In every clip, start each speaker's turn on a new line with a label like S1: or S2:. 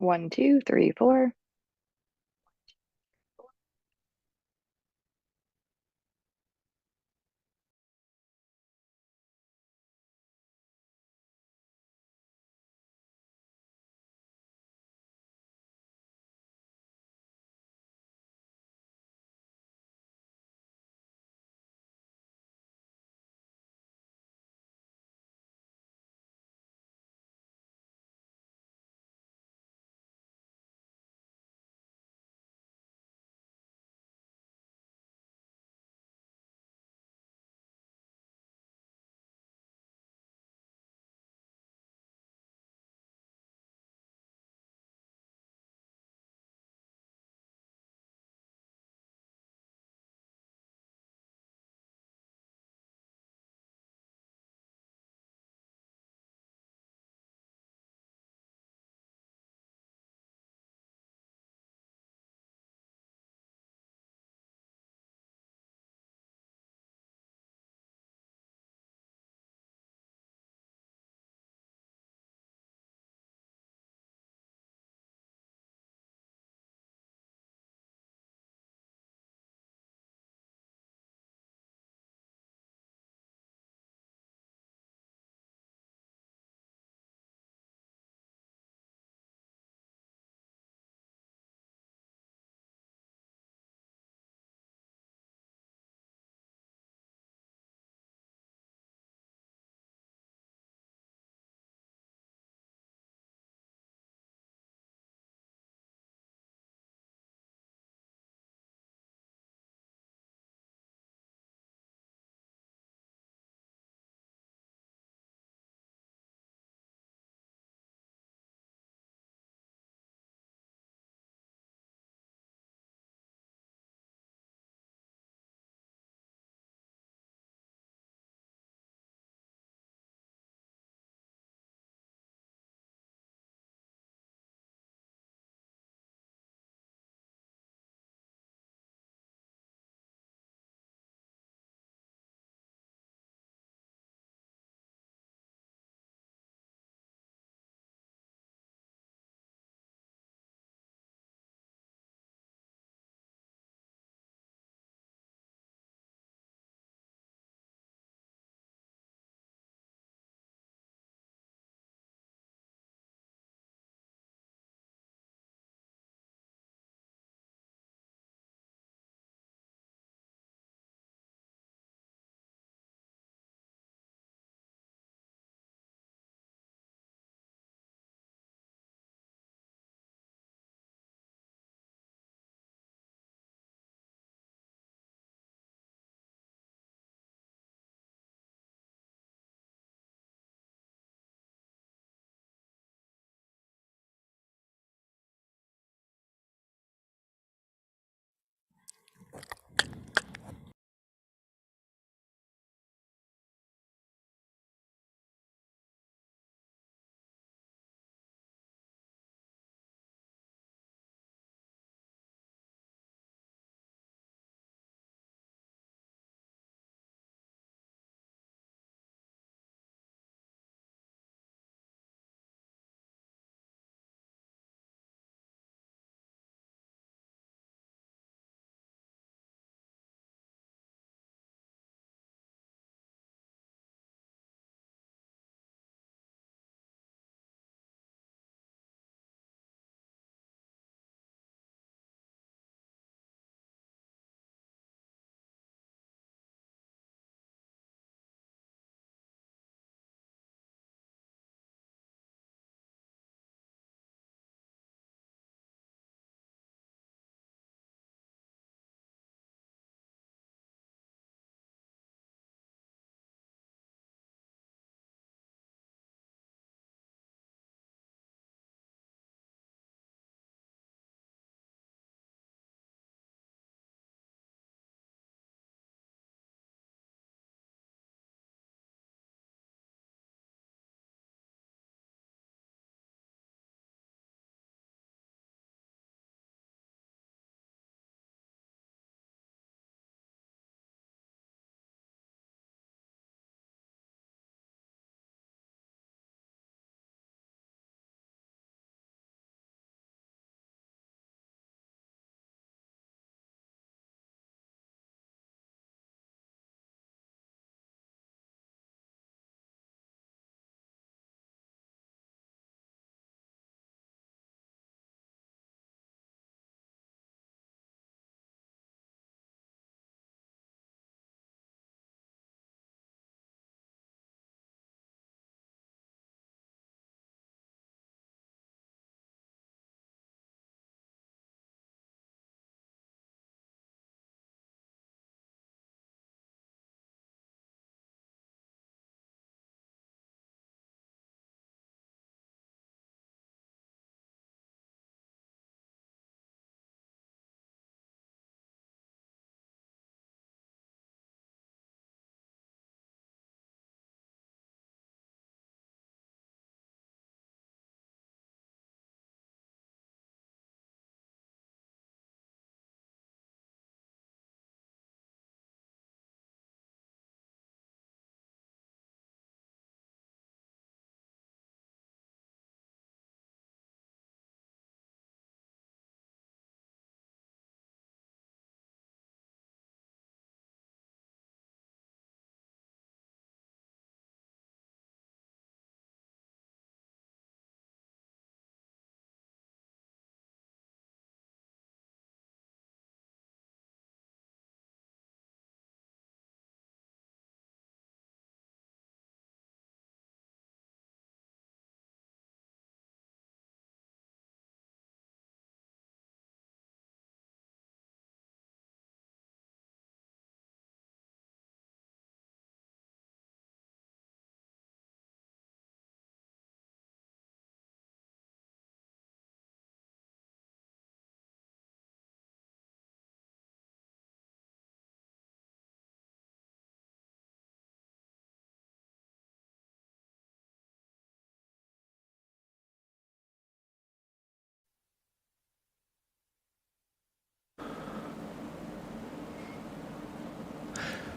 S1: 1, 2, 3, 4.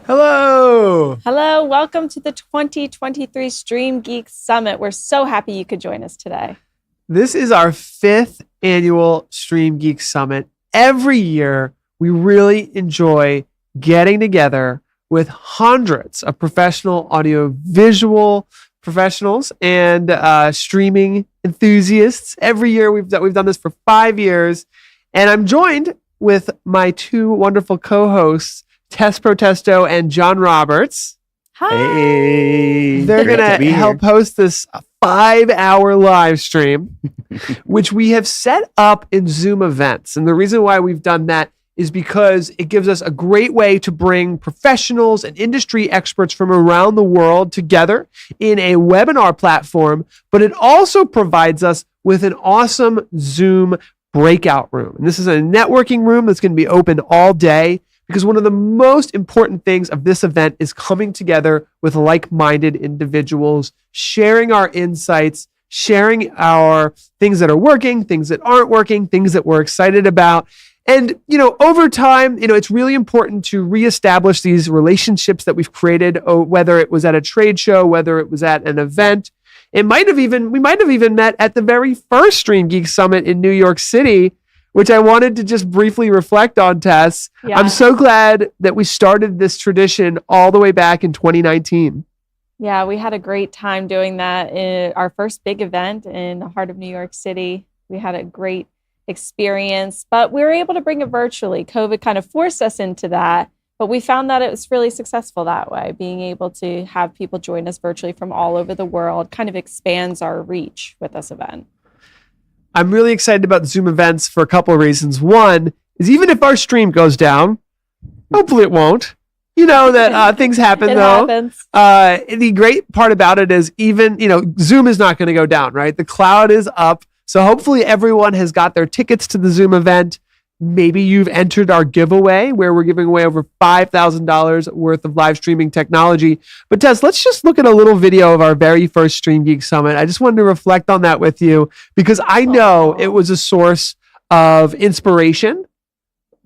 S1: Hello.
S2: Hello, welcome to the 2023 StreamGeeks Summit. We're so happy you could join us today.
S1: This is our 5th annual StreamGeeks Summit. Every year, we really enjoy getting together with hundreds of professional audio-visual professionals and streaming enthusiasts. Every year, we've done this for 5 years, and I'm joined with my two wonderful co-hosts, Tess Protesto and John Roberts.
S2: Hi.
S1: Hey. They're going to help host this 5-hour live stream, which we have set up in Zoom events. And the reason why we've done that is because it gives us a great way to bring professionals and industry experts from around the world together in a webinar platform, but it also provides us with an awesome Zoom breakout room. And this is a networking room that's going to be open all day, because one of the most important things of this event is coming together with like-minded individuals, sharing our insights, sharing our things that are working, things that aren't working, things that we're excited about. And, over time, it's really important to reestablish these relationships that we've created, whether it was at a trade show, whether it was at an event. We might have even met at the very first StreamGeeks Summit in New York City, which I wanted to just briefly reflect on, Tess. Yeah. I'm so glad that we started this tradition all the way back in 2019.
S2: Yeah, we had a great time doing that in our first big event in the heart of New York City. We had a great experience, but we were able to bring it virtually. COVID kind of forced us into that, but we found that it was really successful that way. Being able to have people join us virtually from all over the world kind of expands our reach with this event.
S1: I'm really excited about the Zoom events for a couple of reasons. One is, even if our stream goes down, hopefully it won't. You know that things happen, though.
S2: Happens.
S1: The great part about it is, even, Zoom is not going to go down, right? The cloud is up. So hopefully everyone has got their tickets to the Zoom event. Maybe you've entered our giveaway, where we're giving away over $5,000 worth of live streaming technology. But Tess, let's just look at a little video of our very first StreamGeeks Summit. I just wanted to reflect on that with you, because I know it was a source of inspiration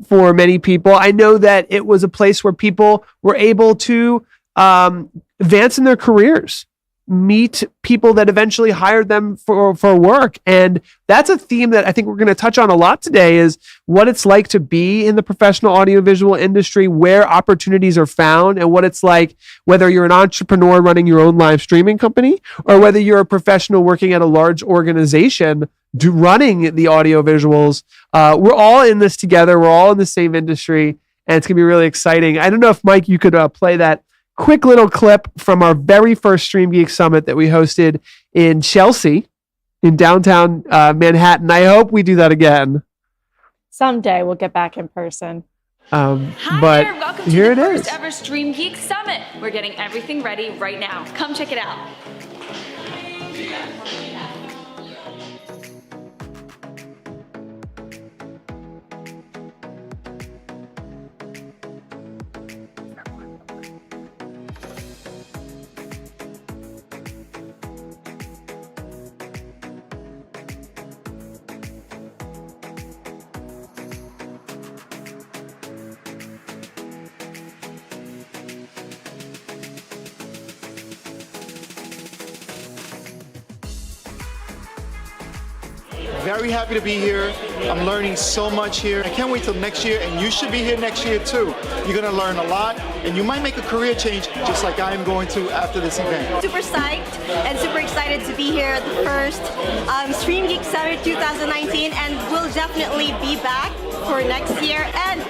S1: for many people. I know that it was a place where people were able to advance in their careers, meet people that eventually hired them for work. And that's a theme that I think we're going to touch on a lot today, is what it's like to be in the professional audiovisual industry, where opportunities are found, and what it's like, whether you're an entrepreneur running your own live streaming company, or whether you're a professional working at a large organization running the audiovisuals. We're all in this together. We're all in the same industry, and it's going to be really exciting. I don't know if, Mike, you could play that quick little clip from our very first StreamGeeks Summit that we hosted in Chelsea, in downtown Manhattan. I hope we do that again.
S2: Someday we'll get back in person.
S3: Hi
S1: but
S3: there, welcome to
S1: here
S3: the
S1: it is.
S3: first ever StreamGeeks Summit. We're getting everything ready right now. Come check it out.
S4: Very happy to be here. I'm learning so much here. I can't wait till next year, and you should be here next year too. You're gonna learn a lot, and you might make a career change just like I am going to after this event.
S5: Super psyched and super excited to be here at the first StreamGeeks Summit 2019, and we'll definitely be back for next year. And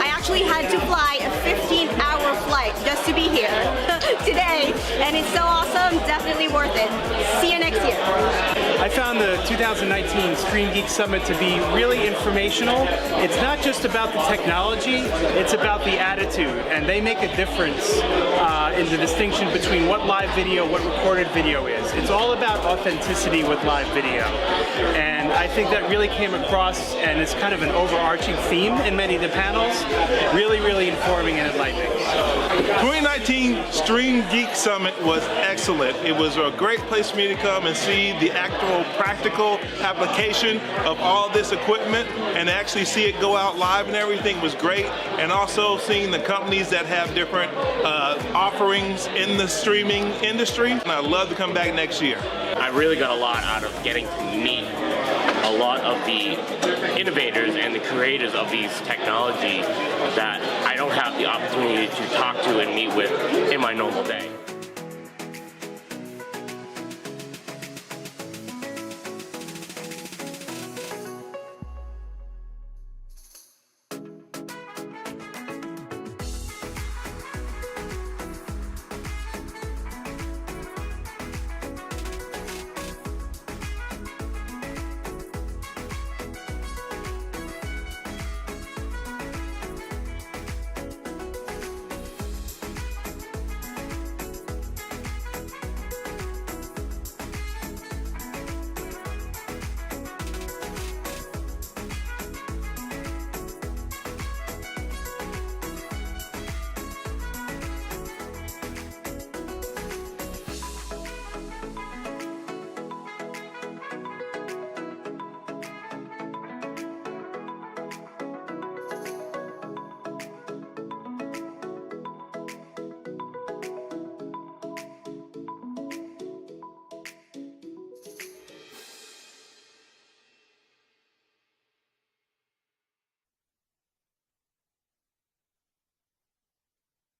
S5: I actually had to fly a 15-hour flight just to be here today, and it's so awesome. Definitely worth it. See you next year.
S6: I found the 2019 StreamGeeks Summit to be really informational. It's not just about the technology, it's about the attitude, and they make a difference in the distinction between what live video, what recorded video is. It's all about authenticity with live video. And I think that really came across, and it's kind of an overarching theme in many of the panels. Really, really informing and enlightening.
S7: 2019 StreamGeeks Summit was excellent. It was a great place for me to come and see the actual actual practical application of all this equipment and actually see it go out live and everything was great. And also seeing the companies that have different offerings in the streaming industry. And I'd love to come back next year.
S8: I really got a lot out of getting to meet a lot of the innovators and the creators of these technology that I don't have the opportunity to talk to and meet with in my normal day.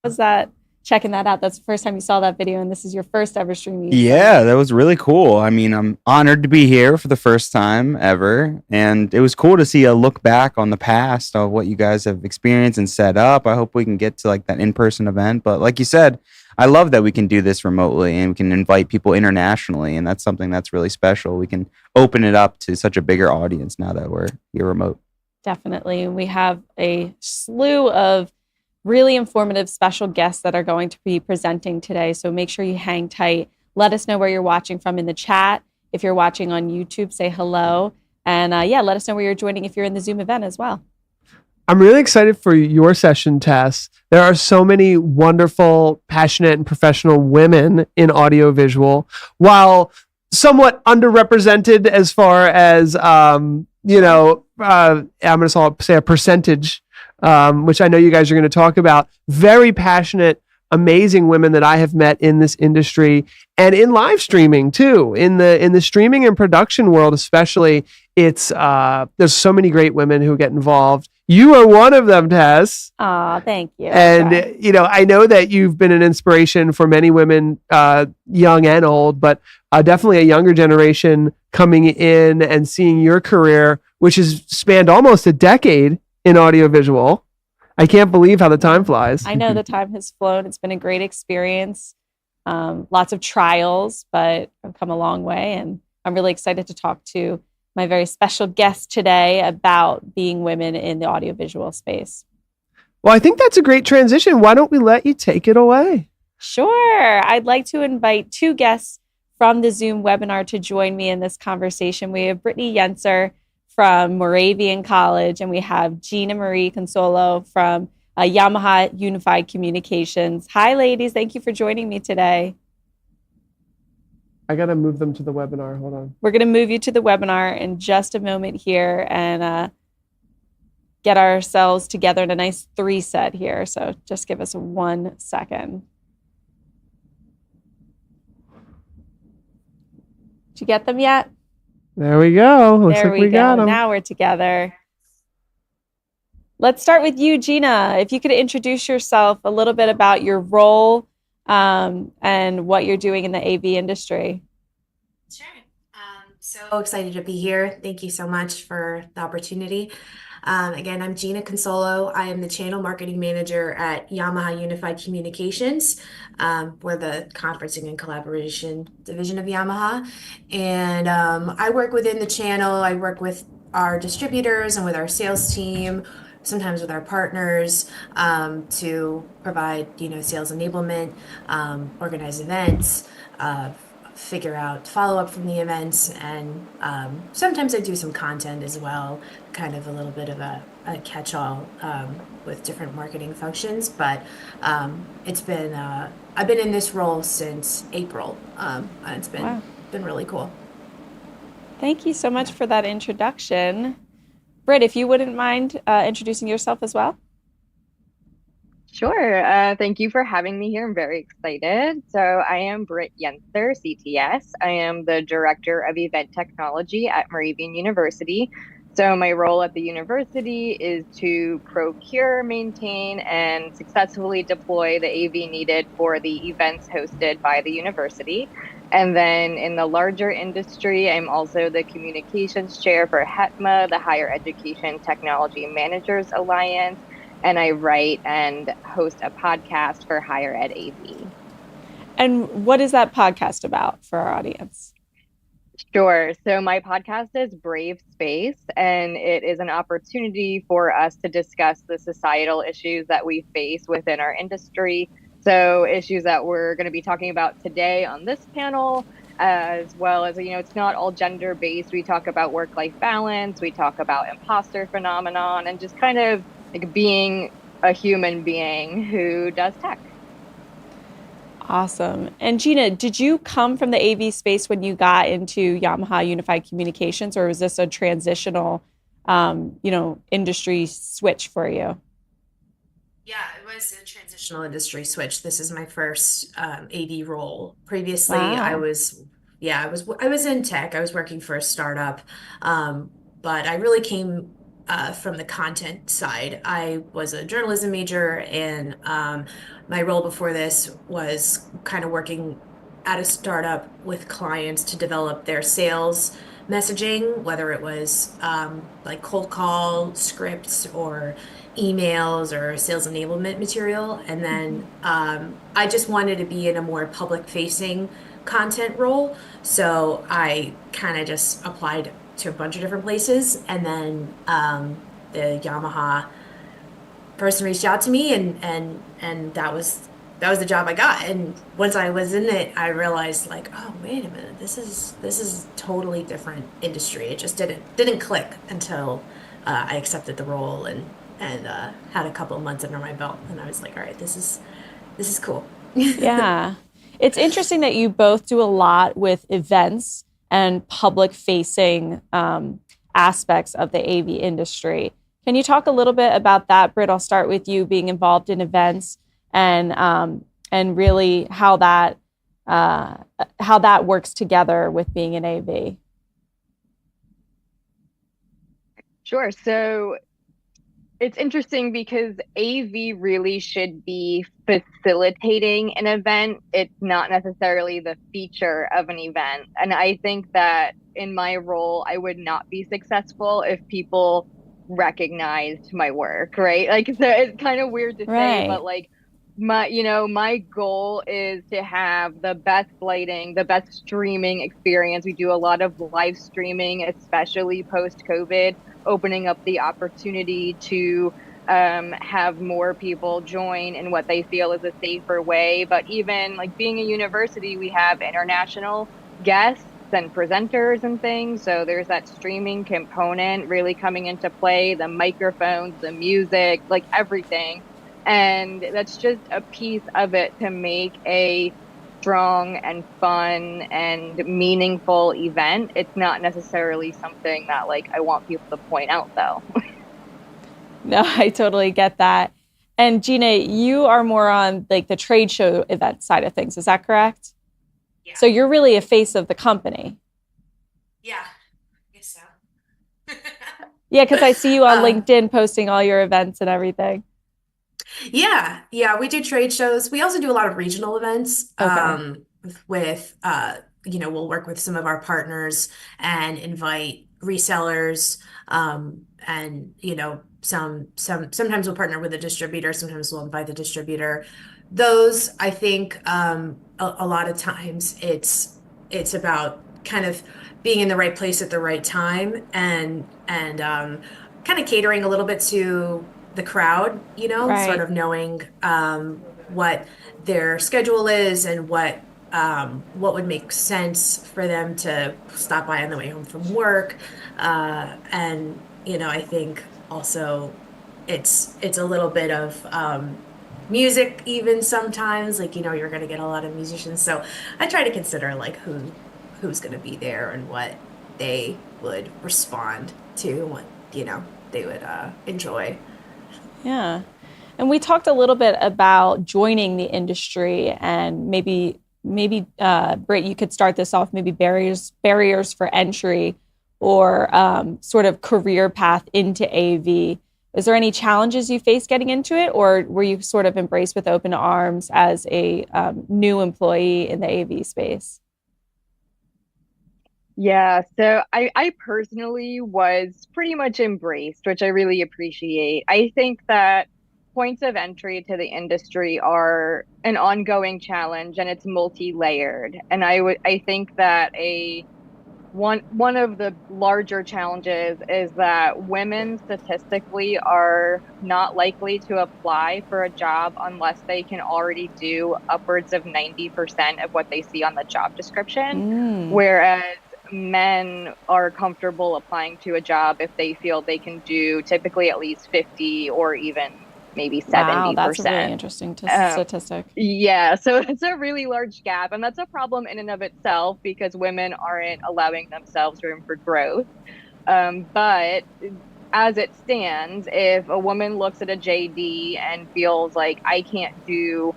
S2: Was that checking that out? That's the first time you saw that video, and this is your first ever streaming.
S9: Yeah, that was really cool. I mean, I'm honored to be here for the first time ever, and it was cool to see a look back on the past of what you guys have experienced and set up. I hope we can get to like that in-person event, but like you said, I love that we can do this remotely and we can invite people internationally, and that's something that's really special. We can open it up to such a bigger audience now that we're here remote.
S2: Definitely. We have a slew of really informative special guests that are going to be presenting today. So make sure you hang tight. Let us know where you're watching from in the chat. If you're watching on YouTube, say hello. And yeah, let us know where you're joining if you're in the Zoom event as well.
S1: I'm really excited for your session, Tess. There are so many wonderful, passionate, and professional women in audiovisual, while somewhat underrepresented as far as, I'm going to say a percentage, which I know you guys are going to talk about. Very passionate, amazing women that I have met in this industry and in live streaming too. In the streaming and production world, especially, it's there's so many great women who get involved. You are one of them, Tess.
S2: Aw, thank you.
S1: And I know that you've been an inspiration for many women, young and old, but definitely a younger generation coming in and seeing your career, which has spanned almost a decade in audiovisual. I can't believe how the time flies.
S2: I know the time has flown. It's been a great experience. Lots of trials, but I've come a long way. And I'm really excited to talk to my very special guest today about being women in the audiovisual space.
S1: Well, I think that's a great transition. Why don't we let you take it away?
S2: Sure. I'd like to invite two guests from the Zoom webinar to join me in this conversation. We have Brittany Yenser from Moravian College, and we have Gina Marie Consolo from Yamaha Unified Communications. Hi, ladies. Thank you for joining me today.
S1: I got to move them to the webinar. Hold on.
S2: We're going to move you to the webinar in just a moment here and get ourselves together in a nice 3-set here. So just give us 1 second. Did you get them yet?
S1: There we go. Looks
S2: there
S1: like we got them.
S2: Now we're together. Let's start with you, Gina. If you could introduce yourself, a little bit about your role and what you're doing in the AV industry.
S10: Sure. So excited to be here. Thank you so much for the opportunity. Again, I'm Gina Consolo. I am the channel marketing manager at Yamaha Unified Communications. We're the conferencing and collaboration division of Yamaha. And I work within the channel. I work with our distributors and with our sales team, sometimes with our partners, to provide, sales enablement, organize events, figure out follow-up from the events, and sometimes I do some content as well, kind of a little bit of a catch-all with different marketing functions, but it's been I've been in this role since April, and it's been really cool.
S2: Thank you so much for that introduction. Britt, if you wouldn't mind introducing yourself as well.
S11: Sure. Thank you for having me here. I'm very excited. So I am Britt Yenser, CTS. I am the Director of Event Technology at Moravian University. So my role at the university is to procure, maintain, and successfully deploy the AV needed for the events hosted by the university. And then in the larger industry, I'm also the communications chair for HETMA, the Higher Education Technology Managers Alliance, and I write and host a podcast for Higher Ed AV.
S2: And what is that podcast about for our audience?
S11: Sure. So my podcast is Brave Space, and it is an opportunity for us to discuss the societal issues that we face within our industry. So issues that we're going to be talking about today on this panel, as well as, it's not all gender based. We talk about work-life balance. We talk about imposter phenomenon and just kind of like being a human being who does tech.
S2: Awesome. And Gina, did you come from the AV space when you got into Yamaha Unified Communications, or was this a transitional, industry switch for you?
S10: Yeah, it was a transitional industry switch. This is my first AV role. Previously,
S2: Wow.
S10: I was in tech. I was working for a startup, but I really came from the content side. I was a journalism major, and my role before this was kind of working at a startup with clients to develop their sales messaging, whether it was like cold call scripts or emails or sales enablement material. And then I just wanted to be in a more public facing content role. So I kind of just applied to a bunch of different places. And then the Yamaha person reached out to me, and that was the job I got. And once I was in it, I realized, like, oh, wait a minute, this is totally different industry. It just didn't click until I accepted the role and had a couple of months under my belt, and I was like, all right, this is cool.
S2: Yeah. It's interesting that you both do a lot with events and public facing aspects of the AV industry. Can you talk a little bit about that, Britt? I'll start with you being involved in events and really how that works together with being an AV.
S11: Sure. So it's interesting because AV really should be facilitating an event. It's not necessarily the feature of an event. And I think that in my role, I would not be successful if people recognized my work, right? Like, so it's kind of weird to say, but like my goal is to have the best lighting, the best streaming experience. We do a lot of live streaming, especially post-COVID, opening up the opportunity to have more people join in what they feel is a safer way. But even like being a university, we have international guests and presenters and things. So there's that streaming component really coming into play, the microphones, the music, like everything. And that's just a piece of it to make a strong and fun and meaningful event. It's not necessarily something that like I want people to point out though.
S2: No, I totally get that. And Gina, you are more on like the trade show event side of things. Is that correct?
S10: Yeah.
S2: So you're really a face of the company.
S10: Yeah, I guess so.
S2: Yeah, because I see you on LinkedIn posting all your events and everything.
S10: Yeah, we do trade shows. We also do a lot of regional events.
S2: Okay.
S10: With we'll work with some of our partners and invite resellers, and sometimes we'll partner with a distributor, sometimes we'll invite the distributor. Those, I think, a lot of times it's about kind of being in the right place at the right time and kind of catering a little bit to the crowd,
S2: Right.
S10: sort of knowing what their schedule is and what would make sense for them to stop by on the way home from work. And I think also it's a little bit of music even sometimes, like, you're going to get a lot of musicians. So I try to consider like who's going to be there and what they would respond to, what, you know, they would enjoy.
S2: Yeah. And we talked a little bit about joining the industry, and maybe Britt, you could start this off, maybe barriers for entry, or sort of career path into AV. Is there any challenges you faced getting into it, or were you sort of embraced with open arms as a new employee in the AV space?
S11: Yeah, so I personally was pretty much embraced, which I really appreciate. I think that points of entry to the industry are an ongoing challenge, and it's multi-layered. And I think that one of the larger challenges is that women statistically are not likely to apply for a job unless they can already do upwards of 90% of what they see on the job description. Whereas men are comfortable applying to a job if they feel they can do typically at least 50 or even maybe 70%.
S2: Wow, that's a really interesting statistic.
S11: Yeah, so it's a really large gap, and that's a problem in and of itself because women aren't allowing themselves room for growth. But as it stands, if a woman looks at a JD and feels like I can't do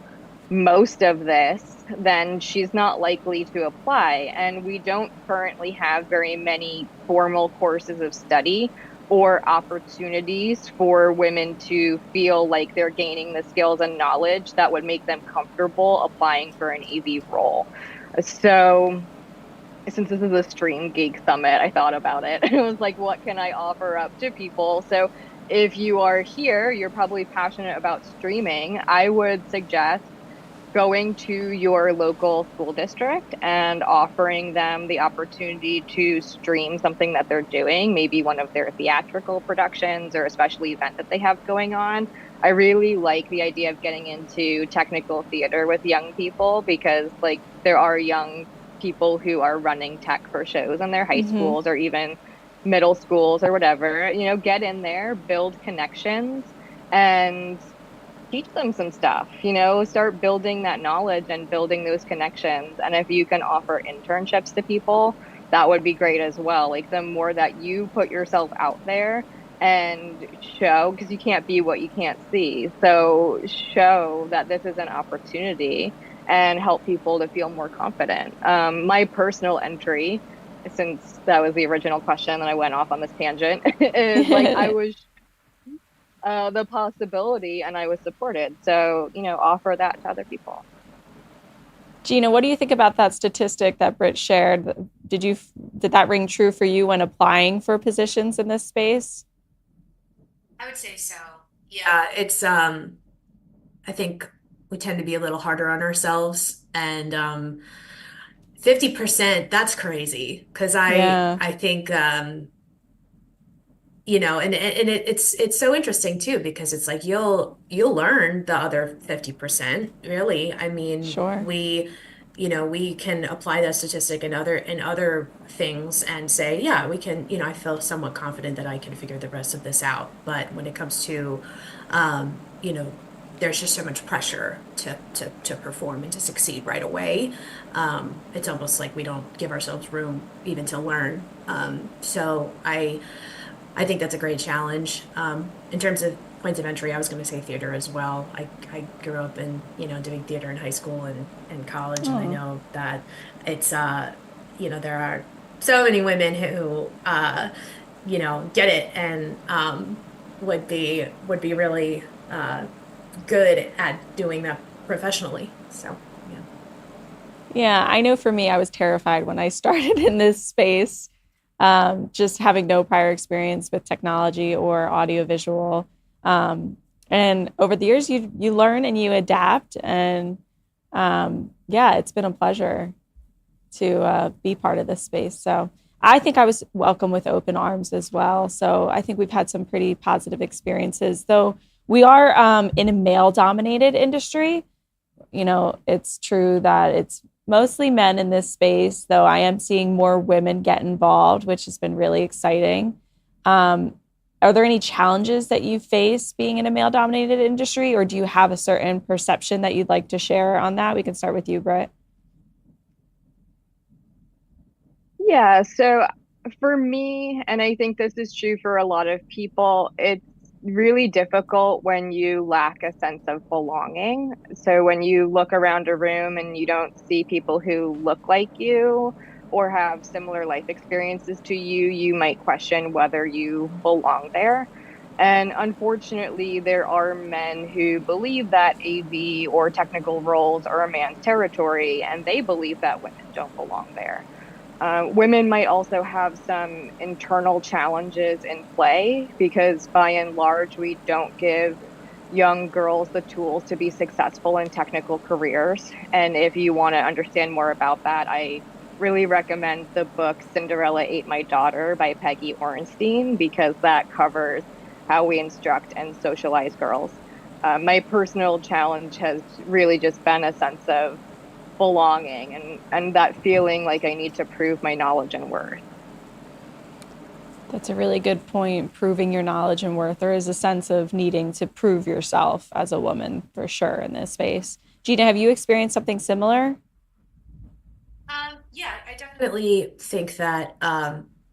S11: most of this, then she's not likely to apply. And we don't currently have very many formal courses of study or opportunities for women to feel like they're gaining the skills and knowledge that would make them comfortable applying for an AV role. So since this is a StreamGeeks Summit, I thought about it. It was like, what can I offer up to people? So if you are here, you're probably passionate about streaming, I would suggest going to your local school district and offering them the opportunity to stream something that they're doing, maybe one of their theatrical productions or a special event that they have going on. I really like the idea of getting into technical theater with young people because, like, there are young people who are running tech for shows in their high schools or even middle schools or whatever. You know, get in there, build connections, and teach them some stuff, you know, start building that knowledge and building those connections. And if you can offer internships to people, that would be great as well. Like, the more that you put yourself out there and show, because you can't be what you can't see. So show that this is an opportunity and help people to feel more confident. My personal entry, since that was the original question and I went off on this tangent, is like I was the possibility and I was supported. So, you know, offer that to other people.
S2: Gina, what do you think about that statistic that Britt shared? Did that ring true for you when applying for positions in this space?
S10: I would say so. Yeah, it's I think we tend to be a little harder on ourselves, and 50%, that's crazy. Because I think you know, and it's so interesting too, because it's like you'll learn the other 50%, really. I mean,
S2: sure.
S10: We can apply that statistic in other things and say, yeah, we can, you know, I feel somewhat confident that I can figure the rest of this out. But when it comes to, you know, there's just so much pressure to perform and to succeed right away. It's almost like we don't give ourselves room even to learn. So I think that's a great challenge. In terms of points of entry, I was going to say theater as well. I grew up in, you know, doing theater in high school and college, and I know that it's, you know, there are so many women who, you know, get it and would be really good at doing that professionally. So, yeah.
S2: Yeah, I know for me, I was terrified when I started in this space. Just having no prior experience with technology or audiovisual. And over the years, you learn and you adapt. And yeah, it's been a pleasure to be part of this space. So I think I was welcomed with open arms as well. So I think we've had some pretty positive experiences, though we are in a male-dominated industry. You know, it's true that it's mostly men in this space, though I am seeing more women get involved, which has been really exciting. Are there any challenges that you face being in a male-dominated industry, or do you have a certain perception that you'd like to share on that? We can start with you, Britt.
S11: Yeah, so For me, and I think this is true for a lot of people, it's really difficult when you lack a sense of belonging. So when you look around a room and you don't see people who look like you or have similar life experiences to you, you might question whether you belong there. And unfortunately, there are men who believe that AV or technical roles are a man's territory, and they believe that women don't belong there. Women might also have some internal challenges in play because, by and large, we don't give young girls the tools to be successful in technical careers. And if you want to understand more about that, I really recommend the book Cinderella Ate My Daughter by Peggy Orenstein, because that covers how we instruct and socialize girls. My personal challenge has really just been a sense of belonging and that feeling like I need to prove my knowledge and worth.
S2: That's a really good point, proving your knowledge and worth. There is a sense of needing to prove yourself as a woman for sure in this space. Gina, have you experienced something similar?
S10: Yeah, I definitely think that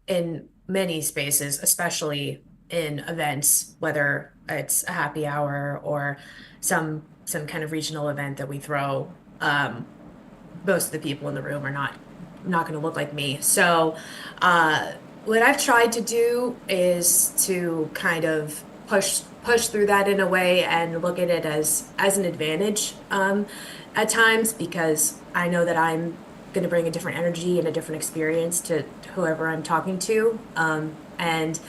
S10: in many spaces, especially in events, whether it's a happy hour or some kind of regional event that we throw, most of the people in the room are not going to look like me. So what I've tried to do is to kind of push through that in a way and look at it as an advantage at times, because I know that I'm going to bring a different energy and a different experience to whoever I'm talking to, and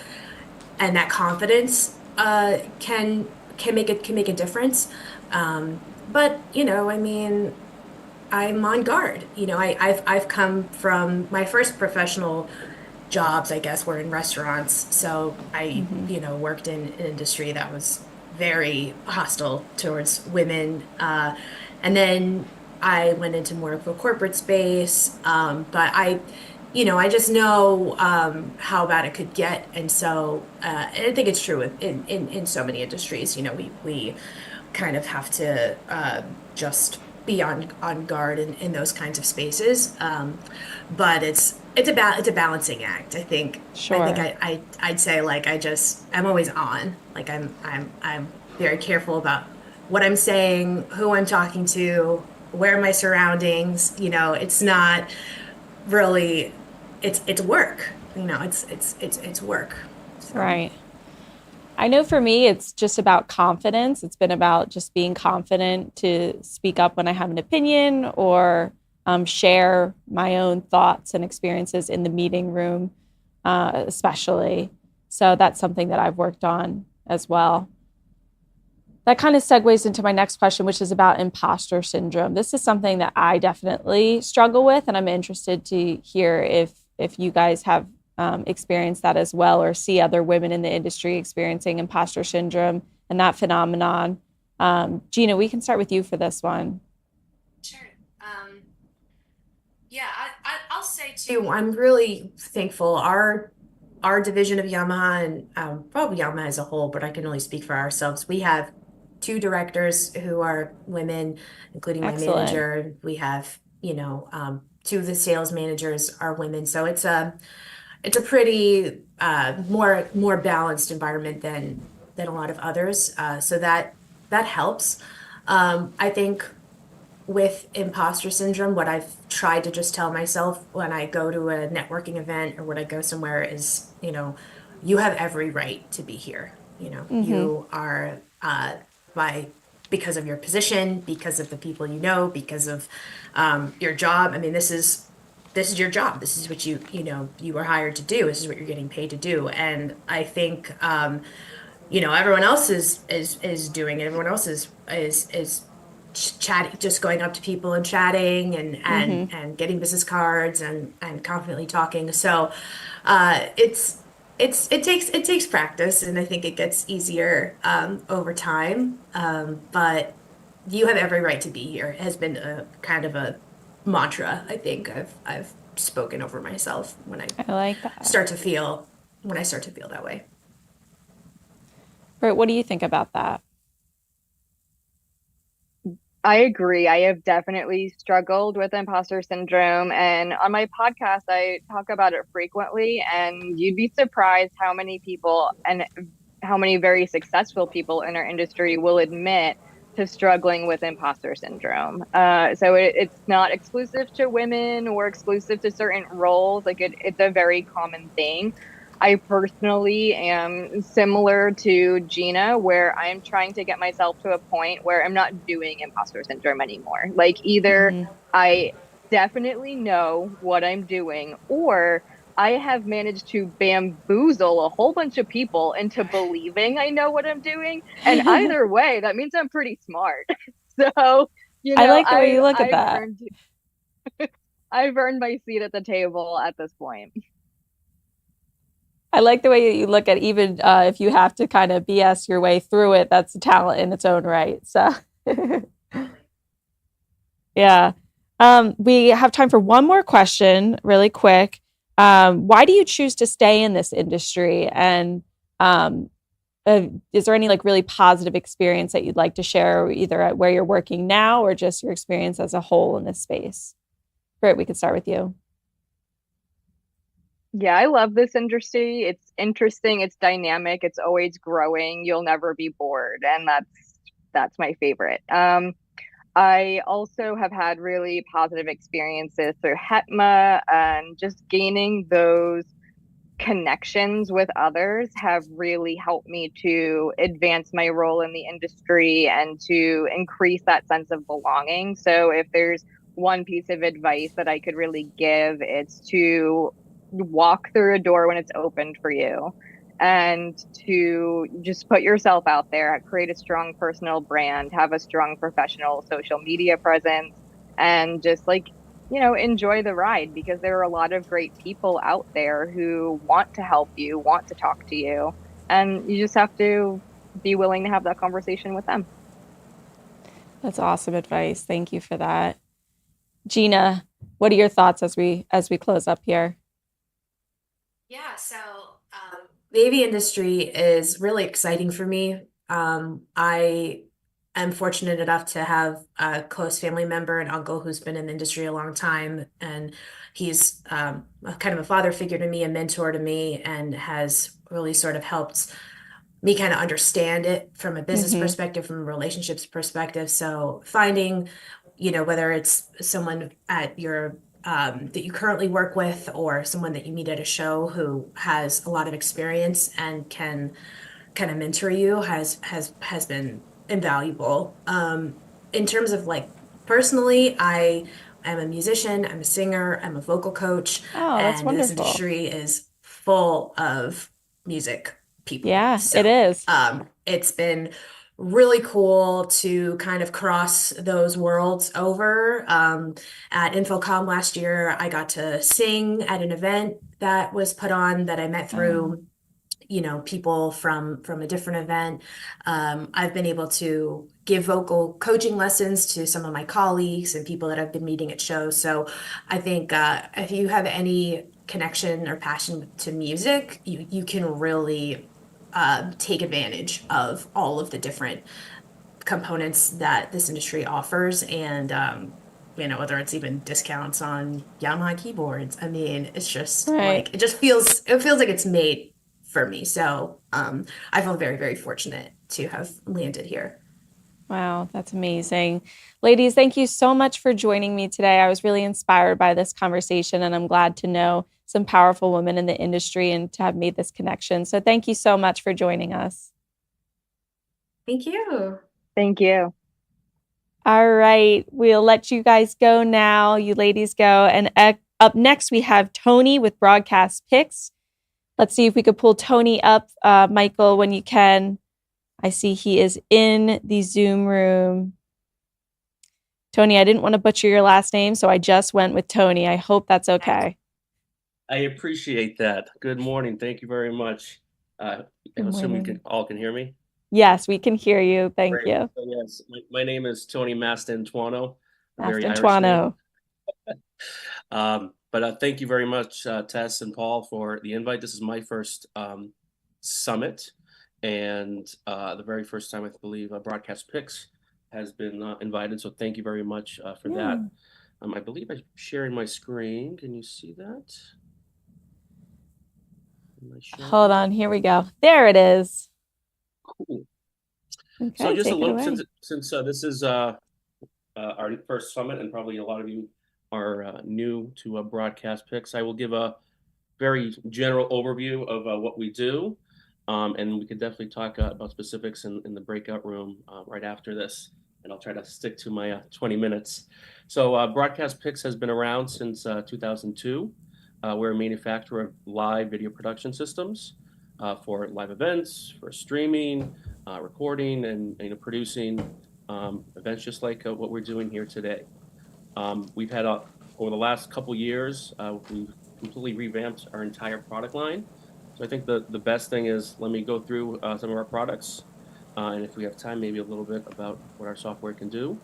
S10: that confidence can make a difference. But I mean, I'm on guard. I've come from my first professional jobs, I guess, were in restaurants. So I, worked in an industry that was very hostile towards women. And then I went into more of a corporate space. But I just know how bad it could get. And so and I think it's true in so many industries. We kind of have to just be on guard in those kinds of spaces. But it's a balancing act, I think.
S2: Sure.
S10: I think I'd say, like, I'm always on. Like, I'm very careful about what I'm saying, who I'm talking to, where are my surroundings. It's not really, it's work. It's work. So.
S2: Right. I know for me, it's just about confidence. It's been about just being confident to speak up when I have an opinion or share my own thoughts and experiences in the meeting room, especially. So that's something that I've worked on as well. That kind of segues into my next question, which is about imposter syndrome. This is something that I definitely struggle with, and I'm interested to hear if you guys have experience that as well, or see other women in the industry experiencing imposter syndrome and that phenomenon. Gina, we can start with you for this one.
S10: Sure. Yeah, I'll say too, I'm really thankful. Our division of Yamaha, and probably Yamaha as a whole, but I can only speak for ourselves. We have 2 directors who are women, including my manager. We have, 2 of the sales managers are women. So it's a pretty more balanced environment than a lot of others. So that helps. I think with imposter syndrome, what I've tried to just tell myself when I go to a networking event or when I go somewhere is, you have every right to be here. You are because of your position, because of the people because of your job. I mean, this is your job. This is what you were hired to do. This is what you're getting paid to do. And I think everyone else is doing it. Everyone else is chatting, just going up to people and chatting and getting business cards and confidently talking. So it takes practice, and I think it gets easier over time. But you have every right to be here has been a kind of a mantra. I think I've spoken over myself when I
S2: like that.
S10: start to feel that way.
S2: Bert, what do you think about that?
S11: I agree. I have definitely struggled with imposter syndrome. And on my podcast, I talk about it frequently. And you'd be surprised how many people and how many very successful people in our industry will admit to struggling with imposter syndrome. So it's not exclusive to women or exclusive to certain roles. Like it's a very common thing. I personally am similar to Gina, where I'm trying to get myself to a point where I'm not doing imposter syndrome anymore. Like either I definitely know what I'm doing, or I have managed to bamboozle a whole bunch of people into believing I know what I'm doing. And either way, that means I'm pretty smart. So,
S2: I like the way you look at
S11: I've
S2: that.
S11: I've earned my seat at the table at this point.
S2: I like the way you look at even if you have to kind of BS your way through it, that's a talent in its own right. So, yeah. We have time for one more question, really quick. Why do you choose to stay in this industry? And is there any like really positive experience that you'd like to share, either at where you're working now or just your experience as a whole in this space? Britt, we could start with you.
S11: Yeah, I love this industry. It's interesting, it's dynamic, it's always growing. You'll never be bored, and that's my favorite. I also have had really positive experiences through HETMA, and just gaining those connections with others have really helped me to advance my role in the industry and to increase that sense of belonging. So if there's one piece of advice that I could really give, it's to walk through a door when it's opened for you, and to just put yourself out there, create a strong personal brand, have a strong professional social media presence, and just like, enjoy the ride, because there are a lot of great people out there who want to help you, want to talk to you, and you just have to be willing to have that conversation with them.
S2: That's awesome advice. Thank you for that. Gina, what are your thoughts as we close up here?
S10: Yeah, so the AV industry is really exciting for me. I am fortunate enough to have a close family member and uncle who's been in the industry a long time, and he's kind of a father figure to me, a mentor to me, and has really sort of helped me kind of understand it from a business perspective, from a relationships perspective. So finding, whether it's someone at your that you currently work with, or someone that you meet at a show who has a lot of experience and can kind of mentor you has been invaluable. In terms of like personally, I am a musician, I'm a singer, I'm a vocal coach,
S2: that's
S10: and
S2: wonderful.
S10: this industry is full of music people.
S2: Yeah,
S10: So,
S2: it is.
S10: It's been really cool to kind of cross those worlds over. At InfoComm last year, I got to sing at an event that was put on that I met through, people from a different event. I've been able to give vocal coaching lessons to some of my colleagues and people that I've been meeting at shows. So I think if you have any connection or passion to music, you can really take advantage of all of the different components that this industry offers, and whether it's even discounts on Yamaha keyboards. I mean, it's just like it feels like it's made for me. So I feel very, very fortunate to have landed here.
S2: Wow, that's amazing. Ladies, thank you so much for joining me today. I was really inspired by this conversation, and I'm glad to know some powerful women in the industry and to have made this connection. So thank you so much for joining us.
S10: Thank you.
S11: Thank you.
S2: All right, we'll let you guys go now. You ladies go. And up next, we have Tony with Broadcast Picks. Let's see if we could pull Tony up, Michael, when you can. I see he is in the Zoom room. Tony, I didn't want to butcher your last name, so I just went with Tony. I hope that's okay.
S12: I appreciate that. Good morning. Thank you very much. I'm assuming you all can hear me.
S2: Yes, we can hear you. Thank you.
S12: So yes, my name is Tony Mastantuono.
S2: Mastantuono.
S12: But thank you very much, Tess and Paul, for the invite. This is my first summit, and the very first time, I believe, Broadcast Picks has been invited. So thank you very much for that. I believe I'm sharing my screen. Can you see that?
S2: Hold on. Here we go. There it is.
S12: Cool.
S2: Okay,
S12: So just a
S2: take it
S12: little,
S2: away.
S12: since this is our first summit, and probably a lot of you are new to Broadcast Picks, I will give a very general overview of what we do, and we could definitely talk about specifics in the breakout room right after this. And I'll try to stick to my 20 minutes. So Broadcast Picks has been around since 2002. We're a manufacturer of live video production systems for live events, for streaming, recording, and producing events just like what we're doing here today. We've had over the last couple years, we've completely revamped our entire product line. So I think the best thing is, let me go through some of our products, and if we have time, maybe a little bit about what our software can do.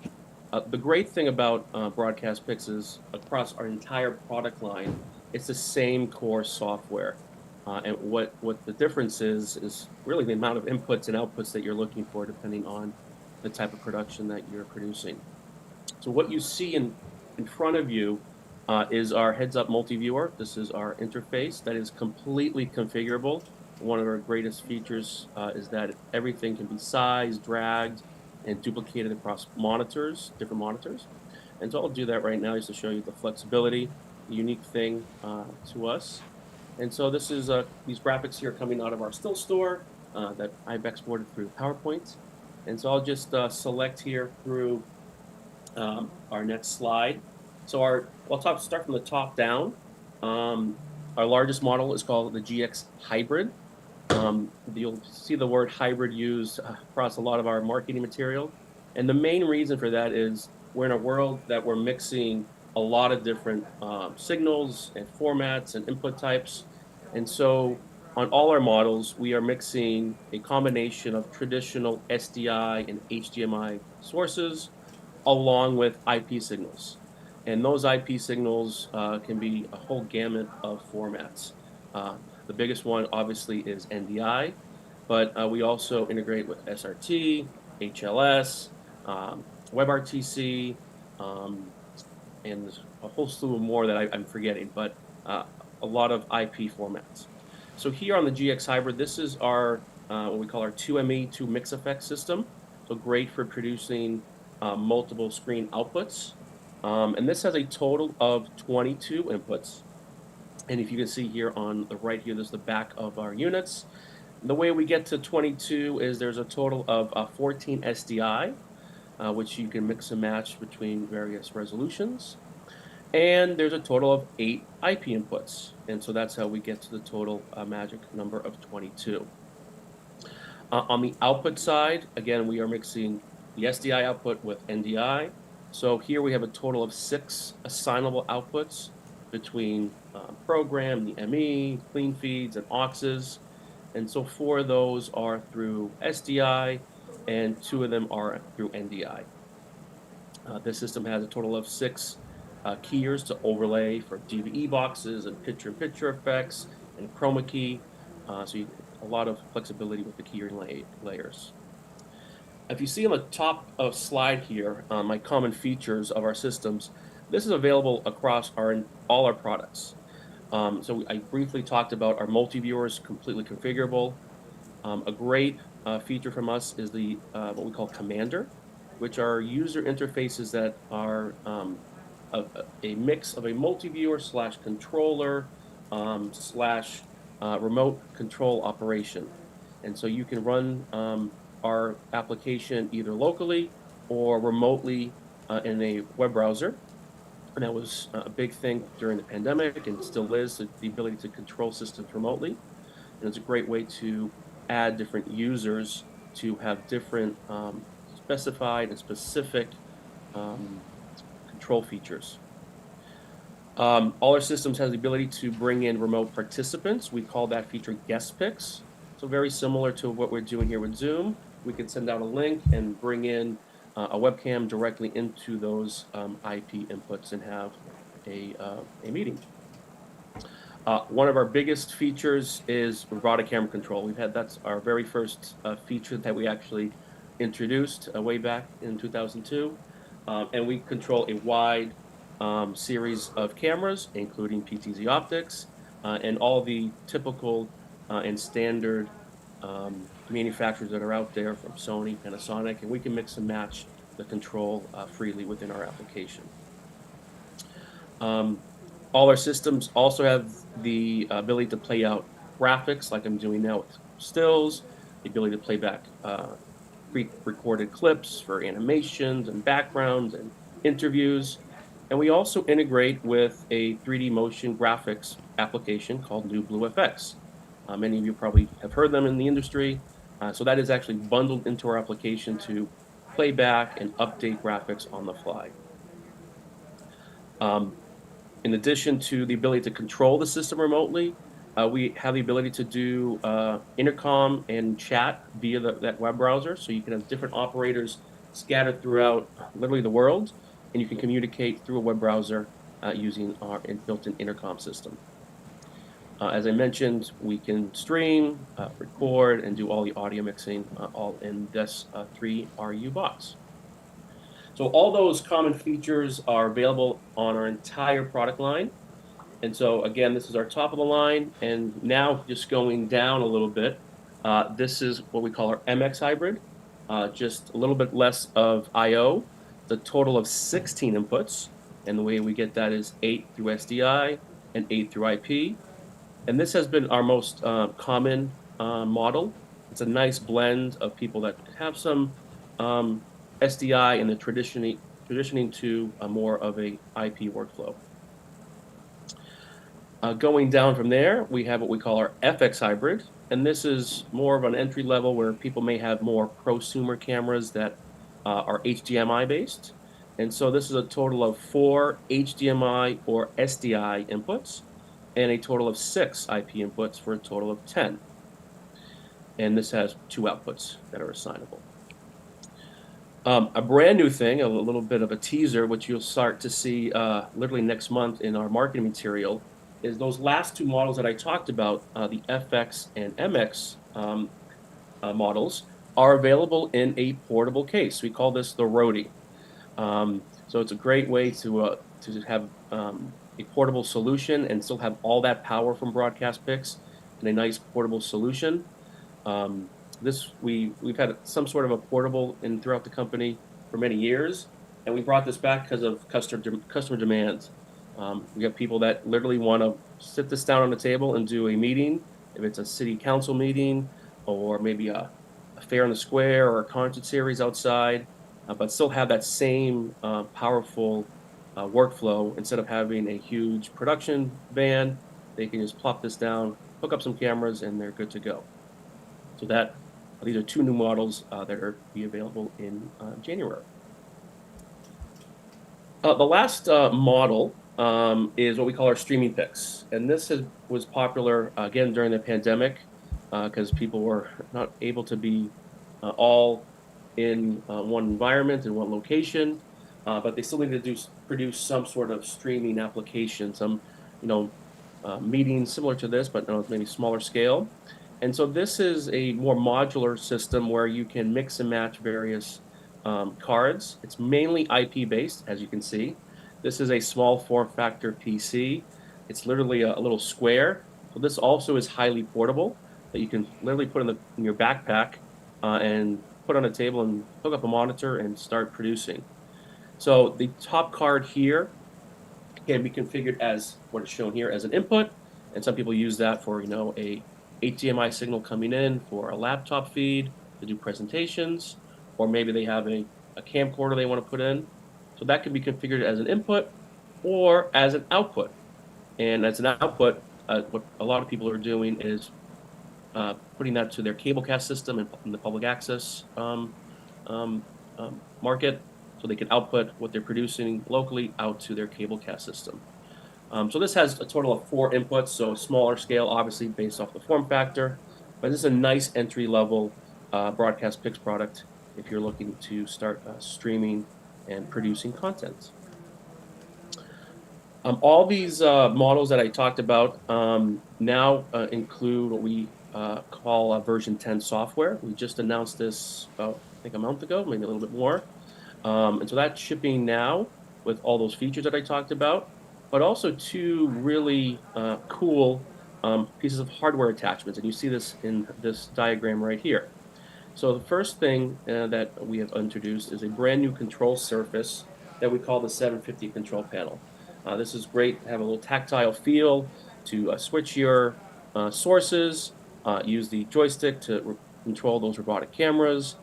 S12: The great thing about Broadcast Picks is across our entire product line, it's the same core software. And what the difference is really the amount of inputs and outputs that you're looking for, depending on the type of production that you're producing. So what you see in front of you is our heads-up multi-viewer. This is our interface that is completely configurable. One of our greatest features is that everything can be sized, dragged, and duplicated across monitors, different monitors. And so I'll do that right now just to show you the flexibility, the unique thing to us. And so this is these graphics here coming out of our still store that I've exported through PowerPoint. And so I'll just select here through our next slide. So I'll start from the top down. Our largest model is called the GX Hybrid. You'll see the word hybrid used across a lot of our marketing material. And the main reason for that is we're in a world that we're mixing a lot of different signals and formats and input types. And so on all our models, we are mixing a combination of traditional SDI and HDMI sources along with IP signals. And those IP signals can be a whole gamut of formats. The biggest one, obviously, is NDI, but we also integrate with SRT, HLS, WebRTC, and a whole slew of more that I'm forgetting, but a lot of IP formats. So here on the GX Hybrid, this is our what we call our 2ME, 2 mix effect system. So great for producing multiple screen outputs. And this has a total of 22 inputs. And if you can see here on the right here, there's the back of our units. The way we get to 22 is there's a total of 14 SDI, which you can mix and match between various resolutions. And there's a total of 8 IP inputs. And so that's how we get to the total magic number of 22. On the output side, again, we are mixing the SDI output with NDI. So here we have a total of 6 assignable outputs between program, the ME, clean feeds, and auxes. And so 4 of those are through SDI, and 2 of them are through NDI. This system has a total of 6 keyers to overlay for DVE boxes and picture-in-picture effects and chroma key. So a lot of flexibility with the keying layers. If you see on the top of slide here, my common features of our systems, this is available across all our products. So I briefly talked about our multi-viewers, completely configurable. A great feature from us is the what we call Commander, which are user interfaces that are a mix of a multi-viewer / controller / remote control operation. And so you can run our application either locally or remotely in a web browser. And that was a big thing during the pandemic, and still is, the ability to control systems remotely. And it's a great way to add different users to have different specified and specific control features. All our systems have the ability to bring in remote participants. We call that feature guest picks. So very similar to what we're doing here with Zoom. We can send out a link and bring in a webcam directly into those IP inputs and have a meeting. One of our biggest features is robotic camera control. That's our very first feature that we actually introduced way back in 2002. And we control a wide series of cameras, including PTZ optics, and all the typical and standard manufacturers that are out there from Sony, Panasonic, and we can mix and match the control freely within our application. All our systems also have the ability to play out graphics like I'm doing now with stills, the ability to play back pre-recorded clips for animations and backgrounds and interviews. And we also integrate with a 3D motion graphics application called NewBlueFX. Many of you probably have heard them in the industry. So that is actually bundled into our application to play back and update graphics on the fly. In addition to the ability to control the system remotely, we have the ability to do intercom and chat via that web browser. So you can have different operators scattered throughout literally the world, and you can communicate through a web browser using our built-in intercom system. As I mentioned, we can stream, record, and do all the audio mixing all in this 3RU box. So all those common features are available on our entire product line. And so again, this is our top of the line. And now just going down a little bit, this is what we call our MX hybrid, just a little bit less of I/O, the total of 16 inputs. And the way we get that is 8 through SDI and 8 through IP. And this has been our most common model. It's a nice blend of people that have some SDI and the transitioning to more of a IP workflow. Going down from there, we have what we call our FX hybrid, and this is more of an entry level where people may have more prosumer cameras that are HDMI based. And so this is a total of 4 HDMI or SDI inputs and a total of 6 IP inputs for a total of 10. And this has 2 outputs that are assignable. A brand new thing, a little bit of a teaser, which you'll start to see literally next month in our marketing material, is those last 2 models that I talked about, the FX and MX models, are available in a portable case. We call this the Roadie. So it's a great way to have a portable solution and still have all that power from Broadcast Pix in a nice portable solution. We've had some sort of a portable throughout the company for many years, and we brought this back because of customer demands. We have people that literally want to sit this down on the table and do a meeting, if it's a city council meeting or maybe a fair in the square or a concert series outside, but still have that same powerful workflow. Instead of having a huge production van, they can just plop this down, hook up some cameras, and they're good to go. So these are 2 new models that are be available in January. The last model is what we call our streaming picks, and this was popular again during the pandemic because people were not able to be all in one environment in one location, but they still needed to produce some sort of streaming application, some meetings similar to this, but maybe smaller scale. And so this is a more modular system where you can mix and match various cards. It's mainly IP based, as you can see. This is a small form factor PC. It's literally a little square. So this also is highly portable, that you can literally put in your backpack and put on a table and hook up a monitor and start producing. So the top card here can be configured as what is shown here as an input, and some people use that for a HDMI signal coming in for a laptop feed to do presentations, or maybe they have a camcorder they want to put in. So that can be configured as an input or as an output. And as an output, what a lot of people are doing is putting that to their cablecast system in the public access market, so they can output what they're producing locally out to their cablecast system. So this has a total of 4 inputs, so smaller scale, obviously based off the form factor, but this is a nice entry-level Broadcast Pix product if you're looking to start streaming and producing content. All these models that I talked about now include what we call version 10 software. We just announced this, I think a month ago, maybe a little bit more. And so that's shipping now with all those features that I talked about, but also two really cool pieces of hardware attachments. And you see this in this diagram right here. So the first thing that we have introduced is a brand new control surface that we call the 750 control panel. This is great to have a little tactile feel to switch your sources, use the joystick to control those robotic cameras,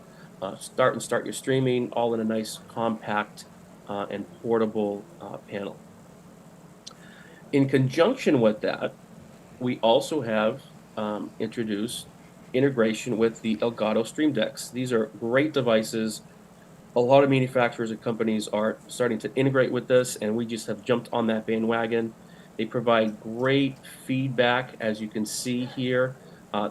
S12: start your streaming, all in a nice compact and portable panel. In conjunction with that, we also have introduced integration with the Elgato Stream Decks. These are great devices. A lot of manufacturers and companies are starting to integrate with this, and we just have jumped on that bandwagon. They provide great feedback, as you can see here.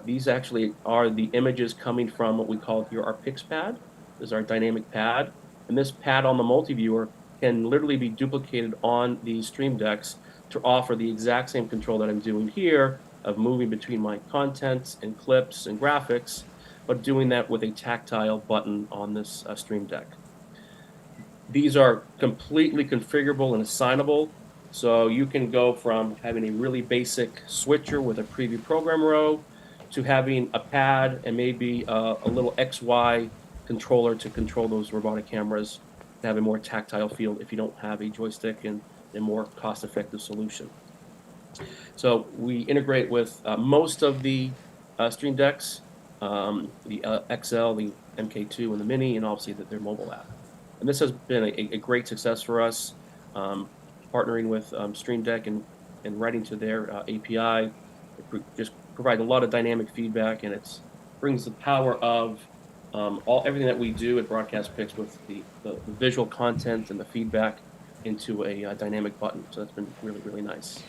S12: These actually are the images coming from what we call here our Pix pad. This is our dynamic pad. And this pad on the multi-viewer can literally be duplicated on the Stream Decks to offer the exact same control that I'm doing here of moving between my content and clips and graphics, but doing that with a tactile button on this Stream Deck. These are completely configurable and assignable, so you can go from having a really basic switcher with a preview program row to having a pad and maybe a little XY controller to control those robotic cameras to have a more tactile feel if you don't have a joystick and a more cost-effective solution. So we integrate with most of the Stream Decks, the XL, the MK2, and the Mini, and obviously their mobile app. And this has been a great success for us, partnering with Stream Deck and writing to their API. It just provides a lot of dynamic feedback, and it brings the power of everything that we do at Broadcast Picks with the visual content and the feedback into a dynamic button. So that's been really, really nice.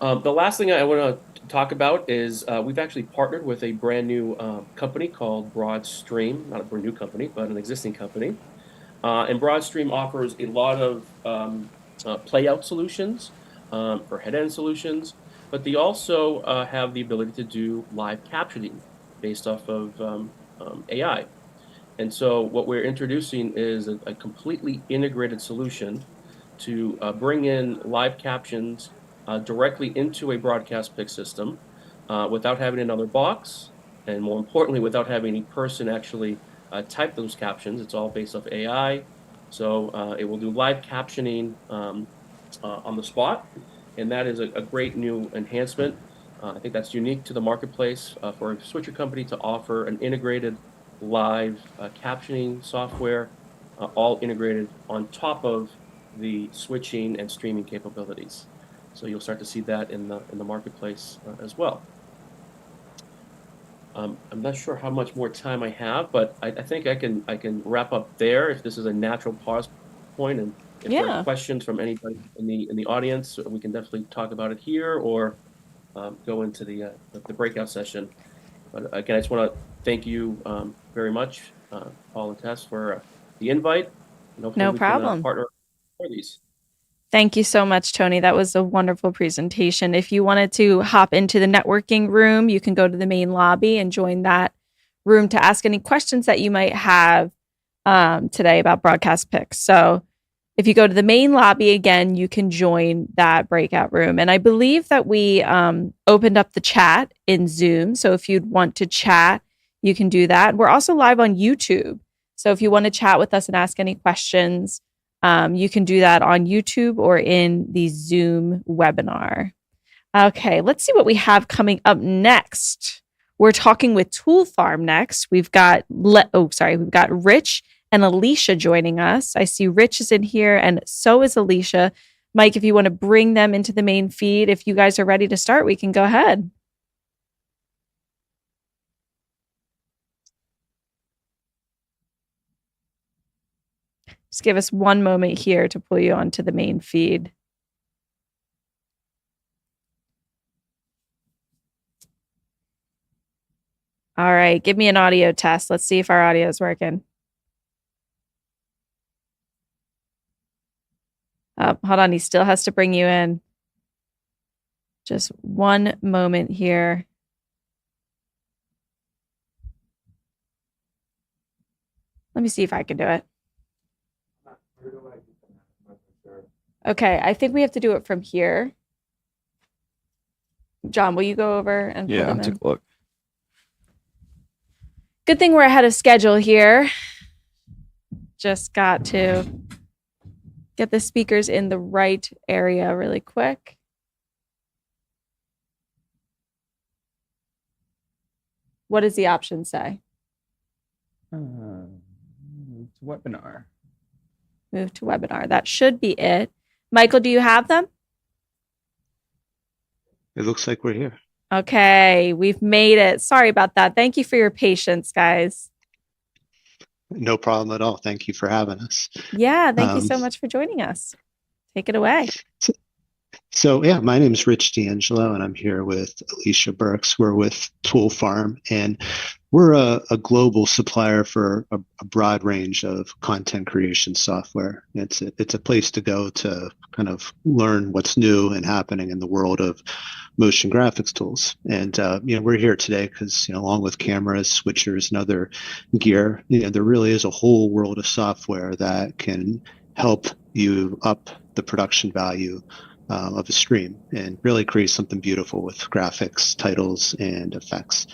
S12: The last thing I want to talk about is we've actually partnered with a brand new company called Broadstream, not a brand new company, but an existing company. And Broadstream offers a lot of playout solutions for head-end solutions, but they also have the ability to do live captioning based off of AI. And so what we're introducing is a completely integrated solution to bring in live captions directly into a Broadcast Pick system without having another box, and more importantly, without having a person actually type those captions. It's all based off AI. So it will do live captioning on the spot, and that is a great new enhancement. I think that's unique to the marketplace for a switcher company to offer an integrated live captioning software, all integrated on top of the switching and streaming capabilities. So you'll start to see that in the marketplace as well. I'm not sure how much more time I have, but I think I can wrap up there if this is a natural pause point, and if there are questions from anybody in the audience, we can definitely talk about it here or go into the breakout session. But again, I just want to thank you very much, Paul and Tess, for the invite. And hopefully
S2: No
S12: we
S2: problem.
S12: can partner for these.
S2: Thank you so much, Tony. That was a wonderful presentation. If you wanted to hop into the networking room, you can go to the main lobby and join that room to ask any questions that you might have today about Broadcast Picks. So if you go to the main lobby again, you can join that breakout room. And I believe that we opened up the chat in Zoom. So if you'd want to chat, you can do that. We're also live on YouTube. So if you want to chat with us and ask any questions, you can do that on YouTube or in the Zoom webinar. Okay, let's see what we have coming up next. We're talking with Toolfarm next. We've got Rich and Alicia joining us. I see Rich is in here and so is Alicia. Mike, if you want to bring them into the main feed, if you guys are ready to start, we can go ahead. Just give us one moment here to pull you onto the main feed. All right, give me an audio test. Let's see if our audio is working. Hold on, he still has to bring you in. Just one moment here. Let me see if I can do it. Okay, I think we have to do it from here. John, will you go over and pull
S13: Yeah,
S2: them
S13: I'll
S2: in?
S13: take a look.
S2: Good thing we're ahead of schedule here. Just got to get the speakers in the right area really quick. What does the option say?
S9: It's webinar.
S2: Move to webinar. That should be it. Michael, do you have them?
S14: It looks like we're here.
S2: Okay, we've made it. Sorry about that. Thank you for your patience, guys.
S14: No problem at all. Thank you for having us.
S2: Yeah, thank you so much for joining us. Take it away.
S14: So yeah, my name is Rich D'Angelo, and I'm here with Alicia Burks. We're with Toolfarm, and we're a global supplier for a broad range of content creation software. It's a place to go to kind of learn what's new and happening in the world of motion graphics tools. And we're here today because along with cameras, switchers, and other gear, there really is a whole world of software that can help you up the production value of a stream and really create something beautiful with graphics, titles, and effects.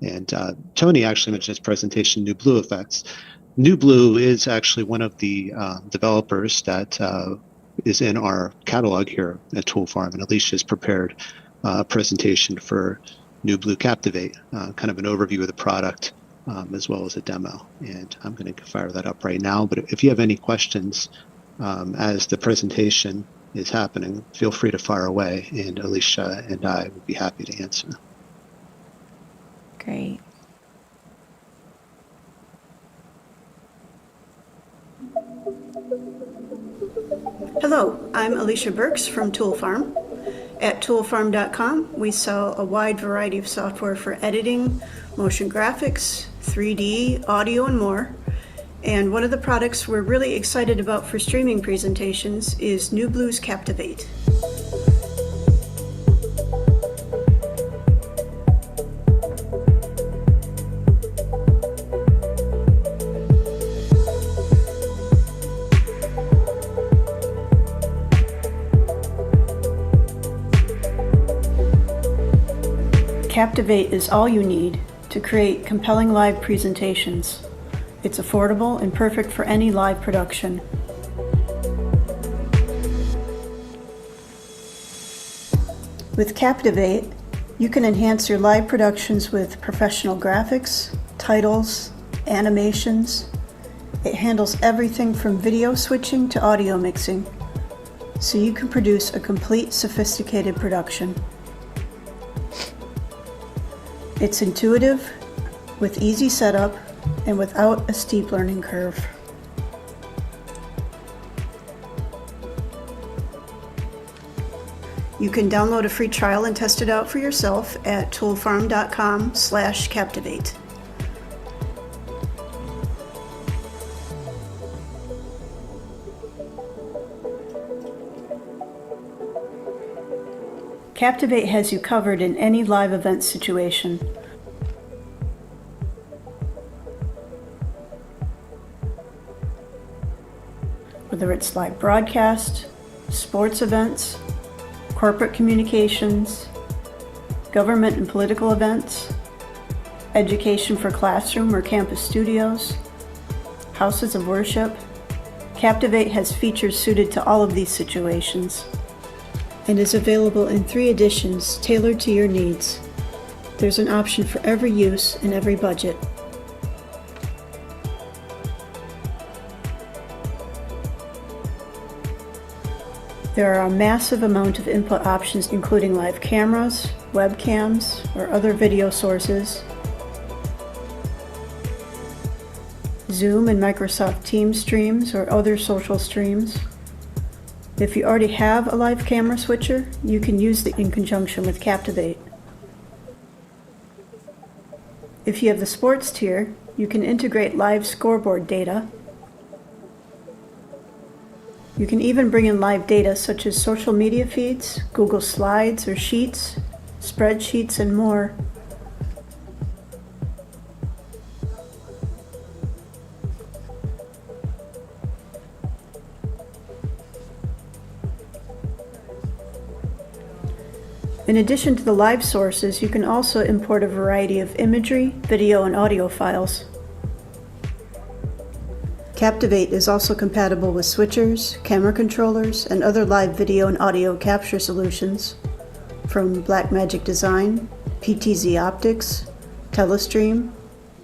S14: And Tony actually mentioned his presentation, New Blue Effects. New Blue is actually one of the developers that is in our catalog here at Toolfarm, and Alicia has prepared a presentation for New Blue Captivate, kind of an overview of the product as well as a demo. And I'm going to fire that up right now. But if you have any questions as the presentation is happening, feel free to fire away, and Alicia and I would be happy to answer.
S2: Great.
S15: Hello, I'm Alicia Burks from Toolfarm. At toolfarm.com, we sell a wide variety of software for editing, motion graphics, 3D, audio, and more. And one of the products we're really excited about for streaming presentations is New Blue's Captivate. Captivate is all you need to create compelling live presentations. It's affordable and perfect for any live production. With Captivate, you can enhance your live productions with professional graphics, titles, animations. It handles everything from video switching to audio mixing, so you can produce a complete, sophisticated production. It's intuitive, with easy setup, and without a steep learning curve. You can download a free trial and test it out for yourself at toolfarm.com/captivate. Captivate has you covered in any live event situation. Whether it's live broadcast, sports events, corporate communications, government and political events, education for classroom or campus studios, houses of worship, Captivate has features suited to all of these situations and is available in 3 editions tailored to your needs. There's an option for every use and every budget. There are a massive amount of input options, including live cameras, webcams, or other video sources, Zoom and Microsoft Teams streams or other social streams. If you already have a live camera switcher, you can use it in conjunction with Captivate. If you have the sports tier, you can integrate live scoreboard data, You can even bring in live data such as social media feeds, Google Slides or Sheets, spreadsheets, and more. In addition to the live sources, you can also import a variety of imagery, video, and audio files. Captivate is also compatible with switchers, camera controllers, and other live video and audio capture solutions from Blackmagic Design, PTZ Optics, Telestream,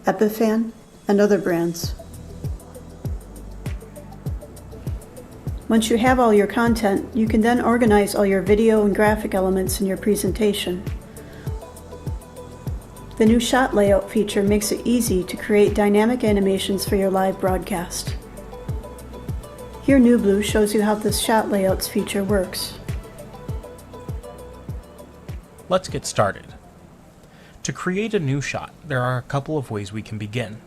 S15: Epiphan, and other brands. Once you have all your content, you can then organize all your video and graphic elements in your presentation. The new shot layout feature makes it easy to create dynamic animations for your live broadcast. Here NewBlue shows you how this shot layouts feature works.
S13: Let's get started. To create a new shot, there are a couple of ways we can begin.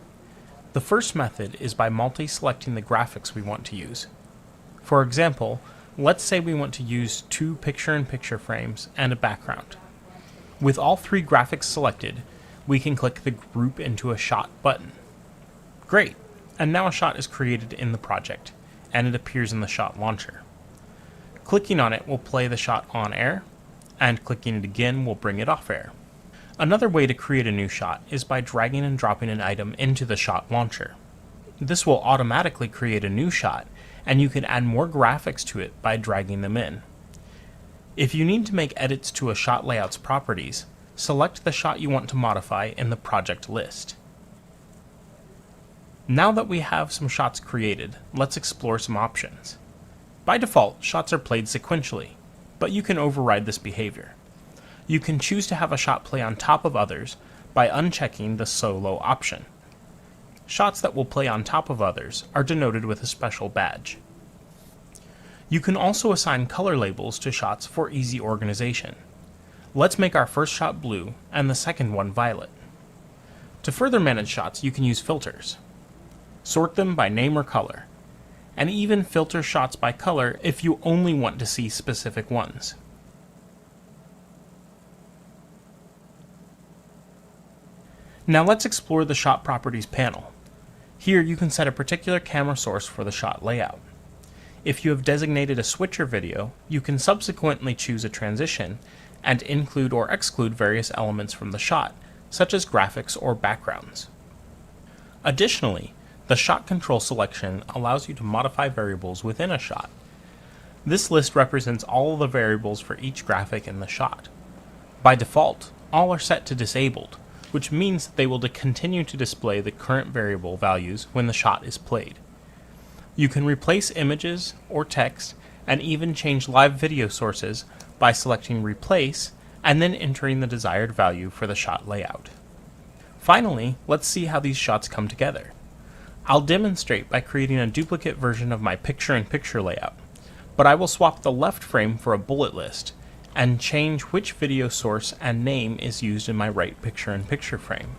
S13: The first method is by multi-selecting the graphics we want to use. For example, let's say we want to use 2 picture-in-picture frames and a background. With all 3 graphics selected, we can click the Group into a Shot button. Great, and now a shot is created in the project, and it appears in the shot launcher. Clicking on it will play the shot on air, and clicking it again will bring it off air. Another way to create a new shot is by dragging and dropping an item into the shot launcher. This will automatically create a new shot, and you can add more graphics to it by dragging them in. If you need to make edits to a shot layout's properties, select the shot you want to modify in the project list. Now that we have some shots created, let's explore some options. By default, shots are played sequentially, but you can override this behavior. You can choose to have a shot play on top of others by unchecking the solo option. Shots that will play on top of others are denoted with a special badge. You can also assign color labels to shots for easy organization. Let's make our first shot blue and the second one violet. To further manage shots, you can use filters. Sort them by name or color, and even filter shots by color if you only want to see specific ones. Now let's explore the Shot Properties panel. Here you can set a particular camera source for the shot layout. If you have designated a switcher video, you can subsequently choose a transition and include or exclude various elements from the shot, such as graphics or backgrounds. Additionally, the shot control selection allows you to modify variables within a shot. This list represents all of the variables for each graphic in the shot. By default, all are set to disabled, which means that they will continue to display the current variable values when the shot is played. You can replace images or text and even change live video sources by selecting Replace and then entering the desired value for the shot layout. Finally, let's see how these shots come together. I'll demonstrate by creating a duplicate version of my picture-in-picture layout, but I will swap the left frame for a bullet list and change which video source and name is used in my right picture-in-picture frame.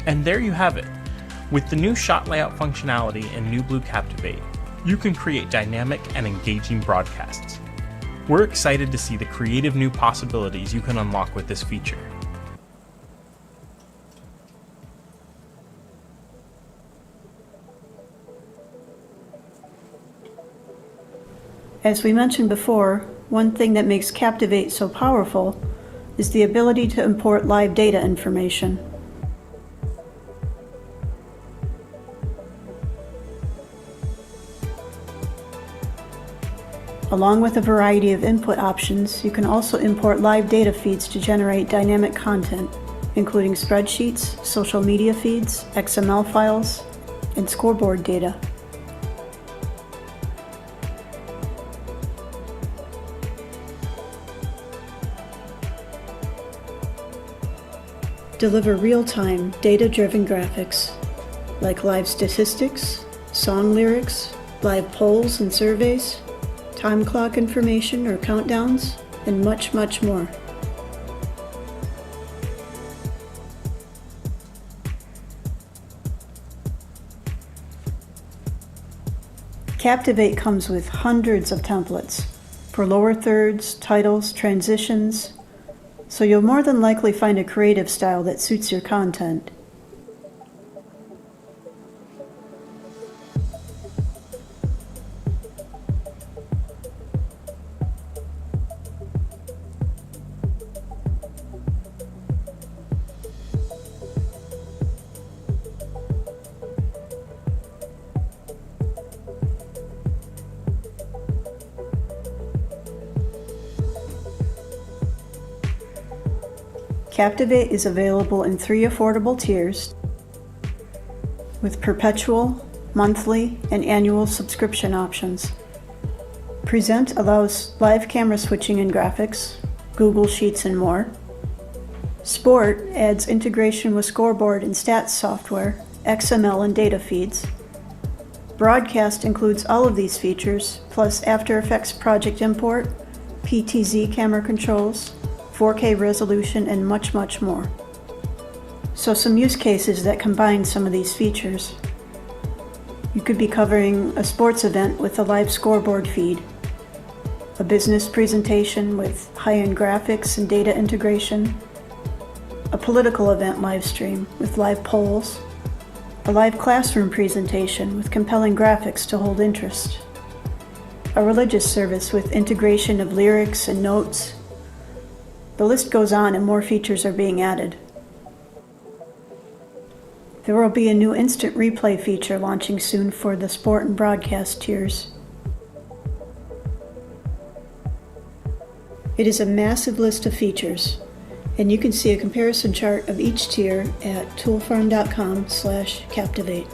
S13: And there you have it. With the new shot layout functionality in NewBlue Captivate, you can create dynamic and engaging broadcasts. We're excited to see the creative new possibilities you can unlock with this feature.
S15: As we mentioned before, one thing that makes Captivate so powerful is the ability to import live data information. Along with a variety of input options, you can also import live data feeds to generate dynamic content, including spreadsheets, social media feeds, XML files, and scoreboard data. Deliver real-time, data-driven graphics, like live statistics, song lyrics, live polls and surveys, time clock information or countdowns, and much, much more. Captivate comes with hundreds of templates for lower thirds, titles, transitions, so you'll more than likely find a creative style that suits your content. Captivate is available in 3 affordable tiers with perpetual, monthly, and annual subscription options. Present allows live camera switching and graphics, Google Sheets, and more. Sport adds integration with scoreboard and stats software, XML and data feeds. Broadcast includes all of these features, plus After Effects project import, PTZ camera controls, 4K resolution, and much, much more. So some use cases that combine some of these features. You could be covering a sports event with a live scoreboard feed, a business presentation with high-end graphics and data integration, a political event live stream with live polls, a live classroom presentation with compelling graphics to hold interest, a religious service with integration of lyrics and notes. The list goes on and more features are being added. There will be a new instant replay feature launching soon for the sport and broadcast tiers. It is a massive list of features, and you can see a comparison chart of each tier at toolfarm.com/captivate.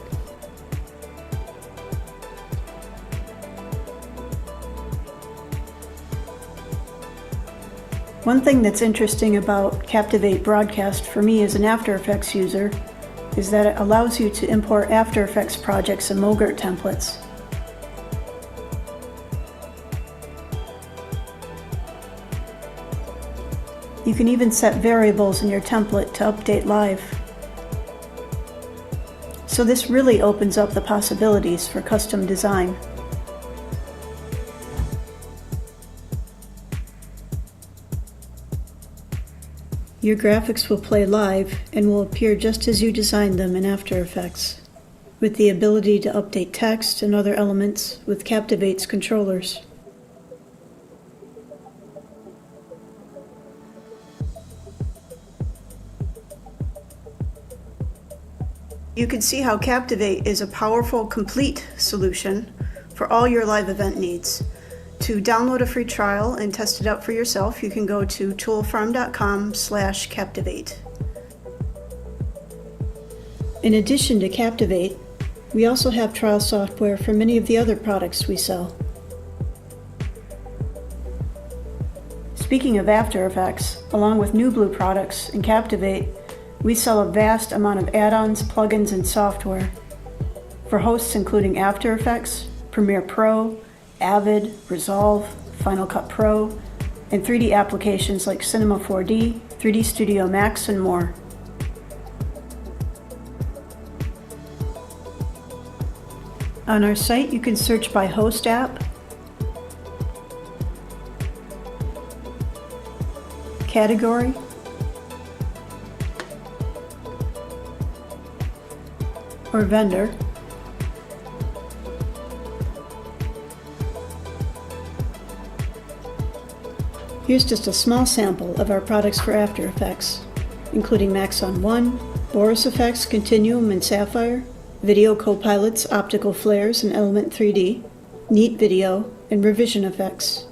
S15: One thing that's interesting about Captivate Broadcast for me as an After Effects user is that it allows you to import After Effects projects and Mogurt templates. You can even set variables in your template to update live. So this really opens up the possibilities for custom design. Your graphics will play live and will appear just as you designed them in After Effects, with the ability to update text and other elements with Captivate's controllers. You can see how Captivate is a powerful, complete solution for all your live event needs. To download a free trial and test it out for yourself, you can go to toolfarm.com/captivate. In addition to Captivate, we also have trial software for many of the other products we sell. Speaking of After Effects, along with NewBlue products and Captivate, we sell a vast amount of add-ons, plugins, and software for hosts including After Effects, Premiere Pro, Avid, Resolve, Final Cut Pro, and 3D applications like Cinema 4D, 3D Studio Max, and more. On our site, you can search by host app, category, or vendor. Here's just a small sample of our products for After Effects, including Maxon 1, Boris Effects, Continuum, and Sapphire, Video Copilots, Optical Flares, and Element 3D, Neat Video, and Revision Effects.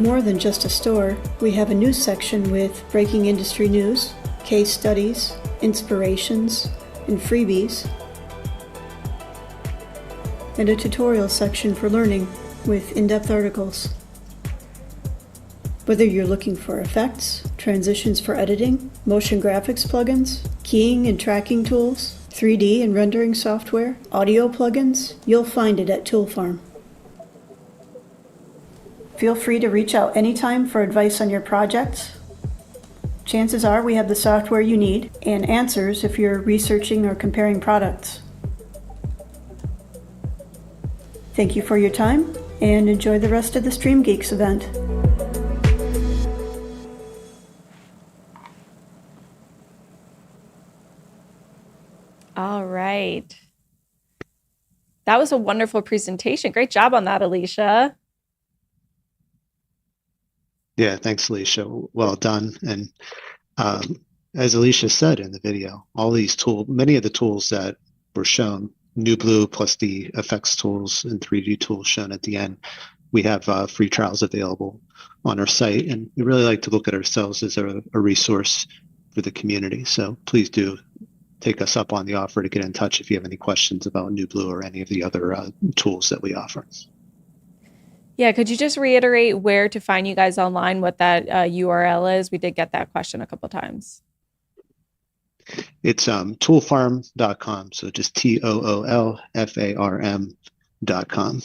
S15: More tthan just a store, we have a news section with breaking industry news, case studies, inspirations, and freebies, and a tutorial section for learning with in-depth articles. Whether you're looking for effects, transitions for editing, motion graphics plugins, keying and tracking tools, 3D and rendering software, audio plugins, you'll find it at Toolfarm. Feel free to reach out anytime for advice on your projects. Chances are we have the software you need and answers if you're researching or comparing products. Thank you for your time and enjoy the rest of the StreamGeeks event.
S2: All right. That was a wonderful presentation. Great job on that, Alicia.
S14: Yeah, thanks, Alicia. Well done. And as Alicia said in the video, many of the tools that were shown, NewBlue plus the effects tools and 3D tools shown at the end, we have free trials available on our site. And we really like to look at ourselves as a resource for the community. So please do take us up on the offer to get in touch if you have any questions about NewBlue or any of the other tools that we offer.
S2: Yeah, could you just reiterate where to find you guys online, what that URL is? We did get that question a couple times.
S14: It's toolfarm.com, so just TOOLFARM.com.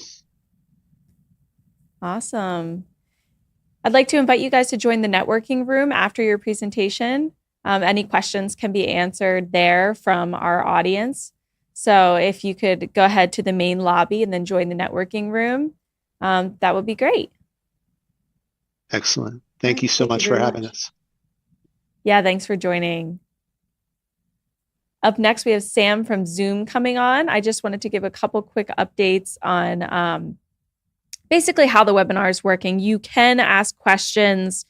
S2: Awesome. I'd like to invite you guys to join the networking room after your presentation. Any questions can be answered there from our audience. So if you could go ahead to the main lobby and then join the networking room, that would be great.
S14: Excellent. Thank you so much for having us.
S2: Yeah, thanks for joining. Up next, we have Sam from Zoom coming on. I just wanted to give a couple quick updates on basically how the webinar is working. You can ask questions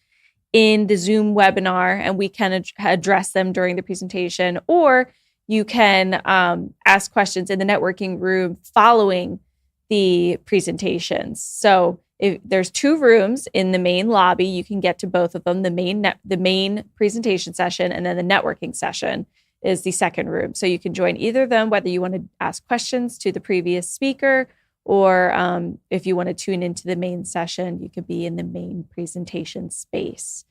S2: in the Zoom webinar and we can address them during the presentation, or you can ask questions in the networking room following the presentations. So if there's 2 rooms in the main lobby, you can get to both of them, the main presentation session and then the networking session is the second room. So you can join either of them, whether you want to ask questions to the previous speaker or if you want to tune into the main session, you could be in the main presentation space.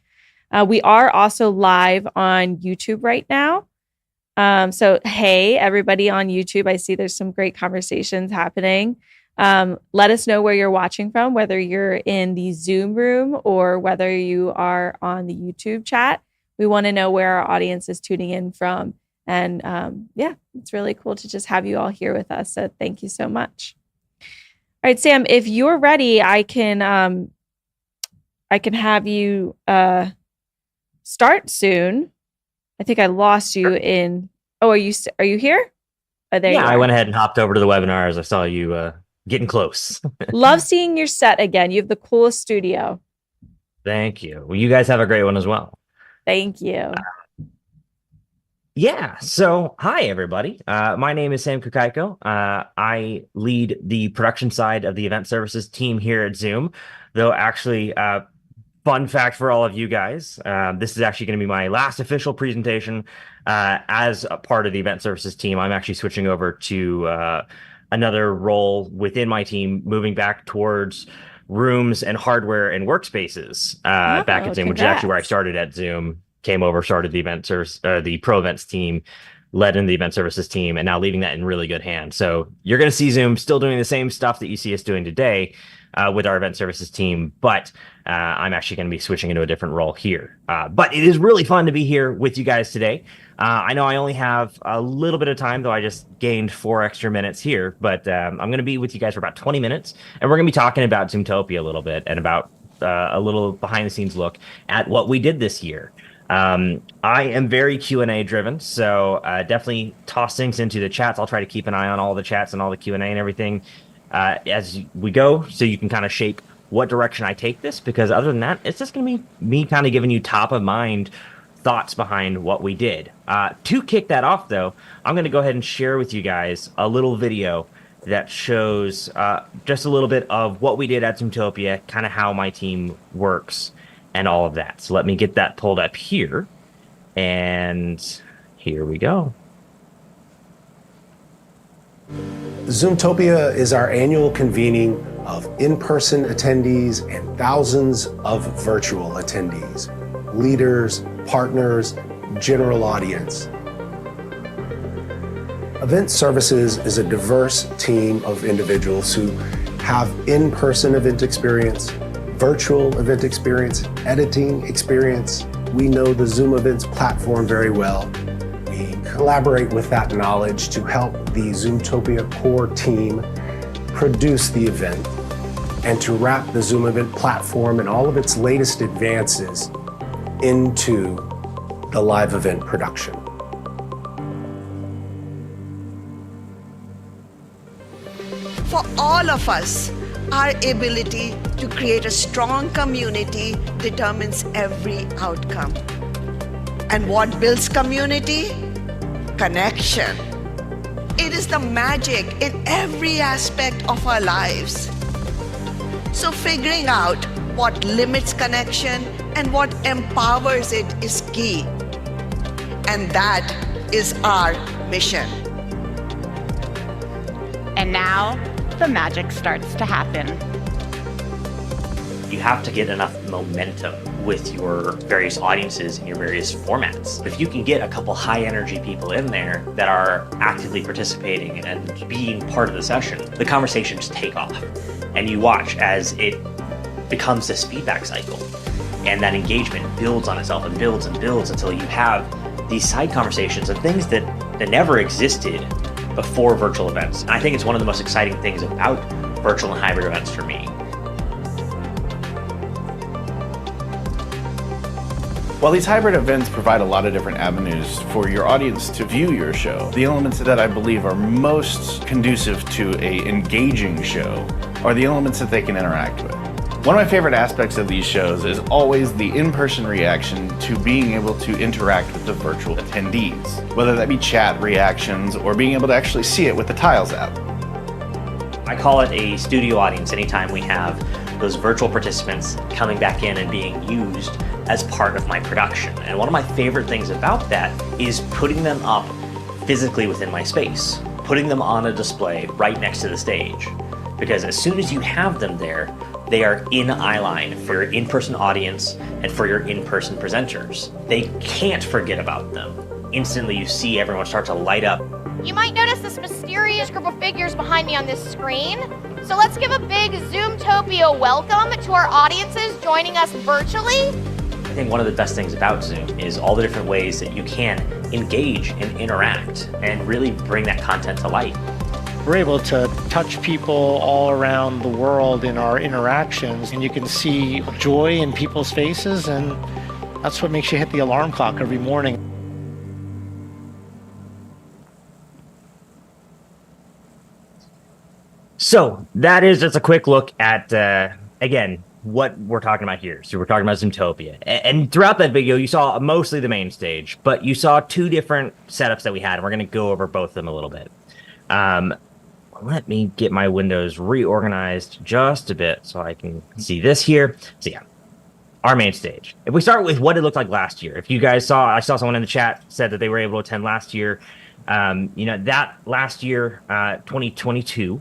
S2: We are also live on YouTube right now. So hey, everybody on YouTube, I see there's some great conversations happening. Let us know where you're watching from, whether you're in the Zoom room or whether you are on the YouTube chat. We want to know where our audience is tuning in from. And yeah, it's really cool to just have you all here with us. So thank you so much. All right, Sam, if you're ready, I can have you start soon. I think I lost you in. Oh, are you here? Oh, there you are.
S16: I went ahead and hopped over to the webinar as I saw you getting close.
S2: Love seeing your set again. You have the coolest studio.
S16: Thank you. Well, you guys have a great one as well.
S2: Thank you.
S16: Yeah. So, hi, everybody. My name is Sam Kukaiko. I lead the production side of the event services team here at Zoom. Though, actually, fun fact for all of you guys, this is actually going to be my last official presentation as a part of the event services team. I'm actually switching over to another role within my team, moving back towards rooms and hardware and workspaces back at Zoom, which is actually where I started at Zoom. Came over, started the event service, the pro events team, led in the event services team, and now leaving that in really good hands. So you're going to see Zoom still doing the same stuff that you see us doing today with our event services team, but I'm actually going to be switching into a different role here. But it is really fun to be here with you guys today. I know I only have a little bit of time, though I just gained 4 extra minutes here, but I'm going to be with you guys for about 20 minutes, and we're going to be talking about Zoomtopia a little bit and about a little behind the scenes look at what we did this year. I am very Q&A driven, so definitely toss things into the chats. I'll try to keep an eye on all the chats and all the Q&A and everything as we go, so you can kind of shape what direction I take this, because other than that, it's just going to be me kind of giving you top of mind thoughts behind what we did. To kick that off, though, I'm going to go ahead and share with you guys a little video that shows just a little bit of what we did at Zoomtopia, kind of how my team works and all of that. So let me get that pulled up here. And here we go.
S17: Zoomtopia is our annual convening of in-person attendees and thousands of virtual attendees, leaders, partners, general audience. Event Services is a diverse team of individuals who have in-person event experience, virtual event experience, editing experience. We know the Zoom Events platform very well. We collaborate with that knowledge to help the Zoomtopia core team produce the event and to wrap the Zoom Event platform and all of its latest advances into the live event production.
S18: For all of us, our ability to create a strong community determines every outcome. And what builds community? Connection. It is the magic in every aspect of our lives. So figuring out what limits connection and what empowers it is key. And that is our mission.
S19: And now, the magic starts to happen.
S16: You have to get enough momentum with your various audiences and your various formats. If you can get a couple high energy people in there that are actively participating and being part of the session, the conversations take off. And you watch as it becomes this feedback cycle. And that engagement builds on itself and builds until you have these side conversations and things that never existed before virtual events. And I think it's one of the most exciting things about virtual and hybrid events for me.
S20: While these hybrid events provide a lot of different avenues for your audience to view your show, the elements that I believe are most conducive to an engaging show are the elements that they can interact with. One of my favorite aspects of these shows is always the in-person reaction to being able to interact with the virtual attendees, whether that be chat reactions or being able to actually see it with the Tiles app.
S16: I call it a studio audience anytime we have those virtual participants coming back in and being used as part of my production. And one of my favorite things about that is putting them up physically within my space, putting them on a display right next to the stage. Because as soon as you have them there, they are in eyeline for your in-person audience and for your in-person presenters. They can't forget about them. Instantly you see everyone start to light up.
S21: You might notice this mysterious group of figures behind me on this screen. So let's give a big Zoomtopia welcome to our audiences joining us virtually.
S16: I think one of the best things about Zoom is all the different ways that you can engage and interact and really bring that content to light.
S22: We're able to touch people all around the world in our interactions, and you can see joy in people's faces, and that's what makes you hit the alarm clock every morning.
S16: So that is just a quick look at, again, what we're talking about here. So we're talking about Zoomtopia. And throughout that video, you saw mostly the main stage, but you saw two different setups that we had, and we're going to go over both of them a little bit. Let me get my windows reorganized just a bit so I can see this here. So yeah, our main stage. If we start with what it looked like last year, if you guys saw, I saw someone in the chat said that they were able to attend last year. That last year, 2022,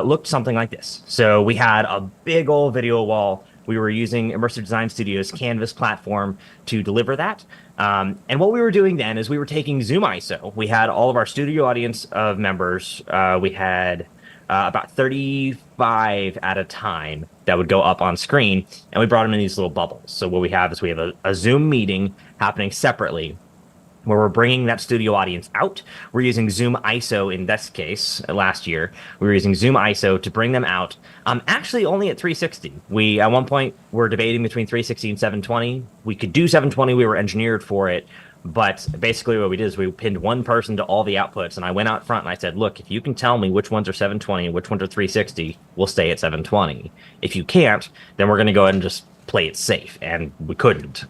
S16: looked something like this. So we had a big old video wall. We were using Immersive Design Studio's Canvas platform to deliver that. And what we were doing then is we were taking Zoom ISO. We had all of our studio audience of members. We had about 35 at a time that would go up on screen, and we brought them in these little bubbles. So what we have is we have a Zoom meeting happening separately, where we're bringing that studio audience out. We're using Zoom ISO in this case. Last year, we were using Zoom ISO to bring them out. Actually, only at 360. We, at one point, were debating between 360 and 720. We could do 720. We were engineered for it. But basically what we did is we pinned one person to all the outputs. And I went out front and I said, look, if you can tell me which ones are 720 and which ones are 360, we'll stay at 720. If you can't, then we're going to go ahead and just play it safe, and we couldn't.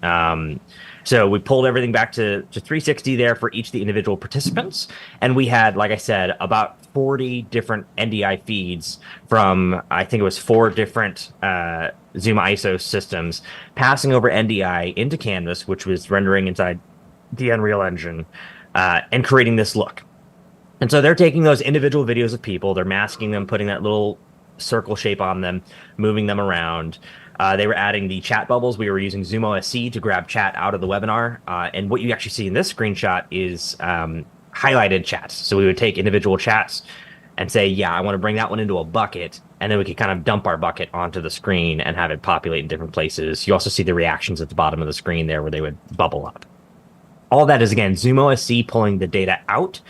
S16: So we pulled everything back to 360 there for each of the individual participants. And we had, like I said, about 40 different NDI feeds from, I think it was 4 different Zoom ISO systems passing over NDI into Canvas, which was rendering inside the Unreal Engine, and creating this look. And so they're taking those individual videos of people, they're masking them, putting that little circle shape on them, moving them around. They were adding the chat bubbles. We were using Zoom OSC to grab chat out of the webinar. And what you actually see in this screenshot is highlighted chats. So we would take individual chats and say, yeah, I want to bring that one into a bucket. And then we could kind of dump our bucket onto the screen and have it populate in different places. You also see the reactions at the bottom of the screen there where they would bubble up. All that is, again, Zoom OSC pulling the data out,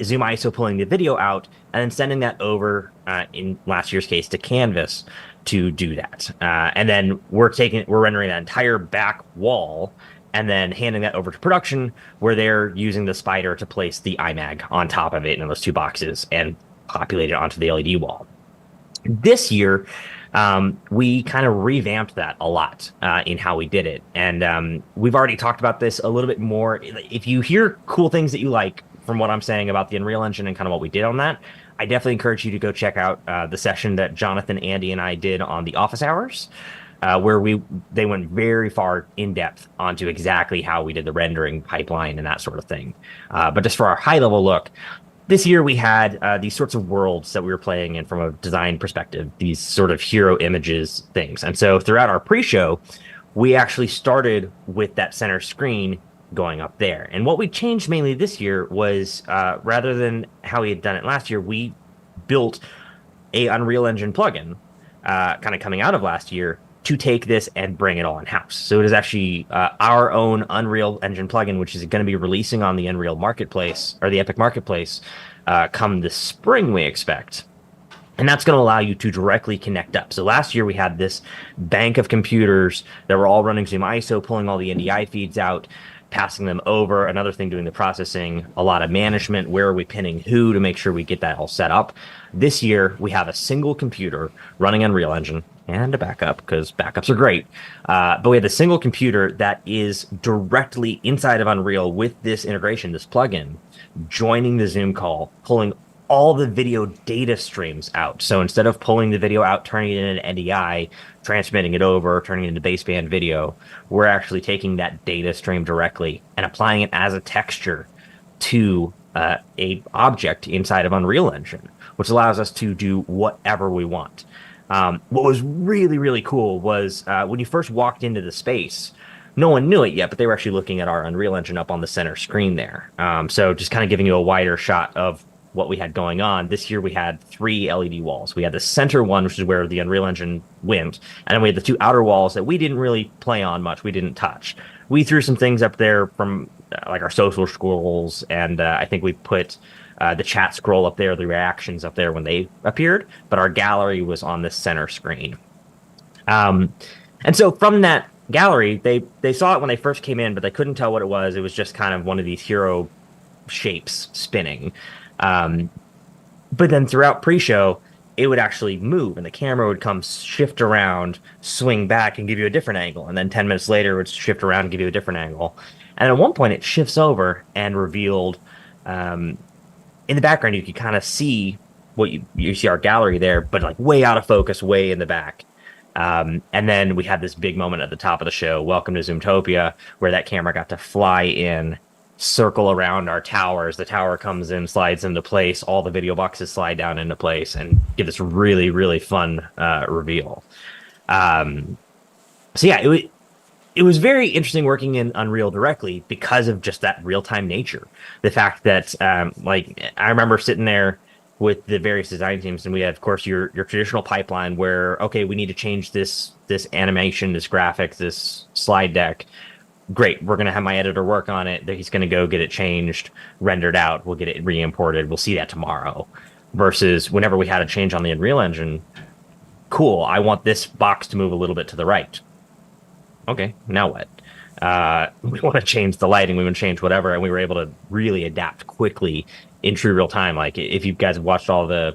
S16: Zoom ISO pulling the video out, and then sending that over, in last year's case, to Canvas to do that. And then we're rendering that entire back wall and then handing that over to production, where they're using the spider to place the iMag on top of it in those 2 boxes and populate it onto the LED wall. This year, we kind of revamped that a lot in how we did it. And we've already talked about this a little bit more. If you hear cool things that you like from what I'm saying about the Unreal Engine and kind of what we did on that, I definitely encourage you to go check out the session that Jonathan, Andy, and I did on the office hours, where they went very far in depth onto exactly how we did the rendering pipeline and that sort of thing. But just for our high level look, this year we had these sorts of worlds that we were playing in from a design perspective, these sort of hero images things. And so throughout our pre-show, we actually started with that center screen going up there. And what we changed mainly this year was, rather than how we had done it last year, we built a Unreal Engine plugin, kind of coming out of last year, to take this and bring it all in-house. So it is actually our own Unreal Engine plugin, which is going to be releasing on the Unreal Marketplace, or the Epic Marketplace, come this spring, we expect. And that's going to allow you to directly connect up. So last year we had this bank of computers that were all running Zoom ISO, pulling all the NDI feeds out, passing them over, another thing doing the processing, a lot of management, where are we pinning who to make sure we get that all set up. This year, we have a single computer running Unreal Engine and a backup, because backups are great. But we have a single computer that is directly inside of Unreal with this integration, this plugin, joining the Zoom call, pulling all the video data streams out. So instead of pulling the video out, turning it into an NDI, transmitting it over, turning it into baseband video, we're actually taking that data stream directly and applying it as a texture to a object inside of Unreal Engine, which allows us to do whatever we want. What was really, really cool was when you first walked into the space, no one knew it yet, but they were actually looking at our Unreal Engine up on the center screen there. So just kind of giving you a wider shot of what we had going on. This year we had 3 LED walls. We had the center one, which is where the Unreal Engine went, and then we had the 2 outer walls that we didn't really play on much. We didn't touch. We threw some things up there from like our social scrolls, and I think we put the chat scroll up there, the reactions up there when they appeared, but our gallery was on this center screen. And so from that gallery, they saw it when they first came in, but they couldn't tell what it was. It was just kind of one of these hero shapes spinning. But then throughout pre-show, it would actually move, and the camera would come shift around, swing back, and give you a different angle. And then 10 minutes later, it would shift around and give you a different angle. And at one point, it shifts over and revealed, in the background, you could kind of see what you see our gallery there, but like way out of focus, way in the back. And then we had this big moment at the top of the show, Welcome to Zoomtopia, where that camera got to fly in, circle around our towers. The tower comes in, slides into place, all the video boxes slide down into place, and give this really, really fun reveal. So yeah, it was very interesting working in Unreal directly because of just that real-time nature. The fact that like I remember sitting there with the various design teams, and we had, of course, your traditional pipeline where, okay, we need to change this animation, this graphic, this slide deck. Great, we're going to have my editor work on it. He's going to go get it changed, rendered out. We'll get it re-imported. We'll see that tomorrow. Versus whenever we had a change on the Unreal Engine, cool, I want this box to move a little bit to the right. Okay, now what? We want to change the lighting. We want to change whatever. And we were able to really adapt quickly in true real time. Like if you guys have watched all the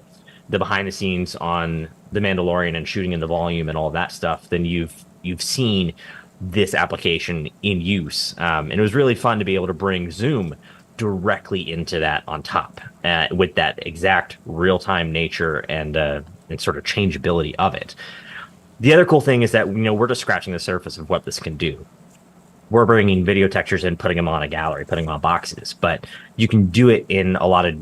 S16: behind the scenes on The Mandalorian and shooting in the volume and all that stuff, then you've seen this application in use. And it was really fun to be able to bring Zoom directly into that on top with that exact real-time nature and sort of changeability of it. The other cool thing is that, we're just scratching the surface of what this can do. We're bringing video textures and putting them on a gallery, putting them on boxes, but you can do it in a lot of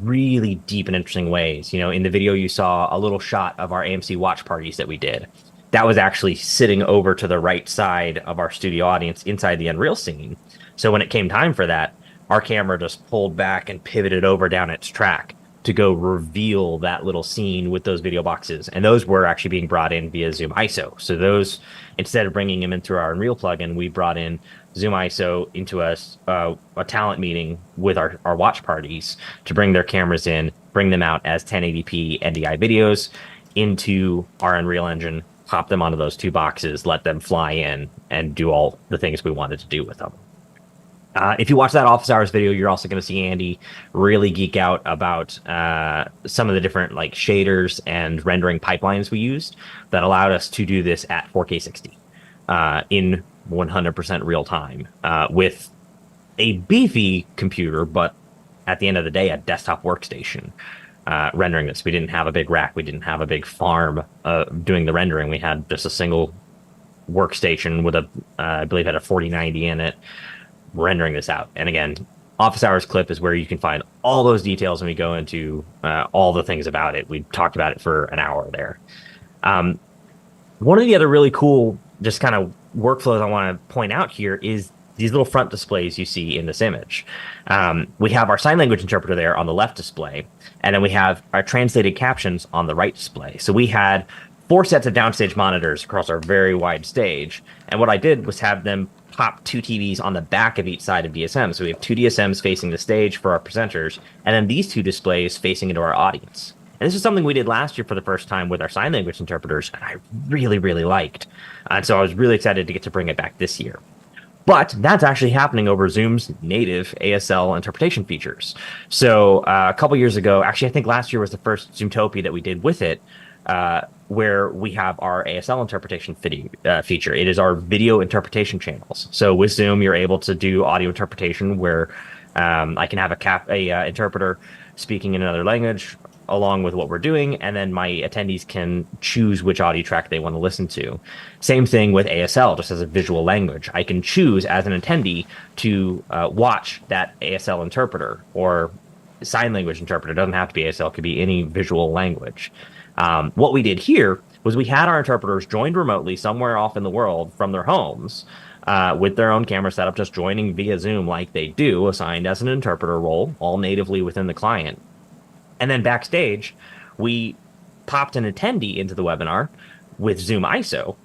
S16: really deep and interesting ways. In the video, you saw a little shot of our AMC watch parties that we did. That was actually sitting over to the right side of our studio audience inside the Unreal scene. So when it came time for that, our camera just pulled back and pivoted over down its track to go reveal that little scene with those video boxes. And those were actually being brought in via Zoom ISO. So those, instead of bringing them in through our Unreal plugin, we brought in Zoom ISO into a talent meeting with our watch parties to bring their cameras in, bring them out as 1080p NDI videos into our Unreal Engine, pop them onto those 2 boxes, let them fly in, and do all the things we wanted to do with them. If you watch that office hours video, you're also going to see Andy really geek out about some of the different shaders and rendering pipelines we used that allowed us to do this at 4K 60 in 100% real time with a beefy computer, but at the end of the day, a desktop workstation rendering this. We didn't have a big rack. We didn't have a big farm doing the rendering. We had just a single workstation with I believe had a 4090 in it, rendering this out. And again, office hours clip is where you can find all those details, and we go into all the things about it. We talked about it for an hour there. One of the other really cool just kind of workflows I want to point out here is these little front displays you see in this image. We have our sign language interpreter there on the left display, and then we have our translated captions on the right display. So we had 4 sets of downstage monitors across our very wide stage, and what I did was have them pop 2 TVs on the back of each side of DSM. So we have 2 DSMs facing the stage for our presenters, and then these 2 displays facing into our audience. And this is something we did last year for the first time with our sign language interpreters, and I really, really liked. And so I was really excited to get to bring it back this year. But that's actually happening over Zoom's native ASL interpretation features. So a couple years ago, actually, I think last year was the first Zoomtopia that we did with it, where we have our ASL interpretation feature. It is our video interpretation channels. So with Zoom, you're able to do audio interpretation where I can have a interpreter speaking in another language along with what we're doing, and then my attendees can choose which audio track they want to listen to. Same thing with ASL, just as a visual language. I can choose as an attendee to watch that ASL interpreter or sign language interpreter. It doesn't have to be ASL, it could be any visual language. What we did here was we had our interpreters joined remotely somewhere off in the world from their homes with their own camera setup, just joining via Zoom like they do, assigned as an interpreter role, all natively within the client. And then backstage, we popped an attendee into the webinar with Zoom ISO.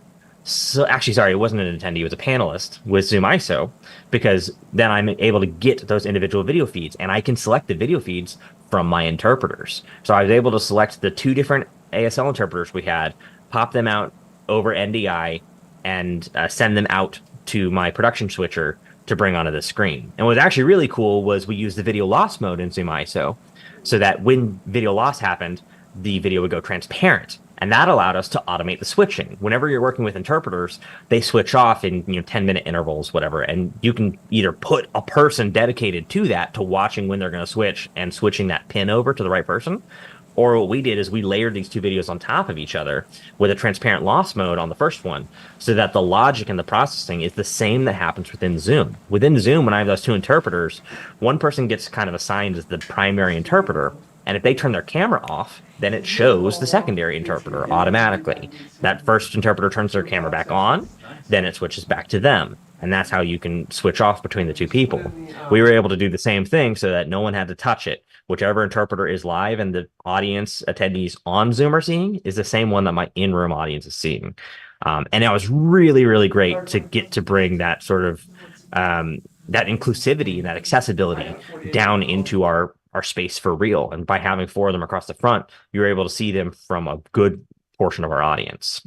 S16: So actually, sorry, it wasn't an attendee, it was a panelist with Zoom ISO, because then I'm able to get those individual video feeds, and I can select the video feeds from my interpreters. So I was able to select the 2 different ASL interpreters we had, pop them out over NDI, and send them out to my production switcher to bring onto the screen. And what was actually really cool was we used the video loss mode in Zoom ISO, so that when video loss happened, the video would go transparent. And that allowed us to automate the switching. Whenever you're working with interpreters, they switch off in 10-minute intervals, whatever. And you can either put a person dedicated to that, to watching when they're going to switch and switching that pin over to the right person. Or what we did is we layered these 2 videos on top of each other with a transparent loss mode on the first one, so that the logic and the processing is the same that happens within Zoom. Within Zoom, when I have those 2 interpreters, one person gets kind of assigned as the primary interpreter, and if they turn their camera off, then it shows the secondary interpreter automatically. That first interpreter turns their camera back on, then it switches back to them. And that's how you can switch off between the 2 people. We were able to do the same thing so that no one had to touch it. Whichever interpreter is live and the audience attendees on Zoom are seeing is the same one that my in-room audience is seeing. And it was really, really great to get to bring that sort of that inclusivity and that accessibility down into our space for real. And by having 4 of them across the front, you're able to see them from a good portion of our audience.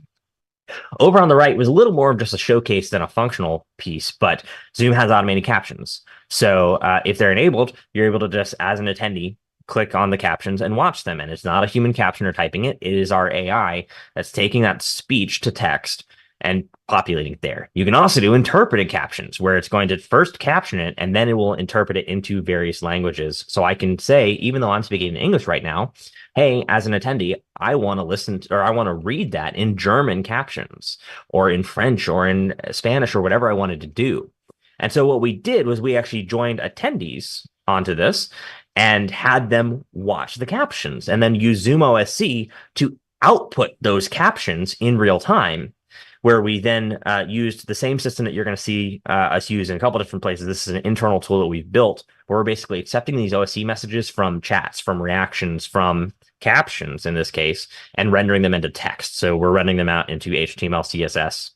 S16: Over on the right was a little more of just a showcase than a functional piece, but Zoom has automated captions. So if they're enabled, you're able to just, as an attendee, click on the captions and watch them. And it's not a human captioner typing it. It is our AI that's taking that speech to text and populating it there. You can also do interpreted captions, where it's going to first caption it and then it will interpret it into various languages. So I can say, even though I'm speaking in English right now, hey, as an attendee, I want to listen to, or I want to read that in German captions or in French or in Spanish or whatever I wanted to do. And so what we did was we actually joined attendees onto this and had them watch the captions and then use Zoom OSC to output those captions in real time, where we then used the same system that you're going to see us use in a couple different places. This is an internal tool that we've built where we're basically accepting these OSC messages from chats, from reactions, from captions in this case, and rendering them into text. So we're rendering them out into HTML, CSS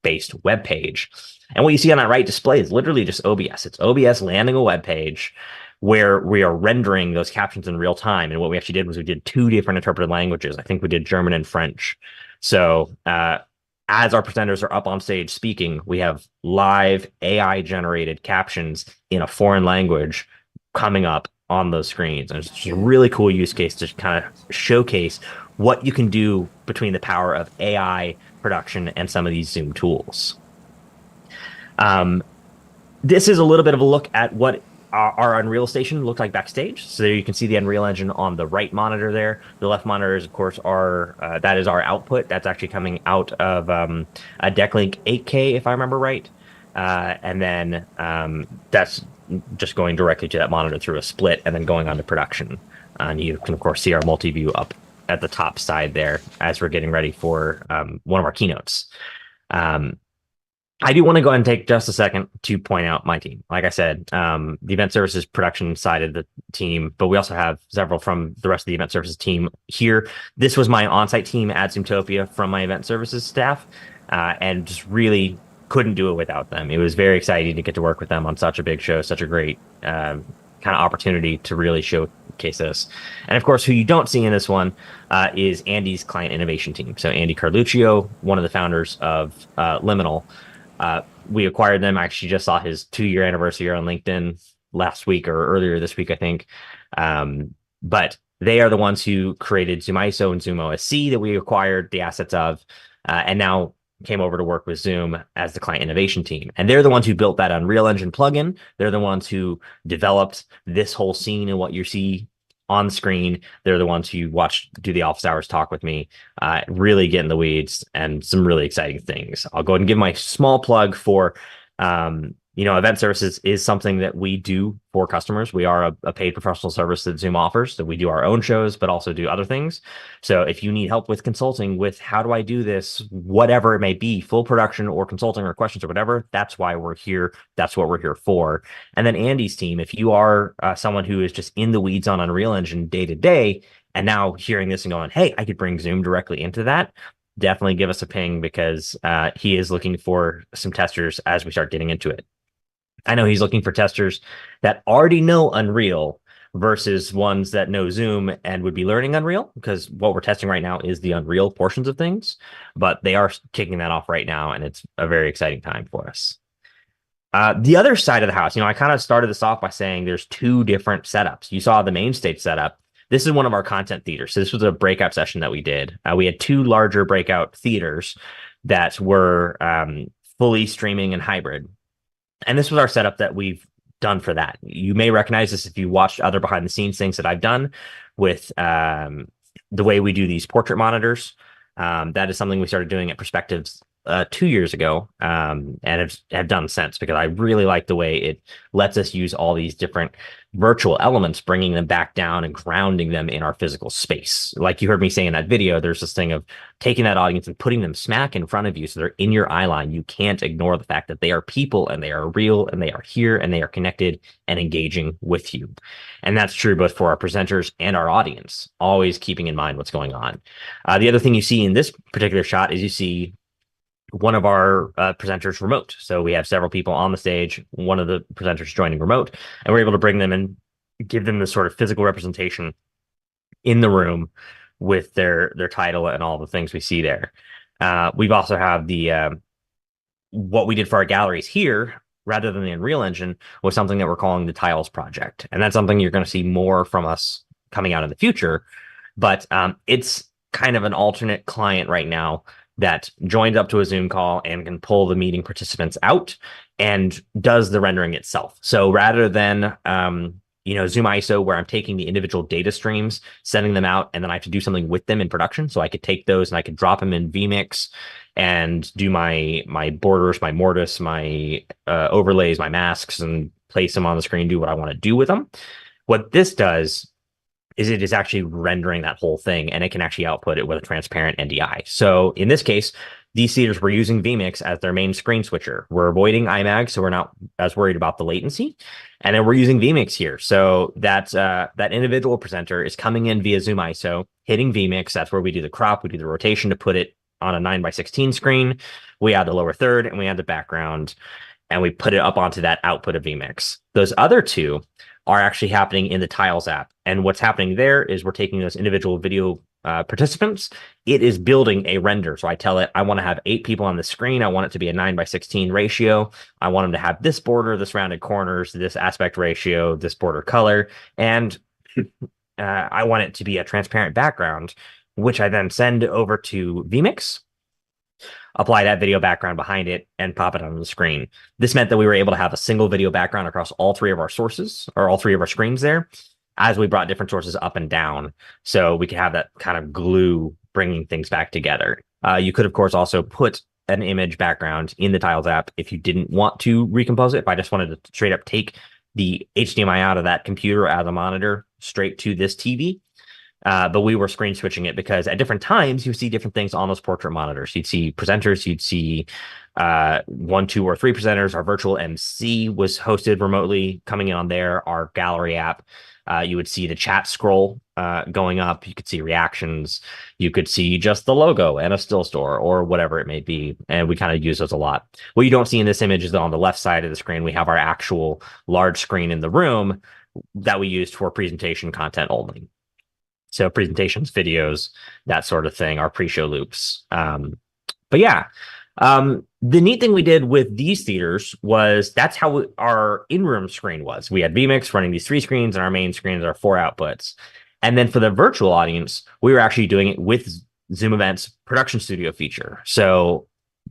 S16: based web page. And what you see on that right display is literally just OBS. It's OBS landing a web page where we are rendering those captions in real time. And what we actually did was we did 2 different interpreted languages. I think we did German and French. So as our presenters are up on stage speaking, we have live AI generated captions in a foreign language coming up on those screens. And it's just a really cool use case to kind of showcase what you can do between the power of AI production and some of these Zoom tools. This is a little bit of a look at what our Unreal station looked like backstage. So there you can see the Unreal Engine on the right monitor there. The left monitor is, of course, that is our output. That's actually coming out of a Decklink 8K, if I remember right. And then that's just going directly to that monitor through a split and then going on to production. And you can, of course, see our multi-view up at the top side there as we're getting ready for one of our keynotes. I do want to go ahead and take just a second to point out my team. Like I said, the event services production side of the team, but we also have several from the rest of the event services team here. This was my on-site team at Zoomtopia from my event services staff, and just really couldn't do it without them. It was very exciting to get to work with them on such a big show, such a great kind of opportunity to really showcase this. And of course, who you don't see in this one is Andy's client innovation team. So Andy Carluccio, one of the founders of Liminal. We acquired them. I actually just saw his 2-year anniversary on LinkedIn last week or earlier this week, I think. But they are the ones who created Zoom ISO and Zoom OSC that we acquired the assets of, and now came over to work with Zoom as the client innovation team. And they're the ones who built that Unreal Engine plugin. They're the ones who developed this whole scene and what you see on screen. They're the ones who do the office hours talk with me, really get in the weeds and some really exciting things. I'll go ahead and give my small plug for, event services is something that we do for customers. We are a paid professional service that Zoom offers. So we do our own shows, but also do other things. So if you need help with consulting with how do I do this, whatever it may be, full production or consulting or questions or whatever, that's why we're here. That's what we're here for. And then Andy's team, if you are someone who is just in the weeds on Unreal Engine day to day, and now hearing this and going, hey, I could bring Zoom directly into that, definitely give us a ping, because he is looking for some testers as we start getting into it. I know he's looking for testers that already know Unreal versus ones that know Zoom and would be learning Unreal, because what we're testing right now is the Unreal portions of things, but they are kicking that off right now, and it's a very exciting time for us. The other side of the house, I kind of started this off by saying there's 2 different setups. You saw the main stage setup. This is one of our content theaters. So this was a breakout session that we did. We had 2 larger breakout theaters that were fully streaming and hybrid. And this was our setup that we've done for that. You may recognize this if you watched other behind the scenes things that I've done with the way we do these portrait monitors. That is something we started doing at Perspectives 2 years ago, and have done since, because I really like the way it lets us use all these different virtual elements, bringing them back down and grounding them in our physical space. Like you heard me say in that video, there's this thing of taking that audience and putting them smack in front of you so they're in your eye line. You can't ignore the fact that they are people and they are real and they are here and they are connected and engaging with you. And that's true both for our presenters and our audience, always keeping in mind what's going on. The other thing you see in this particular shot is you see one of our presenters remote. So we have several people on the stage, one of the presenters joining remote, and we're able to bring them and give them the sort of physical representation in the room with their title and all the things we see there. We've also have the what we did for our galleries here, rather than the Unreal Engine, was something that we're calling the Tiles Project. And that's something you're going to see more from us coming out in the future. But it's kind of an alternate client right now that joins up to a Zoom call and can pull the meeting participants out and does the rendering itself. So rather than Zoom ISO, where I'm taking the individual data streams, sending them out, and then I have to do something with them in production. So I could take those and I could drop them in vMix and do my borders, my mortise, my overlays, my masks, and place them on the screen, do what I want to do with them. What this does is it is actually rendering that whole thing, and it can actually output it with a transparent NDI. So in this case, these theaters were using vMix as their main screen switcher. We're avoiding IMAG, so we're not as worried about the latency. And then we're using vMix here. So that individual presenter is coming in via Zoom ISO, hitting vMix. That's where we do the crop, we do the rotation to put it on a 9:16 screen. We add the lower third and we add the background, and we put it up onto that output of vMix. Those other two are actually happening in the Tiles app. And what's happening there is we're taking those individual video participants. It is building a render. So I tell it, I want to have 8 people on the screen. I want it to be a 9:16 ratio. I want them to have this border, this rounded corners, this aspect ratio, this border color. And I want it to be a transparent background, which I then send over to vMix, apply that video background behind it, and pop it on the screen. This meant that we were able to have a single video background across all 3 of our sources, or all 3 of our screens there, as we brought different sources up and down. So we could have that kind of glue bringing things back together. You could, of course, also put an image background in the Tiles app if you didn't want to recompose it. If I just wanted to straight up take the HDMI out of that computer as a monitor straight to this TV. But we were screen switching it because at different times you see different things on those portrait monitors. You'd see presenters, you'd see 1, 2, or 3 presenters. Our virtual MC was hosted remotely coming in on there, our gallery app. You would see the chat scroll going up. You could see reactions. You could see just the logo and a still store or whatever it may be. And we kind of use those a lot. What you don't see in this image is that on the left side of the screen, we have our actual large screen in the room that we used for presentation content only. So presentations, videos, that sort of thing, our pre-show loops. But yeah, the neat thing we did with these theaters was that's how our in-room screen was. We had vMix running these 3 screens, and our main screens are 4 outputs. And then for the virtual audience, we were actually doing it with Zoom Events Production Studio feature. So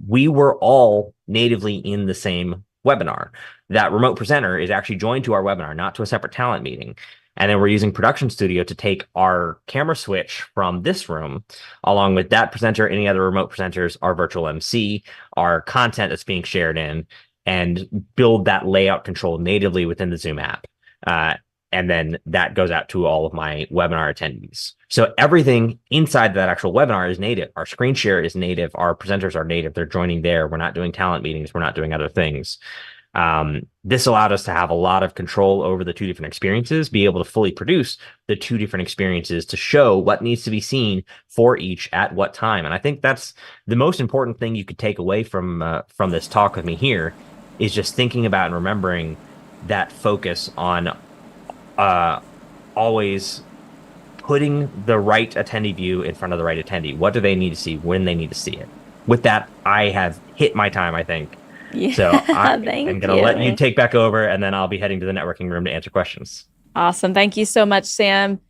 S16: we were all natively in the same webinar. That remote presenter is actually joined to our webinar, not to a separate talent meeting. And then we're using Production Studio to take our camera switch from this room, along with that presenter, any other remote presenters, our virtual MC, our content that's being shared in, and build that layout control natively within the Zoom app. And then that goes out to all of my webinar attendees. So everything inside that actual webinar is native. Our screen share is native. Our presenters are native. They're joining there. We're not doing talent meetings. We're not doing other things. This allowed us to have a lot of control over the 2 different experiences, be able to fully produce the 2 different experiences to show what needs to be seen for each at what time. And I think that's the most important thing you could take away from this talk with me here, is just thinking about and remembering that focus on always putting the right attendee view in front of the right attendee. What do they need to see when they need to see it? With that, I have hit my time, I think.
S2: Yeah,
S16: so I'm
S2: going
S16: to let you take back over, and then I'll be heading to the networking room to answer questions.
S2: Awesome. Thank you so much, Sam.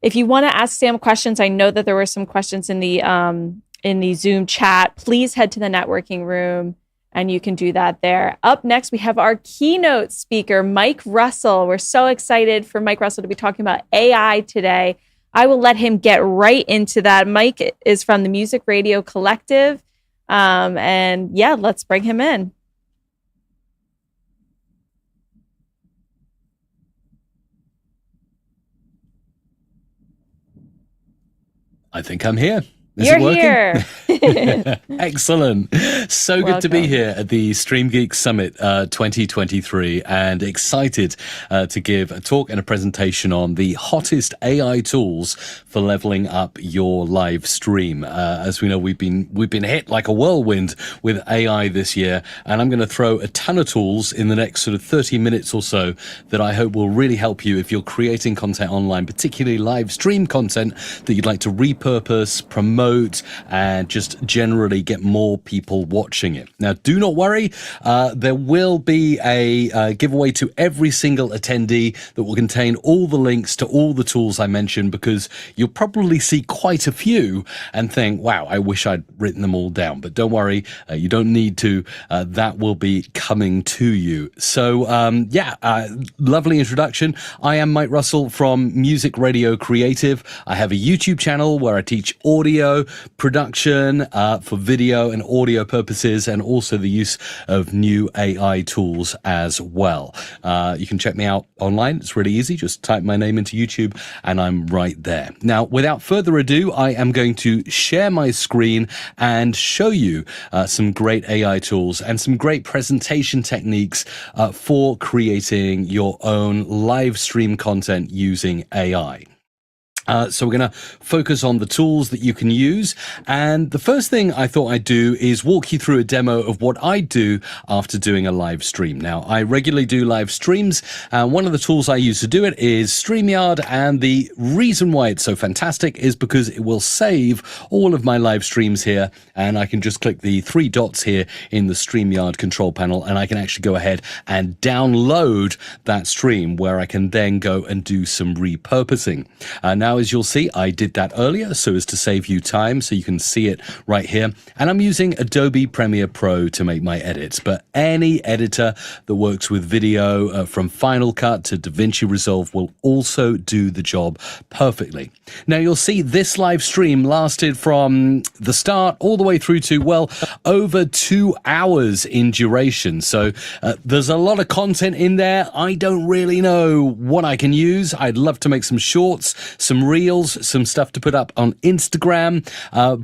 S2: If you want to ask Sam questions, I know that there were some questions in the Zoom chat. Please head to the networking room, and you can do that there. Up next, we have our keynote speaker, Mike Russell. We're so excited for Mike Russell to be talking about AI today. I will let him get right into that. Mike is from the Music Radio Collective. And yeah, let's bring him in.
S3: I think I'm here. Is
S2: You're
S3: it working?
S2: here.
S3: Excellent. So good to be here at the StreamGeeks Summit 2023, and excited to give a talk and a presentation on the hottest AI tools for leveling up your live stream. As we know, we've been hit like a whirlwind with AI this year, and I'm going to throw a ton of tools in the next sort of 30 minutes or so that I hope will really help you if you're creating content online, particularly live stream content that you'd like to repurpose, promote, promote and just generally get more people watching it. Now, do not worry. There will be a giveaway to every single attendee that will contain all the links to all the tools I mentioned, because you'll probably see quite a few and think, wow, I wish I'd written them all down. But don't worry, you don't need to. That will be coming to you. So, lovely introduction. I am Mike Russell from Music Radio Creative. I have a YouTube channel where I teach audio production for video and audio purposes, and also the use of new AI tools as well. You can check me out online. It's really easy. Just type my name into YouTube and I'm right there. Now, without further ado, I am going to share my screen and show you some great AI tools and some great presentation techniques for creating your own live stream content using AI. So we're going to focus on the tools that you can use. And the first thing I thought I'd do is walk you through a demo of what I do after doing a live stream. Now, I regularly do live streams, and one of the tools I use to do it is StreamYard. And the reason why it's so fantastic is because it will save all of my live streams here. And I can just click the 3 dots here in the StreamYard control panel, and I can actually go ahead and download that stream, where I can then go and do some repurposing. Now, as you'll see, I did that earlier so as to save you time, so you can see it right here. And I'm using Adobe Premiere Pro to make my edits, but any editor that works with video from Final Cut to DaVinci Resolve will also do the job perfectly. Now, you'll see this live stream lasted from the start all the way through to, well, over 2 hours in duration. So there's a lot of content in there. I don't really know what I can use. I'd love to make some shorts, some reels, some stuff to put up on Instagram,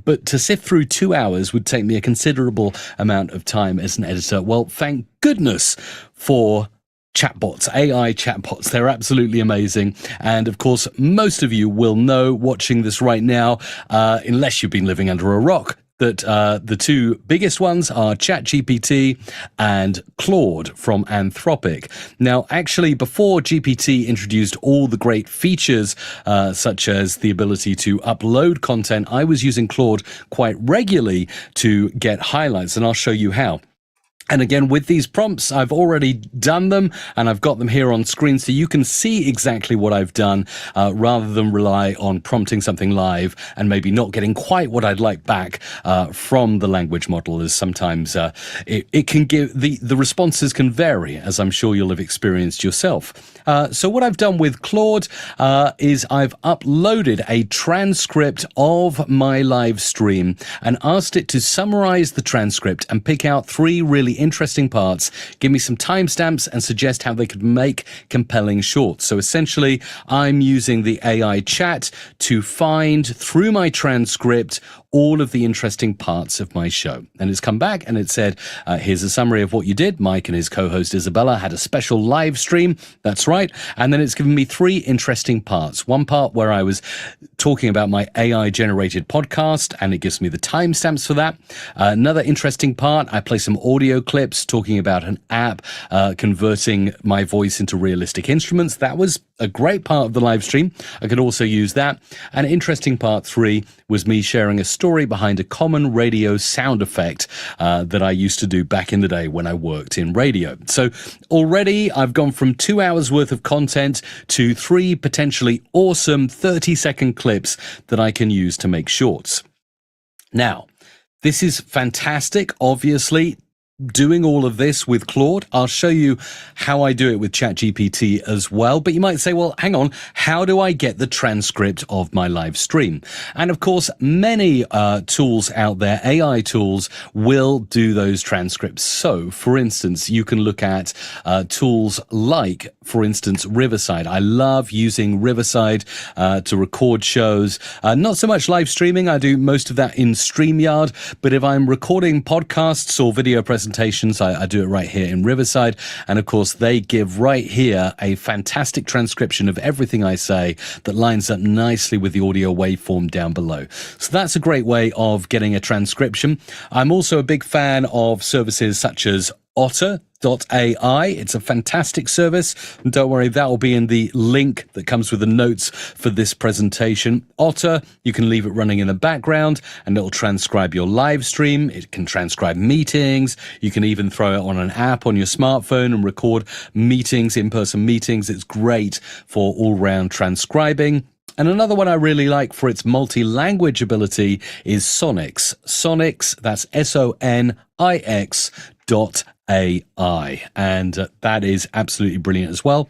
S3: but to sift through 2 hours would take me a considerable amount of time as an editor. Well, thank goodness for chatbots, AI chatbots. They're absolutely amazing. And of course, most of you will know, watching this right now, unless you've been living under a rock, that the two biggest ones are ChatGPT and Claude from Anthropic. Now, actually, before GPT introduced all the great features, such as the ability to upload content, I was using Claude quite regularly to get highlights, and I'll show you how. And again, with these prompts, I've already done them, and I've got them here on screen so you can see exactly what I've done, rather than rely on prompting something live and maybe not getting quite what I'd like back from the language model, as sometimes it can give, the responses can vary, as I'm sure you'll have experienced yourself. So what I've done with Claude is I've uploaded a transcript of my live stream and asked it to summarize the transcript and pick out 3 really interesting parts, give me some timestamps, and suggest how they could make compelling shorts. So essentially, I'm using the AI chat to find through my transcript all of the interesting parts of my show. And it's come back and it said, here's a summary of what you did. Mike and his co-host Isabella had a special live stream. That's right. And then it's given me 3 interesting parts. One part where I was talking about my AI generated podcast, and it gives me the timestamps for that. Another interesting part, I play some audio clips talking about an app converting my voice into realistic instruments. That was a great part of the live stream. I could also use that. And interesting part 3 was me sharing a story behind a common radio sound effect that I used to do back in the day when I worked in radio. So already I've gone from 2 hours worth of content to 3 potentially awesome 30-second clips that I can use to make shorts. Now, this is fantastic, obviously. Doing all of this with Claude. I'll show you how I do it with ChatGPT as well. But you might say, well, hang on, how do I get the transcript of my live stream? And of course, many tools out there, AI tools, will do those transcripts. So, for instance, you can look at tools like, for instance, Riverside. I love using Riverside to record shows. Not so much live streaming. I do most of that in StreamYard. But if I'm recording podcasts or video presentations, I do it right here in Riverside. And of course, they give right here a fantastic transcription of everything I say that lines up nicely with the audio waveform down below. So that's a great way of getting a transcription. I'm also a big fan of services such as Otter. It's a fantastic service. And don't worry, that will be in the link that comes with the notes for this presentation. Otter, you can leave it running in the background and it'll transcribe your live stream. It can transcribe meetings. You can even throw it on an app on your smartphone and record meetings, in-person meetings. It's great for all-round transcribing. And another one I really like for its multi-language ability is Sonix. Sonix, that's SONIX.AI. And that is absolutely brilliant as well.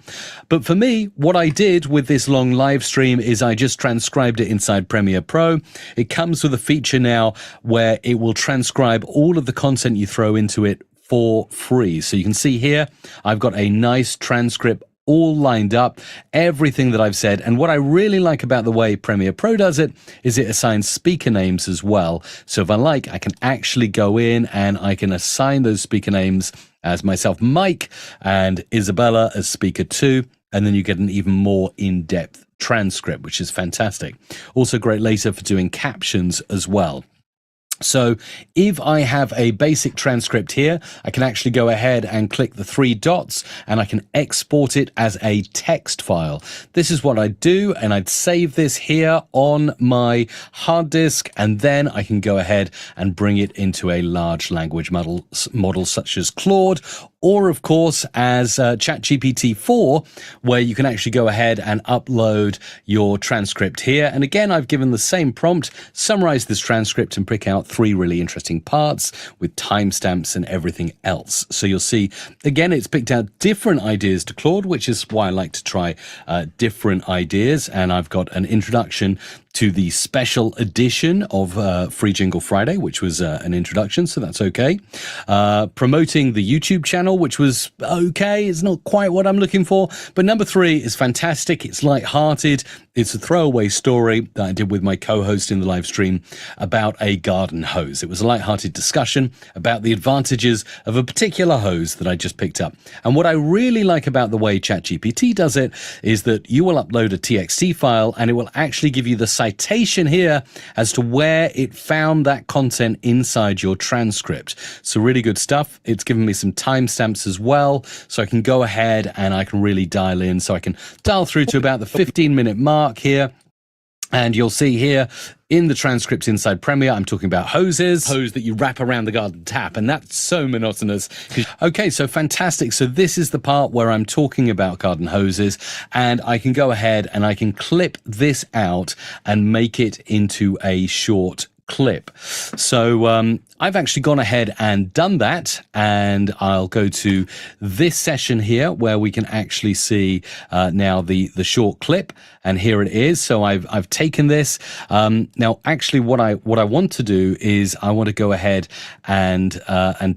S3: But for me, what I did with this long live stream is I just transcribed it inside Premiere Pro. It comes with a feature now where it will transcribe all of the content you throw into it for free. So you can see here, I've got a nice transcript all lined up, everything that I've said. And what I really like about the way Premiere Pro does it is it assigns speaker names as well. So if I like, I can actually go in and I can assign those speaker names as myself, Mike, and Isabella as speaker 2. And then you get an even more in-depth transcript, which is fantastic. Also great later for doing captions as well. So if I have a basic transcript here, I can actually go ahead and click the 3 dots and I can export it as a text file. This is what I'd do, and I'd save this here on my hard disk, and then I can go ahead and bring it into a large language model such as Claude, or of course as ChatGPT-4, where you can actually go ahead and upload your transcript here. And again, I've given the same prompt, summarize this transcript and pick out 3 really interesting parts with timestamps and everything else. So you'll see, again, it's picked out different ideas to Claude, which is why I like to try different ideas. And I've got an introduction to the special edition of Free Jingle Friday, which was an introduction, so that's okay. Promoting the YouTube channel, which was okay. It's not quite what I'm looking for. But number 3 is fantastic. It's lighthearted. It's a throwaway story that I did with my co-host in the live stream about a garden hose. It was a lighthearted discussion about the advantages of a particular hose that I just picked up. And what I really like about the way ChatGPT does it is that you will upload a TXT file and it will actually give you the citation here as to where it found that content inside your transcript. So really good stuff. It's given me some timestamps as well, so I can go ahead and I can really dial in. So I can dial through to about the 15-minute mark here. And you'll see here in the transcript inside Premiere, I'm talking about hose that you wrap around the garden tap, and that's so monotonous. Okay, so fantastic. So this is the part where I'm talking about garden hoses, and I can go ahead and I can clip this out and make it into a short clip. So I've actually gone ahead and done that, and I'll go to this session here where we can actually see now the short clip, and here it is. So I've taken this. Now actually what I want to do is I want to go ahead and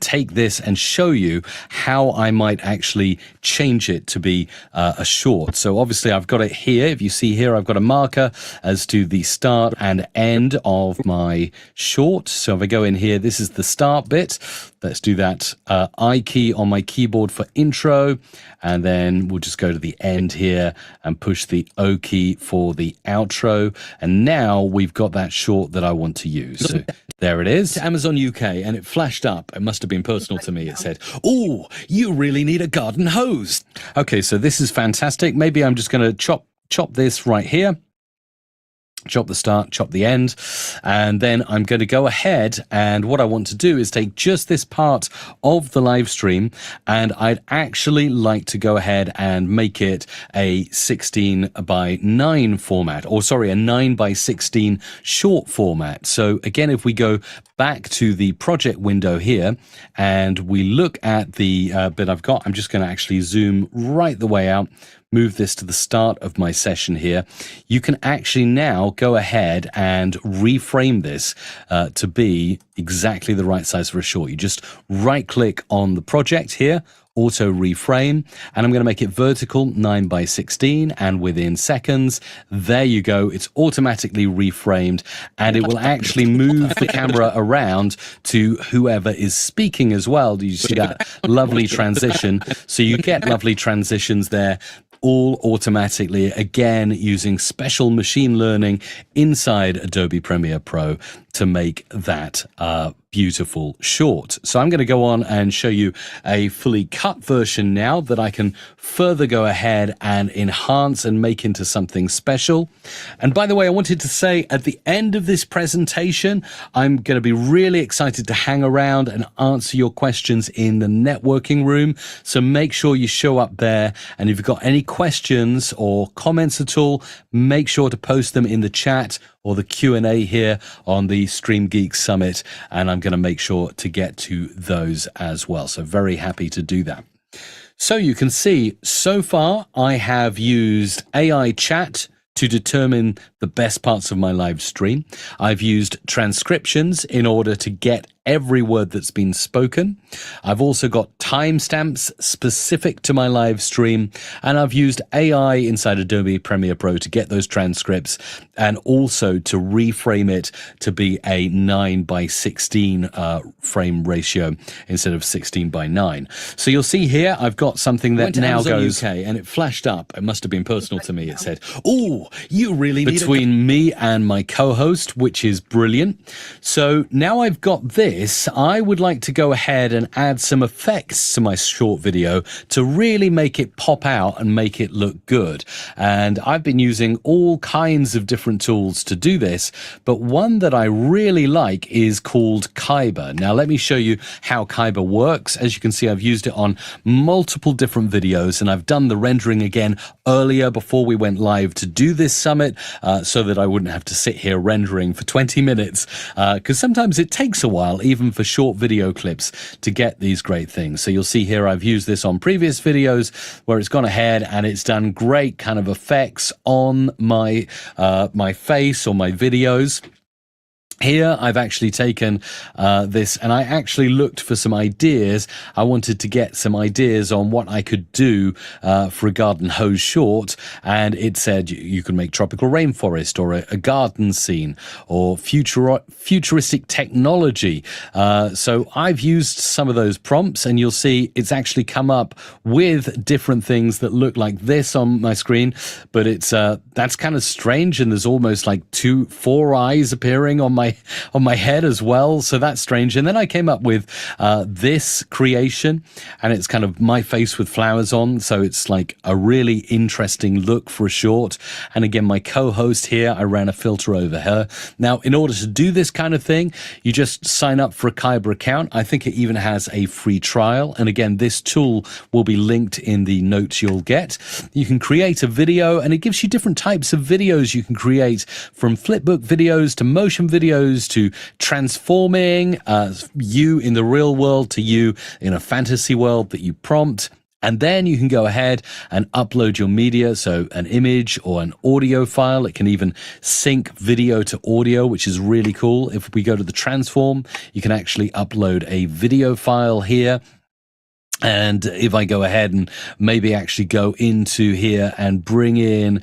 S3: take this and show you how I might actually change it to be a short. So obviously I've got it here. If you see here, I've got a marker as to the start and end of my short. So if I go in here, this is the start bit. Let's do that I key on my keyboard for intro, and then we'll just go to the end here and push the O key for the outro. And now we've got that short that I want to use. So there it is, Amazon UK, and it flashed up. It must have been personal to me. It said, "Oh, you really need a garden hose." Okay, so this is fantastic. Maybe I'm just going to chop this right here. Chop the start, chop the end, and then I'm going to go ahead, and what I want to do is take just this part of the live stream, and I'd actually like to go ahead and make it a 16:9 format, or sorry, a 9:16 short format. So again, if we go back to the project window here and we look at the bit I've got, I'm just going to actually zoom right the way out, move this to the start of my session here. You can actually now go ahead and reframe this to be exactly the right size for a short. You just right click on the project here, auto reframe, and I'm going to make it vertical 9:16, and within seconds, there you go, it's automatically reframed, and it will actually move the camera around to whoever is speaking as well. Do you see that lovely transition? So you get lovely transitions there, all automatically, again using special machine learning inside Adobe Premiere Pro to make that beautiful short. So I'm going to go on and show you a fully cut version now that I can further go ahead and enhance and make into something special. And by the way, I wanted to say at the end of this presentation, I'm going to be really excited to hang around and answer your questions in the networking room. So make sure you show up there. And if you've got any questions or comments at all, make sure to post them in the chat or the Q&A here on the StreamGeeks Summit, and I'm going to make sure to get to those as well. So very happy to do that. So you can see so far I have used AI chat to determine the best parts of my live stream. I've used transcriptions in order to get every word that's been spoken. I've also got timestamps specific to my live stream, and I've used AI inside Adobe Premiere Pro to get those transcripts and also to reframe it to be a 9:16 frame ratio instead of 16:9. So you'll see here I've got something that now goes UK, and it flashed up. It must have been personal to me. It said, "Oh, you really need between me and my co-host," which is brilliant. So now I've got this. I would like to go ahead and add some effects to my short video to really make it pop out and make it look good. And I've been using all kinds of different tools to do this, but one that I really like is called Kyber. Now let me show you how Kyber works. As you can see, I've used it on multiple different videos, and I've done the rendering again earlier before we went live to do this summit, so that I wouldn't have to sit here rendering for 20 minutes, because sometimes it takes a while, even for short video clips, to get these great things. So you'll see here I've used this on previous videos where it's gone ahead and it's done great kind of effects on my my face or my videos. Here, I've actually taken this, and I actually looked for some ideas. I wanted to get some ideas on what I could do for a garden hose short, and it said you could make tropical rainforest or a garden scene or futuristic technology. So I've used some of those prompts, and you'll see it's actually come up with different things that look like this on my screen, but it's that's kind of strange, and there's almost like 4 eyes appearing on my head as well, so that's strange. And then I came up with this creation, and it's kind of my face with flowers on, so it's like a really interesting look for a short. And again, my co-host here, I ran a filter over her. Now, in order to do this kind of thing, you just sign up for a Kyber account. I think it even has a free trial, and again, this tool will be linked in the notes you'll get. You can create a video, and it gives you different types of videos you can create, from flipbook videos to motion videos to transforming you in the real world to you in a fantasy world that you prompt. And then you can go ahead and upload your media, so an image or an audio file. It can even sync video to audio, which is really cool. If we go to the transform, you can actually upload a video file here. And if I go ahead and maybe actually go into here and bring in,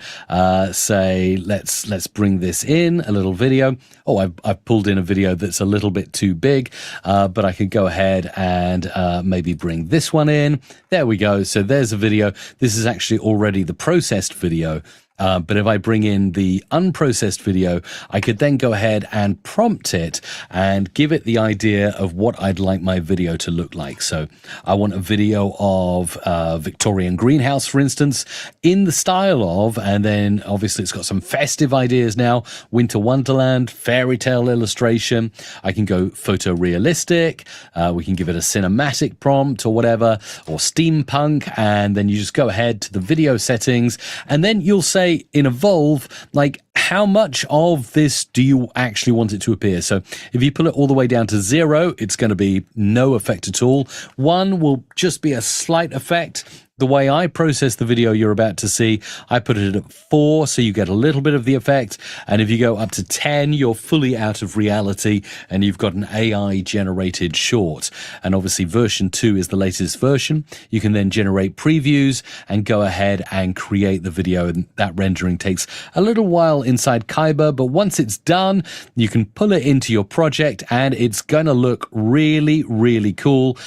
S3: say, let's bring this in, a little video. Oh, I've pulled in a video that's a little bit too big, but I could go ahead and maybe bring this one in. There we go. So there's a video. This is actually already the processed video. But if I bring in the unprocessed video, I could then go ahead and prompt it and give it the idea of what I'd like my video to look like. So I want a video of Victorian greenhouse, for instance, in the style of, and then obviously it's got some festive ideas now, winter wonderland, fairy tale illustration. I can go photorealistic. We can give it a cinematic prompt or whatever, or steampunk. And then you just go ahead to the video settings, and then you'll say, in Evolve, like, how much of this do you actually want it to appear? So if you pull it all the way down to 0, it's going to be no effect at all. 1 will just be a slight effect. The way I process the video you're about to see, I put it at 4, so you get a little bit of the effect. And if you go up to 10, you're fully out of reality, and you've got an AI-generated short. And obviously version 2 is the latest version. You can then generate previews and go ahead and create the video, and that rendering takes a little while inside Kyber, but once it's done, you can pull it into your project, and it's going to look really, really cool,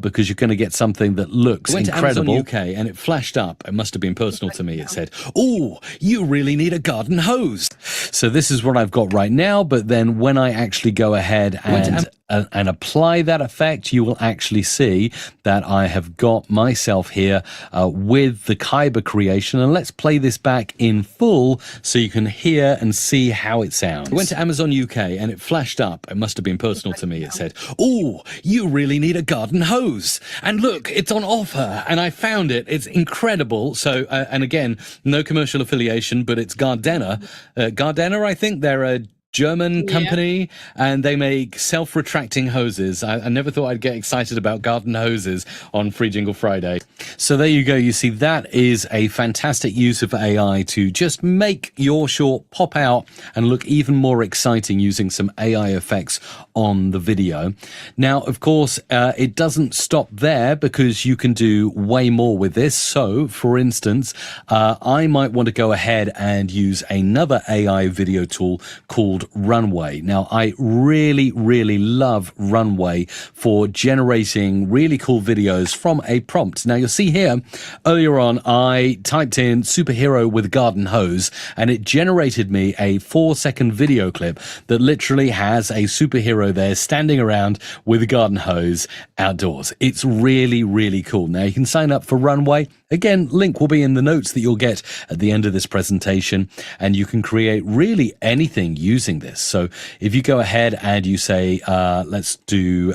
S3: because you're going to get something that looks incredible. And it flashed up. It must have been personal to me. It said, "Oh, you really need a garden hose." So this is what I've got right now. But then when I actually go ahead and and apply that effect, you will actually see that I have got myself here with the Kyber creation. And let's play this back in full so you can hear and see how it sounds. I went to Amazon UK and it flashed up. It must have been personal to me. It said, "Oh, you really need a garden hose. And look, it's on offer." And I found it. It's incredible. So, and again, no commercial affiliation, but it's Gardena. Gardena, I think they're a German company, and they make self-retracting hoses. I never thought I'd get excited about garden hoses on Free Jingle Friday. So there you go. You see, that is a fantastic use of AI to just make your short pop out and look even more exciting using some AI effects on the video. Now, of course, it doesn't stop there because you can do way more with this. So, for instance, I might want to go ahead and use another AI video tool called Runway. Now, I really, really love Runway for generating really cool videos from a prompt. Now, you'll see here, earlier on, I typed in superhero with garden hose, and it generated me a 4-second video clip that literally has a superhero there standing around with a garden hose outdoors. It's really, really cool. Now, you can sign up for Runway. Again, link will be in the notes that you'll get at the end of this presentation, and you can create really anything using this. So if you go ahead and you say, let's do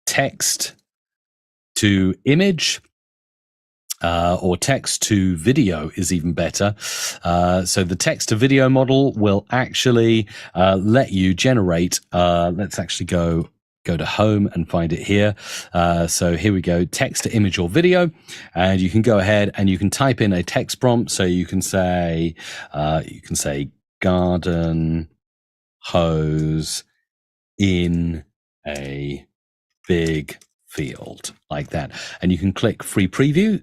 S3: text to image, or text to video is even better. So the text to video model will actually let you generate, let's actually go to home and find it here. So here we go, text to image or video, and you can go ahead and you can type in a text prompt. So you can say garden hose in a big field, like that. And you can click free preview.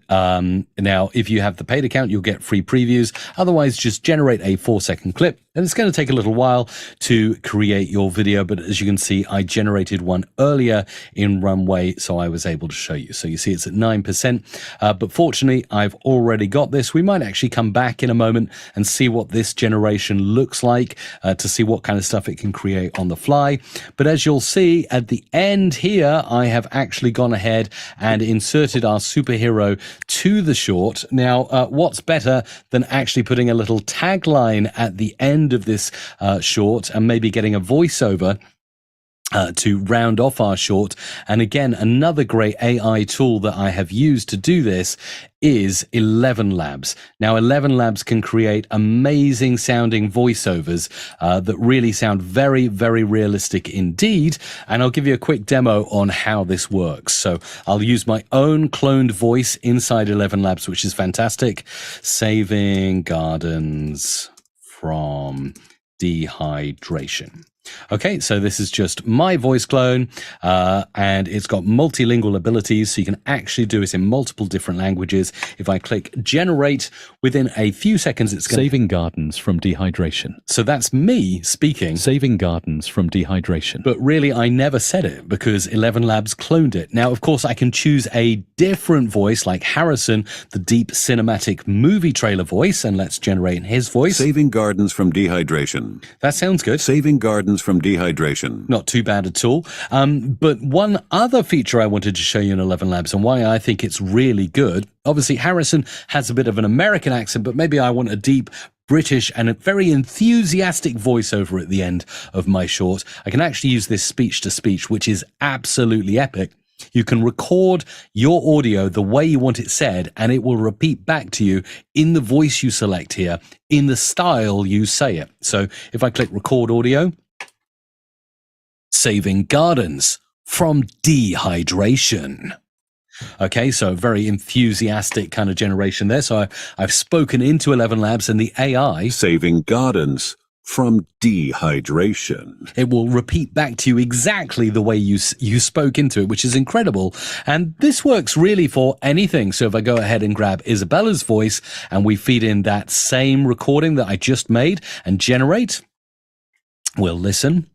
S3: Now, if you have the paid account, you'll get free previews. Otherwise, just generate a 4-second clip. And it's going to take a little while to create your video. But as you can see, I generated one earlier in Runway, so I was able to show you. So you see it's at 9%. But fortunately, I've already got this. We might actually come back in a moment and see what this generation looks like to see what kind of stuff it can create on the fly. But as you'll see at the end here, I have actually gone ahead and inserted our superhero to the short. Now, what's better than actually putting a little tagline at the end of this short and maybe getting a voiceover to round off our short? And again, another great AI tool that I have used to do this is 11 Labs. Now, 11 Labs can create amazing sounding voiceovers that really sound very, very realistic indeed. And I'll give you a quick demo on how this works. So I'll use my own cloned voice inside 11 Labs, which is fantastic. Saving gardens from dehydration. Okay, so this is just my voice clone, and it's got multilingual abilities, so you can actually do it in multiple different languages. If I click generate, within a few seconds, it's going to...
S4: Saving gardens from dehydration.
S3: So that's me speaking.
S4: Saving gardens from dehydration.
S3: But really, I never said it because 11 Labs cloned it. Now, of course, I can choose a different voice like Harrison, the deep cinematic movie trailer voice, and let's generate his voice.
S5: Saving gardens from dehydration.
S3: That sounds good.
S5: Saving gardens from dehydration.
S3: Not too bad at all. But one other feature I wanted to show you in 11 Labs and why I think it's really good. Obviously, Harrison has a bit of an American accent, but maybe I want a deep British and a very enthusiastic voiceover at the end of my short. I can actually use this speech to speech, which is absolutely epic. You can record your audio the way you want it said, and it will repeat back to you in the voice you select here, in the style you say it. So if I click record audio, saving gardens from dehydration. Okay, so very enthusiastic kind of generation there. So I've spoken into 11 Labs and the AI.
S5: Saving gardens from dehydration.
S3: It will repeat back to you exactly the way you spoke into it, which is incredible. And this works really for anything. So if I go ahead and grab Isabella's voice and we feed in that same recording that I just made and generate, we'll listen.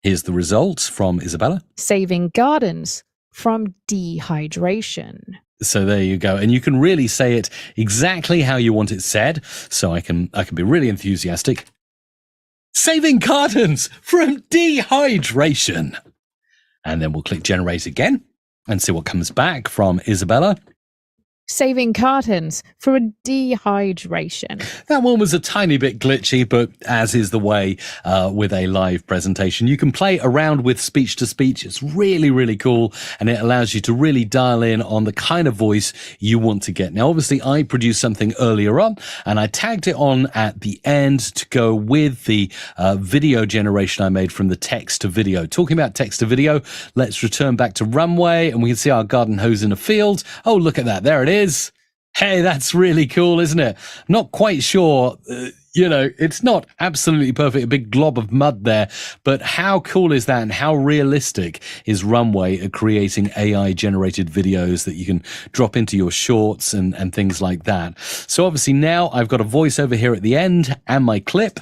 S3: Here's the results from Isabella.
S23: Saving gardens from dehydration.
S3: So there you go. And you can really say it exactly how you want it said. So I can be really enthusiastic. Saving gardens from dehydration. And then we'll click generate again and see what comes back from Isabella.
S23: Saving cartons for dehydration.
S3: That one was a tiny bit glitchy, but as is the way with a live presentation, you can play around with speech to speech. It's really, really cool, and it allows you to really dial in on the kind of voice you want to get. Now, obviously, I produced something earlier on, and I tagged it on at the end to go with the video generation I made from the text to video. Talking about text to video, let's return back to Runway, and we can see our garden hose in a field. Oh, look at that. There it is. Hey, that's really cool, isn't it? Not quite sure, it's not absolutely perfect, a big glob of mud there, but how cool is that, and how realistic is Runway at creating AI-generated videos that you can drop into your shorts and things like that? So obviously now I've got a voiceover here at the end and my clip.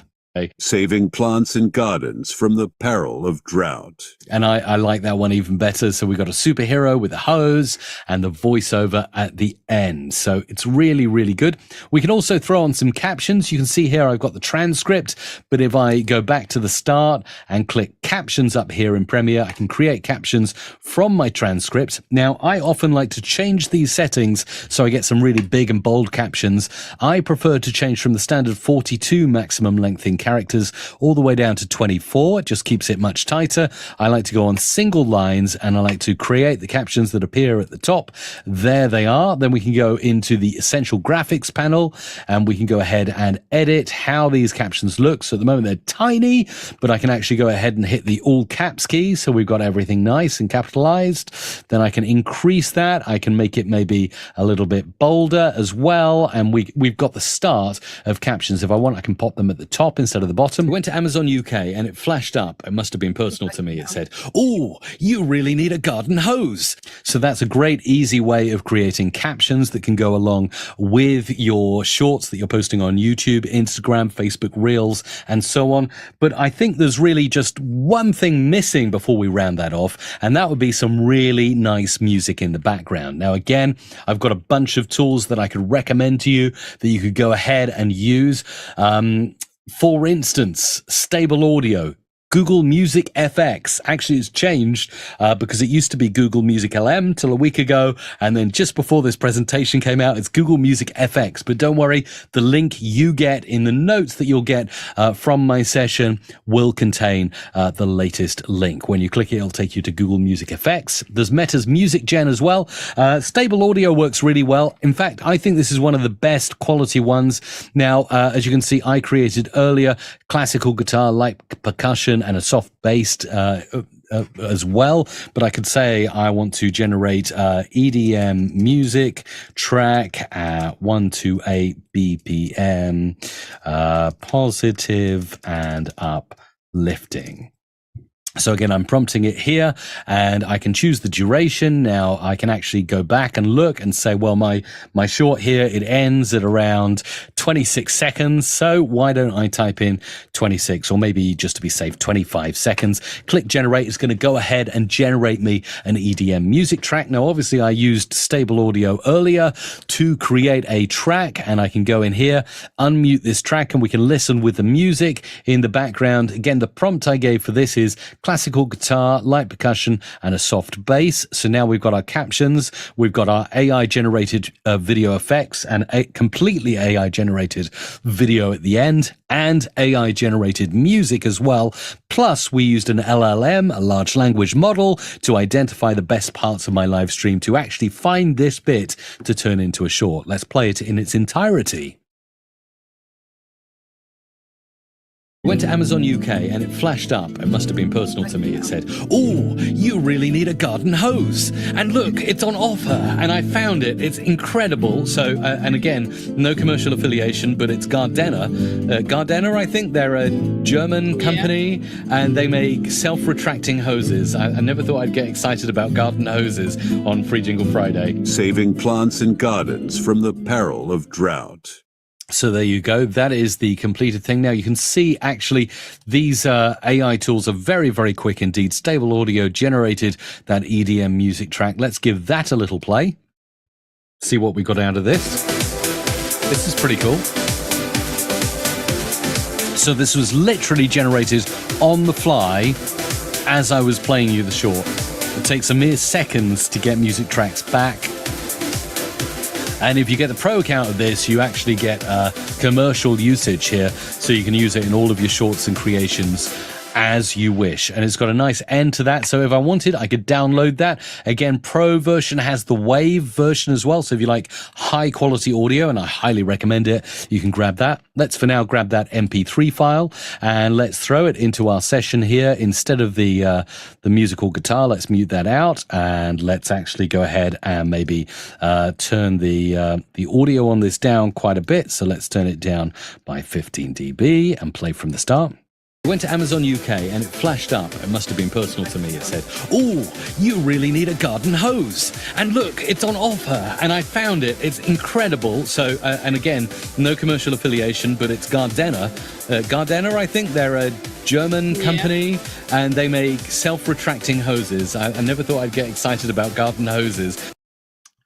S5: Saving plants and gardens from the peril of drought.
S3: And I like that one even better. So we got a superhero with a hose and the voiceover at the end. So it's really, really good. We can also throw on some captions. You can see here I've got the transcript, but if I go back to the start and click captions up here in Premiere, I can create captions from my transcript. Now, I often like to change these settings so I get some really big and bold captions. I prefer to change from the standard 42 maximum length in characters all the way down to 24. It just keeps it much tighter. I like to go on single lines, and I like to create the captions that appear at the top. There they are. Then we can go into the essential graphics panel, and we can go ahead and edit how these captions look. So at the moment they're tiny, but I can actually go ahead and hit the all caps key. So we've got everything nice and capitalized. Then I can increase that. I can make it maybe a little bit bolder as well. And we've got the start of captions. If I want, I can pop them at the top instead of the bottom. We went to Amazon UK and it flashed up. It must have been personal to me. It said, "Oh, you really need a garden hose." So that's a great, easy way of creating captions that can go along with your shorts that you're posting on YouTube, Instagram, Facebook Reels, and so on. But I think there's really just one thing missing before we round that off, and that would be some really nice music in the background. Now, again, I've got a bunch of tools that I could recommend to you that you could go ahead and use. For instance, Stable Audio, Google Music FX. Actually, it's changed because it used to be Google Music LM till a week ago. And then just before this presentation came out, it's Google Music FX. But don't worry, the link you get in the notes that you'll get from my session will contain the latest link. When you click it, it'll take you to Google Music FX. There's Meta's Music Gen as well. Stable Audio works really well. In fact, I think this is one of the best quality ones. Now, as you can see, I created earlier classical guitar, light percussion, and a soft bass as well. But I could say I want to generate EDM music track at 128 BPM, positive and uplifting. So again, I'm prompting it here and I can choose the duration. Now I can actually go back and look and say, well, my short here, it ends at around 26 seconds. So why don't I type in 26, or maybe just to be safe, 25 seconds. Click generate. It's going to go ahead and generate me an EDM music track. Now, obviously I used Stable Audio earlier to create a track, and I can go in here, unmute this track, and we can listen with the music in the background. Again, the prompt I gave for this is classical guitar, light percussion, and a soft bass. So now we've got our captions, we've got our AI-generated video effects, and a completely AI-generated video at the end, and AI-generated music as well. Plus, we used an LLM, a large language model, to identify the best parts of my live stream to actually find this bit to turn into a short. Let's play it in its entirety. Went to Amazon UK and it flashed up. It must have been personal to me. It said, "Oh, you really need a garden hose. And look, it's on offer." And I found it. It's incredible. So, and again, no commercial affiliation, but it's Gardena. Gardena, I think they're a German company, and they make self-retracting hoses. I never thought I'd get excited about garden hoses on Free Jingle Friday.
S5: Saving plants and gardens from the peril of drought.
S3: So there you go. That is the completed thing. Now you can see actually these AI tools are very, very quick indeed. Stable Audio generated that EDM music track. Let's give that a little play. See what we got out of this. This is pretty cool. So this was literally generated on the fly as I was playing you the short. It takes a mere seconds to get music tracks back. And if you get the pro account of this, you actually get commercial usage here. So you can use it in all of your shorts and creations as you wish. And it's got a nice end to that. So if I wanted, I could download that. Again, pro version has the wave version as well. So if you like high quality audio, and I highly recommend it, you can grab that. Let's for now grab that MP3 file and let's throw it into our session here. Instead of the musical guitar, let's mute that out and let's actually go ahead and maybe turn the audio on this down quite a bit. So let's turn it down by 15 dB and play from the start. I went to Amazon UK and it flashed up. It must have been personal to me. It said, "Oh, you really need a garden hose. And look, it's on offer." And I found it. It's incredible. So, and again, no commercial affiliation, but it's Gardena. Gardena, I think they're a German company and they make self-retracting hoses. I never thought I'd get excited about garden hoses.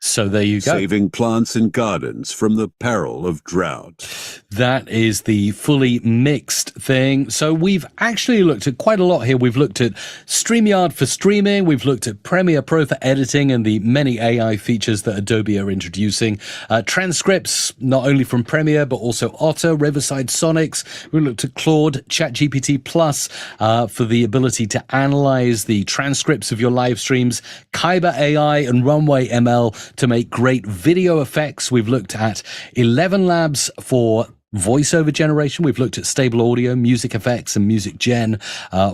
S3: So there you go.
S5: Saving plants and gardens from the peril of drought.
S3: That is the fully mixed thing. So we've actually looked at quite a lot here. We've looked at StreamYard for streaming. We've looked at Premiere Pro for editing and the many AI features that Adobe are introducing. Transcripts, not only from Premiere, but also Otter, Riverside Sonics. We looked at Claude, ChatGPT Plus for the ability to analyze the transcripts of your live streams, Kyber AI and Runway ML to make great video effects. We've looked at 11 Labs for voiceover generation. We've looked at stable audio, music effects, and music gen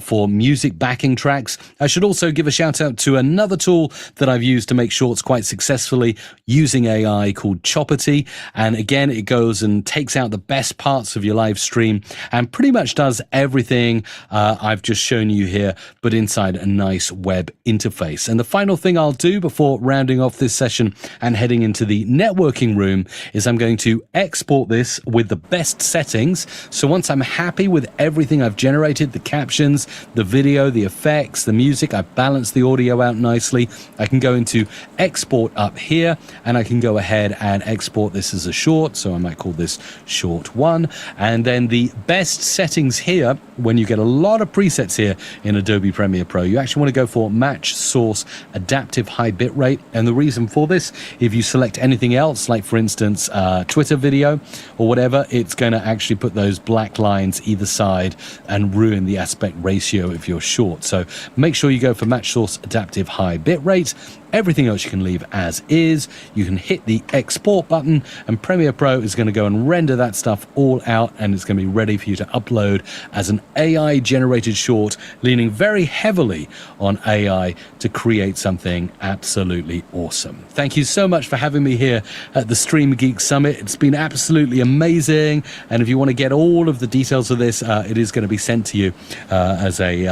S3: for music backing tracks. I should also give a shout out to another tool that I've used to make shorts quite successfully using AI called Choppity. And again, it goes and takes out the best parts of your live stream and pretty much does everything I've just shown you here, but inside a nice web interface. And the final thing I'll do before rounding off this session and heading into the networking room is I'm going to export this with the best settings. So once I'm happy with everything I've generated, the captions, the video, the effects, the music, I've balanced the audio out nicely, I can go into export up here and I can go ahead and export this as a short. So I might call this short 1. And then the best settings here, when you get a lot of presets here in Adobe Premiere Pro, you actually want to go for match source adaptive high bitrate. And the reason for this, if you select anything else, like for instance, Twitter video or whatever, it's going to actually put those black lines either side and ruin the aspect ratio of your short. So make sure you go for match source adaptive high bitrate. Everything else you can leave as is. You can hit the export button and Premiere Pro is going to go and render that stuff all out and it's going to be ready for you to upload as an AI generated short, leaning very heavily on AI to create something absolutely awesome. Thank you so much for having me here at the StreamGeeks Summit. It's been absolutely amazing. And if you want to get all of the details of this, it is going to be sent to you as a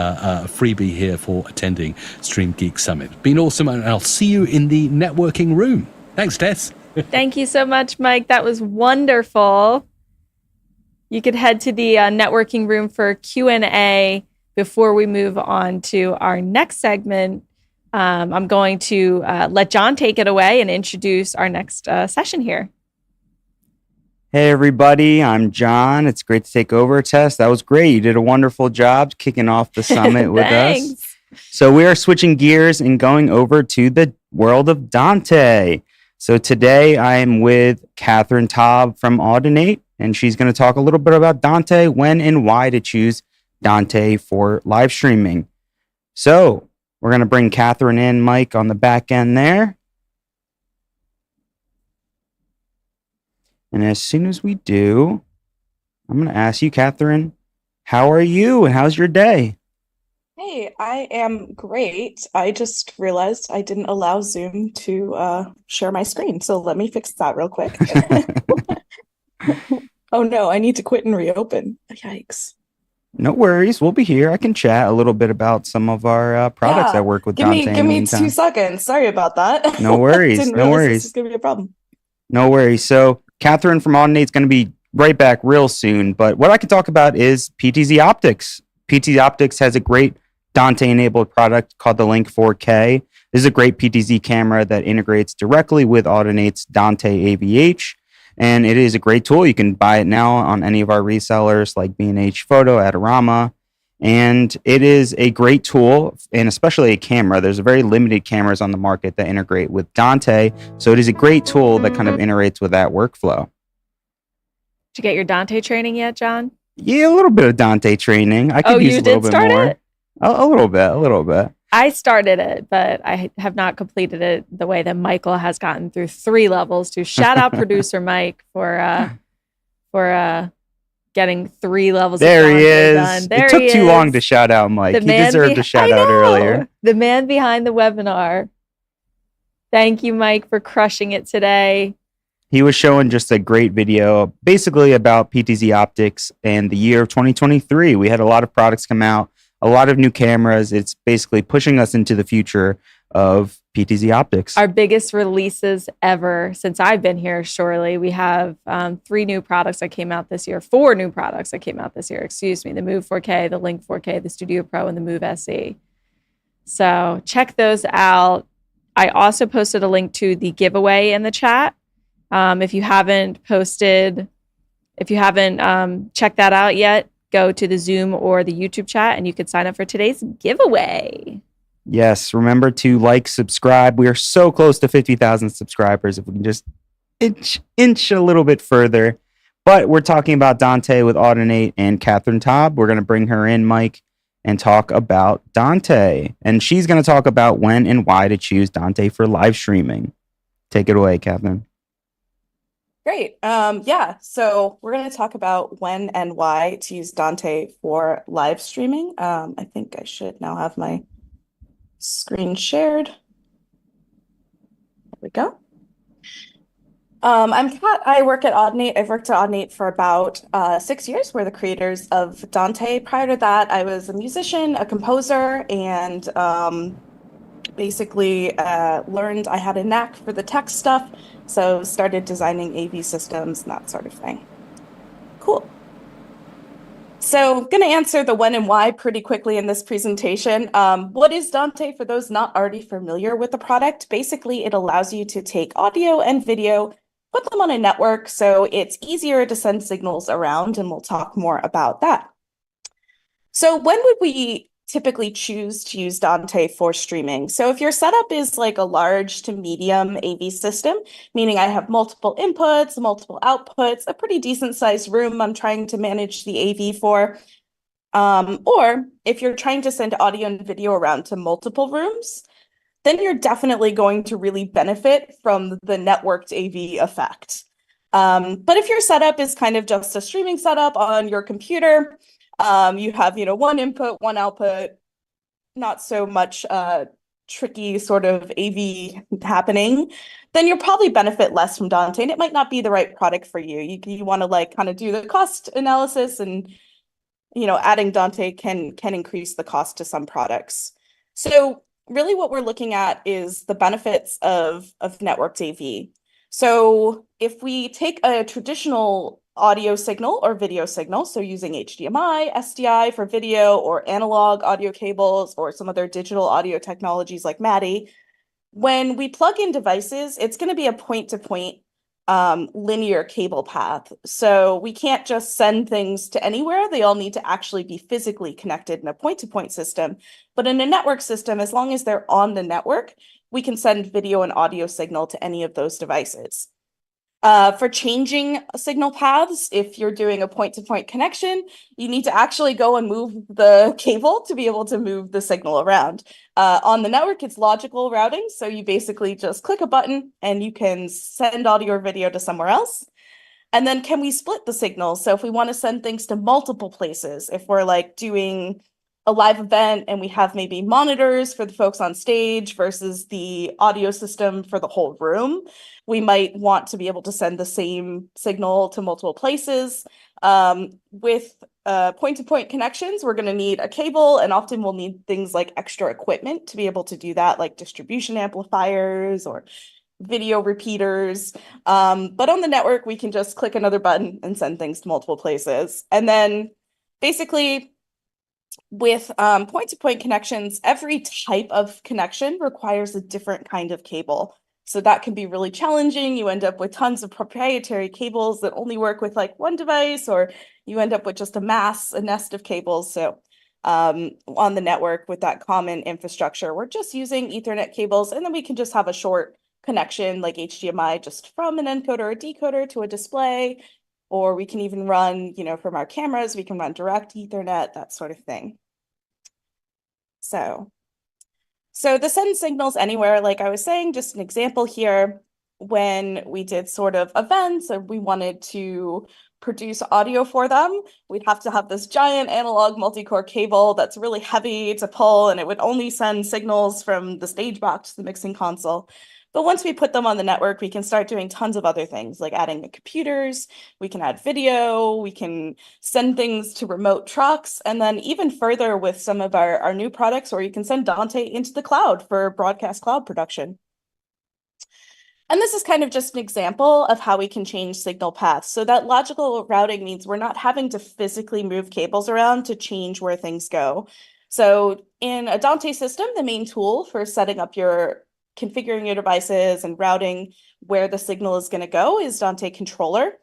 S3: freebie here for attending StreamGeeks Summit. Been awesome, and I'll see you in the networking room. Thanks, Tess.
S2: Thank you so much, Mike. That was wonderful. You could head to the networking room for Q&A before we move on to our next segment. I'm going to let John take it away and introduce our next session here.
S9: Hey everybody, I'm John. It's great to take over, Tess. That was great. You did a wonderful job kicking off the summit with us. So we are switching gears and going over to the world of Dante. So today I am with Catherine Taub from Audinate, and she's going to talk a little bit about Dante, when and why to choose Dante for live streaming. So we're going to bring Catherine in, Mike, on the back end there. And as soon as we do, I'm going to ask you, Catherine, how are you and how's your day?
S6: Hey, I am great. I just realized I didn't allow Zoom to share my screen, so let me fix that real quick. Oh no, I need to quit and reopen. Yikes.
S9: No worries. We'll be here. I can chat a little bit about some of our products that work with Dante.
S6: Give me 2 seconds. Sorry about that.
S9: No worries.
S6: Didn't
S9: No
S6: realize
S9: worries.
S6: This is going to be a problem.
S9: No worries. So Catherine from Audinate is going to be right back real soon. But what I can talk about is PTZ Optics. PTZ Optics has a great Dante-enabled product called the Link 4K. This is a great PTZ camera that integrates directly with Audinate's Dante AVH. And it is a great tool. You can buy it now on any of our resellers like B&H Photo, Adorama. And it is a great tool, and especially a camera. There's very limited cameras on the market that integrate with Dante. So it is a great tool that kind of integrates with that workflow.
S2: Did you get your Dante training yet, John?
S9: Yeah, a little bit of Dante training. I could use a little bit more.
S2: It?
S9: A little bit.
S2: I started it, but I have not completed it the way that Michael has gotten through 3 levels. To shout out producer Mike for getting 3 levels.
S9: There
S2: of
S9: he is.
S2: done. There
S9: it took
S2: he
S9: too
S2: is.
S9: long to shout out Mike. He deserved a shout out earlier.
S2: The man behind the webinar. Thank you, Mike, for crushing it today.
S9: He was showing just a great video, basically about PTZ optics and the year of 2023. We had a lot of products come out, a lot of new cameras. It's basically pushing us into the future of PTZ optics.
S2: Our biggest releases ever since I've been here, surely. We have 3 new products that came out this year, 4 new products that came out this year, excuse me, the Move 4K, the Link 4K, the Studio Pro, and the Move SE. So check those out. I also posted a link to the giveaway in the chat. If you haven't checked that out yet, go to the Zoom or the YouTube chat and you could sign up for today's giveaway.
S9: Yes, remember to like, subscribe. We are so close to 50,000 subscribers. If we can just inch a little bit further. But we're talking about Dante with Audinate and Catherine Taub. We're going to bring her in, Mike, and talk about Dante. And she's going to talk about when and why to choose Dante for live streaming. Take it away, Catherine.
S6: Great. So we're going to talk about when and why to use Dante for live streaming. I think I should now have my screen shared. There we go. I'm Kat. I work at Audinate. I've worked at Audinate for about 6 years. We're the creators of Dante. Prior to that, I was a musician, a composer, and basically learned I had a knack for the tech stuff. So started designing AV systems and that sort of thing. Cool. So I'm going to answer the when and why pretty quickly in this presentation. What is Dante for those not already familiar with the product? Basically, it allows you to take audio and video, put them on a network so it's easier to send signals around, and we'll talk more about that. So when would we typically choose to use Dante for streaming? So if your setup is like a large to medium AV system, meaning I have multiple inputs, multiple outputs, a pretty decent sized room I'm trying to manage the AV for, or if you're trying to send audio and video around to multiple rooms, then you're definitely going to really benefit from the networked AV effect. But if your setup is kind of just a streaming setup on your computer, you have, one input, one output, not so much tricky sort of AV happening, then you'll probably benefit less from Dante, and it might not be the right product for you. You want to kind of do the cost analysis, and adding Dante can increase the cost to some products. So really what we're looking at is the benefits of networked AV. So if we take a traditional audio signal or video signal, so using HDMI, SDI for video, or analog audio cables, or some other digital audio technologies like MADI, when we plug in devices, it's going to be a point-to-point linear cable path. So we can't just send things to anywhere. They all need to actually be physically connected in a point-to-point system. But in a network system, as long as they're on the network, we can send video and audio signal to any of those devices. For changing signal paths, if you're doing a point-to-point connection, you need to actually go and move the cable to be able to move the signal around. On the network, it's logical routing, so you basically just click a button and you can send audio or video to somewhere else. And then can we split the signal? So if we want to send things to multiple places, if we're doing a live event and we have maybe monitors for the folks on stage versus the audio system for the whole room, we might want to be able to send the same signal to multiple places. With point-to-point connections, we're going to need a cable, and often we'll need things like extra equipment to be able to do that, like distribution amplifiers or video repeaters. But on the network, we can just click another button and send things to multiple places. And then basically, with point-to-point connections, every type of connection requires a different kind of cable. So that can be really challenging. You end up with tons of proprietary cables that only work with like one device, or you end up with just a nest of cables. So on the network with that common infrastructure, we're just using Ethernet cables, and then we can just have a short connection like HDMI just from an encoder or decoder to a display, or we can even run, from our cameras, we can run direct Ethernet, that sort of thing. So the send signals anywhere, like I was saying, just an example here, when we did sort of events and we wanted to produce audio for them, we'd have to have this giant analog multi-core cable that's really heavy to pull, and it would only send signals from the stage box to the mixing console. But once we put them on the network, we can start doing tons of other things, like adding the computers, we can add video, we can send things to remote trucks, and then even further with some of our new products, or you can send Dante into the cloud for broadcast cloud production. And this is kind of just an example of how we can change signal paths. So that logical routing means we're not having to physically move cables around to change where things go. So in a Dante system, the main tool for setting up configuring your devices and routing where the signal is going to go is Dante Controller.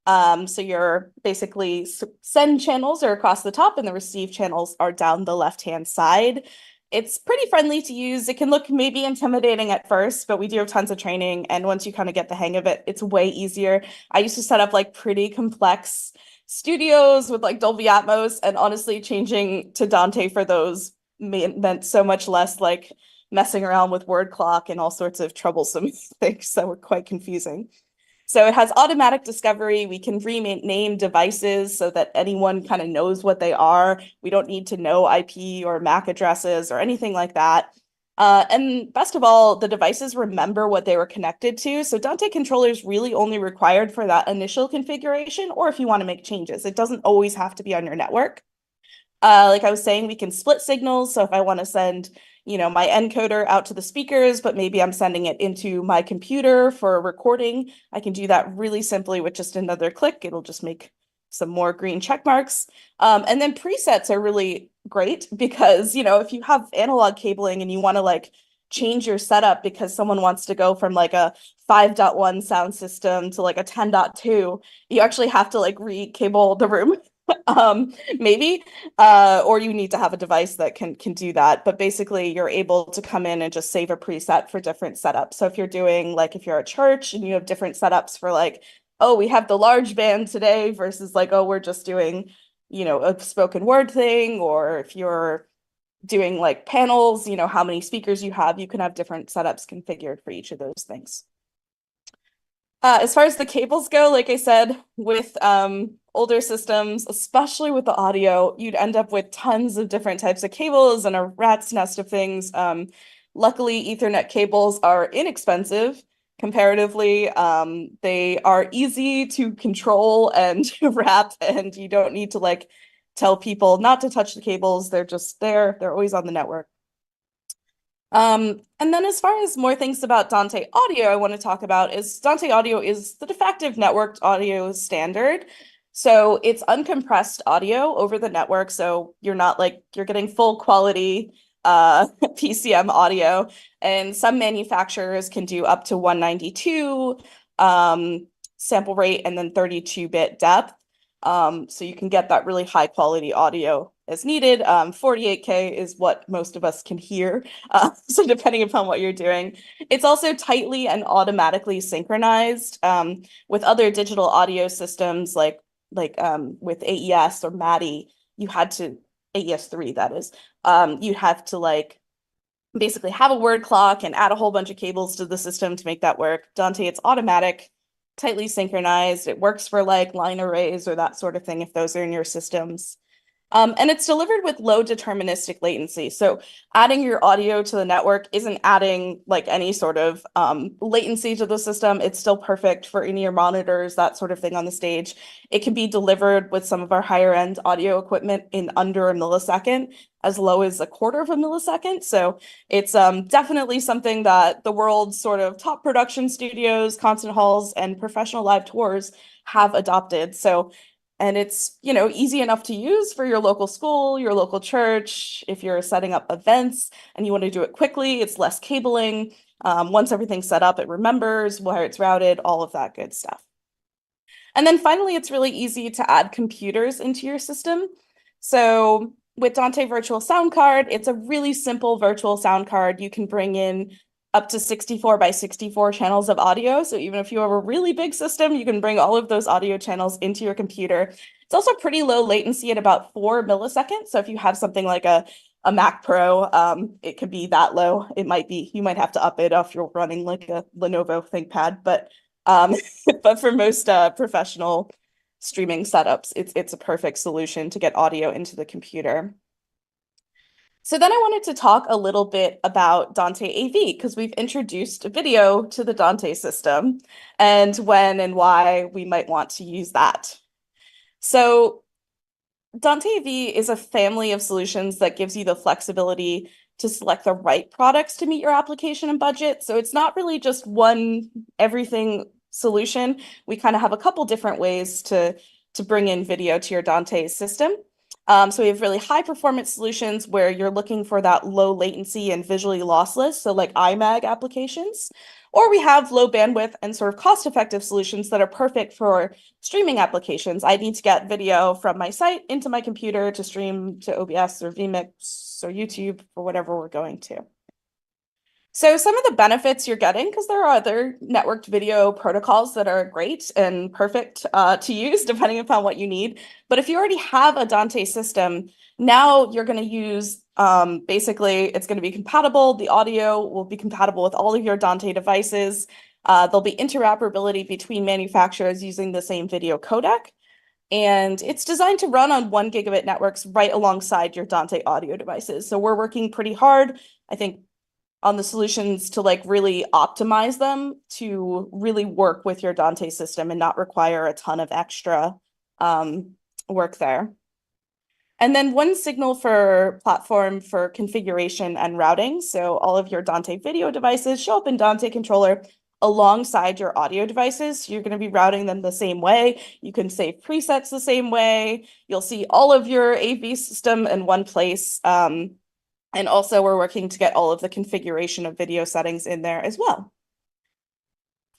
S6: So your basically send channels are across the top and the receive channels are down the left-hand side. It's pretty friendly to use. It can look maybe intimidating at first, but we do have tons of training. And once you kind of get the hang of it, it's way easier. I used to set up like pretty complex studios with like Dolby Atmos, and honestly, changing to Dante for those meant so much less like messing around with word clock and all sorts of troublesome things that were quite confusing. So it has automatic discovery. We can rename devices so that anyone kind of knows what they are. We don't need to know IP or MAC addresses or anything like that. And best of all, the devices remember what they were connected to. So Dante Controller is really only required for that initial configuration, or if you want to make changes. It doesn't always have to be on your network. Like I was saying, we can split signals. So if I want to send my encoder out to the speakers, but maybe I'm sending it into my computer for recording, I can do that really simply with just another click. It'll just make some more green check marks. And then presets are really great because, if you have analog cabling and you want to like change your setup because someone wants to go from like a 5.1 sound system to like a 10.2, you actually have to like re-cable the room. Maybe, or you need to have a device that can do that. But basically, you're able to come in and just save a preset for different setups. So if you're doing like, if you're a church and you have different setups for like, oh, we have the large band today versus like, oh, we're just doing, a spoken word thing, or if you're doing like panels, how many speakers you can have different setups configured for each of those things. As far as the cables go, like I said, with older systems, especially with the audio, you'd end up with tons of different types of cables and a rat's nest of things. Luckily, Ethernet cables are inexpensive comparatively. They are easy to control and to wrap, and you don't need to like tell people not to touch the cables. They're just there. They're always on the network. And then as far as more things about Dante Audio I want to talk about is Dante Audio is the de facto networked audio standard. So it's uncompressed audio over the network. So you're getting full quality PCM audio. And some manufacturers can do up to 192 sample rate and then 32-bit depth. So you can get that really high quality audio as needed. 48K is what most of us can hear. So depending upon what you're doing, it's also tightly and automatically synchronized with other digital audio systems like with AES or MADI. AES3, that is. You have to like basically have a word clock and add a whole bunch of cables to the system to make that work. Dante, it's automatic, tightly synchronized. It works for like line arrays or that sort of thing if those are in your systems. And it's delivered with low deterministic latency. So adding your audio to the network isn't adding like any sort of latency to the system. It's still perfect for in-ear monitors, that sort of thing on the stage. It can be delivered with some of our higher end audio equipment in under a millisecond, as low as a quarter of a millisecond. So it's definitely something that the world's sort of top production studios, concert halls, and professional live tours have adopted. So And it's, easy enough to use for your local school, your local church. If you're setting up events and you want to do it quickly, it's less cabling. Once everything's set up, it remembers where it's routed, all of that good stuff. And then finally, it's really easy to add computers into your system. So with Dante Virtual Sound Card, it's a really simple virtual sound card. You can bring in up to 64 by 64 channels of audio. So even if you have a really big system, you can bring all of those audio channels into your computer. It's also pretty low latency at about 4 milliseconds. So if you have something like a Mac Pro, it could be that low. You might have to up it if you're running like a Lenovo ThinkPad, but for most professional streaming setups, it's a perfect solution to get audio into the computer. So then I wanted to talk a little bit about Dante AV because we've introduced video to the Dante system and when and why we might want to use that. So Dante AV is a family of solutions that gives you the flexibility to select the right products to meet your application and budget. So it's not really just one everything solution. We kind of have a couple different ways to bring in video to your Dante system. So we have really high performance solutions where you're looking for that low latency and visually lossless, so like iMag applications, or we have low bandwidth and sort of cost effective solutions that are perfect for streaming applications. I need to get video from my site into my computer to stream to OBS or vMix or YouTube or whatever we're going to. So some of the benefits you're getting, because there are other networked video protocols that are great and perfect to use depending upon what you need. But if you already have a Dante system, now you're going to use, basically, it's going to be compatible. The audio will be compatible with all of your Dante devices. There'll be interoperability between manufacturers using the same video codec. And it's designed to run on 1 gigabit networks right alongside your Dante audio devices. So we're working pretty hard, I think, on the solutions to like really optimize them to really work with your Dante system and not require a ton of extra work there. And then one signal for platform for configuration and routing. So all of your Dante video devices show up in Dante controller alongside your audio devices. So you're going to be routing them the same way. You can save presets the same way. You'll see all of your AV system in one place. And also we're working to get all of the configuration of video settings in there as well.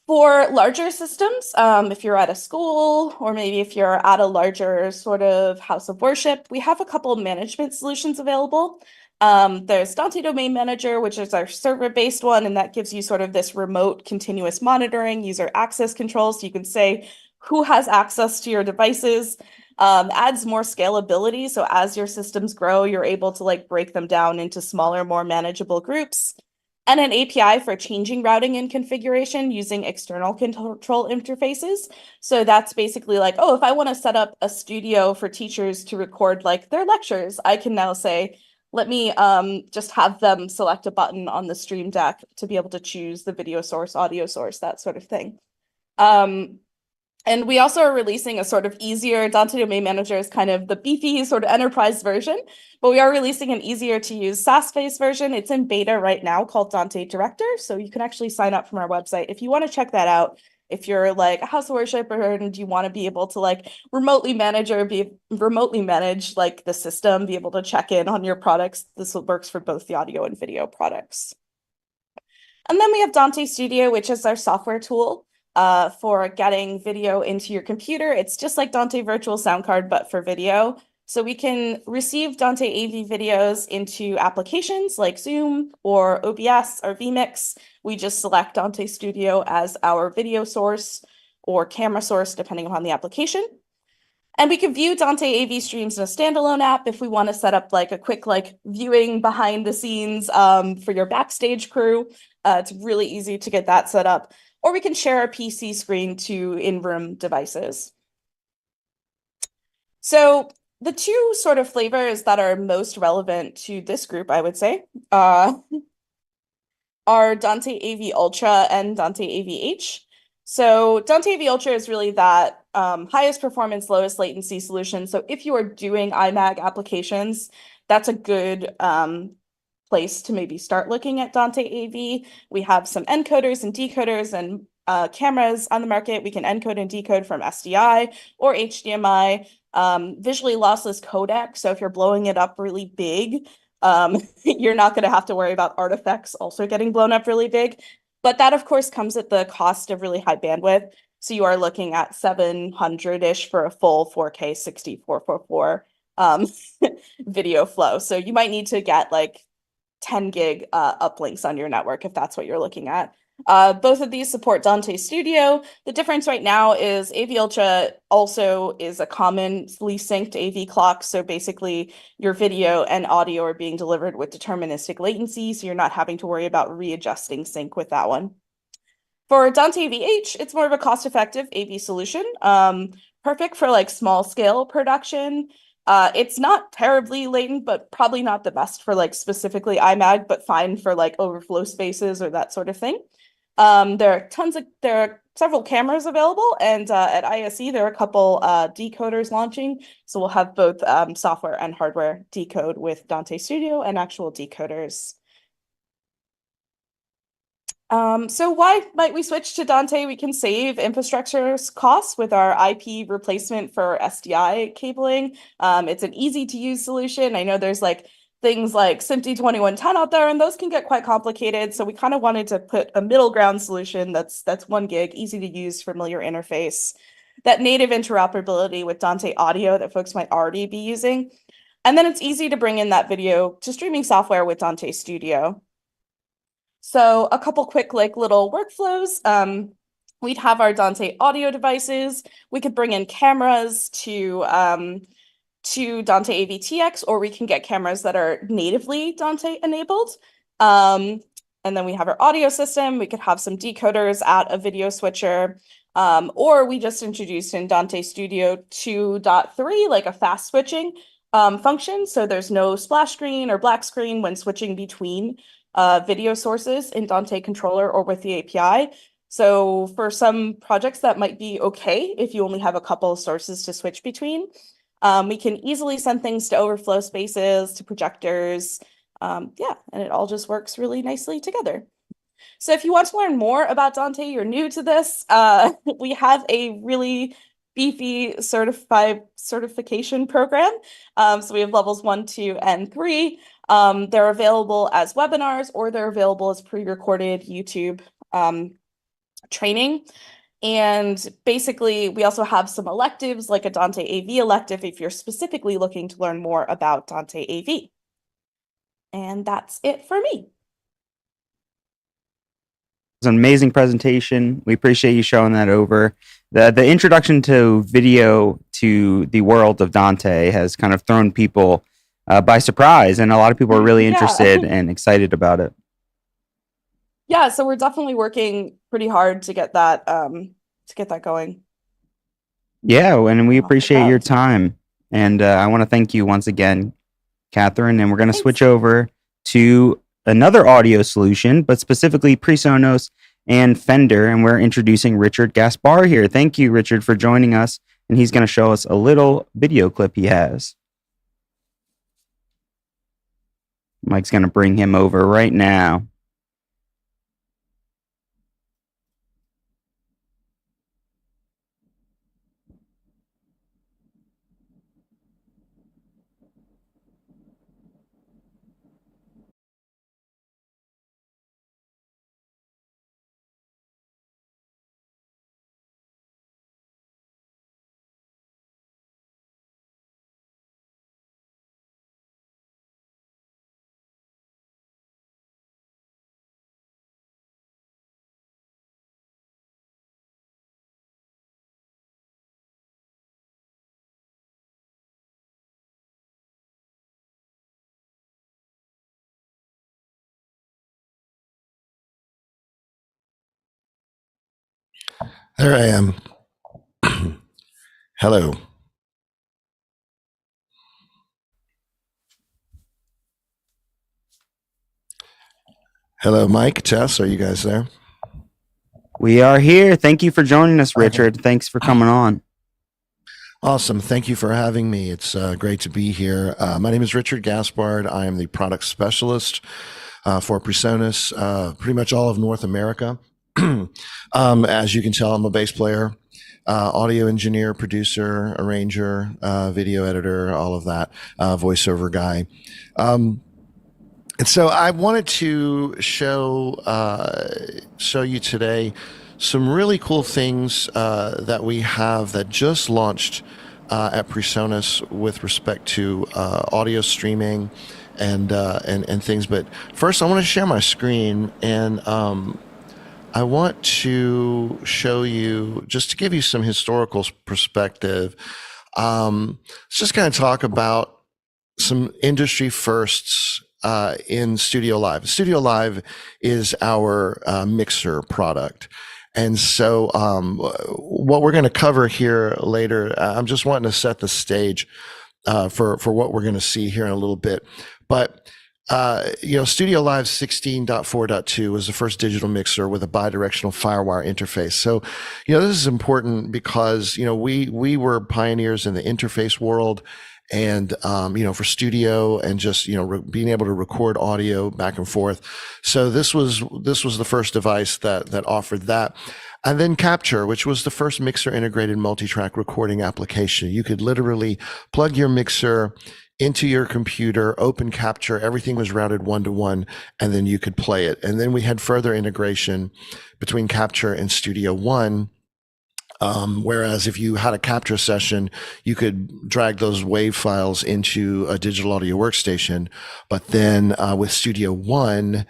S6: For larger systems, if you're at a school or maybe if you're at a larger sort of house of worship, we have a couple of management solutions available. There's Dante Domain Manager, which is our server-based one, and that gives you sort of this remote continuous monitoring, user access control, so you can say who has access to your devices. Adds more scalability. So as your systems grow, you're able to like break them down into smaller, more manageable groups. And an API for changing routing and configuration using external control interfaces. So that's basically like, oh, if I want to set up a studio for teachers to record like their lectures, I can now say, let me just have them select a button on the Stream Deck to be able to choose the video source, audio source, that sort of thing. And we also are releasing a sort of easier, Dante Domain Manager is kind of the beefy sort of enterprise version, but we are releasing an easier to use SaaS-based version. It's in beta right now called Dante Director. So you can actually sign up from our website if you want to check that out. If you're like a house of worship and you want to be able to like remotely manage like the system, be able to check in on your products, this works for both the audio and video products. And then we have Dante Studio, which is our software tool. For getting video into your computer. It's just like Dante Virtual Sound Card, but for video. So we can receive Dante AV videos into applications like Zoom or OBS or vMix. We just select Dante Studio as our video source or camera source, depending upon the application. And we can view Dante AV streams in a standalone app if we want to set up like a quick like viewing behind the scenes for your backstage crew. It's really easy to get that set up. Or we can share our PC screen to in-room devices. So the two sort of flavors that are most relevant to this group, I would say, are Dante AV Ultra and Dante AV-H. So Dante AV Ultra is really that highest performance, lowest latency solution. So if you are doing iMag applications, that's a good place to maybe start looking at Dante AV. We have some encoders and decoders and cameras on the market. We can encode and decode from SDI or HDMI, visually lossless codec. So if you're blowing it up really big, you're not going to have to worry about artifacts also getting blown up really big. But that, of course, comes at the cost of really high bandwidth. So you are looking at 700-ish for a full 4K 6444 video flow. So you might need to get like 10 gig uplinks on your network if that's what you're looking at. Both of these support Dante Studio. The difference right now is AV Ultra also is a commonly synced AV clock. So basically your video and audio are being delivered with deterministic latency. So you're not having to worry about readjusting sync with that one. For Dante AV-H, it's more of a cost-effective AV solution. Perfect for like small scale production. It's not terribly latent, but probably not the best for like specifically iMag, but fine for like overflow spaces or that sort of thing. There are several cameras available, and at ISE there are a couple decoders launching. So we'll have both software and hardware decode with Dante Studio and actual decoders. So why might we switch to Dante? We can save infrastructure costs with our IP replacement for SDI cabling. It's an easy to use solution. I know there's like things like SMPTE 2110 out there, and those can get quite complicated. So we kind of wanted to put a middle ground solution that's 1 gig, easy to use, familiar interface, that native interoperability with Dante Audio that folks might already be using. And then it's easy to bring in that video to streaming software with Dante Studio. So a couple quick like little workflows. We'd have our Dante Audio devices. We could bring in cameras to Dante AVTX, or we can get cameras that are natively Dante enabled. And then we have our audio system. We could have some decoders at a video switcher, or we just introduced in Dante Studio 2.3, like a fast switching function. So there's no splash screen or black screen when switching between video sources in Dante Controller or with the API. So for some projects that might be okay if you only have a couple of sources to switch between. We can easily send things to overflow spaces, to projectors. Yeah, and it all just works really nicely together. So if you want to learn more about Dante, you're new to this, we have a really beefy certification program. So we have levels 1, 2, and 3. They're available as webinars, or they're available as pre-recorded YouTube training. And basically, we also have some electives, like a Dante AV elective, if you're specifically looking to learn more about Dante AV. And that's it for me.
S9: It's an amazing presentation. We appreciate you showing that over. The introduction to video to the world of Dante has kind of thrown people by surprise, and a lot of people are really interested and excited about it.
S6: Yeah, so we're definitely working pretty hard to get that going.
S9: Yeah, and we appreciate your time. And I want to thank you once again, Catherine. And we're going to switch over to another audio solution, but specifically Presonus and Fender. And we're introducing Richard Gaspar here. Thank you, Richard, for joining us. And he's going to show us a little video clip he has. Mike's going to bring him over right now.
S1: There I am. Hello. Hello, Mike, Tess, are you guys there?
S9: We are here. Thank you for joining us, Richard. Okay. Thanks for coming on.
S1: Awesome. Thank you for having me. It's great to be here. My name is Richard Gaspard. I am the product specialist for Presonus, pretty much all of North America. As you can tell, I'm a bass player, audio engineer, producer, arranger, video editor, all of that, voiceover guy. And so I wanted to show you today some really cool things that we have that just launched at Presonus with respect to audio streaming and things. But first, I want to share my screen, and I want to show you, just to give you some historical perspective. Let's just kind of talk about some industry firsts in Studio Live. Studio Live is our mixer product. And so what we're going to cover here later, I'm just wanting to set the stage for what we're going to see here in a little bit. But Studio Live 16.4.2 was the first digital mixer with a bidirectional FireWire interface. So, this is important because, we were pioneers in the interface world, and, for studio and just, being able to record audio back and forth. So this was the first device that offered that. And then Capture, which was the first mixer integrated multi-track recording application. You could literally plug your mixer into your computer, open Capture, everything was routed one-to-one, and then you could play it. And then we had further integration between Capture and Studio One. Whereas if you had a Capture session, you could drag those WAV files into a digital audio workstation. But then with Studio One,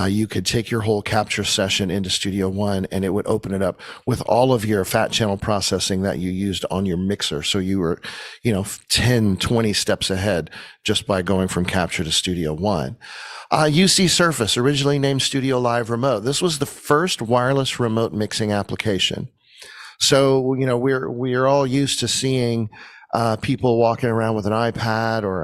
S1: you could take your whole Capture session into Studio One, and it would open it up with all of your fat channel processing that you used on your mixer. So you were, 10, 20 steps ahead just by going from Capture to Studio One. UC Surface, originally named Studio Live Remote. This was the first wireless remote mixing application. So, we're all used to seeing people walking around with an iPad or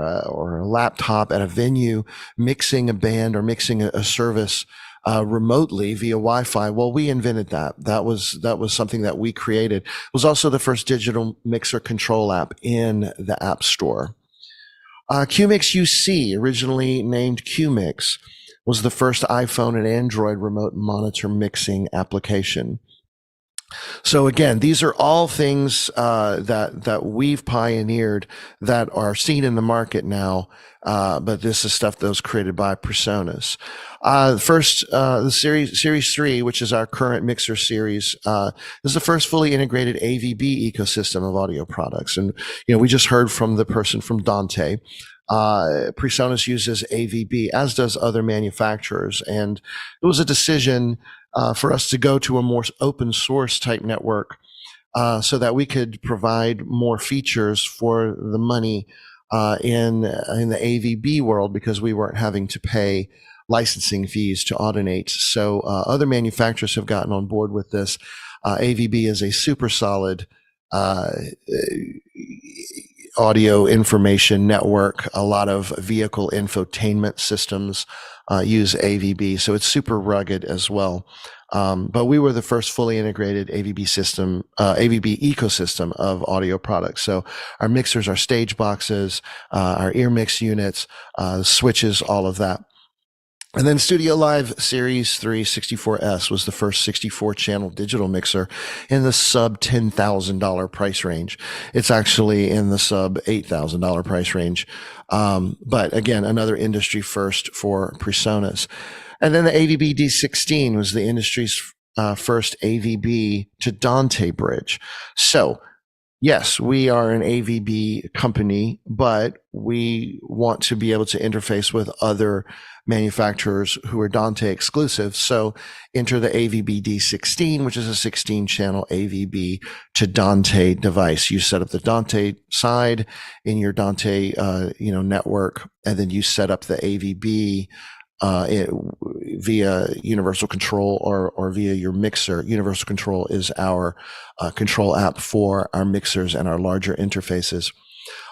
S1: a laptop at a venue, mixing a band or mixing a service remotely via Wi-Fi. Well, we invented that. That was something that we created. It was also the first digital mixer control app in the App Store. QMix UC, originally named QMix, was the first iPhone and Android remote monitor mixing application. So again, these are all things that we've pioneered that are seen in the market now, but this is stuff that was created by Presonus. The series 3, which is our current mixer series, this is the first fully integrated AVB ecosystem of audio products. And we just heard from the person from Dante. Presonus uses AVB, as does other manufacturers, and it was a decision for us to go to a more open source type network so that we could provide more features for the money in the AVB world, because we weren't having to pay licensing fees to Audinate. So other manufacturers have gotten on board with this. AVB is a super solid audio information network. A lot of vehicle infotainment systems use AVB, so it's super rugged as well. But we were the first fully integrated AVB ecosystem of audio products. So our mixers, our stage boxes, our ear mix units, switches, all of that. And then Studio Live Series 3 64S was the first 64-channel digital mixer in the sub $10,000 price range. It's actually in the sub $8,000 price range. But again, another industry first for Presonus. And then the AVB D16 was the industry's first AVB to Dante bridge. So yes, we are an AVB company, but we want to be able to interface with other manufacturers who are Dante exclusive. So enter the AVB D16, which is a 16-channel AVB to Dante device. You set up the Dante side in your Dante network, and then you set up the AVB via Universal Control or via your mixer. Universal Control is our control app for our mixers and our larger interfaces.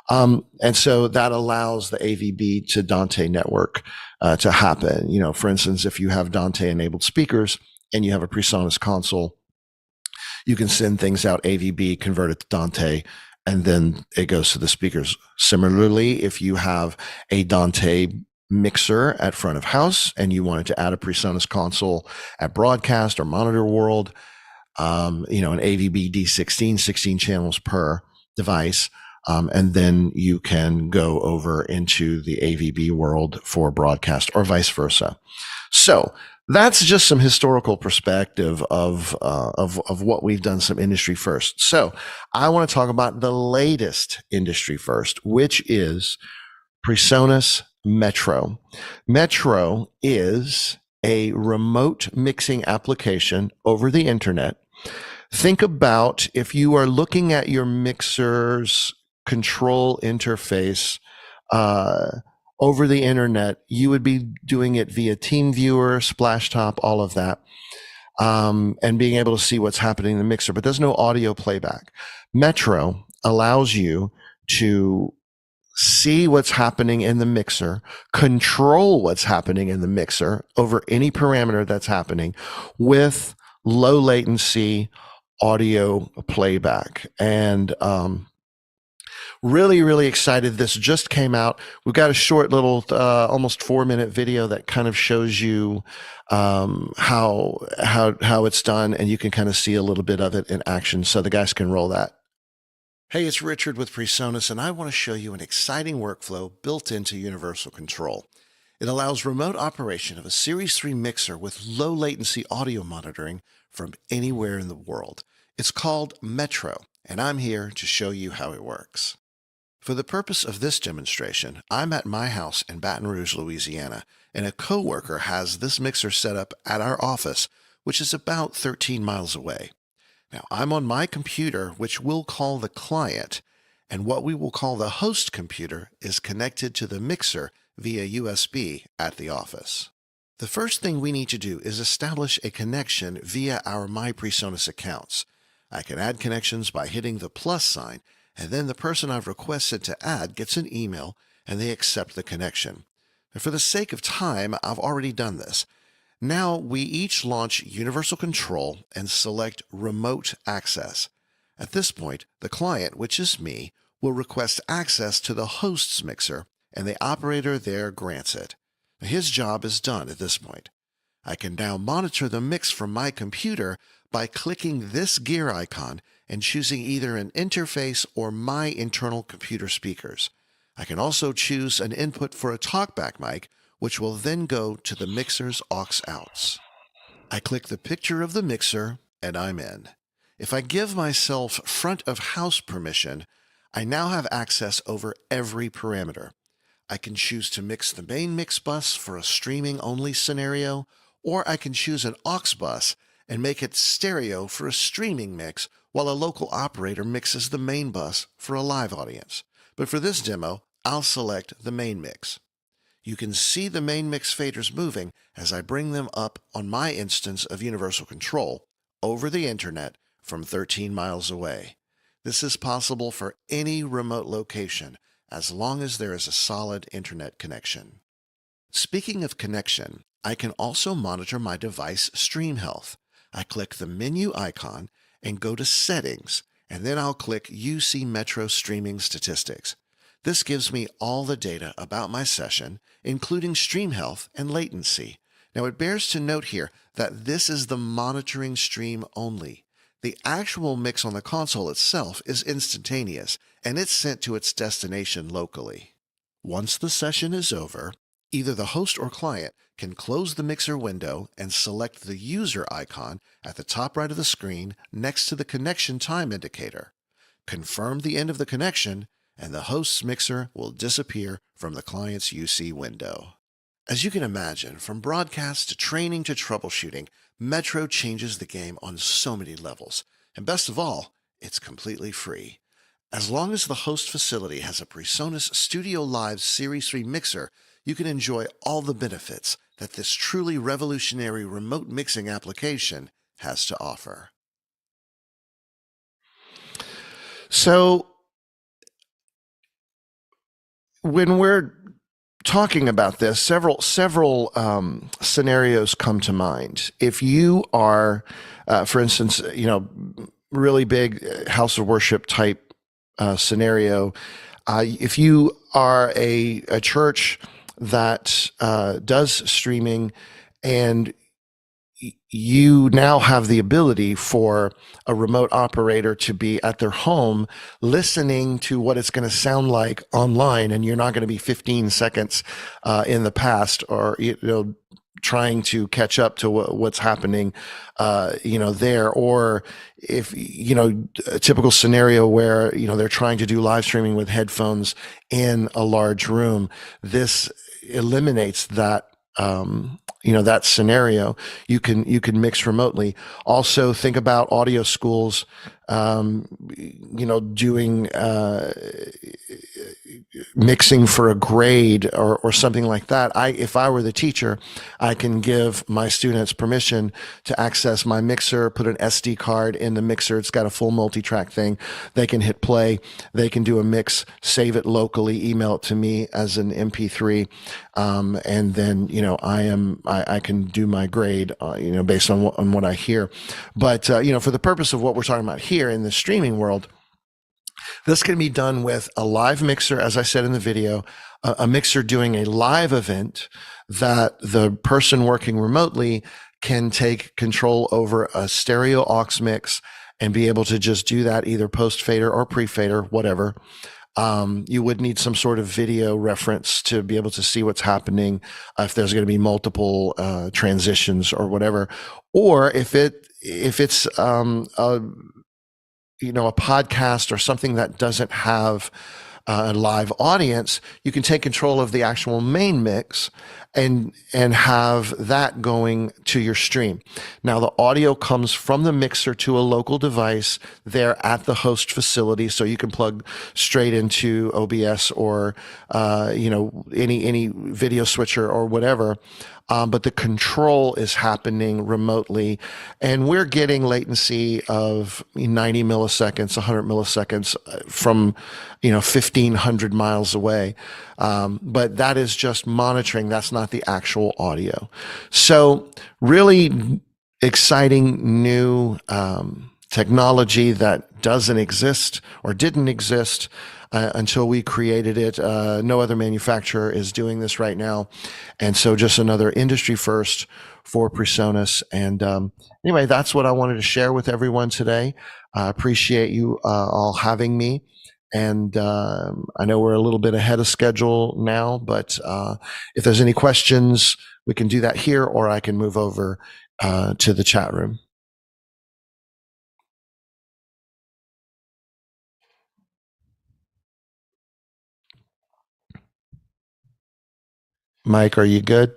S1: And so that allows the AVB to Dante network to happen. For instance, if you have Dante enabled speakers and you have a Presonus console, you can send things out AVB, convert it to Dante, and then it goes to the speakers. Similarly, if you have a Dante mixer at front of house and you wanted to add a Presonus console at broadcast or monitor world, an AVB D16, 16 channels per device. And then you can go over into the AVB world for broadcast or vice versa. So that's just some historical perspective of what we've done, some industry first. So I want to talk about the latest industry first, which is Presonus Metro. Metro is a remote mixing application over the internet. Think about if you are looking at your mixer's control interface over the internet, you would be doing it via TeamViewer, Splashtop, all of that, and being able to see what's happening in the mixer, but there's no audio playback. Metro allows you to see what's happening in the mixer, control what's happening in the mixer over any parameter that's happening with low latency audio playback. And really, really excited. This just came out. We've got a short little, almost 4-minute video that kind of shows you how it's done, and you can kind of see a little bit of it in action. So the guys can roll that. Hey, it's Richard with Presonus, and I want to show you an exciting workflow built into Universal Control. It allows remote operation of a Series 3 mixer with low latency audio monitoring from anywhere in the world. It's called Metro, and I'm here to show you how it works. For the purpose of this demonstration, I'm at my house in Baton Rouge, Louisiana, and a coworker has this mixer set up at our office, which is about 13 miles away. Now, I'm on my computer, which we'll call the client, and what we will call the host computer is connected to the mixer via USB at the office. The first thing we need to do is establish a connection via our My Presonus accounts. I can add connections by hitting the plus sign, and then the person I've requested to add gets an email and they accept the connection. And for the sake of time, I've already done this. Now we each launch Universal Control and select Remote Access. At this point, the client, which is me, will request access to the host's mixer, and the operator there grants it. His job is done at this point. I can now monitor the mix from my computer by clicking this gear icon and choosing either an interface or my internal computer speakers. I can also choose an input for a talkback mic, which will then go to the mixer's aux outs. I click the picture of the mixer and I'm in. If I give myself front of house permission, I now have access over every parameter. I can choose to mix the main mix bus for a streaming only scenario, or I can choose an aux bus and make it stereo for a streaming mix while a local operator mixes the main bus for a live audience. But for this demo, I'll select the main mix. You can see the main mix faders moving as I bring them up on my instance of Universal Control over the internet from 13 miles away. This is possible for any remote location as long as there is a solid internet connection. Speaking of connection, I can also monitor my device stream health. I click the menu icon and go to Settings, and then I'll click UC Metro Streaming Statistics. This gives me all the data about my session, including stream health and latency. Now it bears to note here that this is the monitoring stream only. The actual mix on the console itself is instantaneous, and it's sent to its destination locally. Once the session is over, either the host or client can close the mixer window and select the user icon at the top right of the screen next to the connection time indicator. Confirm the end of the connection, and the host's mixer will disappear from the client's UC window. As you can imagine, from broadcast to training to troubleshooting, Metro changes the game on so many levels. And best of all, it's completely free. As long as the host facility has a Presonus Studio Live Series 3 mixer, you can enjoy all the benefits that this truly revolutionary remote mixing application has to offer. So, when we're talking about this, several scenarios come to mind. If you are, for instance, really big house of worship type scenario, if you are a church that does streaming, and you now have the ability for a remote operator to be at their home listening to what it's going to sound like online, and you're not going to be 15 seconds in the past, or trying to catch up to what's happening there. Or if a typical scenario where they're trying to do live streaming with headphones in a large room, this eliminates that that scenario. You can mix remotely. Also, think about audio schools, doing mixing for a grade or something like that. If I were the teacher, I can give my students permission to access my mixer, put an SD card in the mixer. It's got a full multi-track thing. They can hit play. They can do a mix, save it locally, email it to me as an MP3. And then, I can do my grade, based on what I hear. But, for the purpose of what we're talking about here in the streaming world, this can be done with a live mixer, as I said in the video, a mixer doing a live event that the person working remotely can take control over a stereo aux mix and be able to just do that either post fader or pre fader, whatever. You would need some sort of video reference to be able to see what's happening, if there's going to be multiple transitions or whatever. Or if it's a podcast or something that doesn't have a live audience, you can take control of the actual main mix and have that going to your stream. Now, the audio comes from the mixer to a local device there at the host facility, so you can plug straight into OBS or any video switcher or whatever. But the control is happening remotely, and we're getting latency of 90 milliseconds, 100 milliseconds from 1,500 miles away. But that is just monitoring. That's not the actual audio. So really exciting new technology that doesn't exist or didn't exist until we created it. No other manufacturer is doing this right now. And so just another industry first for Presonus. And anyway, that's what I wanted to share with everyone today. I appreciate you all having me. And I know we're a little bit ahead of schedule now, but if there's any questions, we can do that here, or I can move over to the chat room. Mike, are you good?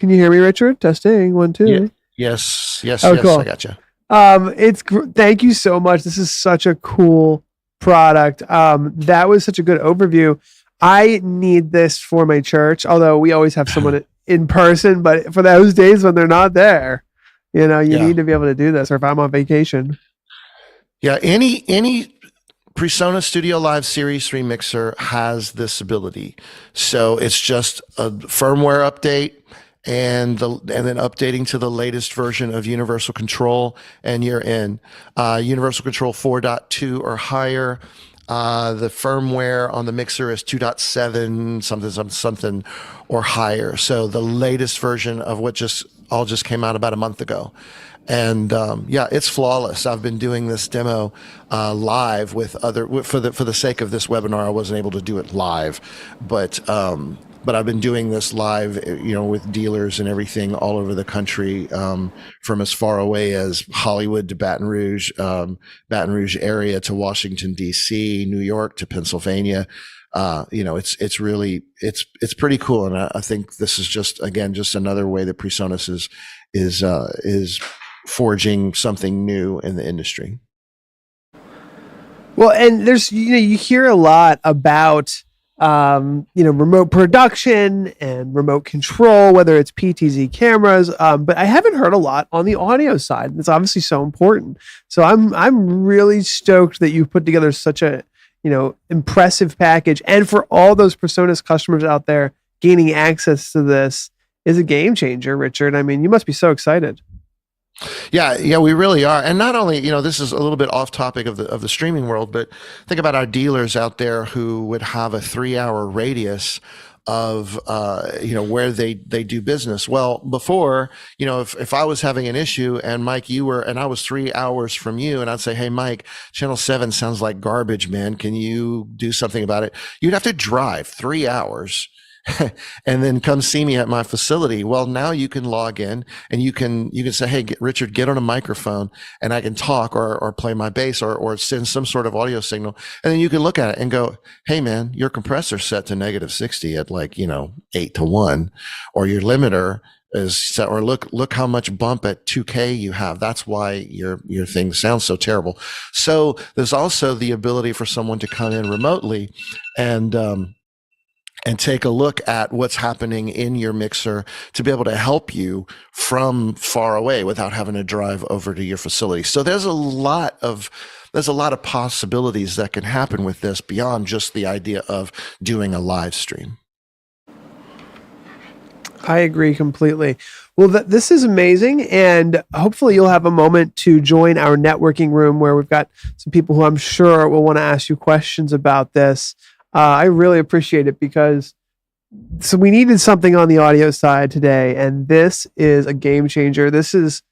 S7: Can you hear me, Richard? Testing 1, 2.
S1: Yeah. Yes.
S7: Oh,
S1: yes.
S7: cool.
S1: I got you.
S7: Thank you so much. This is such a cool product. That was such a good overview. I need this for my church, although we always have someone in person, but for those days when they're not there, you need to be able to do this, or if I'm on vacation.
S1: Yeah. Any Presonus Studio Live Series 3 mixer has this ability. So it's just a firmware update and then updating to the latest version of Universal Control, and you're in. Universal Control 4.2 or higher. The firmware on the mixer is 2.7 something or higher. So the latest version of what just came out about a month ago. And it's flawless. I've been doing this demo live with for the sake of this webinar. I wasn't able to do it live, but I've been doing this live, with dealers and everything all over the country, from as far away as Hollywood to Baton Rouge area to Washington, D.C., New York to Pennsylvania. It's really pretty cool. And I think this is just another way that Presonus is forging something new in the industry.
S7: Well, and there's, you hear a lot about, remote production and remote control, whether it's PTZ cameras, but I haven't heard a lot on the audio side. It's obviously so important. So I'm really stoked that you've put together such a impressive package. And for all those Presonus customers out there, gaining access to this is a game changer, Richard. I mean, you must be so excited.
S1: Yeah, we really are. And not only, this is a little bit off topic of the streaming world, but think about our dealers out there who would have a 3-hour radius of where they do business. Well, before, if I was having an issue and Mike, and I was 3 hours from you, and I'd say, hey Mike, channel 7 sounds like garbage, man, can you do something about it? You'd have to drive 3 hours and then come see me at my facility. Well, now you can log in and you can say, hey, Richard, get on a microphone, and I can talk or play my bass or send some sort of audio signal. And then you can look at it and go, hey man, your compressor's set to -60 at 8-to-1, or your limiter is set, or look how much bump at 2K you have. That's why your thing sounds so terrible. So there's also the ability for someone to come in remotely and take a look at what's happening in your mixer to be able to help you from far away without having to drive over to your facility. So there's a lot of possibilities that can happen with this beyond just the idea of doing a live stream.
S7: I agree completely. Well, this is amazing, and hopefully you'll have a moment to join our networking room where we've got some people who I'm sure will want to ask you questions about this. I really appreciate it because we needed something on the audio side today, and this is a game changer. This is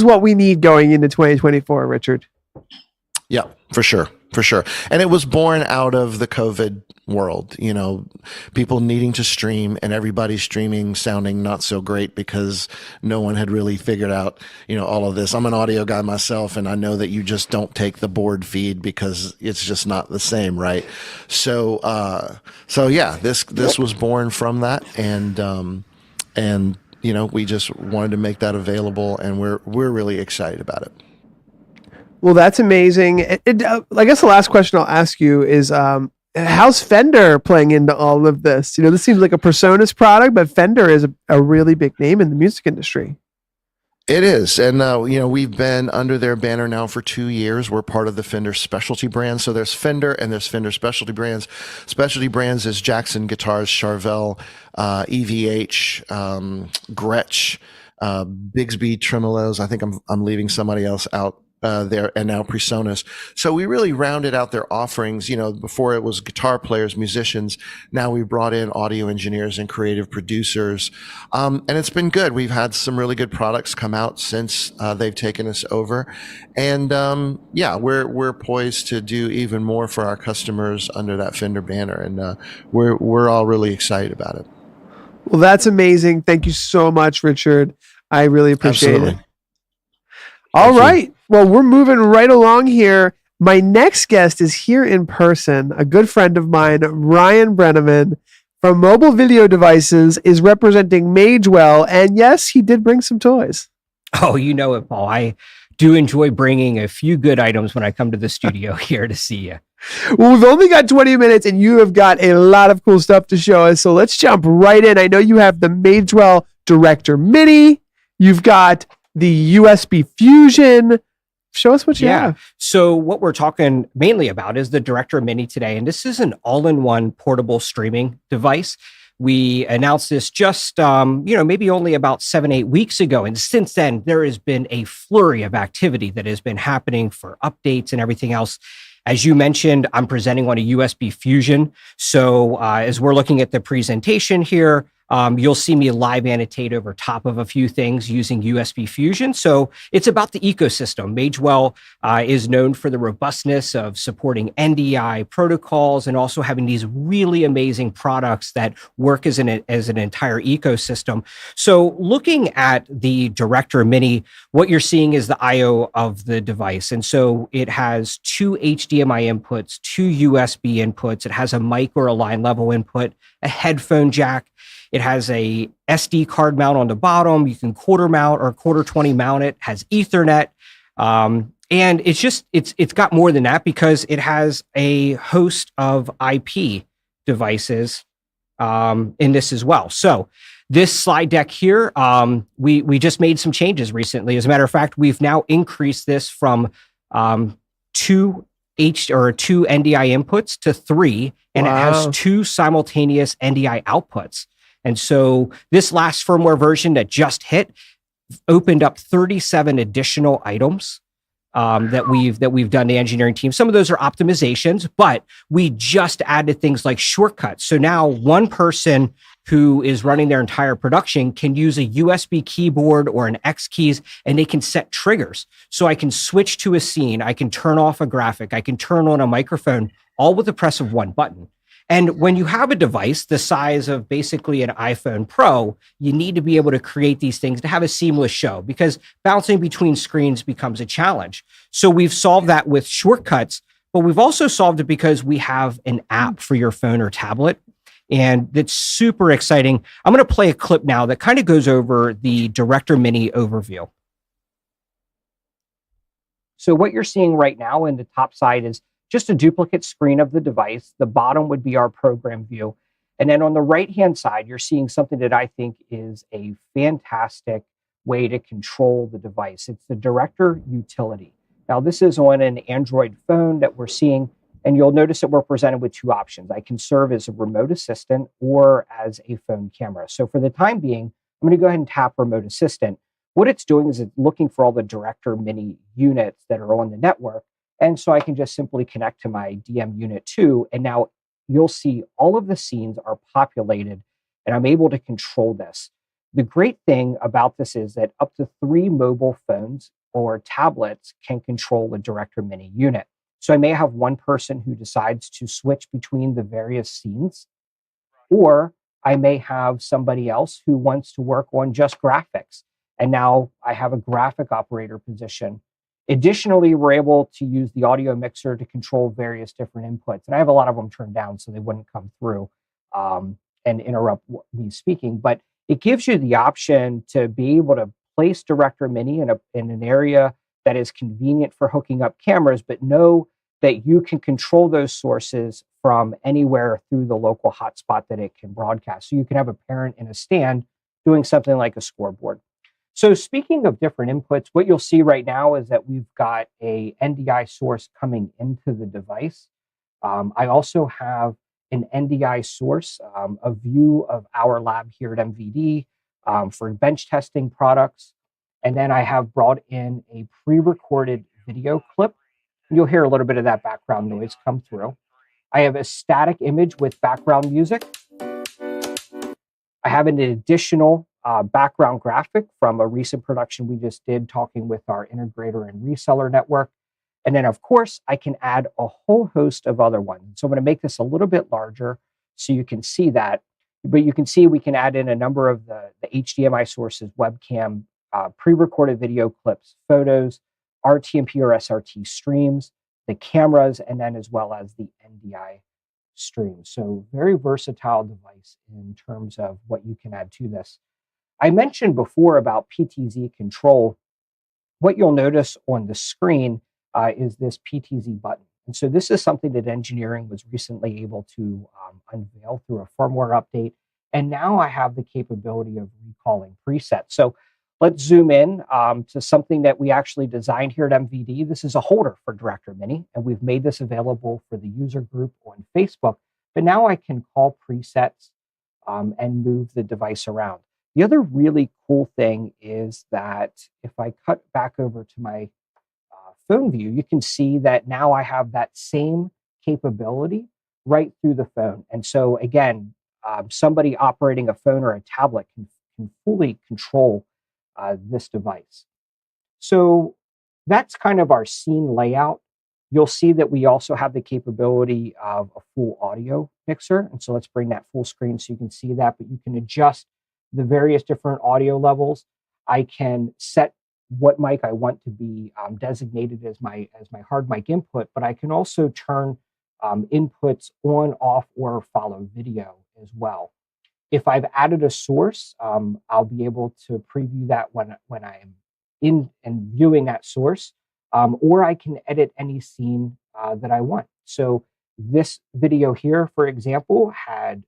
S7: what we need going into 2024, Richard.
S1: Yeah, for sure. And it was born out of the COVID world, people needing to stream and everybody streaming sounding not so great because no one had really figured out, all of this. I'm an audio guy myself, and I know that you just don't take the board feed because it's just not the same, right? So yeah, this was born from that, and we just wanted to make that available, and we're really excited about it.
S7: Well, that's amazing. I guess the last question I'll ask you is, how's Fender playing into all of this? This seems like a Presonus product, but Fender is a really big name in the music industry.
S1: It is. And, we've been under their banner now for 2 years. We're part of the Fender specialty brand. So there's Fender and there's Fender specialty brands. Specialty brands is Jackson Guitars, Charvel, EVH, Gretsch, Bigsby Tremolos. I think I'm leaving somebody else out there, and now Presonus. So we really rounded out their offerings. Before it was guitar players, musicians. Now we brought in audio engineers and creative producers. And it's been good. We've had some really good products come out since they've taken us over. And we're poised to do even more for our customers under that Fender banner. And we're all really excited about it.
S7: Well, that's amazing. Thank you so much, Richard. I really appreciate it. All right. Well, we're moving right along here. My next guest is here in person. A good friend of mine, Ryan Brenneman from Mobile Video Devices, is representing Magewell. And yes, he did bring some toys.
S8: Oh, you know it, Paul. I do enjoy bringing a few good items when I come to the studio here to see you.
S7: Well, we've only got 20 minutes and you have got a lot of cool stuff to show us. So let's jump right in. I know you have the Magewell Director Mini. You've got the USB Fusion. Show us what you have.
S8: So what we're talking mainly about is the Director Mini today. And this is an all-in-one portable streaming device. We announced this just, maybe only about 7-8 weeks ago. And since then, there has been a flurry of activity that has been happening for updates and everything else. As you mentioned, I'm presenting on a USB Fusion. So as we're looking at the presentation here, you'll see me live annotate over top of a few things using USB Fusion. So it's about the ecosystem. Magewell is known for the robustness of supporting NDI protocols and also having these really amazing products that work as an entire ecosystem. So looking at the Director Mini, what you're seeing is the I/O of the device. And so it has 2 HDMI inputs, 2 USB inputs. It has a mic or a line level input, a headphone jack. It has a SD card mount on the bottom. You can quarter mount or quarter 20 mount it. Has Ethernet. And it's got more than that because it has a host of IP devices in this as well. So this slide deck here, we just made some changes recently. As a matter of fact, we've now increased this from 2 two NDI inputs to 3, and it has 2 simultaneous NDI outputs. And so this last firmware version that just hit opened up 37 additional items that we've done, the engineering team. Some of those are optimizations, but we just added things like shortcuts. So now one person who is running their entire production can use a USB keyboard or an X keys, and they can set triggers. So I can switch to a scene, I can turn off a graphic, I can turn on a microphone, all with the press of one button. And when you have a device the size of basically an iPhone Pro, you need to be able to create these things to have a seamless show, because bouncing between screens becomes a challenge. So we've solved that with shortcuts, but we've also solved it because we have an app for your phone or tablet. And it's super exciting. I'm going to play a clip now that kind of goes over the Director Mini overview. So what you're seeing right now in the top side is just a duplicate screen of the device. The bottom would be our program view. And then on the right-hand side, you're seeing something that I think is a fantastic way to control the device. It's the Director Utility. Now, this is on an Android phone that we're seeing, and you'll notice that we're presented with 2 options. I can serve as a remote assistant or as a phone camera. So for the time being, I'm going to go ahead and tap Remote Assistant. What it's doing is it's looking for all the Director Mini units that are on the network. And so I can just simply connect to my DM Unit 2, and now you'll see all of the scenes are populated, and I'm able to control this. The great thing about this is that up to 3 mobile phones or tablets can control a Director Mini unit. So I may have one person who decides to switch between the various scenes, or I may have somebody else who wants to work on just graphics. And now I have a graphic operator position. Additionally, we're able to use the audio mixer to control various different inputs. And I have a lot of them turned down so they wouldn't come through and interrupt me speaking. But it gives you the option to be able to place Director Mini in an area that is convenient for hooking up cameras, but know that you can control those sources from anywhere through the local hotspot that it can broadcast. So you can have a parent in a stand doing something like a scoreboard. So speaking of different inputs, what you'll see right now is that we've got a NDI source coming into the device. I also have an NDI source, a view of our lab here at MVD for bench testing products. And then I have brought in a pre-recorded video clip. You'll hear a little bit of that background noise come through. I have a static image with background music. I have an additional background graphic from a recent production we just did talking with our integrator and reseller network. And then, of course, I can add a whole host of other ones. So I'm going to make this a little bit larger so you can see that. But you can see we can add in a number of the HDMI sources, webcam, pre-recorded video clips, photos, RTMP or SRT streams, the cameras, and then as well as the NDI streams. So very versatile device in terms of what you can add to this. I mentioned before about PTZ control. What you'll notice on the screen is this PTZ button. And so this is something that engineering was recently able to unveil through a firmware update. And now I have the capability of recalling presets. So let's zoom in to something that we actually designed here at MVD. This is a holder for Director Mini, and we've made this available for the user group on Facebook. But now I can call presets and move the device around. The other really cool thing is that if I cut back over to my phone view, you can see that now I have that same capability right through the phone. And so again, somebody operating a phone or a tablet can fully control this device. So that's kind of our scene layout. You'll see that we also have the capability of a full audio mixer. And so let's bring that full screen so you can see that, but you can adjust the various different audio levels. I can set what mic I want to be designated as my hard mic input, but I can also turn inputs on, off, or follow video as well. If I've added a source, I'll be able to preview that when I am in and viewing that source, or I can edit any scene that I want. So this video here, for example, had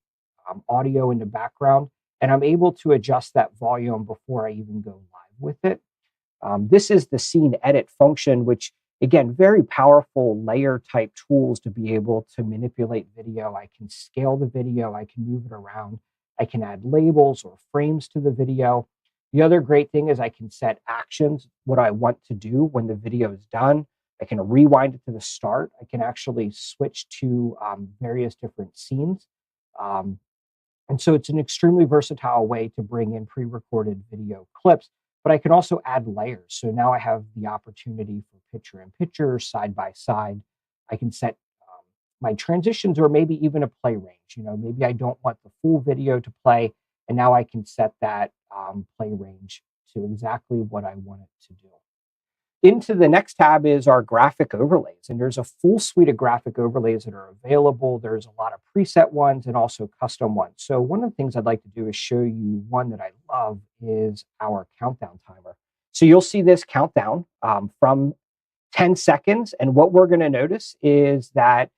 S8: audio in the background, and I'm able to adjust that volume before I even go live with it. This is the scene edit function, which Again, very powerful layer type tools to be able to manipulate video. I can scale the video, I can move it around, I can add labels or frames to the video. The other great thing is I can set actions, what I want to do when the video is done. I can rewind it to the start. I can actually switch to various different scenes. And so it's an extremely versatile way to bring in pre-recorded video clips, but I can also add layers. So now I have the opportunity for picture-in-picture, side-by-side. I can set my transitions or maybe even a play range. Maybe I don't want the full video to play, and now I can set that play range to exactly what I want it to do. Into the next tab is our graphic overlays, and there's a full suite of graphic overlays that are available. There's a lot of preset ones and also custom ones. So one of the things I'd like to do is show you one that I love is our countdown timer. So you'll see this countdown from 10 seconds, and what we're going to notice is that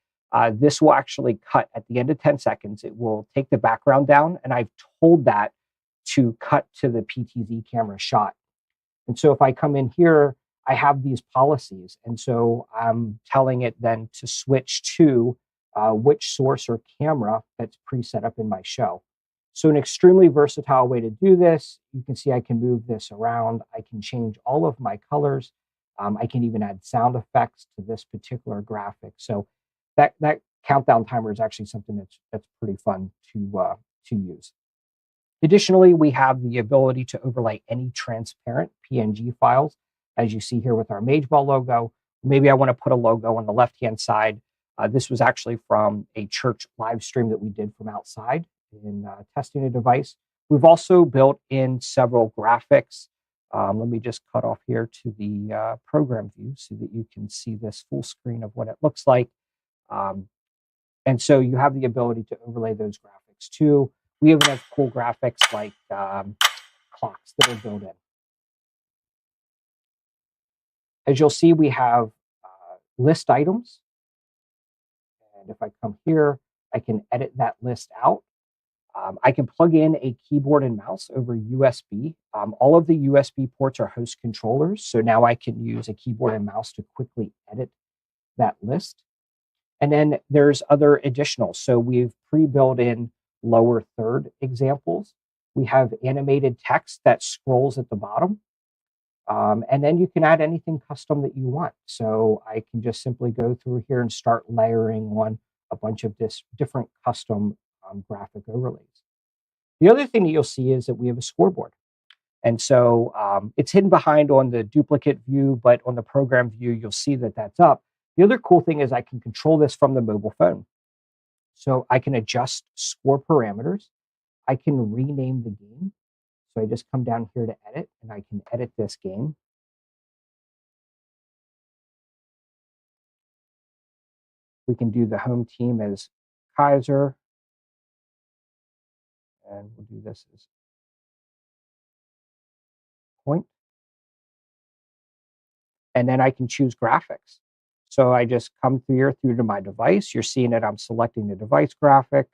S8: this will actually cut at the end of 10 seconds. It will take the background down, and I've told that to cut to the PTZ camera shot. And so if I come in here, I have these policies. And so I'm telling it then to switch to which source or camera that's pre-set up in my show. So an extremely versatile way to do this. You can see I can move this around. I can change all of my colors. I can even add sound effects to this particular graphic. So that countdown timer is actually something that's pretty fun to use. Additionally, we have the ability to overlay any transparent PNG files, as you see here with our Magewell logo. Maybe I want to put a logo on the left-hand side. This was actually from a church live stream that we did from outside in testing a device. We've also built in several graphics. Let me just cut off here to the program view so that you can see this full screen of what it looks like. And so you have the ability to overlay those graphics too. We even have cool graphics like clocks that are built in. As you'll see, we have list items. And if I come here, I can edit that list out. I can plug in a keyboard and mouse over USB. All of the USB ports are host controllers. So now I can use a keyboard and mouse to quickly edit that list. And then there's other additional. So we've pre-built in lower third examples. We have animated text that scrolls at the bottom. And then you can add anything custom that you want. So I can just simply go through here and start layering on a bunch of different custom graphic overlays. The other thing that you'll see is that we have a scoreboard. And so it's hidden behind on the duplicate view, but on the program view, you'll see that that's up. The other cool thing is I can control this from the mobile phone. So I can adjust score parameters. I can rename the game. So I just come down here to edit, and I can edit this game. We can do the home team as Kaiser. And we'll do this as Point. And then I can choose graphics. So I just come through to my device. You're seeing it. I'm selecting the device graphic.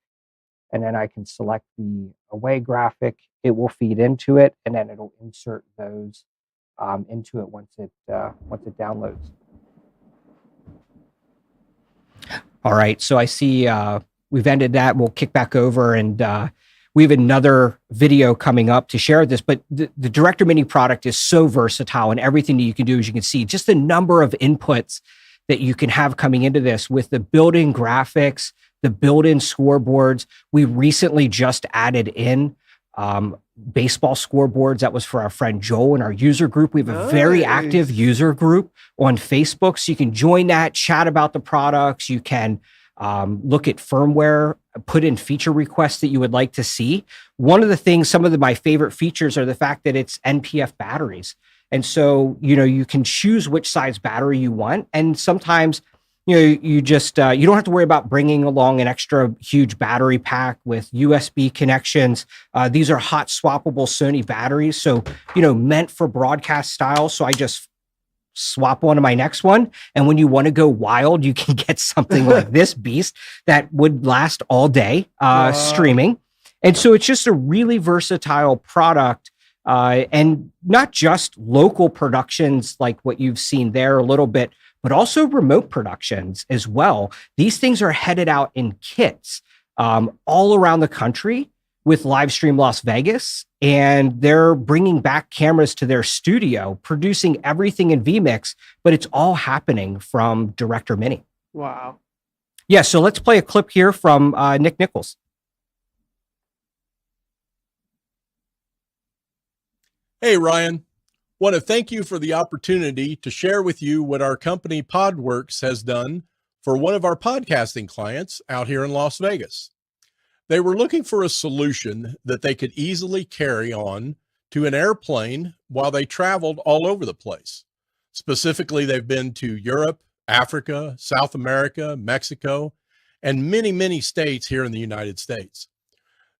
S8: And then I can select the away graphic. It will feed into it, and then it'll insert those into it once it downloads. All right, so I see we've ended that. We'll kick back over, and we have another video coming up to share this. But the Director Mini product is so versatile, and everything that you can do, as you can see, just the number of inputs that you can have coming into this with the built-in graphics, the built-in scoreboards. We recently just added in baseball scoreboards. That was for our friend Joel in our user group. We have a very active user group on Facebook. So you can join that, chat about the products. You can look at firmware, put in feature requests that you would like to see. One of the things, some of my favorite features are the fact that it's NPF batteries. And so, you can choose which size battery you want. And sometimes, you just, you don't have to worry about bringing along an extra huge battery pack with USB connections. These are hot swappable Sony batteries. So, meant for broadcast style. So I just swap one to my next one. And when you want to go wild, you can get something like this beast that would last all day streaming. And so it's just a really versatile product. And not just local productions like what you've seen there a little bit, but also remote productions as well. These things are headed out in kits all around the country with Livestream Las Vegas, and they're bringing back cameras to their studio, producing everything in vMix, but it's all happening from Director Mini.
S7: Wow.
S8: Yeah, so let's play a clip here from Nick Nichols.
S10: Hey, Ryan. Want to thank you for the opportunity to share with you what our company Podworks has done for one of our podcasting clients out here in Las Vegas. They were looking for a solution that they could easily carry on to an airplane while they traveled all over the place. Specifically, they've been to Europe, Africa, South America, Mexico, and many, many states here in the United States.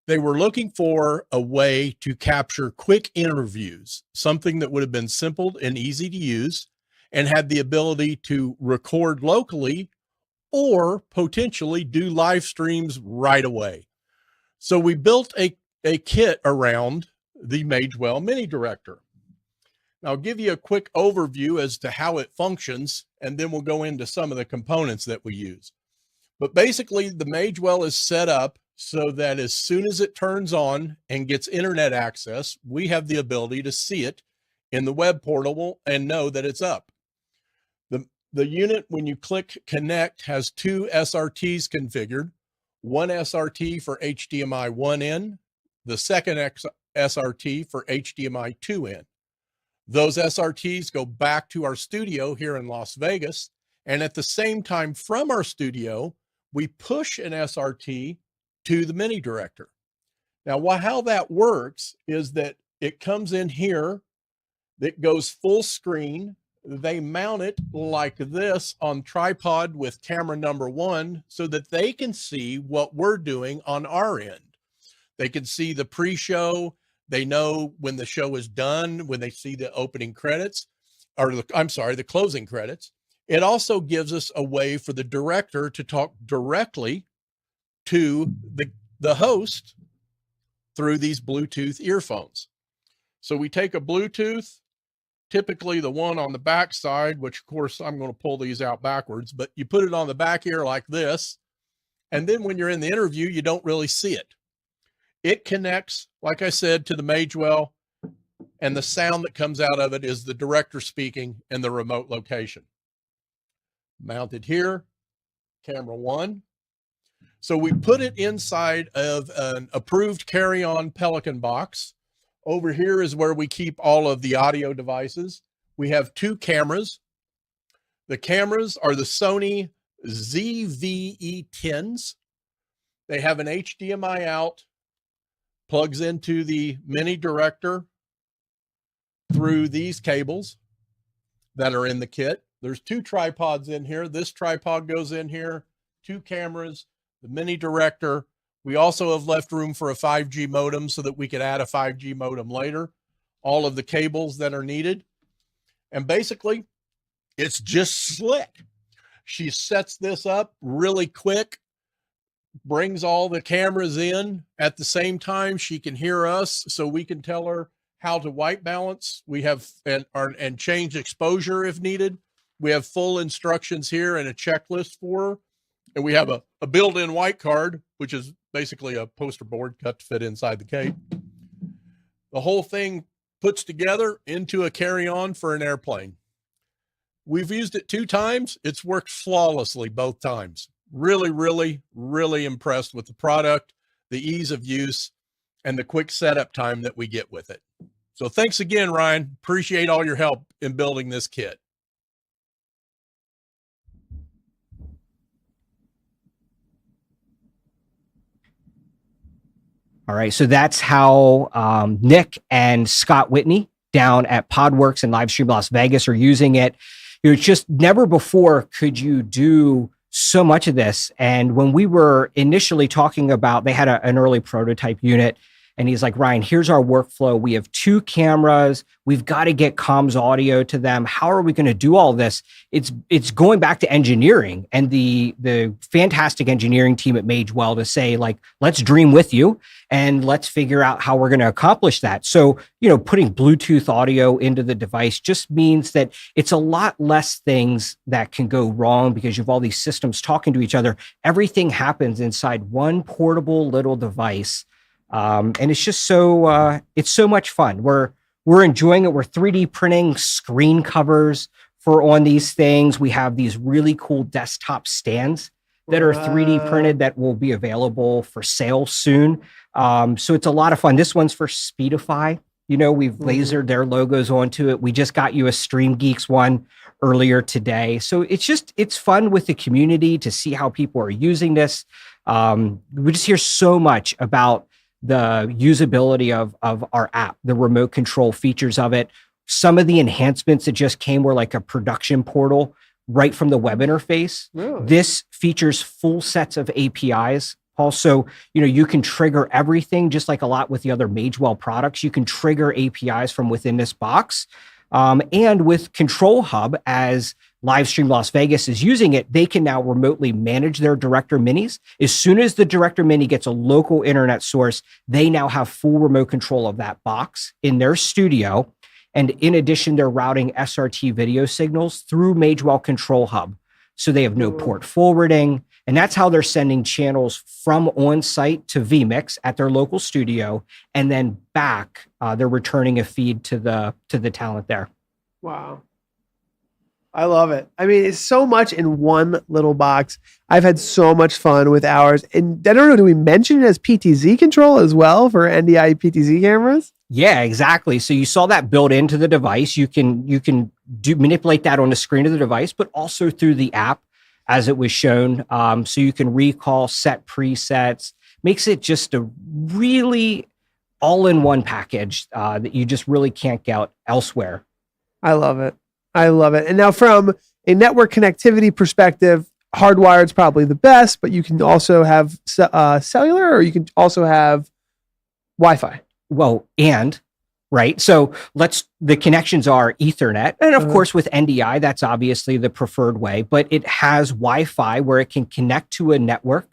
S10: They were looking for a way to capture quick interviews, something that would have been simple and easy to use and had the ability to record locally or potentially do live streams right away. So we built a kit around the Magewell Mini Director. Now, I'll give you a quick overview as to how it functions, and then we'll go into some of the components that we use. But basically, the Magewell is set up so that as soon as it turns on and gets internet access, we have the ability to see it in the web portal and know that it's up. The unit, when you click connect, has two SRTs configured. One SRT for HDMI 1in, the second SRT for HDMI 2in. Those SRTs go back to our studio here in Las Vegas, and at the same time from our studio, we push an SRT to the Mini Director. Now, how that works is that it comes in here, that goes full screen. They mount it like this on tripod with camera number 1 so that they can see what we're doing on our end. They can see the pre-show. They know when the show is done, when they see the opening credits, or the closing credits. It also gives us a way for the director to talk directly to the host through these Bluetooth earphones. So we take a Bluetooth, typically the one on the back side, which of course I'm going to pull these out backwards, but you put it on the back ear like this. And then when you're in the interview, you don't really see it. It connects, like I said, to the Magewell, and the sound that comes out of it is the director speaking in the remote location. Mounted here, camera 1. So we put it inside of an approved carry-on Pelican box. Over here is where we keep all of the audio devices. We have 2 cameras. The cameras are the Sony ZV-E10s. They have an HDMI out, plugs into the Mini Director through these cables that are in the kit. There's 2 tripods in here. This tripod goes in here, 2 cameras, the Mini Director. We also have left room for a 5G modem so that we could add a 5G modem later. All of the cables that are needed. And basically, it's just slick. She sets this up really quick, brings all the cameras in. At the same time, she can hear us, so we can tell her how to white balance. We have and change exposure if needed. We have full instructions here and a checklist for her. And we have a built-in white card, which is basically a poster board cut to fit inside the cape. The whole thing puts together into a carry-on for an airplane. We've used it 2 times. It's worked flawlessly both times. Really, really, really impressed with the product, the ease of use, and the quick setup time that we get with it. So thanks again, Ryan. Appreciate all your help in building this kit.
S8: All right, so that's how Nick and Scott Whitney down at Podworks and Livestream Las Vegas are using it. It's just never before could you do so much of this. And when we were initially talking about, they had an early prototype unit, And he's like, Ryan, here's our workflow. We have 2 cameras. We've got to get comms audio to them. How are we going to do all this? It's going back to engineering and the fantastic engineering team at Magewell to say, like, let's dream with you and let's figure out how we're going to accomplish that. So, putting Bluetooth audio into the device just means that it's a lot less things that can go wrong because you have all these systems talking to each other. Everything happens inside one portable little device. And it's just it's so much fun. We're enjoying it. We're 3D printing screen covers on these things. We have these really cool desktop stands that are 3D printed that will be available for sale soon. So it's a lot of fun. This one's for Speedify. We've lasered their logos onto it. We just got you a StreamGeeks one earlier today. So it's fun with the community to see how people are using this. We just hear so much about the usability of our app, the remote control features of it. Some of the enhancements that just came were like a production portal right from the web interface.
S7: Really?
S8: This features full sets of APIs. Also, you can trigger everything just like a lot with the other Magewell products. You can trigger APIs from within this box. And with Control Hub, as Livestream Las Vegas is using it, they can now remotely manage their Director Minis. As soon as the Director Mini gets a local internet source, they now have full remote control of that box in their studio. And in addition, they're routing SRT video signals through Magewell Control Hub. So they have no port forwarding. And that's how they're sending channels from on-site to vMix at their local studio. And then back, they're returning a feed to the talent there.
S7: Wow. I love it. I mean, it's so much in one little box. I've had so much fun with ours. And I don't know, do we mention it as PTZ control as well for NDI PTZ cameras?
S8: Yeah, exactly. So you saw that built into the device. You can manipulate that on the screen of the device, but also through the app as it was shown. So you can recall, set presets, makes it just a really all-in-one package that you just really can't get elsewhere.
S7: I love it. I love it. And now from a network connectivity perspective, hardwired is probably the best, but you can also have cellular, or you can also have Wi-Fi.
S8: Well, right. So the connections are Ethernet. And of course, with NDI, that's obviously the preferred way, but it has Wi-Fi where it can connect to a network.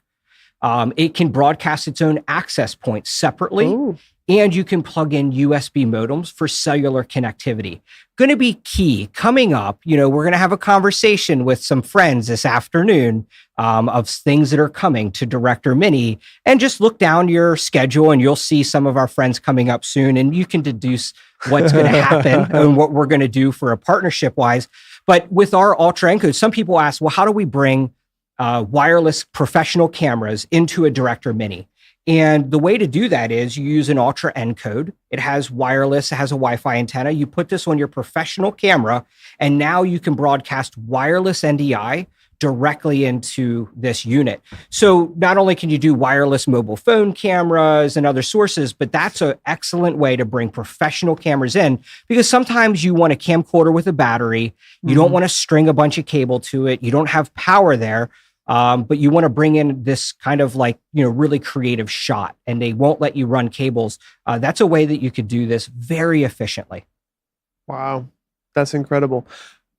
S8: It can broadcast its own access points separately. Ooh. And you can plug in USB modems for cellular connectivity. Going to be key coming up. We're going to have a conversation with some friends this afternoon of things that are coming to Director Mini, and just look down your schedule and you'll see some of our friends coming up soon, and you can deduce what's going to happen and what we're going to do for a partnership wise. But with our Ultra Encode, some people ask, well, how do we bring wireless professional cameras into a Director Mini? And the way to do that is you use an Ultra Encode. It has wireless, it has a Wi-Fi antenna. You put this on your professional camera, and now you can broadcast wireless NDI directly into this unit. So not only can you do wireless mobile phone cameras and other sources, but that's an excellent way to bring professional cameras in, because sometimes you want a camcorder with a battery. You don't want to string a bunch of cable to it. You don't have power there. But you want to bring in this kind of really creative shot, and they won't let you run cables. That's a way that you could do this very efficiently.
S7: Wow. That's incredible.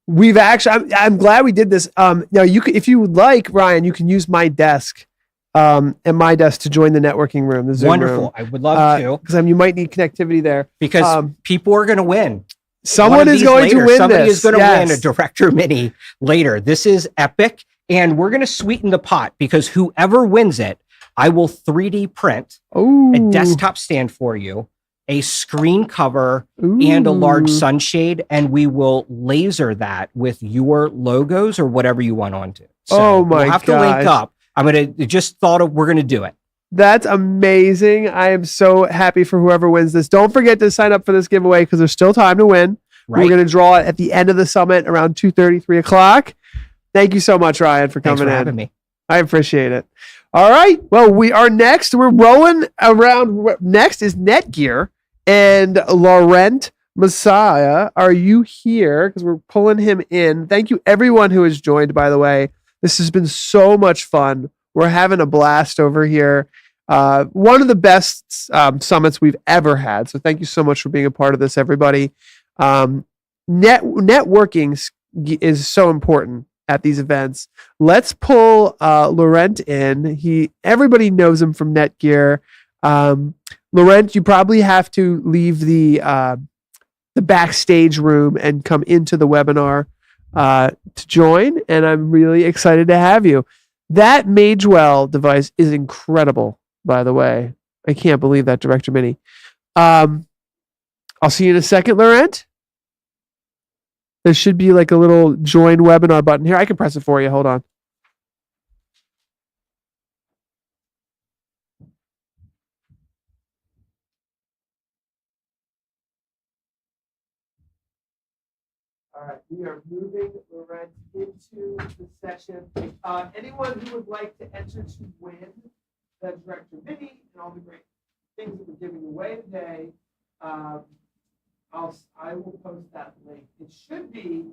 S7: We've actually, I'm glad we did this. Now if you would like, Ryan, you can use my desk, and my desk to join the networking room, the Zoom
S8: Wonderful.
S7: room.
S8: I would love to.
S7: Because you might need connectivity there.
S8: Because people are going to win.
S7: Someone is going to win.
S8: Somebody is going to win a Director Mini later. This is epic. And we're going to sweeten the pot, because whoever wins it, I will 3D print a desktop stand for you, a screen cover, and a large sunshade, and we will laser that with your logos or whatever you want onto. So we'll have to link up. We're going to do it.
S7: That's amazing. I am so happy for whoever wins this. Don't forget to sign up for this giveaway, because there's still time to win. Right. We're going to draw it at the end of the summit around 2:30, 3 o'clock. Thank you so much, Ryan, for coming in.
S8: Thanks for having me.
S7: I appreciate it. All right. Well, we are next. We're rolling around. Next is Netgear and Laurent Messiah. Are you here? Because we're pulling him in. Thank you, everyone who has joined, by the way. This has been so much fun. We're having a blast over here. One of the best summits we've ever had. So thank you so much for being a part of this, everybody. Networking is so important at these events. Let's pull Laurent in. Everybody knows him from Netgear. Laurent, you probably have to leave the backstage room and come into the webinar to join, and I'm really excited to have you. That Magewell device is incredible, by the way. I can't believe that, Director Mini. I'll see you in a second, Laurent. There should be like a little join webinar button here. I can press it for you. Hold on. All right, we are moving Laurent into the session. Anyone who would like to enter to win the Director Mini and all the great things that we're giving away today, I will post that link. It should be.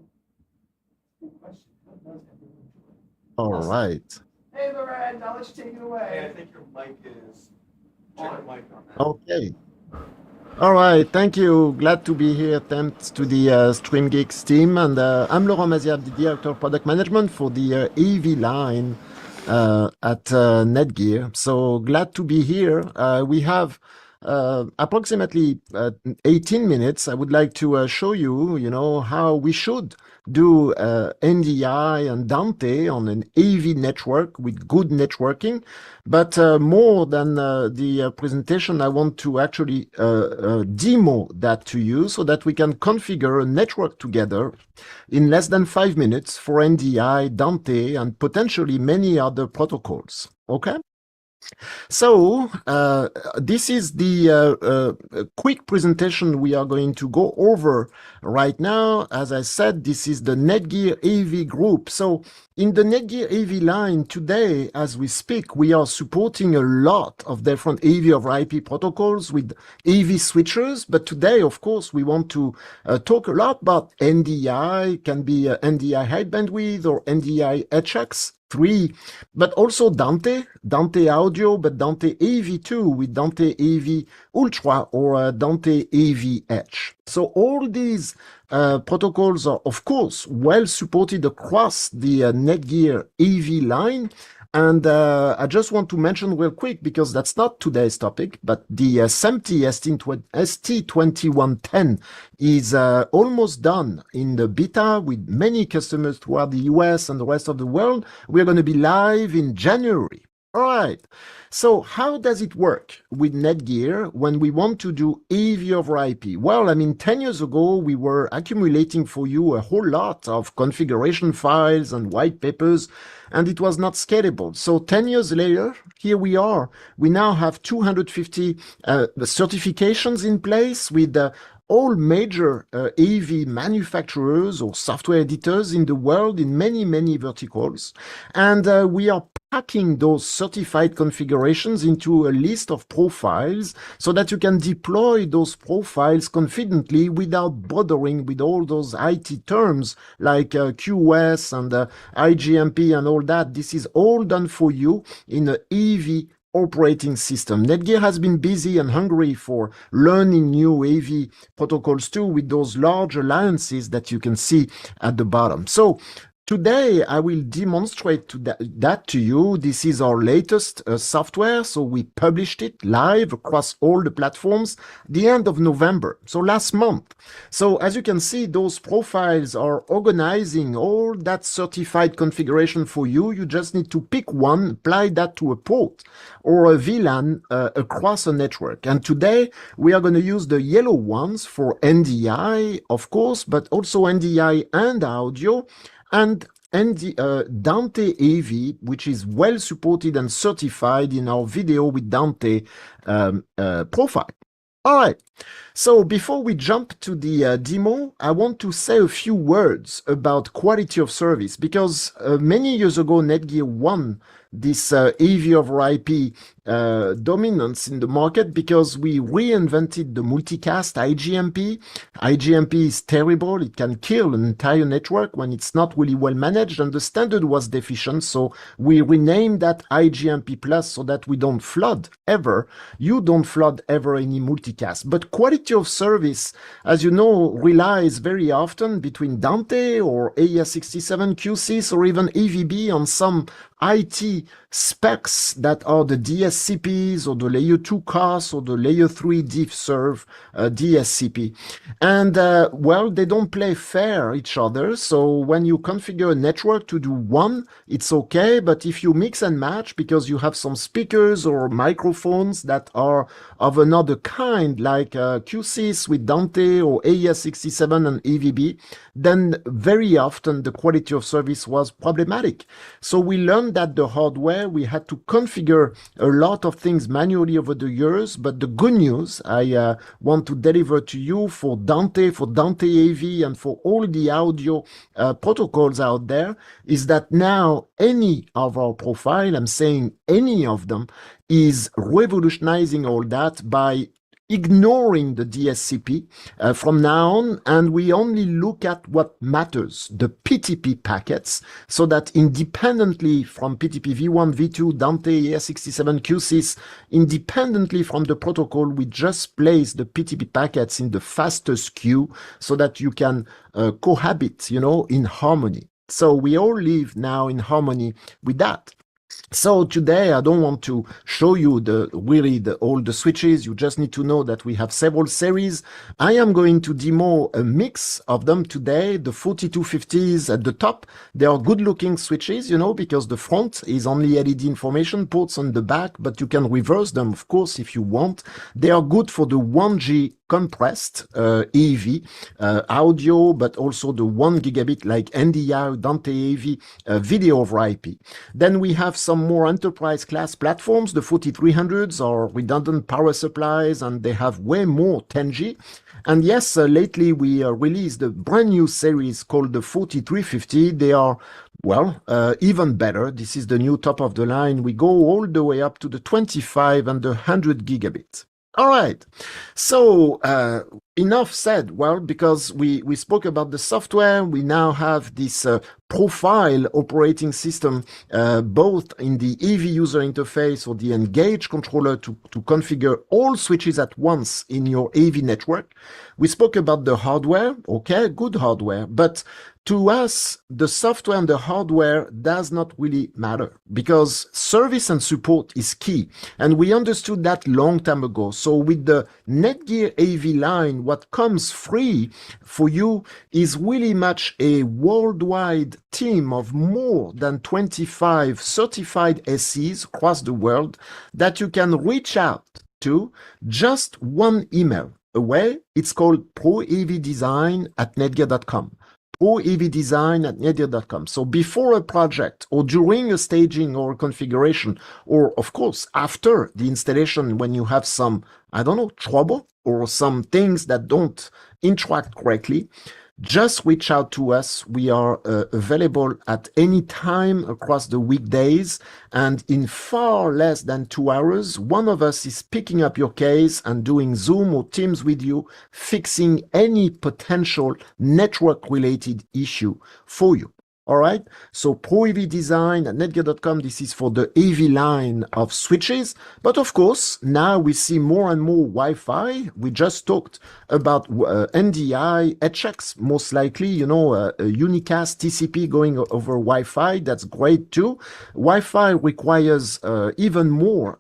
S7: Good question. How does everyone join?
S1: All right.
S7: Hey, Laurent, I'll let you take it away.
S11: Hey, I think your mic is on. Mic on that.
S12: Okay. All right. Thank you. Glad to be here. Thanks to the StreamGeeks team. And I'm Laurent Maziab, the Director of Product Management for the AV line at Netgear. So glad to be here. We have approximately 18 minutes. I would like to show you, how we should do NDI and Dante on an AV network with good networking. But more than the presentation, I want to actually demo that to you so that we can configure a network together in less than 5 minutes for NDI, Dante, and potentially many other protocols. Okay? So this is the quick presentation we are going to go over right now. As I said, this is the Netgear AV group. So in the Netgear AV line today, as we speak, we are supporting a lot of different AV over IP protocols with AV switchers. But today, of course, we want to talk a lot about NDI, can be NDI high bandwidth or NDI HX3, but also Dante audio, but Dante AV too, with Dante AV Ultra or Dante AV Edge. So all these protocols are, of course, well supported across the Netgear AV line. And I just want to mention real quick, because that's not today's topic, but the SMPTE ST2110 is almost done in the beta with many customers throughout the US and the rest of the world. We're going to be live in January. All right. So how does it work with Netgear when we want to do AV over IP? Well, 10 years ago, we were accumulating for you a whole lot of configuration files and white papers, and it was not scalable. So 10 years later, here we are. We now have 250 certifications in place with all major AV manufacturers or software editors in the world in many, many verticals. And we are packing those certified configurations into a list of profiles so that you can deploy those profiles confidently without bothering with all those IT terms like QoS and IGMP and all that. This is all done for you in an AV operating system. Netgear has been busy and hungry for learning new AV protocols too, with those large alliances that you can see at the bottom. So today, I will demonstrate that to you. This is our latest software. So we published it live across all the platforms the end of November, so last month. So as you can see, those profiles are organizing all that certified configuration for you. You just need to pick one, apply that to a port or a VLAN across a network. And today, we are going to use the yellow ones for NDI, of course, but also NDI and audio, and Dante AV, which is well supported and certified in our video with Dante profile. All right, So before we jump to the demo, I want to say a few words about quality of service, because many years ago, Netgear won this AV over IP dominance in the market because we reinvented the multicast IGMP. IGMP is terrible. It can kill an entire network when it's not really well managed, and the standard was deficient. So we renamed that IGMP Plus so that we don't flood ever. You don't flood ever any multicast. But quality of service, as you know, relies very often between Dante or AES67 QSys or even AVB on some IT specs that are the DSCPs or the layer 2 CAS or the layer 3 diff serve DSCP. And well, they don't play fair each other. So when you configure a network to do one, it's okay. But if you mix and match because you have some speakers or microphones that are of another kind, like QSys with Dante or AES67 and AVB, then very often the quality of service was problematic. So we learned that the hardware, we had to configure a lot of things manually over the years. But the good news I want to deliver to you for Dante AV, and for all the audio protocols out there is that now any of our profile, I'm saying any of them, is revolutionizing all that by ignoring the DSCP from now on, and we only look at what matters, the PTP packets, so that independently from PTP v1, v2, Dante, AES67, QSys, independently from the protocol, we just place the PTP packets in the fastest queue so that you can cohabit, in harmony. So we all live now in harmony with that. So today I don't want to show you all the switches. You just need to know that we have several series. I am going to demo a mix of them today. The 4250s at the top, they are good looking switches, because the front is only LED information ports on the back, but you can reverse them, of course, if you want. They are good for the 1G compressed AV audio, but also the 1 gigabit like NDI, Dante AV video over IP. Then we have some more enterprise class platforms. The 4300s are redundant power supplies, and they have way more 10G. And yes, lately we released a brand new series called the 4350. They are, well, even better. This is the new top of the line. We go all the way up to the 25 and the 100 gigabit. All right. So enough said. Well, because we spoke about the software, we now have this profile operating system, both in the AV user interface or the Engage controller to configure all switches at once in your AV network. We spoke about the hardware. Okay, good hardware. But to us, the software and the hardware does not really matter, because service and support is key. And we understood that long time ago. So with the Netgear AV line, what comes free for you is really much a worldwide team of more than 25 certified SEs across the world that you can reach out to just one email away. It's called proavdesign@netgear.com. proavdesign@netgear.com. So before a project or during a staging or configuration, or of course after the installation when you have some, trouble or some things that don't interact correctly, just reach out to us. We are available at any time across the weekdays, and in far less than 2 hours, one of us is picking up your case and doing Zoom or Teams with you, fixing any potential network-related issue for you. All right. So proavdesign@netgear.com. This is for the AV line of switches. But of course, now we see more and more Wi-Fi. We just talked about NDI, HX, most likely, a unicast TCP going over Wi-Fi. That's great too. Wi-Fi requires even more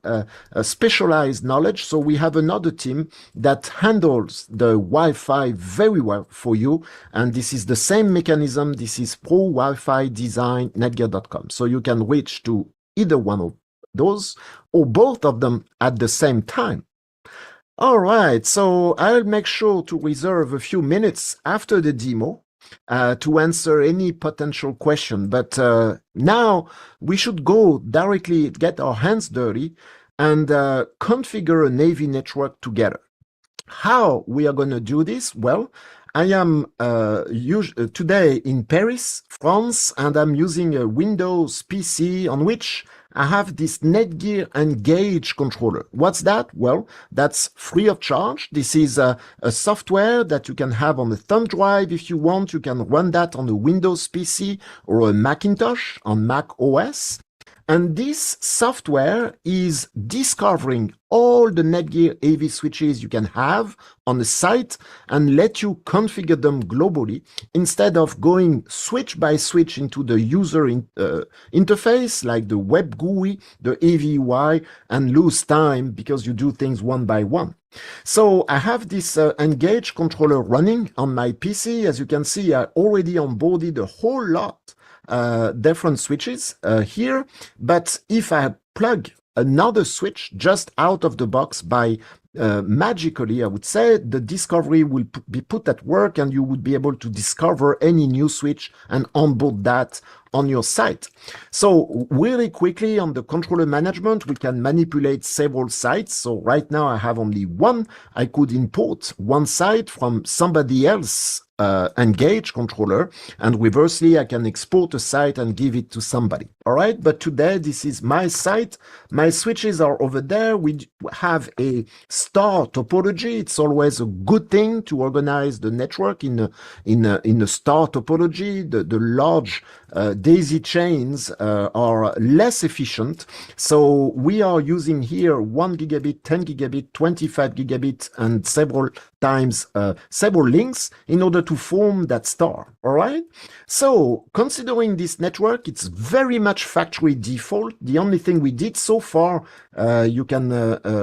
S12: specialized knowledge. So we have another team that handles the Wi-Fi very well for you. And this is the same mechanism. This is pro-Wi-Fi-design@netgear.com. So you can reach to either one of those or both of them at the same time. All right, so I'll make sure to reserve a few minutes after the demo to answer any potential question. But now we should go directly, get our hands dirty, and configure an AV network together. How we are going to do this? Well, I am today in Paris, France, and I'm using a Windows PC on which I have this Netgear Engage controller. What's that? Well, that's free of charge. This is a software that you can have on a thumb drive if you want. You can run that on a Windows PC or a Macintosh on Mac OS. And this software is discovering all the Netgear AV switches you can have on the site and let you configure them globally instead of going switch by switch into the user interface like the web GUI, the AV UI, and lose time because you do things one by one. So I have this Engage controller running on my PC. As you can see, I already onboarded a whole lot different switches here, but if I plug another switch just out of the box by magically, I would say, the discovery will be put at work and you would be able to discover any new switch and onboard that on your site. So really quickly on the controller management, we can manipulate several sites. So right now I have only one. I could import one site from somebody else Engage controller, and reversely I can export a site and give it to somebody. All right, but today this is my site. My switches are over there. We have a star topology. It's always a good thing to organize the network in a star topology. The large daisy chains are less efficient. So we are using here 1 gigabit, 10 gigabit, 25 gigabit, and several times several links in order to form that star. All right. So considering this network, it's very much factory default. The only thing we did so far, you can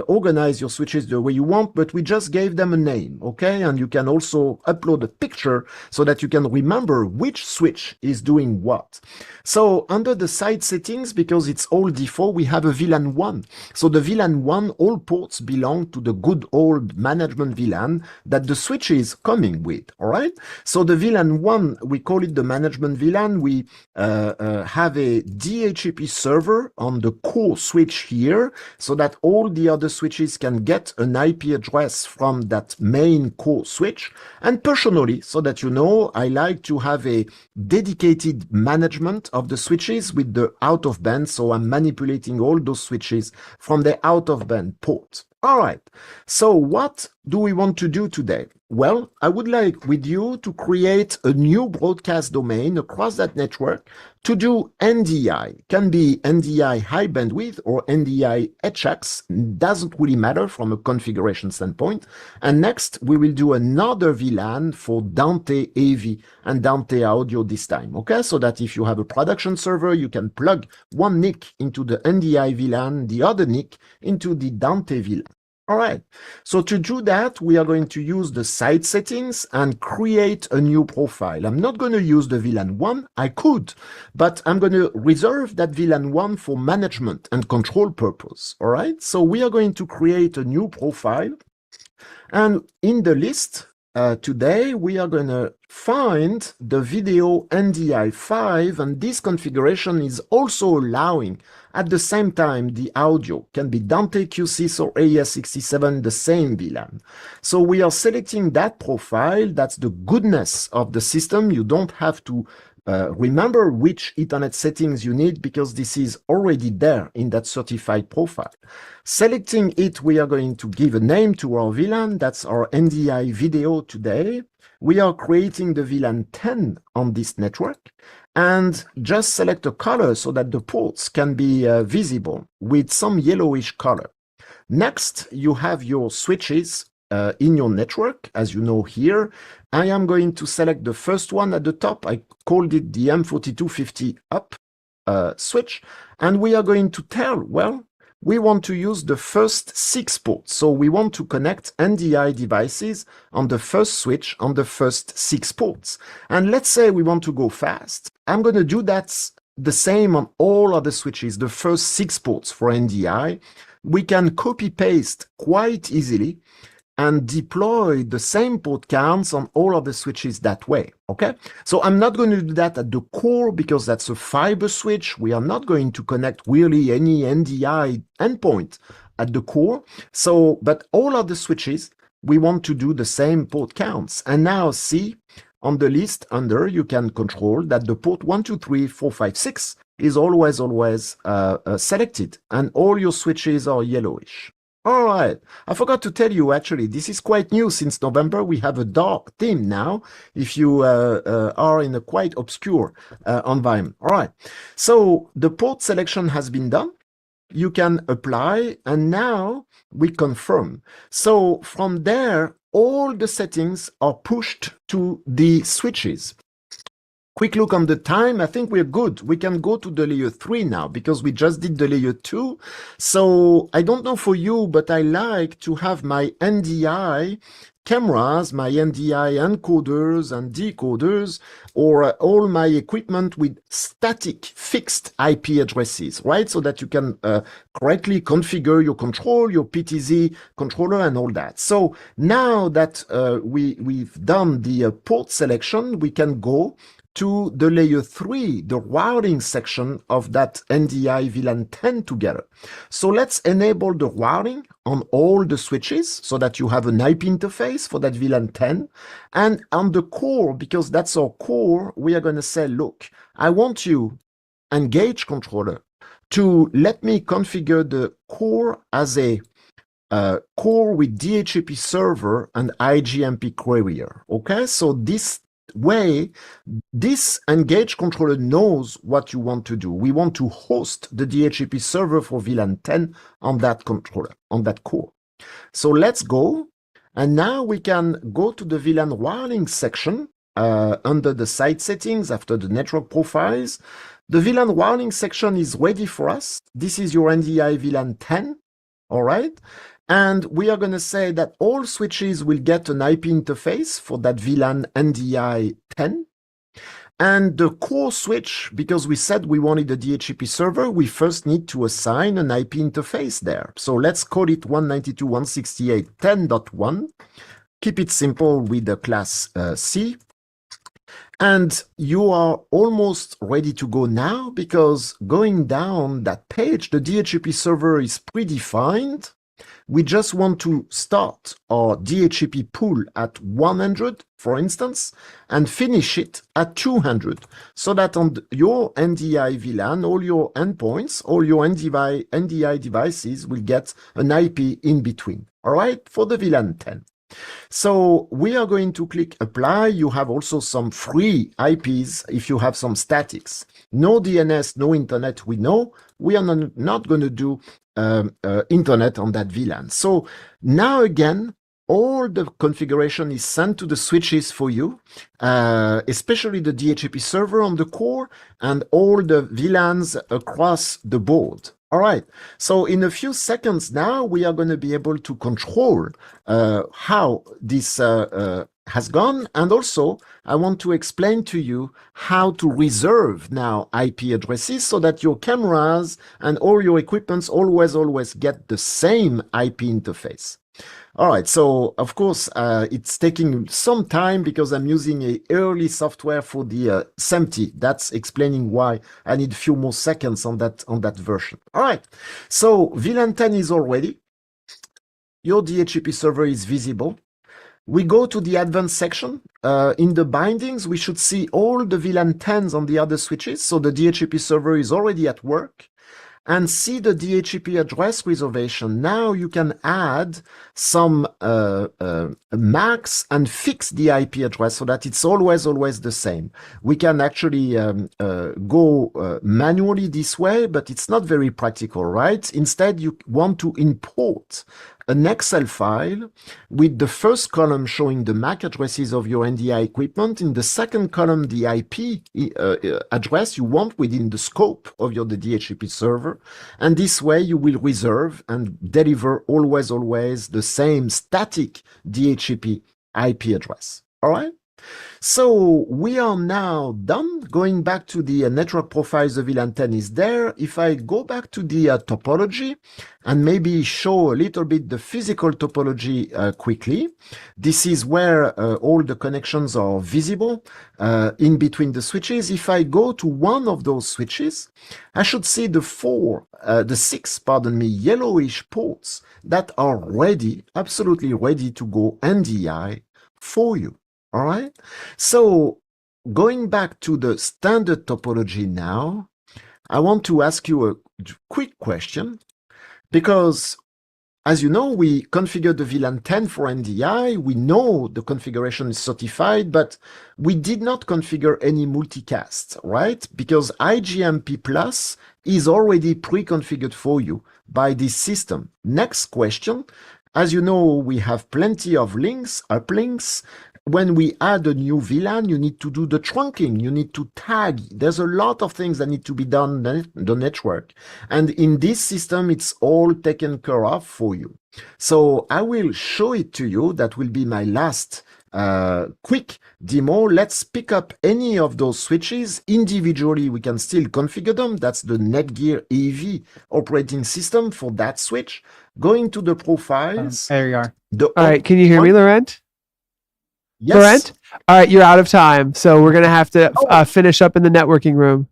S12: organize your switches the way you want, but we just gave them a name. Okay. And you can also upload a picture so that you can remember which switch is doing what. So under the site settings, because it's all default, we have a VLAN 1. So the VLAN 1, all ports belong to the good old management VLAN that the switch is coming with. All right. So the VLAN 1, we call it the management VLAN. We have a DHCP server on the core switch here so that all the other switches can get an IP address from that main core switch. And personally, so that you know, I like to have a dedicated management of the switches with the out of band. So I'm manipulating all those switches from the out of band port. All right. So what do we want to do today? Well, I would like with you to create a new broadcast domain across that network to do NDI. Can be NDI high bandwidth or NDI HX. Doesn't really matter from a configuration standpoint. And next, we will do another VLAN for Dante AV and Dante audio this time. Okay, so that if you have a production server, you can plug one NIC into the NDI VLAN, the other NIC into the Dante VLAN. All right, so to do that, we are going to use the site settings and create a new profile. I'm not going to use the VLAN 1. I could, but I'm going to reserve that VLAN 1 for management and control purpose. All right, so we are going to create a new profile. And in the list today, we are going to find the video NDI5, and this configuration is also allowing at the same time the audio can be Dante Q6 or AES67, the same VLAN. So we are selecting that profile. That's the goodness of the system. You don't have to remember which Ethernet settings you need because this is already there in that certified profile. Selecting it, we are going to give a name to our VLAN. That's our NDI video today. We are creating the VLAN 10 on this network and just select a color so that the ports can be visible with some yellowish color. Next, you have your switches in your network, as you know here. I am going to select the first one at the top. I called it the M4250 up switch. And we are going to tell, well, we want to use the first 6 ports. So we want to connect NDI devices on the first switch on the first 6 ports. And let's say we want to go fast. I'm going to do that the same on all other switches, the first 6 ports for NDI. We can copy paste quite easily and deploy the same port counts on all of the switches that way, okay? So I'm not going to do that at the core because that's a fiber switch. We are not going to connect really any NDI endpoint at the core. So, but all of the switches we want to do the same port counts. And now see on the list under, you can control that the port 1, 2, 3, 4, 5, 6 is always selected, and all your switches are yellowish. All right. I forgot to tell you, actually, this is quite new. Since November, we have a dark theme now, if you are in a quite obscure environment. All right. So the port selection has been done. You can apply, and now we confirm. So from there, all the settings are pushed to the switches. Quick look on the time. I think we're good. We can go to the layer 3 now because we just did the layer 2. So I don't know for you, but I like to have my NDI cameras, my NDI encoders and decoders, or all my equipment with static fixed IP addresses, right? So that you can correctly configure your control, your PTZ controller and all that. So now that we've done the port selection, we can go to the layer 3, the routing section of that NDI VLAN 10 together. So let's enable the routing on all the switches so that you have an IP interface for that VLAN 10. And on the core, because that's our core, we are going to say, look, I want you, Engage controller, to let me configure the core as a core with DHCP server and IGMP querier. Okay, so this way, this Engage controller knows what you want to do. We want to host the DHCP server for VLAN 10 on that controller, on that core. So let's go. And now we can go to the VLAN routing section under the site settings after the network profiles. The VLAN routing section is ready for us. This is your NDI VLAN 10. All right. And we are going to say that all switches will get an IP interface for that VLAN NDI 10. And the core switch, because we said we wanted a DHCP server, we first need to assign an IP interface there. So let's call it 192.168.10.1. Keep it simple with the class C. And you are almost ready to go now, because going down that page, the DHCP server is predefined. We just want to start our DHCP pool at 100, for instance, and finish it at 200, so that on your NDI VLAN, all your endpoints, all your NDI devices will get an IP in between, all right, for the VLAN 10. So we are going to click apply. You have also some free IPs if you have some statics. No DNS, no internet, we know. We are not going to do internet on that VLAN. So now again, all the configuration is sent to the switches for you, especially the DHCP server on the core and all the VLANs across the board. All right, so in a few seconds now, we are going to be able to control how this has gone. And also, I want to explain to you how to reserve now IP addresses so that your cameras and all your equipments always get the same IP interface. All right, so of course, it's taking some time because I'm using a early software for the SMPTE. That's explaining why I need a few more seconds on that version. All right, so VLAN 10 is all ready. Your DHCP server is visible. We go to the advanced section. In the bindings, we should see all the VLAN 10s on the other switches. So the DHCP server is already at work. And see the DHCP address reservation. Now you can add some max and fix the IP address so that it's always the same. We can actually go manually this way, but it's not very practical, right? Instead, you want to import an Excel file with the first column showing the MAC addresses of your NDI equipment, in the second column the IP address you want within the scope of your DHCP server, and this way you will reserve and deliver always the same static DHCP IP address. All right? So we are now done. Going back to the network profiles, the VLAN 10 is there. If I go back to the topology and maybe show a little bit the physical topology quickly, this is where all the connections are visible in between the switches. If I go to one of those switches, I should see the six, yellowish ports that are ready, absolutely ready to go NDI for you. All right. So going back to the standard topology now, I want to ask you a quick question, because as you know, we configured the VLAN 10 for NDI. We know the configuration is certified, but we did not configure any multicast, right? Because IGMP Plus is already pre-configured for you by this system. Next question. As you know, we have plenty of links, uplinks. When we add a new VLAN, you need to do the trunking. You need to tag. There's a lot of things that need to be done on the network. And in this system, it's all taken care of for you. So I will show it to you. That will be my last quick demo. Let's pick up any of those switches. Individually, we can still configure them. That's the Netgear AV operating system for that switch. Going to the profiles.
S13: There you are.
S7: All right. Can you hear me, Laurent?
S12: Yes.
S7: Laurent? All right, you're out of time. So we're going to have to finish up in the networking room.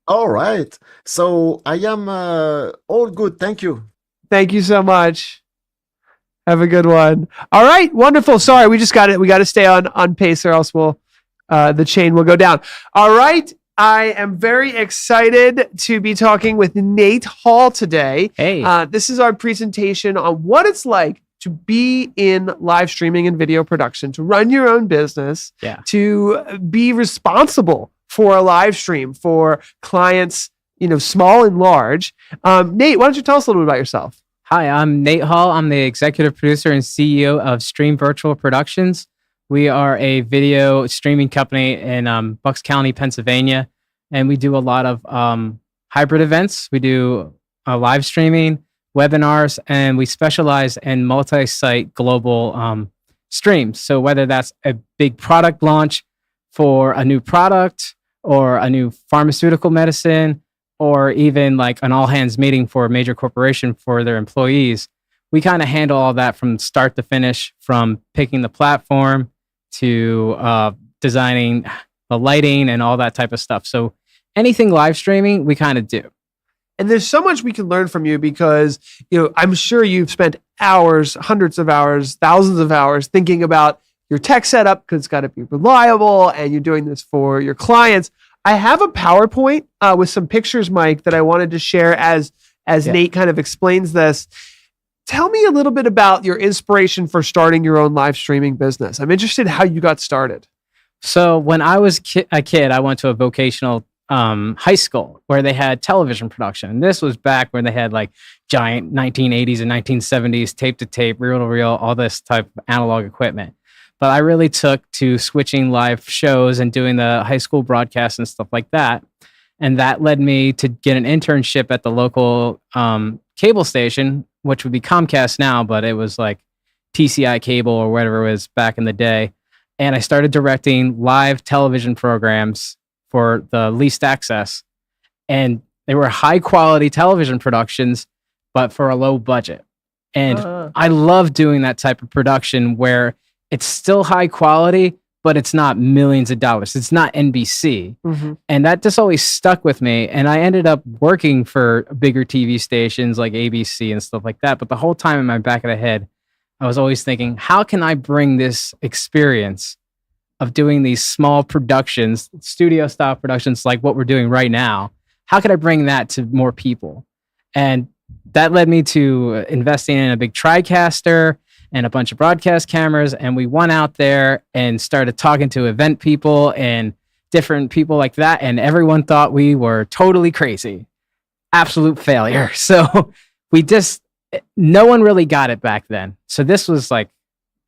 S12: All right. So I am all good. Thank you.
S7: Thank you so much. Have a good one. All right. Wonderful. Sorry, we just got it. We got to stay on pace or else the chain will go down. All right. I am very excited to be talking with Nate Hall today.
S13: Hey.
S7: This is our presentation on what it's like to be in live streaming and video production, to run your own business, to be responsible for a live stream for clients, small and large. Nate, why don't you tell us a little bit about yourself?
S13: Hi, I'm Nate Hall. I'm the executive producer and CEO of Stream Virtual Productions. We are a video streaming company in Bucks County, Pennsylvania, and we do a lot of hybrid events. We do live streaming, webinars, and we specialize in multi-site global streams. So whether that's a big product launch for a new product or a new pharmaceutical medicine, or even like an all-hands meeting for a major corporation for their employees, we kind of handle all that from start to finish, from picking the platform to designing the lighting and all that type of stuff. So anything live streaming, we kind of do.
S7: And there's so much we can learn from you because, I'm sure you've spent hours, hundreds of hours, thousands of hours thinking about your tech setup because it's got to be reliable and you're doing this for your clients. I have a PowerPoint with some pictures, Mike, that I wanted to share as Nate kind of explains this. Tell me a little bit about your inspiration for starting your own live streaming business. I'm interested in how you got started.
S13: So when I was a kid, I went to a vocational high school where they had television production. And this was back when they had like giant 1980s and 1970s tape to tape, reel to reel, all this type of analog equipment. But I really took to switching live shows and doing the high school broadcasts and stuff like that. And that led me to get an internship at the local cable station, which would be Comcast now, but it was like TCI cable or whatever it was back in the day. And I started directing live television programs for the least access. And they were high quality television productions, but for a low budget. And I love doing that type of production where it's still high quality, but it's not millions of dollars. It's not NBC.
S7: Mm-hmm.
S13: And that just always stuck with me. And I ended up working for bigger TV stations like ABC and stuff like that. But the whole time in my back of the head, I was always thinking, how can I bring this experience of doing these small productions, studio style productions like what we're doing right now? How could I bring that to more people? And that led me to investing in a big TriCaster and a bunch of broadcast cameras. And we went out there and started talking to event people and different people like that. And everyone thought we were totally crazy. Absolute failure. So no one really got it back then. So this was like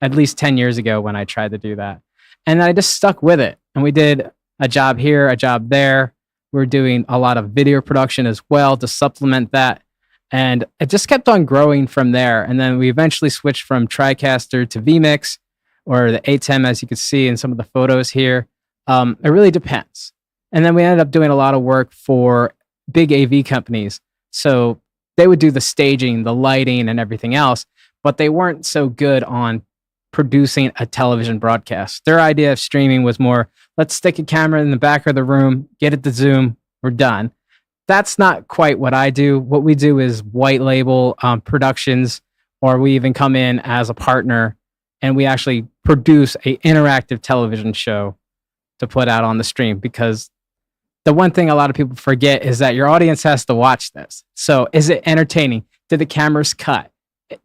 S13: at least 10 years ago when I tried to do that. And I just stuck with it. And we did a job here, a job there. We're doing a lot of video production as well to supplement that. And it just kept on growing from there. And then we eventually switched from TriCaster to vMix, or the ATEM, as you can see in some of the photos here. It really depends. And then we ended up doing a lot of work for big AV companies. So they would do the staging, the lighting, and everything else, but they weren't so good on producing a television broadcast. Their idea of streaming was more, let's stick a camera in the back of the room, get it to Zoom, we're done. That's not quite what I do. What we do is white label productions, or we even come in as a partner and we actually produce an interactive television show to put out on the stream, because the one thing a lot of people forget is that your audience has to watch this. So is it entertaining? Did the cameras cut?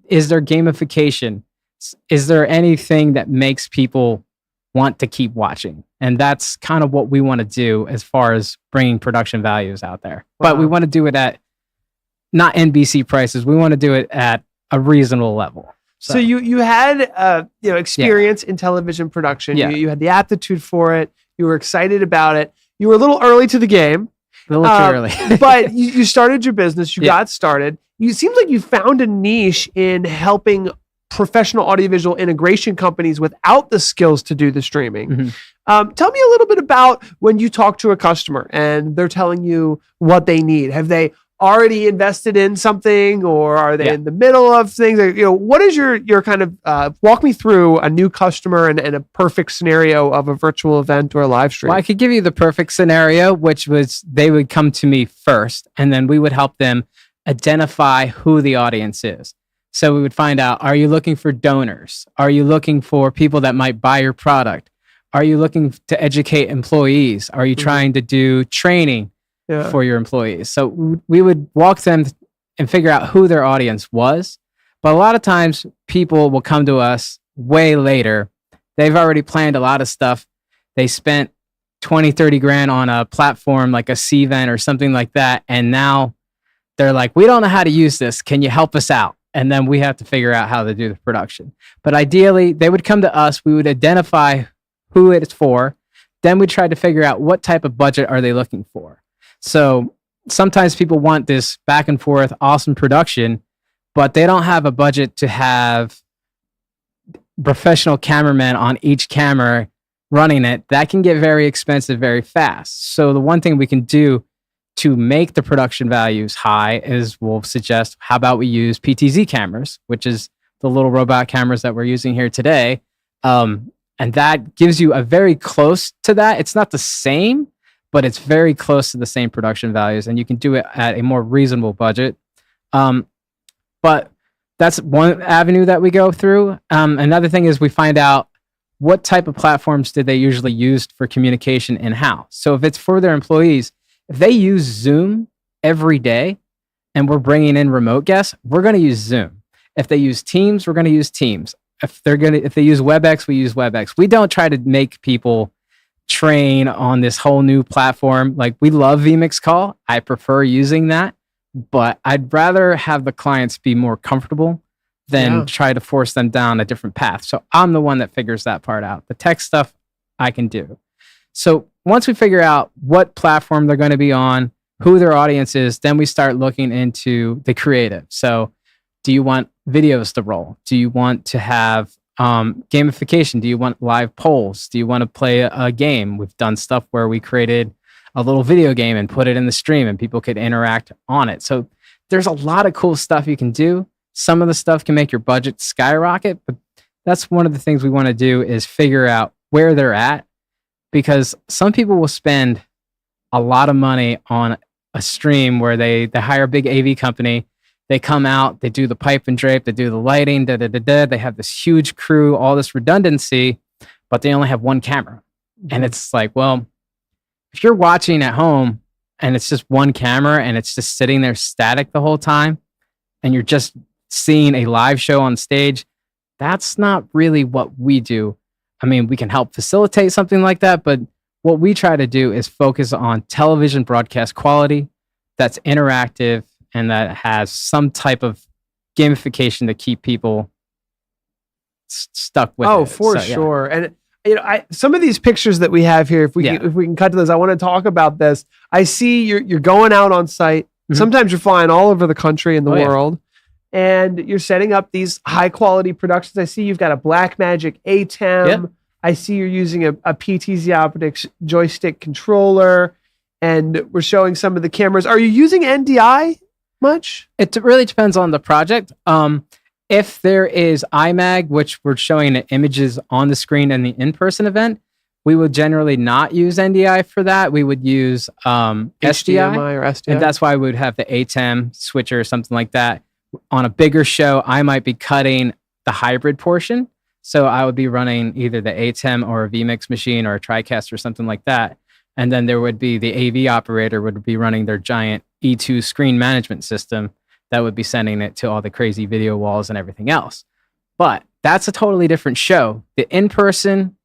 S13: Is there gamification? Is there anything that makes people want to keep watching? And that's kind of what we want to do as far as bringing production values out there.
S7: Wow.
S13: But we want to do it at not NBC prices. We want to do it at a reasonable level.
S7: So you had experience in television production.
S13: Yeah.
S7: You had the aptitude for it. You were excited about it. You were a little early to the game.
S13: A little too early.
S7: But you started your business. You got started. You seems like you found a niche in helping professional audiovisual integration companies without the skills to do the streaming.
S13: Mm-hmm.
S7: Tell me a little bit about when you talk to a customer and they're telling you what they need. Have they already invested in something, or are they in the middle of things? What is your kind of walk me through a new customer and a perfect scenario of a virtual event or a live stream?
S13: Well, I could give you the perfect scenario, which was they would come to me first, and then we would help them identify who the audience is. So we would find out, are you looking for donors? Are you looking for people that might buy your product? Are you looking to educate employees? Are you trying to do training for your employees? So we would walk them and figure out who their audience was. But a lot of times people will come to us way later. They've already planned a lot of stuff. They spent 20, 30 grand on a platform like a C-Vent or something like that. And now they're like, we don't know how to use this. Can you help us out? And then we have to figure out how to do the production. But ideally, they would come to us. We would identify who it's for. Then we try to figure out what type of budget are they looking for. So sometimes people want this back and forth, awesome production, but they don't have a budget to have professional cameramen on each camera running it. That can get very expensive very fast. So the one thing we can do to make the production values high is we'll suggest, how about we use PTZ cameras, which is the little robot cameras that we're using here today. And that gives you a very close to that. It's not the same, but it's very close to the same production values, and you can do it at a more reasonable budget. But that's one avenue that we go through. Another thing is we find out what type of platforms did they usually use for communication in-house. So if it's for their employees, if they use Zoom every day and we're bringing in remote guests, we're going to use Zoom. If they use Teams, we're going to use Teams. If they use WebEx, we use WebEx. We don't try to make people train on this whole new platform. Like, we love vMix Call. I prefer using that, but I'd rather have the clients be more comfortable than try to force them down a different path. So I'm the one that figures that part out. The tech stuff I can do. So once we figure out what platform they're going to be on, who their audience is, then we start looking into the creative. So do you want videos to roll? Do you want to have gamification? Do you want live polls? Do you want to play a game? We've done stuff where we created a little video game and put it in the stream and people could interact on it. So there's a lot of cool stuff you can do. Some of the stuff can make your budget skyrocket, but that's one of the things we want to do is figure out where they're at, because some people will spend a lot of money on a stream where they hire a big AV company. They come out, they do the pipe and drape, they do the lighting, they have this huge crew, all this redundancy, but they only have one camera. And it's like, well, if you're watching at home and it's just one camera and it's just sitting there static the whole time, and you're just seeing a live show on stage, that's not really what we do. I mean, we can help facilitate something like that, but what we try to do is focus on television broadcast quality that's interactive and that has some type of gamification to keep people stuck with it.
S7: Oh, for sure. And some of these pictures that we have here, if we can cut to those, I want to talk about this. I see you're going out on site. Mm-hmm. Sometimes you're flying all over the country and the world. and you're setting up these high quality productions. I see you've got a Blackmagic ATEM.
S13: Yep.
S7: I see you're using a PTZ Optics joystick controller, and we're showing some of the cameras. Are you using NDI much?
S13: It really depends on the project. If there is IMAG, which we're showing the images on the screen in the in-person event, we would generally not use NDI for that. We would use SDI
S7: HDMI or SDI.
S13: and that's why we would have the ATEM switcher or something like that. On a bigger show, I might be cutting the hybrid portion. So I would be running either the ATEM or a vMix machine or a TriCast or something like that. And then there would be the AV operator would be running their giant E2 screen management system that would be sending it to all the crazy video walls and everything else. But that's a totally different show. The in-person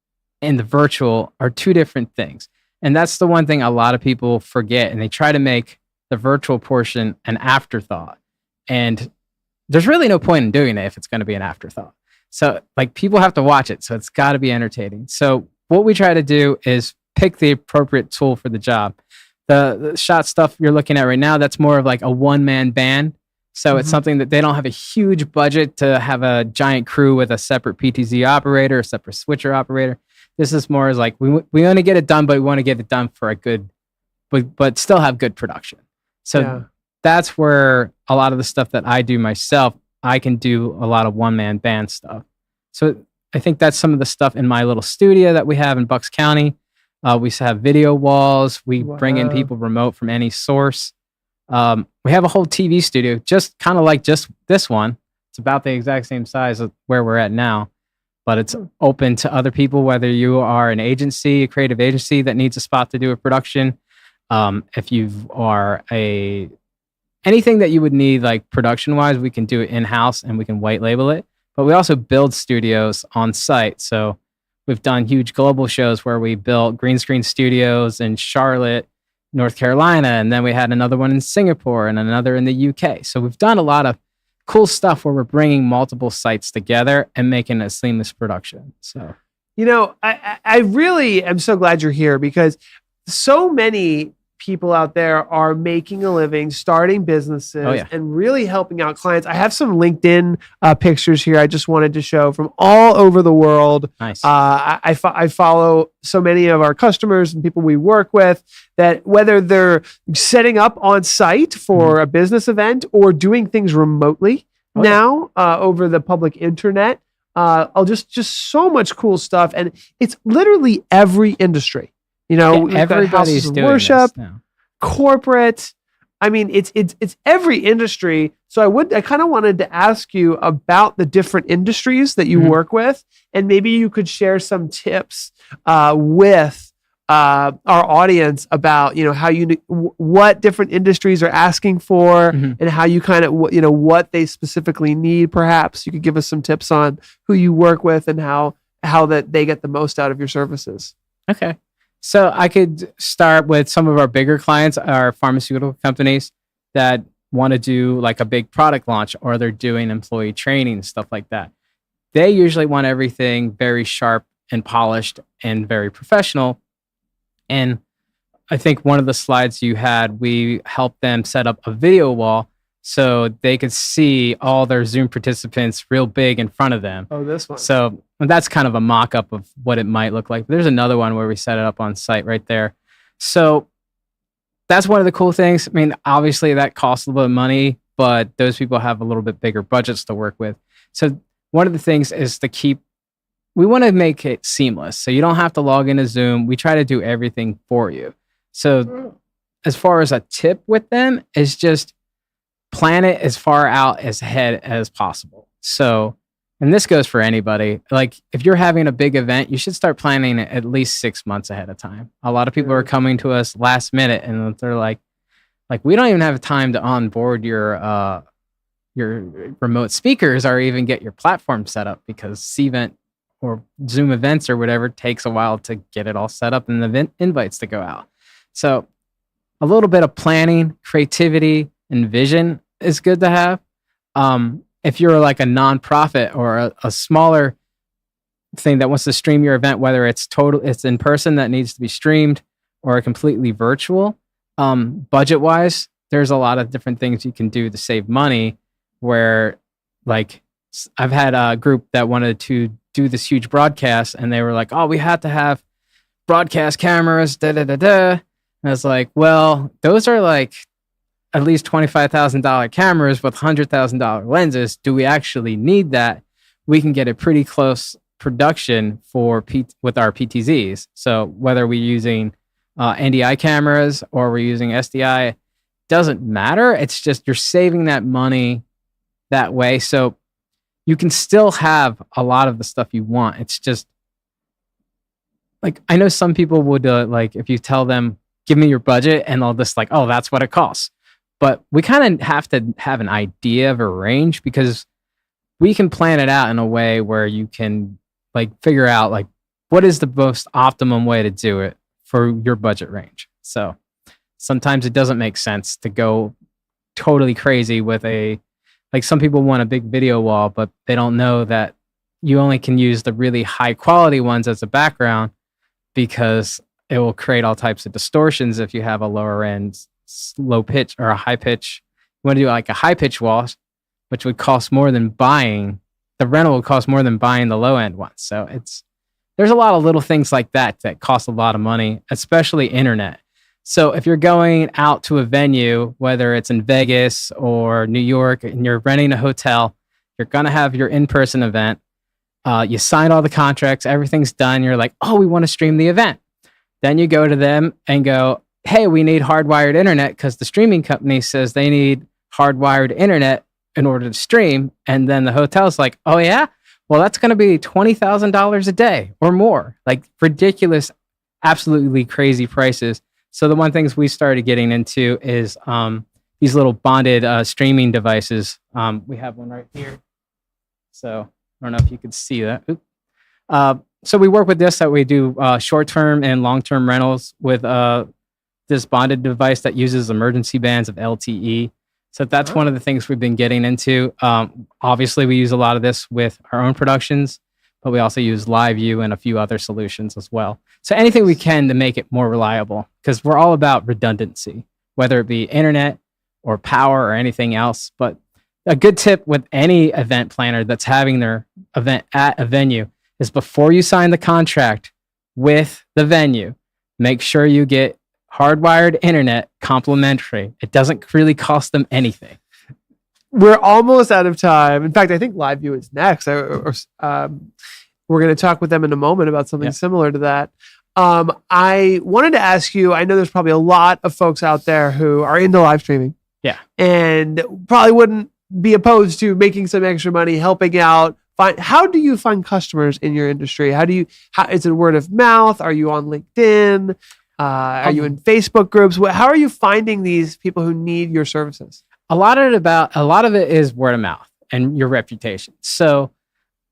S13: and the virtual are two different things. And that's the one thing a lot of people forget. And they try to make the virtual portion an afterthought. And there's really no point in doing it if it's going to be an afterthought. So like people have to watch it. So it's got to be entertaining. So what we try to do is pick the appropriate tool for the job. The shot stuff you're looking at right now, that's more of like a one-man band. So it's something that they don't have a huge budget to have a giant crew with a separate PTZ operator, a separate switcher operator. This is more as like, we want to get it done, but we want to get it done for a good, but still have good production. So that's where a lot of the stuff that I do myself, I can do a lot of one-man band stuff. So I think that's some of the stuff in my little studio that we have in Bucks County. We have video walls. We bring in people remote from any source. We have a whole TV studio, just kind of like just this one. It's about the exact same size of where we're at now, but it's open to other people, whether you are an agency, a creative agency that needs a spot to do a production. If you are anything that you would need, like production wise, we can do it in-house and we can white label it, but we also build studios on site. So we've done huge global shows where we built green screen studios in Charlotte, North Carolina, and then we had another one in Singapore and another in the UK. So we've done a lot of cool stuff where we're bringing multiple sites together and making a seamless production. So,
S7: you know, I really am so glad you're here because so many people out there are making a living, starting businesses, and really helping out clients. I have some LinkedIn pictures here I just wanted to show from all over the world.
S13: Nice.
S7: I follow so many of our customers and people we work with that whether they're setting up on site for a business event or doing things remotely now over the public internet, just so much cool stuff. And it's literally every industry. You know, we've got houses of worship, corporate. I mean, it's every industry. So I kind of wanted to ask you about the different industries that you work with, and maybe you could share some tips with our audience about how what different industries are asking for, and how you kind of what they specifically need. Perhaps you could give us some tips on who you work with and how that they get the most out of your services.
S13: Okay. So I could start with some of our bigger clients, our pharmaceutical companies that want to do like a big product launch, or they're doing employee training, stuff like that. They usually want everything very sharp and polished and very professional. And I think one of the slides you had, we helped them set up a video wall so they could see all their Zoom participants real big in front of them.
S7: Oh, this one.
S13: So that's kind of a mock-up of what it might look like. There's another one where we set it up on site right there. So that's one of the cool things. I mean, obviously that costs a little bit of money, but those people have a little bit bigger budgets to work with. So one of the things is we want to make it seamless. So you don't have to log into Zoom. We try to do everything for you. So as far as a tip with them is just plan it as far out as ahead as possible. So, and this goes for anybody, like if you're having a big event, you should start planning it at least 6 months ahead of time. A lot of people are coming to us last minute and they're like, we don't even have time to onboard your remote speakers or even get your platform set up because Cvent or Zoom events or whatever takes a while to get it all set up and the event invites to go out. So a little bit of planning, creativity, and vision is good to have. If you're like a nonprofit or a smaller thing that wants to stream your event, whether it's in person that needs to be streamed or completely virtual, budget wise, there's a lot of different things you can do to save money where like I've had a group that wanted to do this huge broadcast, and they were like, "Oh, we have to have broadcast cameras, da da da da." And I was like, "Well, those are like at least $25,000 cameras with $100,000 lenses. Do we actually need that? We can get a pretty close production with our PTZs. So whether we're using NDI cameras or we're using SDI, doesn't matter. It's just you're saving that money that way. So you can still have a lot of the stuff you want. It's just like, I know some people would like, if you tell them, give me your budget, and they'll just like, oh, that's what it costs. But we kind of have to have an idea of a range, because we can plan it out in a way where you can like figure out like what is the most optimum way to do it for your budget range. So sometimes it doesn't make sense to go totally crazy with like some people want a big video wall, but they don't know that you only can use the really high quality ones as a background, because it will create all types of distortions if you have a lower end low pitch or a high pitch. You want to do like a high pitch wall, which would cost more than buying the rental, would cost more than buying the low end one. So there's a lot of little things like that cost a lot of money, especially internet. So if you're going out to a venue, whether it's in Vegas or New York, and you're renting a hotel, you're going to have your in-person event. You sign all the contracts, everything's done. You're like, oh, we want to stream the event. Then you go to them and go, hey, we need hardwired internet, because the streaming company says they need hardwired internet in order to stream. And then the hotel's like, oh yeah, well, that's going to be $20,000 a day or more, like ridiculous, absolutely crazy prices. So the one things we started getting into is these little bonded streaming devices. We have one right here. So I don't know if you could see that. So we work with this, that we do short-term and long-term rentals with this bonded device that uses emergency bands of LTE. So that's one of the things we've been getting into. Obviously, we use a lot of this with our own productions, but we also use LiveU and a few other solutions as well. So anything we can to make it more reliable, because we're all about redundancy, whether it be internet or power or anything else. But a good tip with any event planner that's having their event at a venue is, before you sign the contract with the venue, make sure you get hardwired internet complimentary. It doesn't really cost them anything.
S7: We're almost out of time. In fact, I think LiveU is next. We're going to talk with them in a moment about something similar to that. I wanted to ask you, I know there's probably a lot of folks out there who are into live streaming.
S13: Yeah.
S7: And probably wouldn't be opposed to making some extra money, helping out. How do you find customers in your industry? Is it word of mouth? Are you on LinkedIn? Are you in Facebook groups? How are you finding these people who need your services?
S13: A lot of it is word of mouth and your reputation. So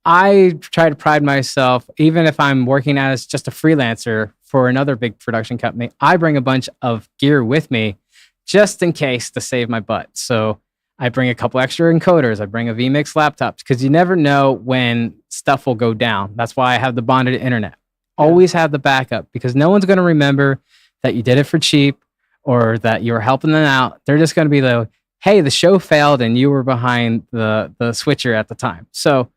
S13: I try to pride myself, even if I'm working as just a freelancer for another big production company, I bring a bunch of gear with me just in case, to save my butt. So I bring a couple extra encoders. I bring a vMix laptop, because you never know when stuff will go down. That's why I have the bonded internet. Always have the backup, because no one's going to remember that you did it for cheap or that you were helping them out. They're just going to be like, hey, the show failed and you were behind the switcher at the time. So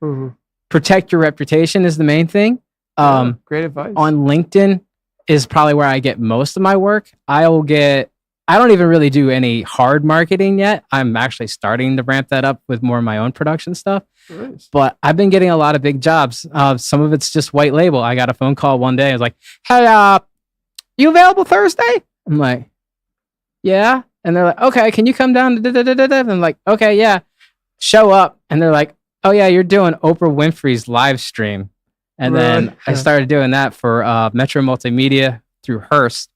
S13: protect your reputation is the main thing.
S7: Great advice.
S13: On LinkedIn is probably where I get most of my work. I don't even really do any hard marketing yet. I'm actually starting to ramp that up with more of my own production stuff.
S7: Nice.
S13: But I've been getting a lot of big jobs. Some of it's just white label. I got a phone call one day. I was like, hey, you available Thursday? I'm like, yeah. And they're like, okay, can you come down? I'm like, okay, yeah. Show up. And they're like, oh yeah, you're doing Oprah Winfrey's live stream. And then I started doing that for Metro Multimedia through Hearst.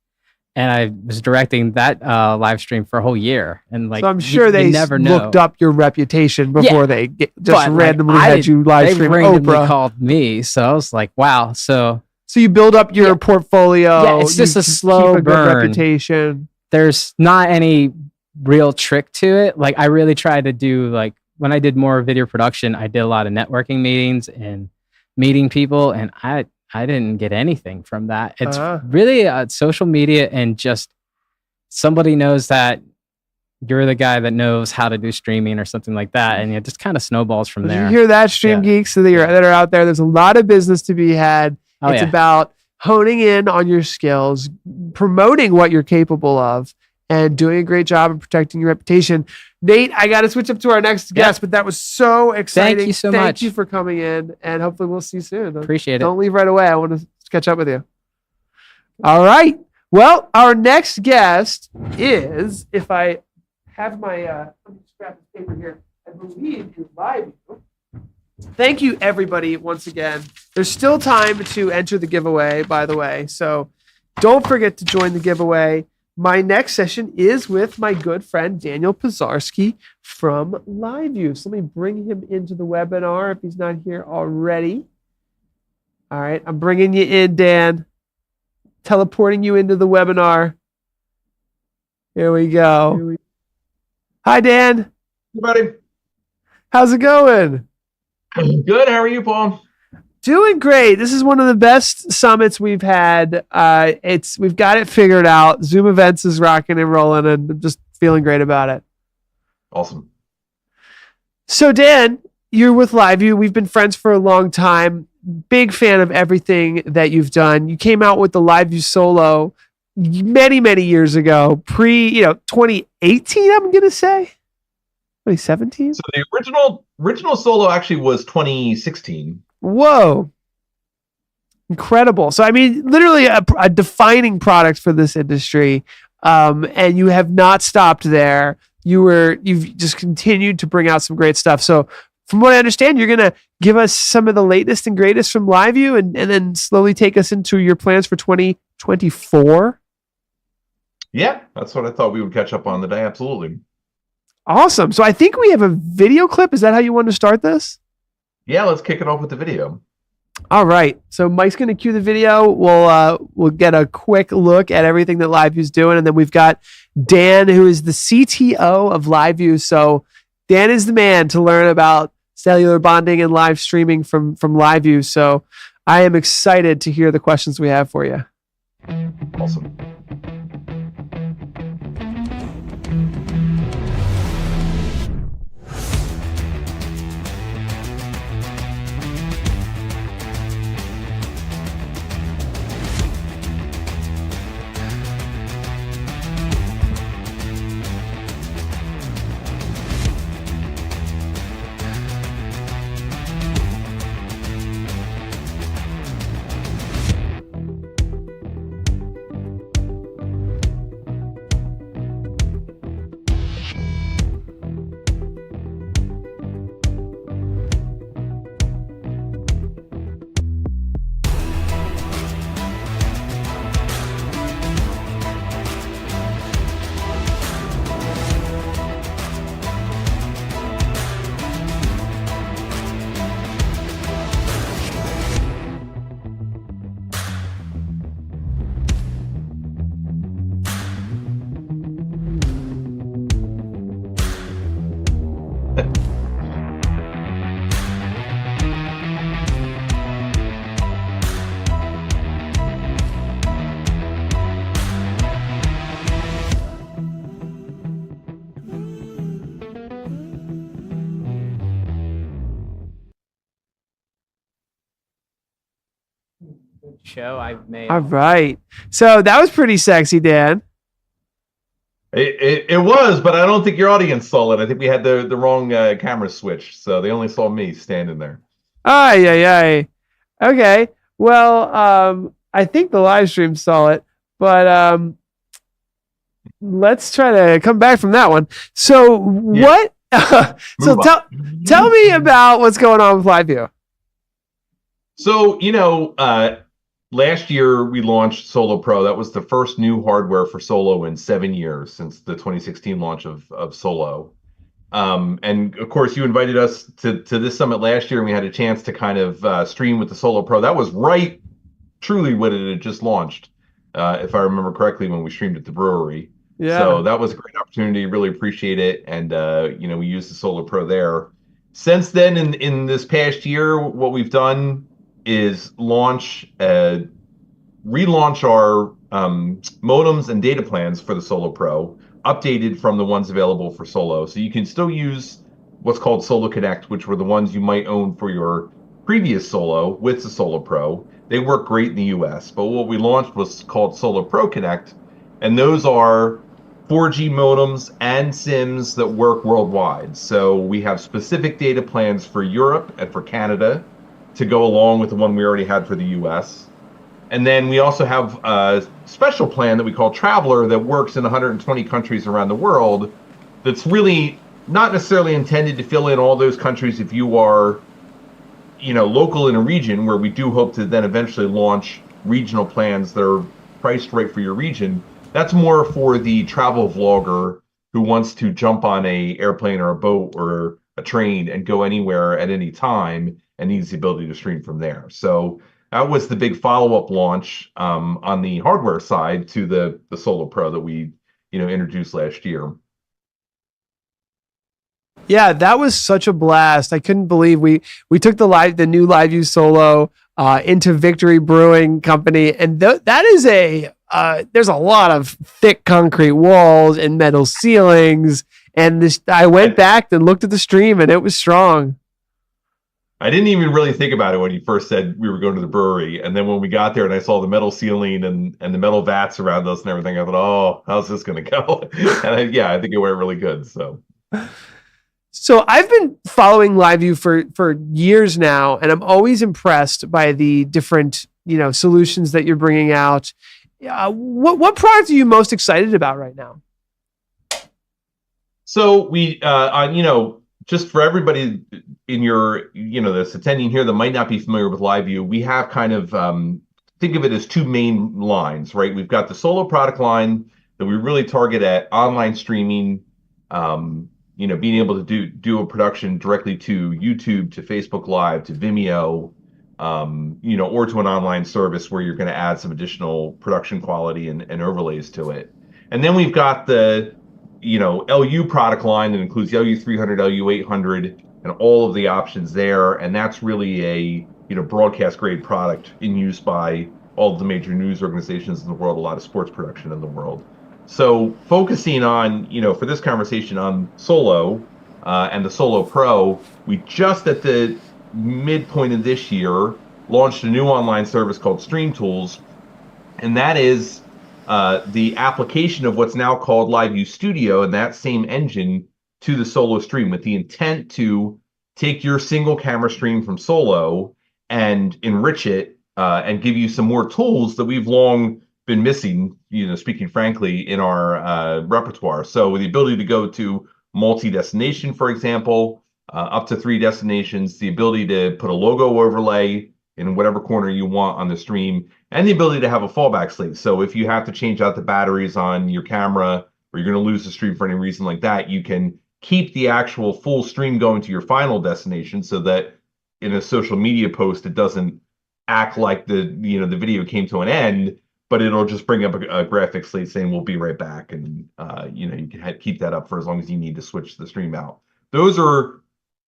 S13: And I was directing that live stream for a whole year. And like,
S7: so I'm sure they
S13: never know.
S7: looked up your reputation before they randomly had you live stream
S13: They
S7: Oprah.
S13: randomly called me. So I was like, wow. So
S7: you build up your portfolio.
S13: Yeah, it's just a slow
S7: keep a
S13: burn.
S7: good reputation.
S13: There's not any real trick to it. Like, I really tried to do, like, when I did more video production, I did a lot of networking meetings and meeting people, and I didn't get anything from that. It's really social media, and just somebody knows that you're the guy that knows how to do streaming or something like that, and it just kind of snowballs from
S7: Did
S13: there.
S7: you hear that, Stream Geeks that are out there? There's a lot of business to be had.
S13: Oh,
S7: It's
S13: yeah.
S7: about honing in on your skills, promoting what you're capable of, and doing a great job of protecting your reputation. Nate, I got to switch up to our next guest, but that was so exciting.
S13: Thank you so
S7: Thank
S13: much.
S7: you for coming in, and hopefully we'll see you soon.
S13: Appreciate it.
S7: Don't leave right away. I want to catch up with you. All right. Well, our next guest is, if I have my, let me just grab this paper here, I believe is LiveU. Thank you, everybody, once again. There's still time to enter the giveaway, by the way, so don't forget to join the giveaway. My next session is with my good friend Daniel Pizarski from LiveU. So let me bring him into the webinar if he's not here already. All right, I'm bringing you in, Dan. Teleporting you into the webinar. Here we go. Hi, Dan.
S14: Hey, buddy.
S7: How's it going?
S14: Good. How are you, Paul?
S7: Doing great. This is one of the best summits we've had. We've got it figured out. Zoom Events is rocking and rolling, and I'm just feeling great about it.
S14: Awesome.
S7: So, Dan, you're with LiveU. We've been friends for a long time. Big fan of everything that you've done. You came out with the LiveU Solo many, many years ago, 2018, I'm going to say. 2017?
S14: So the original Solo actually was 2016.
S7: Whoa. Incredible. So, I mean, literally a defining product for this industry. And you have not stopped there. You've just continued to bring out some great stuff. So, from what I understand, you're going to give us some of the latest and greatest from LiveU and then slowly take us into your plans for 2024.
S14: Yeah, that's what I thought we would catch up on today. Absolutely.
S7: Awesome. So I think we have a video clip. Is that how you want to start this?
S14: Yeah, let's kick it off with the video.
S7: All right. So Mike's going to cue the video. We'll get a quick look at everything that LiveU's doing. And then we've got Dan, who is the CTO of LiveU. So Dan is the man to learn about cellular bonding and live streaming from LiveU. So I am excited to hear the questions we have for you.
S14: Awesome.
S13: Show I've made.
S7: All right. So that was pretty sexy, Dan.
S14: It was, but I don't think your audience saw it. I think we had the wrong camera switched, so they only saw me standing there.
S7: Ay. Okay. Well, I think the live stream saw it, but let's try to come back from that one. So what? So tell me about what's going on with LiveU.
S14: So, last year we launched Solo Pro. That was the first new hardware for Solo in 7 years since the 2016 launch of Solo. And of course, you invited us to this summit last year, and we had a chance to kind of stream with the Solo Pro. That was truly when it had just launched, if I remember correctly, when we streamed at the brewery.
S7: Yeah.
S14: So that was a great opportunity. Really appreciate it. And, we used the Solo Pro there. Since then, in this past year, what we've done is launch relaunch our modems and data plans for the Solo Pro, updated from the ones available for Solo. So you can still use what's called Solo Connect, which were the ones you might own for your previous Solo with the Solo Pro. They work great in the US, but what we launched was called Solo Pro Connect, and those are 4G modems and SIMs that work worldwide. So we have specific data plans for Europe and for Canada to go along with the one we already had for the US. And then we also have a special plan that we call Traveler that works in 120 countries around the world, that's really not necessarily intended to fill in all those countries if you are, local in a region, where we do hope to then eventually launch regional plans that are priced right for your region. That's more for the travel vlogger who wants to jump on a airplane or a boat or a train and go anywhere at any time and needs the ability to stream from there. So that was the big follow-up launch on the hardware side to the Solo Pro that we introduced last year.
S7: Yeah, that was such a blast. I couldn't believe we took the new LiveU Solo into Victory Brewing Company, and that is there's a lot of thick concrete walls and metal ceilings, and I went back and looked at the stream, and it was strong.
S14: I didn't even really think about it when you first said we were going to the brewery, and then when we got there and I saw the metal ceiling and the metal vats around us and everything, I thought, oh, how's this going to go? And I think it went really good.
S7: So I've been following LiveU for years now, and I'm always impressed by the different solutions that you're bringing out. What product are you most excited about right now?
S14: So we, just for everybody in your, that's attending here that might not be familiar with LiveU, we have kind of, think of it as two main lines, right? We've got the Solo product line that we really target at online streaming, being able to do a production directly to YouTube, to Facebook Live, to Vimeo, or to an online service where you're going to add some additional production quality and overlays to it. And then we've got the LU product line that includes LU 300, LU 800, and all of the options there. And that's really a broadcast grade product in use by all of the major news organizations in the world, a lot of sports production in the world. So focusing on, for this conversation on Solo and the Solo Pro, we just at the midpoint of this year launched a new online service called Stream Tools, and that is the application of what's now called LiveU Studio and that same engine to the Solo stream, with the intent to take your single camera stream from Solo and enrich it and give you some more tools that we've long been missing, speaking frankly, in our repertoire. So the ability to go to multi-destination, for example, up to 3 destinations, the ability to put a logo overlay in whatever corner you want on the stream, and the ability to have a fallback slate. So if you have to change out the batteries on your camera, or you're going to lose the stream for any reason like that, you can keep the actual full stream going to your final destination, so that in a social media post, it doesn't act like the video came to an end, but it'll just bring up a graphic slate saying we'll be right back, and you can keep that up for as long as you need to switch the stream out. Those are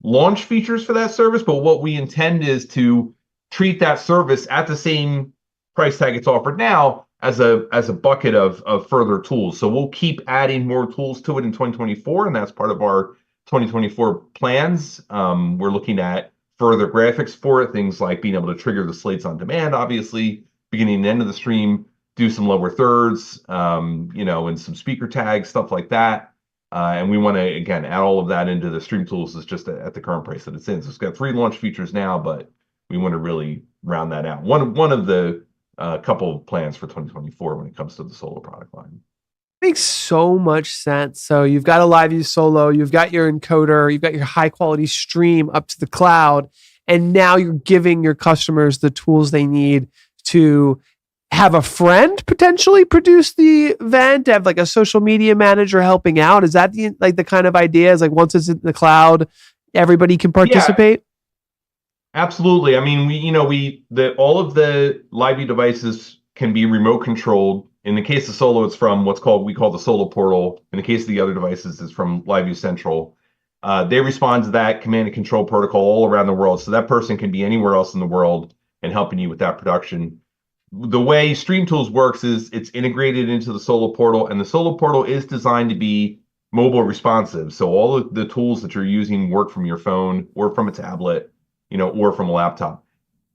S14: launch features for that service, but what we intend is to treat that service at the same price tag it's offered now as a bucket of further tools. So we'll keep adding more tools to it in 2024, and that's part of our 2024 plans. We're looking at further graphics for it, things like being able to trigger the slates on demand, obviously, beginning and end of the stream, do some lower thirds, and some speaker tags, stuff like that. And we want to, again, add all of that into the Stream Tools is just at the current price that it's in. So it's got 3 launch features now, but we want to really round that out. One of the couple of plans for 2024 when it comes to the Solo product line.
S7: Makes so much sense. So you've got a LiveU Solo, you've got your encoder, you've got your high quality stream up to the cloud, and now you're giving your customers the tools they need to have a friend potentially produce the event, have like a social media manager helping out. Is that the kind of idea? Is like once it's in the cloud, everybody can participate?
S14: Yeah. Absolutely. I mean, all of the LiveU devices can be remote controlled. In the case of Solo, it's from we call the Solo portal. In the case of the other devices, it's from LiveU Central. They respond to that command and control protocol all around the world. So that person can be anywhere else in the world and helping you with that production. the way Stream Tools works is it's integrated into the Solo portal, and the Solo portal is designed to be mobile responsive. So all of the tools that you're using work from your phone or from a tablet, or from a laptop.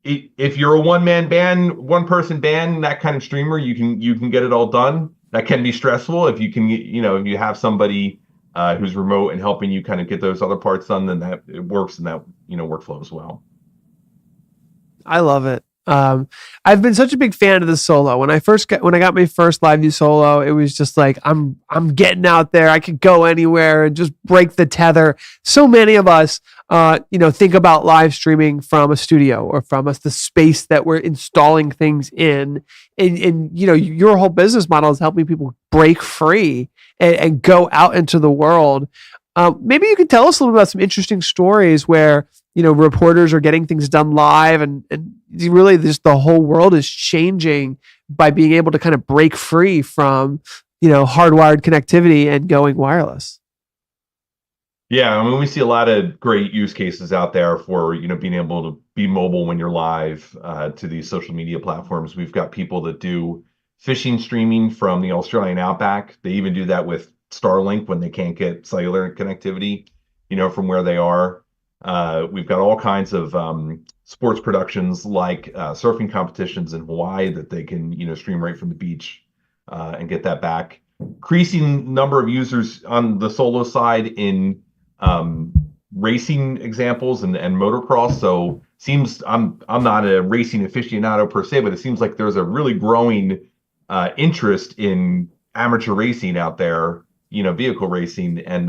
S14: If you're a one-man band, one-person band, that kind of streamer, you can get it all done. That can be stressful. If you can, if you have somebody who's remote and helping you kind of get those other parts done, then that it works in that workflow as well.
S7: I love it. I've been such a big fan of the Solo. When I got my first LiveU Solo, it was just like I'm getting out there. I could go anywhere and just break the tether. So many of us, think about live streaming from a studio or from the space that we're installing things in. And your whole business model is helping people break free and go out into the world. Maybe you could tell us a little about some interesting stories where reporters are getting things done live, and really just the whole world is changing by being able to kind of break free from hardwired connectivity and going wireless.
S14: Yeah, I mean, we see a lot of great use cases out there for being able to be mobile when you're live to these social media platforms. We've got people that do fishing streaming from the Australian outback. They even do that with Starlink when they can't get cellular connectivity, from where they are. We've got all kinds of sports productions like surfing competitions in Hawaii that they can stream right from the beach and get that back. Increasing number of users on the Solo side in racing examples and motocross. So seems I'm not a racing aficionado per se, but it seems like there's a really growing interest in amateur racing out there, vehicle racing, and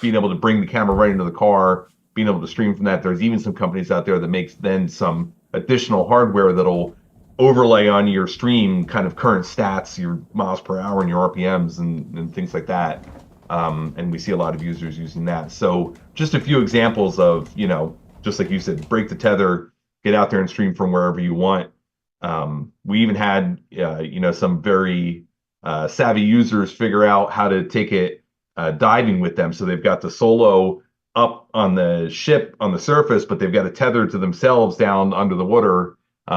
S14: being able to bring the camera right into the car, being able to stream from that. There's even some companies out there that makes then some additional hardware that'll overlay on your stream kind of current stats, your miles per hour and your RPMs and things like that. And we see a lot of users using that. So just a few examples of, just like you said, break the tether, get out there and stream from wherever you want. We even had, some very savvy users figure out how to take it diving with them. So they've got the Solo up on the ship on the surface, but they've got a tether to themselves down under the water,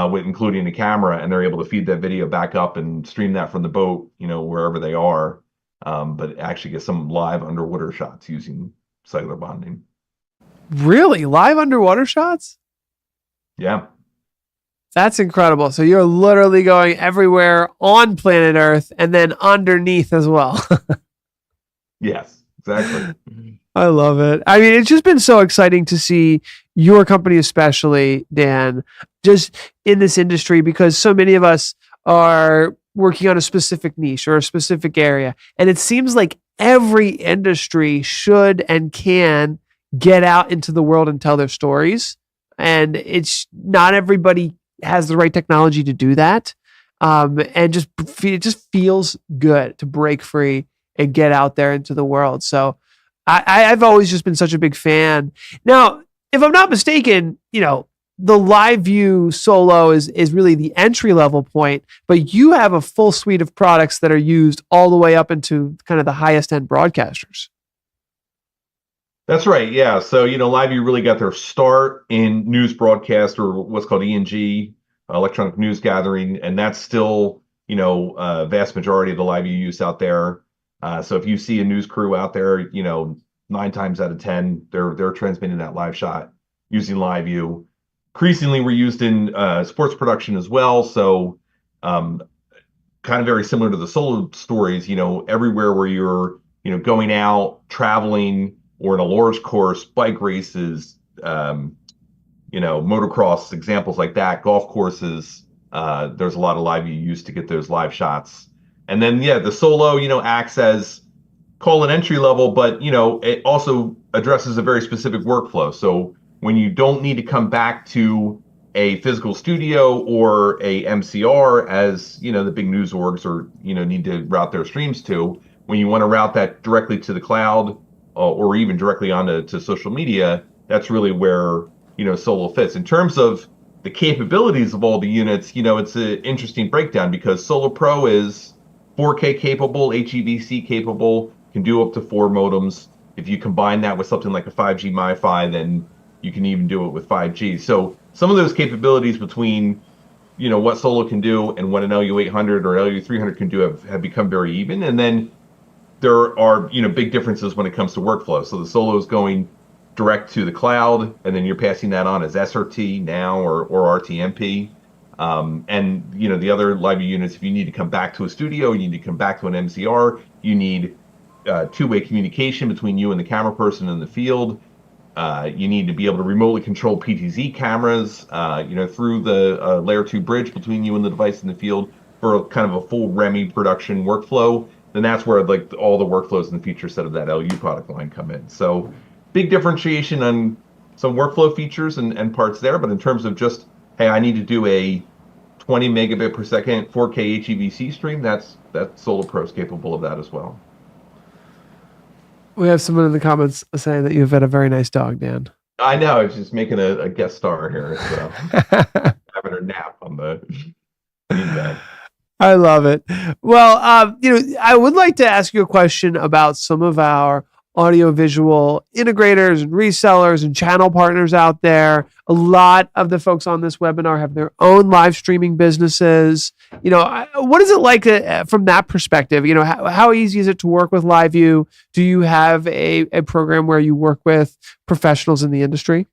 S14: with including a camera, and they're able to feed that video back up and stream that from the boat, wherever they are. But actually get some live underwater shots using cellular bonding.
S7: Really? Live underwater shots?
S14: Yeah.
S7: That's incredible. So you're literally going everywhere on planet Earth and then underneath as well.
S14: Yes, exactly.
S7: I love it. I mean, it's just been so exciting to see your company, especially, Dan, just in this industry, because so many of us are working on a specific niche or a specific area. And it seems like every industry should and can get out into the world and tell their stories. And it's not everybody has the right technology to do that. And it just feels good to break free and get out there into the world. So I've always just been such a big fan. Now, if I'm not mistaken, the LiveU Solo is really the entry level point, but you have a full suite of products that are used all the way up into kind of the highest end broadcasters.
S14: That's right. Yeah. So, LiveU really got their start in news broadcast, or what's called ENG, electronic news gathering. And that's still, a vast majority of the LiveU use out there. So if you see a news crew out there, 9 times out of 10, they're transmitting that live shot using LiveU. Increasingly, we're used in sports production as well. So kind of very similar to the Solo stories, everywhere where you're, going out, traveling, or in a large course, bike races, motocross, examples like that, golf courses, there's a lot of LiveU used to get those live shots. And then, the Solo, acts as, call it entry level, but, it also addresses a very specific workflow. So when you don't need to come back to a physical studio or a MCR as, the big news orgs or, need to route their streams to, when you want to route that directly to the cloud or even directly onto social media, that's really where, Solo fits. In terms of the capabilities of all the units, it's an interesting breakdown because Solo Pro is 4K capable, HEVC capable, can do up to 4 modems. If you combine that with something like a 5G MiFi, then you can even do it with 5G. So some of those capabilities between what Solo can do and what an LU800 or LU300 can do have become very even. And then there are, big differences when it comes to workflow. So the Solo is going direct to the cloud, and then you're passing that on as SRT now or RTMP. And, the other LiveU units, if you need to come back to a studio, you need to come back to an MCR, you need two-way communication between you and the camera person in the field. You need to be able to remotely control PTZ cameras, through the layer 2 bridge between you and the device in the field for kind of a full REMI production workflow. Then that's where all the workflows and the feature set of that LU product line come in. So big differentiation on some workflow features and parts there. But in terms of just, hey, I need to do a 20 megabit per second 4K HEVC stream, that Solo Pro is capable of that as well.
S7: We have someone in the comments saying that you've had a very nice dog, Dan.
S14: I know, it's just making a guest star here. So having her nap on the beanbag.
S7: I love it. Well, I would like to ask you a question about some of our audiovisual integrators and resellers and channel partners out there. A lot of the folks on this webinar have their own live streaming businesses. What is it like from that perspective? How easy is it to work with LiveU? Do you have a program where you work with professionals in the industry?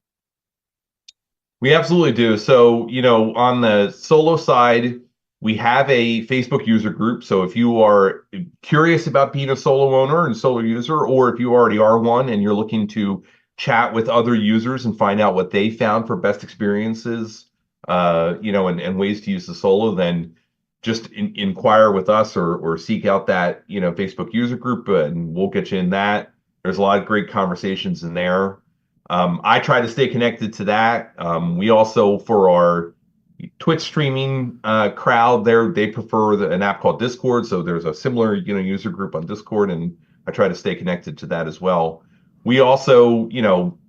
S14: We absolutely do. So, on the Solo side, we have a Facebook user group. So if you are curious about being a Solo owner and Solo user, or if you already are one and you're looking to chat with other users and find out what they found for best experiences, and ways to use the Solo, then just inquire with us or seek out that, Facebook user group, and we'll get you in that. There's a lot of great conversations in there. I try to stay connected to that. We also, for our Twitch streaming crowd there, they prefer an app called Discord. So there's a similar, user group on Discord, and I try to stay connected to that as well. We also,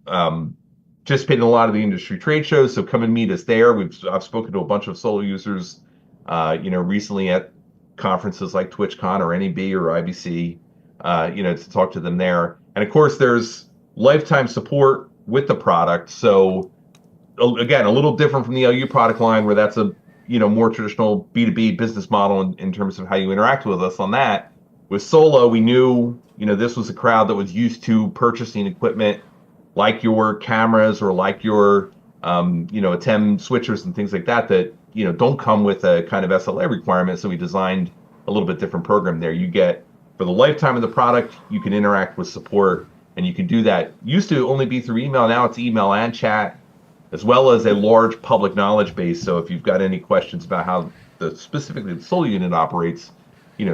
S14: participate in a lot of the industry trade shows. So come and meet us there. I've spoken to a bunch of Solo users, recently at conferences like TwitchCon or NAB or IBC, to talk to them there. And of course, there's lifetime support with the product. So again, a little different from the LU product line, where that's a more traditional B2B business model in terms of how you interact with us on that. With Solo, we knew this was a crowd that was used to purchasing equipment like your cameras or like your ATEM switchers and things like that don't come with a kind of SLA requirement. So we designed a little bit different program there. You get, for the lifetime of the product, you can interact with support, and you can do that. Used to only be through email, now it's email and chat, as well as a large public knowledge base. So if you've got any questions about how specifically the Solo unit operates,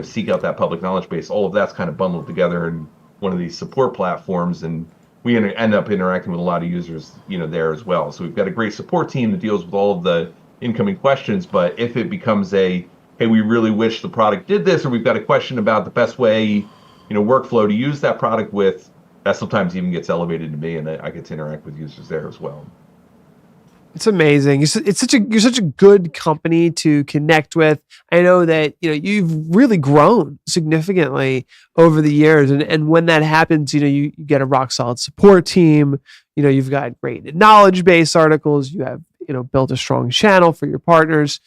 S14: seek out that public knowledge base. All of that's kind of bundled together in one of these support platforms, and we end up interacting with a lot of users, there as well. So we've got a great support team that deals with all of the incoming questions. But if it becomes hey, we really wish the product did this, or we've got a question about the best way, workflow to use that product with, that sometimes even gets elevated to me, and I get to interact with users there as well.
S7: It's amazing. You're such a good company to connect with. I know that you've really grown significantly over the years, and when that happens, you get a rock solid support team. You've got great knowledge base articles. You have built a strong channel for your partners.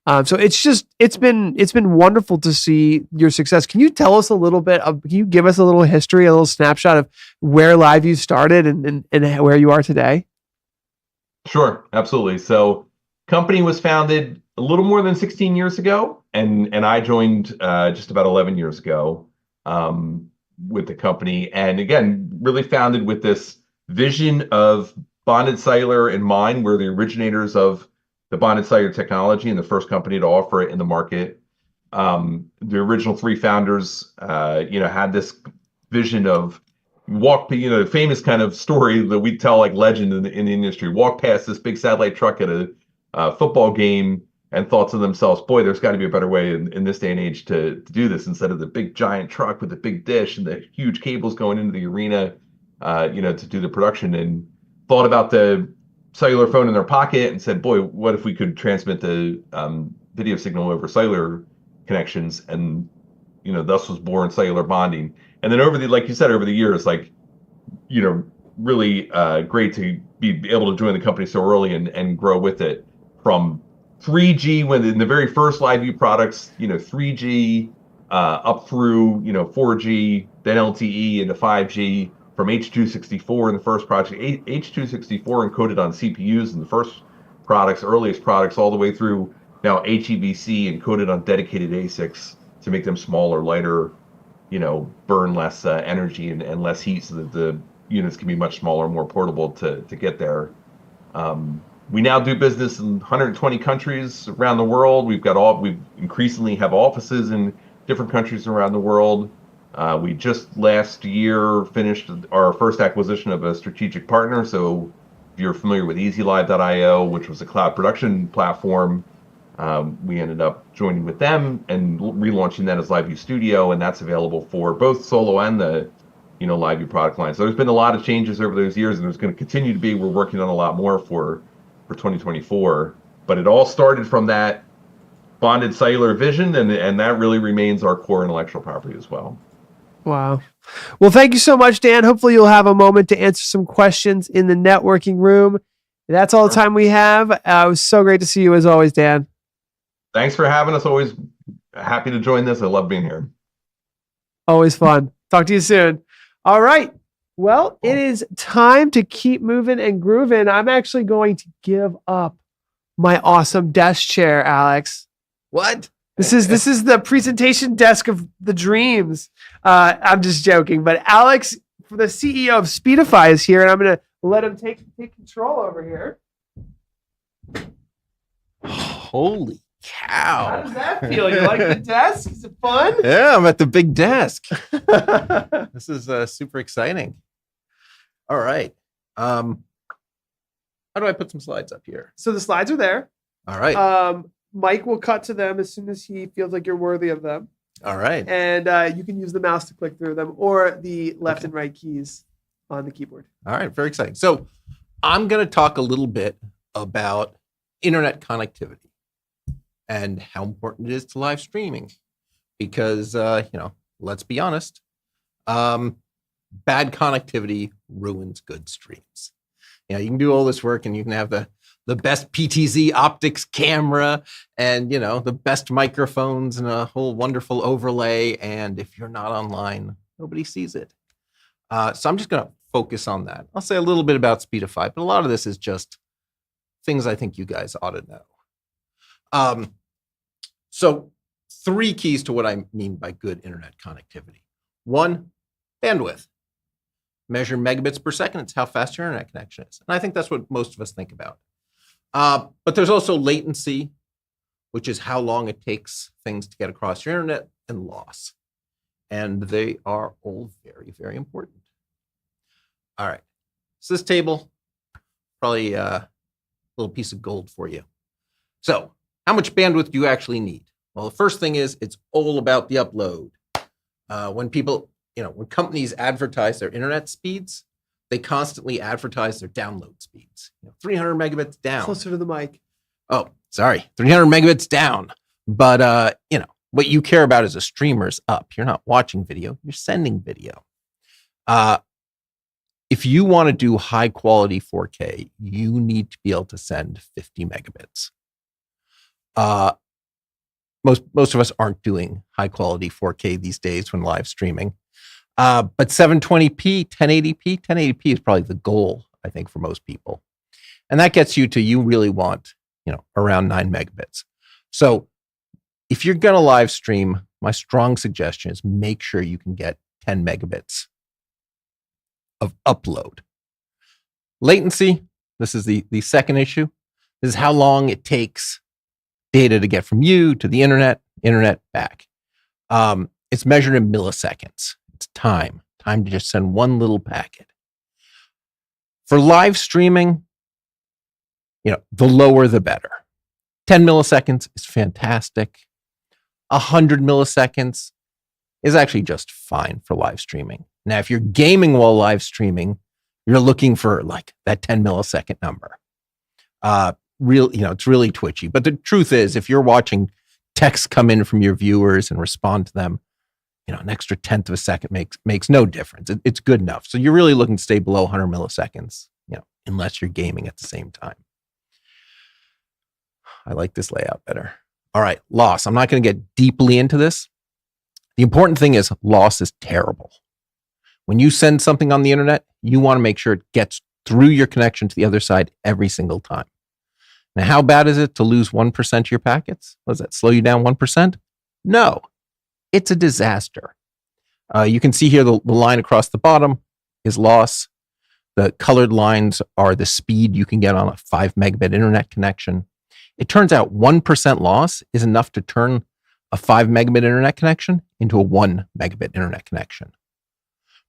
S7: So it's been wonderful to see your success. Can you tell us a little bit? Can you give us a little history, a little snapshot of where LiveU started and where you are today?
S14: Sure, absolutely. So company was founded a little more than 16 years ago, and I joined just about 11 years ago with the company. And again, really founded with this vision of bonded cellular in mind. We're the originators of the bonded cellular technology and the first company to offer it in the market. The original three founders, had this vision of famous kind of story that we tell, like legend in the industry, walk past this big satellite truck at a football game and thought to themselves, boy, there's got to be a better way in this day and age to do this, instead of the big giant truck with the big dish and the huge cables going into the arena, to do the production. And thought about the cellular phone in their pocket and said, boy, what if we could transmit the video signal over cellular connections? And thus was born cellular bonding. And then like you said, over the years, really great to be able to join the company so early and grow with it from 3G, when in the very first LiveU products, 3G up through 4G, then LTE into 5G, from H.264 in the first project, H.264 encoded on CPUs in the first products, earliest products, all the way through now HEVC encoded on dedicated ASICs to make them smaller, lighter, burn less energy and less heat, so that the units can be much smaller, more portable to get there. We now do business in 120 countries around the world. We increasingly have offices in different countries around the world. We just last year finished our first acquisition of a strategic partner. So if you're familiar with EasyLive.io, which was a cloud production platform, we ended up joining with them and relaunching that as LiveU Studio, and that's available for both Solo and the LiveU product line. So there's been a lot of changes over those years, and there's going to continue to be. We're working on a lot more for 2024, but it all started from that bonded cellular vision, and that really remains our core intellectual property as well.
S7: Wow. Well, thank you so much, Dan. Hopefully you'll have a moment to answer some questions in the networking room. That's all the time we have. It was so great to see you as always, Dan.
S14: Thanks for having us. Always happy to join this. I love being here.
S7: Always fun. Talk to you soon. All right. Well, it is time to keep moving and grooving. I'm actually going to give up my awesome desk chair, Alex.
S15: What?
S7: This is the presentation desk of the dreams. I'm just joking, but Alex, the CEO of Speedify, is here, and I'm going to let him take control over here.
S15: Holy cow.
S7: How does that feel? You like the desk? Is it fun?
S15: Yeah, I'm at the big desk. This is super exciting. All right. How do I put some slides up here?
S7: So the slides are there.
S15: All right.
S7: Mike will cut to them as soon as he feels like you're worthy of them.
S15: All right.
S7: And you can use the mouse to click through them or the left and right keys on the keyboard.
S15: All right. Very exciting. So I'm going to talk a little bit about internet connectivity and how important it is to live streaming. Because, let's be honest, bad connectivity ruins good streams. You can do all this work and you can have the best PTZ optics camera and, the best microphones and a whole wonderful overlay. And if you're not online, nobody sees it. So I'm just going to focus on that. I'll say a little bit about Speedify, but a lot of this is just things I think you guys ought to know. So 3 keys to what I mean by good internet connectivity. 1, bandwidth. Measure megabits per second. It's how fast your internet connection is. And I think that's what most of us think about. But there's also latency, which is how long it takes things to get across your internet, and loss. And they are all very, very important. All right. So this table, probably a little piece of gold for you. So how much bandwidth do you actually need? Well, the first thing is it's all about the upload. When companies advertise their internet speeds, they constantly advertise their download speeds. 300 megabits down.
S7: Closer to the mic.
S15: Oh, sorry. 300 megabits down. But, what you care about as a streamer is up. You're not watching video. You're sending video. If you want to do high quality 4K, you need to be able to send 50 megabits. Most of us aren't doing high quality 4K these days when live streaming. But 720p, 1080p is probably the goal, I think, for most people. And that gets you to, you really want, around 9 megabits. So if you're going to live stream, my strong suggestion is make sure you can get 10 megabits of upload. Latency, this is the second issue. This is how long it takes data to get from you to the internet back. It's measured in milliseconds. It's time to just send one little packet. For live streaming, the lower the better. 10 milliseconds is fantastic. 100 milliseconds is actually just fine for live streaming. Now, if you're gaming while live streaming, you're looking for like that 10 millisecond number. It's really twitchy. But the truth is, if you're watching texts come in from your viewers and respond to them, an extra 1/10 of a second makes no difference. It's good enough. So you're really looking to stay below 100 milliseconds, unless you're gaming at the same time. I like this layout better. All right, loss. I'm not going to get deeply into this. The important thing is loss is terrible. When you send something on the internet, you want to make sure it gets through your connection to the other side every single time. Now, how bad is it to lose 1% of your packets? What does that slow you down 1%? No, it's a disaster. You can see here the line across the bottom is loss. The colored lines are the speed you can get on a 5 megabit internet connection. It turns out 1% loss is enough to turn a 5 megabit internet connection into a 1 megabit internet connection.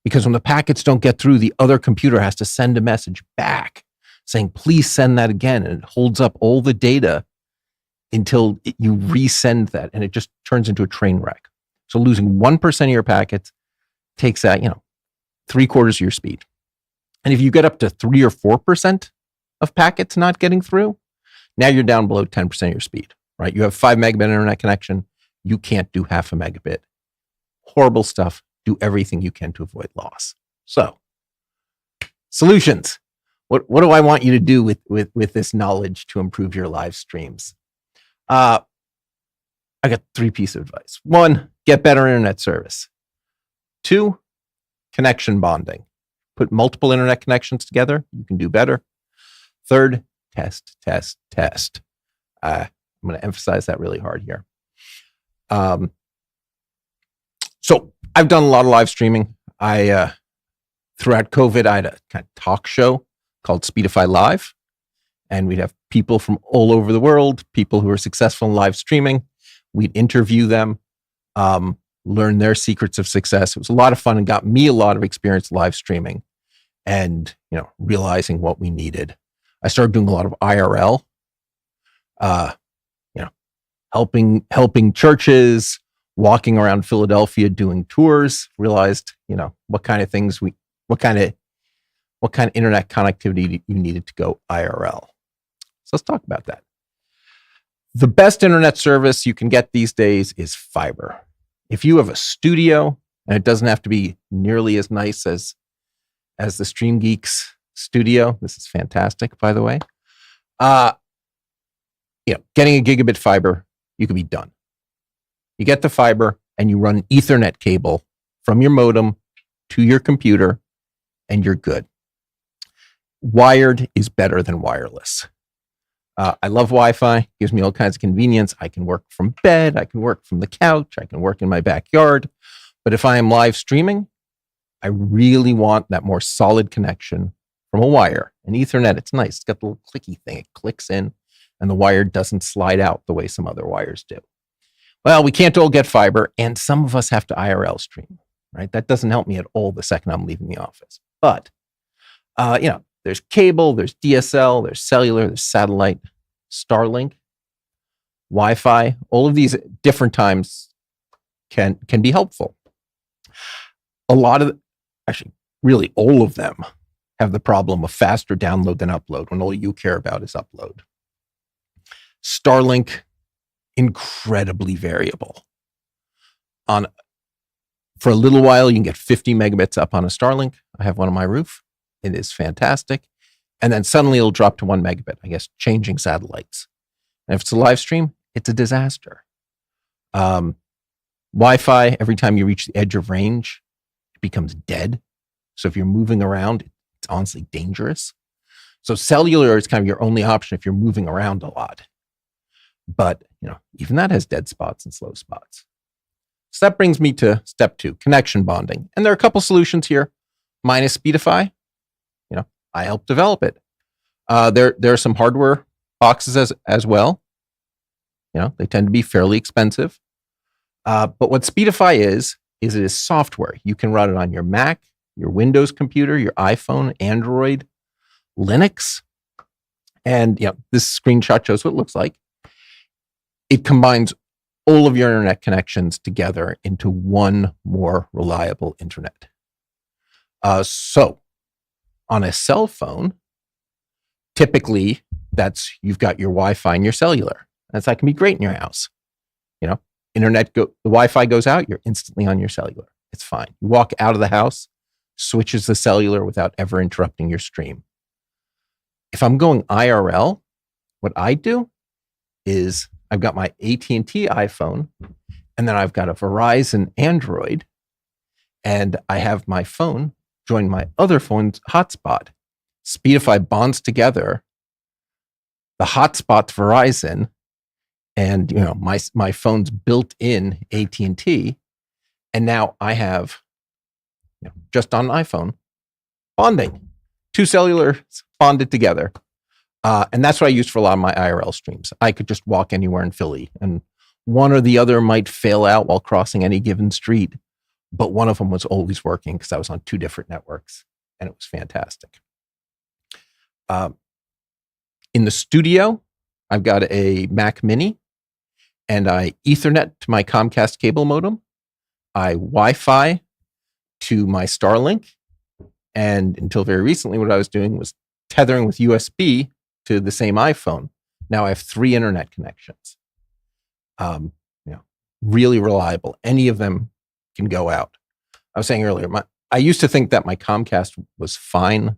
S15: Because when the packets don't get through, the other computer has to send a message back saying, please send that again. And it holds up all the data until you resend that. And it just turns into a train wreck. So losing 1% of your packets takes out, 3/4 of your speed. And if you get up to 3 or 4% of packets not getting through, now you're down below 10% of your speed, right? You have 5 megabit internet connection. You can't do 0.5 megabit. Horrible stuff. Do everything you can to avoid loss. So, solutions. What do I want you to do with this knowledge to improve your live streams? I got 3 pieces of advice. 1, get better internet service. 2, connection bonding. Put multiple internet connections together. You can do better. 3rd, test. I'm going to emphasize that really hard here. So I've done a lot of live streaming. Throughout COVID, I had a kind of talk show called Speedify Live, and we'd have people from all over the world, people who are successful in live streaming. We'd interview them, learn their secrets of success. It was a lot of fun and got me a lot of experience live streaming and, realizing what we needed. I started doing a lot of IRL, helping churches, walking around Philadelphia doing tours, realized, what kind of internet connectivity you needed to go IRL. So let's talk about that. The best internet service you can get these days is fiber. If you have a studio, and it doesn't have to be nearly as nice as the StreamGeeks studio. This is fantastic, by the way. Getting a gigabit fiber, you can be done. You get the fiber and you run an Ethernet cable from your modem to your computer, and you're good. Wired is better than wireless. I love Wi-Fi. Gives me all kinds of convenience. I can work from bed. I can work from the couch. I can work in my backyard. But if I am live streaming, I really want that more solid connection from a wire. And Ethernet, it's nice. It's got the little clicky thing. It clicks in, and the wire doesn't slide out the way some other wires do. Well, we can't all get fiber, and some of us have to IRL stream, right? That doesn't help me at all the second I'm leaving the office. But, there's cable, there's DSL, there's cellular, there's satellite, Starlink, Wi-Fi. All of these at different times can be helpful. Really all of them have the problem of faster download than upload when all you care about is upload. Starlink, incredibly variable. For a little while, you can get 50 megabits up on a Starlink. I have one on my roof. It is fantastic. And then suddenly it'll drop to 1 megabit, I guess, changing satellites. And if it's a live stream, it's a disaster. Wi-Fi, every time you reach the edge of range, it becomes dead. So if you're moving around, it's honestly dangerous. So cellular is kind of your only option if you're moving around a lot. But, even that has dead spots and slow spots. So that brings me to step 2, connection bonding. And there are a couple solutions here. Mine is Speedify. I helped develop it. There are some hardware boxes as well. They tend to be fairly expensive. But what Speedify is it is software. You can run it on your Mac, your Windows computer, your iPhone, Android, Linux. And this screenshot shows what it looks like. It combines all of your internet connections together into one more reliable internet. So on a cell phone, typically you've got your Wi-Fi and your cellular. That can be great in your house. The Wi-Fi goes out, you're instantly on your cellular. It's fine. You walk out of the house, switches the cellular without ever interrupting your stream. If I'm going IRL, what I do is I've got my AT&T iPhone, and then I've got a Verizon Android, and I have my phone join my other phone's hotspot. Speedify bonds together the hotspot's Verizon and my phone's built-in AT&T, and now I have just on iPhone bonding, two cellular bonded together. And that's what I use for a lot of my IRL streams. I could just walk anywhere in Philly and one or the other might fail out while crossing any given street, but one of them was always working because I was on two different networks and it was fantastic. In the studio, I've got a Mac Mini and I Ethernet to my Comcast cable modem. I Wi-Fi to my Starlink. And until very recently, what I was doing was tethering with USB to the same iPhone. Now I have 3 internet connections. Really reliable. Any of them can go out. I was saying earlier, I used to think that my Comcast was fine.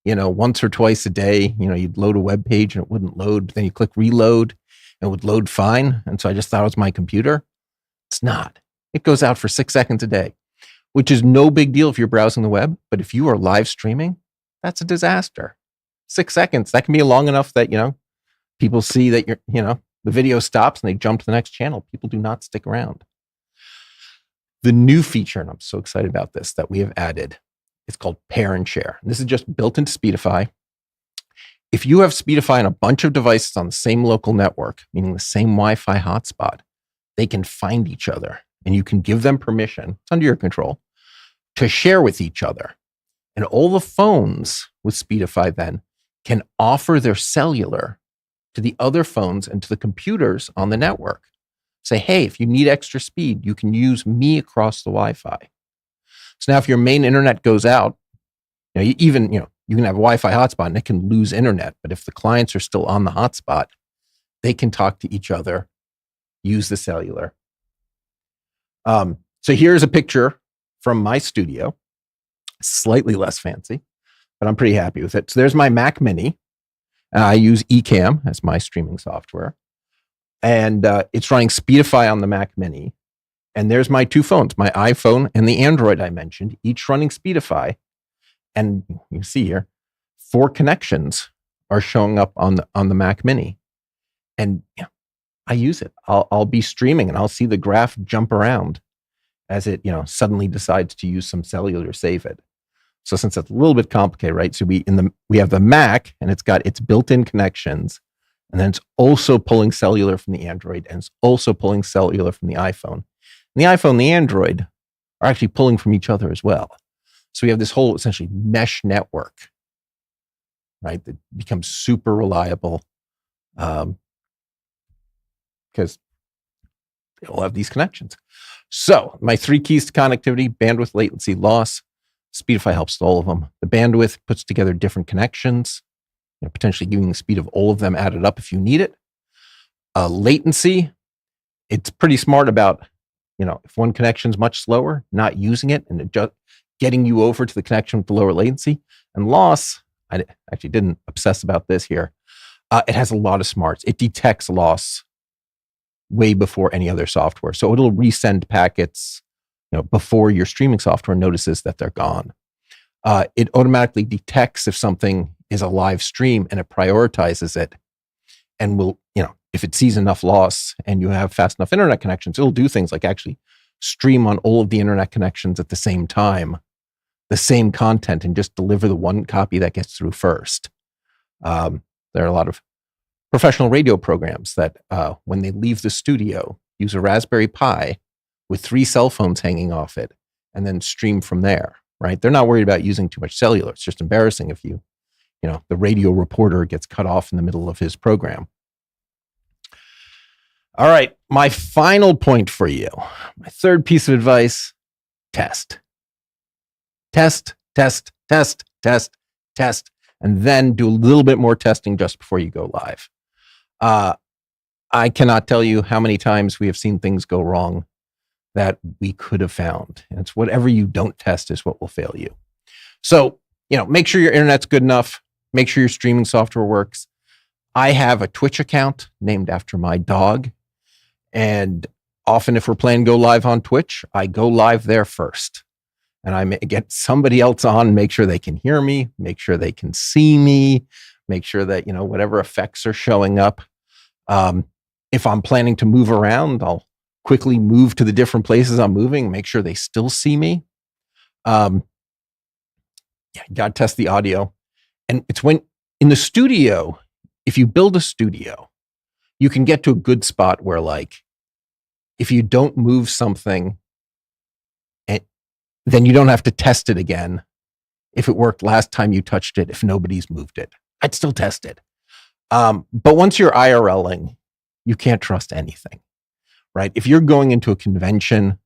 S15: Once or twice a day, you'd load a web page and it wouldn't load. But then you click reload and it would load fine. And so I just thought it was my computer. It's not. It goes out for 6 seconds a day, which is no big deal if you're browsing the web. But if you are live streaming, that's a disaster. 6 seconds, that can be long enough that, people see that the video stops and they jump to the next channel. People do not stick around. The new feature, and I'm so excited about this, that we have added, it's called Pair and Share. This is just built into Speedify. If you have Speedify on a bunch of devices on the same local network, meaning the same Wi-Fi hotspot, they can find each other and you can give them permission, it's under your control, to share with each other. And all the phones with Speedify then can offer their cellular to the other phones and to the computers on the network. Say, hey, if you need extra speed, you can use me across the Wi-Fi. So now if your main internet goes out, you can have a Wi-Fi hotspot and it can lose internet. But if the clients are still on the hotspot, they can talk to each other, use the cellular. So here's a picture from my studio, slightly less fancy, but I'm pretty happy with it. So there's my Mac Mini. I use Ecamm as my streaming software. And it's running Speedify on the Mac Mini. And there's my 2 phones, my iPhone and the Android I mentioned, each running Speedify. And you see here, 4 connections are showing up on the Mac Mini. And I use it. I'll be streaming and I'll see the graph jump around as it suddenly decides to use some cellular to save it. So since it's a little bit complicated, right? So we have the Mac and it's got its built-in connections, and then it's also pulling cellular from the Android and it's also pulling cellular from the iPhone. And the iPhone and the Android are actually pulling from each other as well. So we have this whole essentially mesh network, right? That becomes super reliable because they all have these connections. So my 3 keys to connectivity: bandwidth, latency, loss. Speedify helps with all of them. The bandwidth puts together different connections, potentially giving the speed of all of them added up if you need it. Latency, it's pretty smart about, if one connection is much slower, not using it and getting you over to the connection with the lower latency. And loss, I actually didn't obsess about this here. It has a lot of smarts. It detects loss way before any other software. So it'll resend packets before your streaming software notices that they're gone. It automatically detects if something is a live stream and it prioritizes it, and will, if it sees enough loss and you have fast enough internet connections, it'll do things like actually stream on all of the internet connections at the same time, the same content, and just deliver the one copy that gets through first. There are a lot of professional radio programs that when they leave the studio, use a Raspberry Pi with 3 cell phones hanging off it and then stream from there, right? They're not worried about using too much cellular. It's just embarrassing if the radio reporter gets cut off in the middle of his program. All right, my final point for you, my 3rd piece of advice: test. Test, test, test, test, test, and then do a little bit more testing just before you go live. I cannot tell you how many times we have seen things go wrong that we could have found. And it's whatever you don't test is what will fail you. So, make sure your internet's good enough. Make sure your streaming software works. I have a Twitch account named after my dog. And often if we're planning to go live on Twitch, I go live there first. And I get somebody else on, make sure they can hear me, make sure they can see me, make sure that, whatever effects are showing up. If I'm planning to move around, I'll quickly move to the different places I'm moving, make sure they still see me. You got to test the audio. And it's when in the studio, if you build a studio, you can get to a good spot where, like, if you don't move something, then you don't have to test it again. If it worked last time you touched it, if nobody's moved it, I'd still test it. But once you're IRLing, you can't trust anything, right? If you're going into a convention,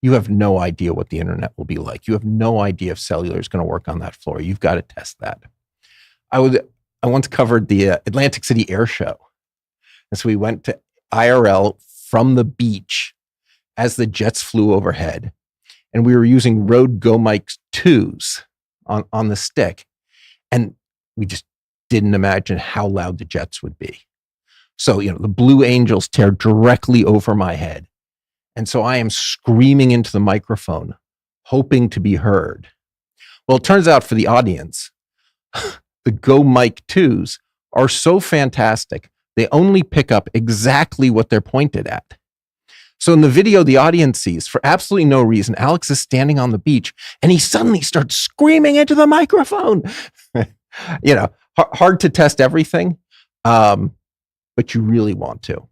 S15: you have no idea what the internet will be like. You have no idea if cellular is going to work on that floor. You've got to test that. I once covered the Atlantic City Air Show. And so we went to IRL from the beach as the jets flew overhead. And we were using Rode GoMic 2s on the stick. And we just didn't imagine how loud the jets would be. So, the Blue Angels tear directly over my head. And so I am screaming into the microphone, hoping to be heard. Well, it turns out for the audience, the GoMic 2s are so fantastic, they only pick up exactly what they're pointed at. So in the video, the audience sees, for absolutely no reason, Alex is standing on the beach and he suddenly starts screaming into the microphone. Hard to test everything, but you really want to.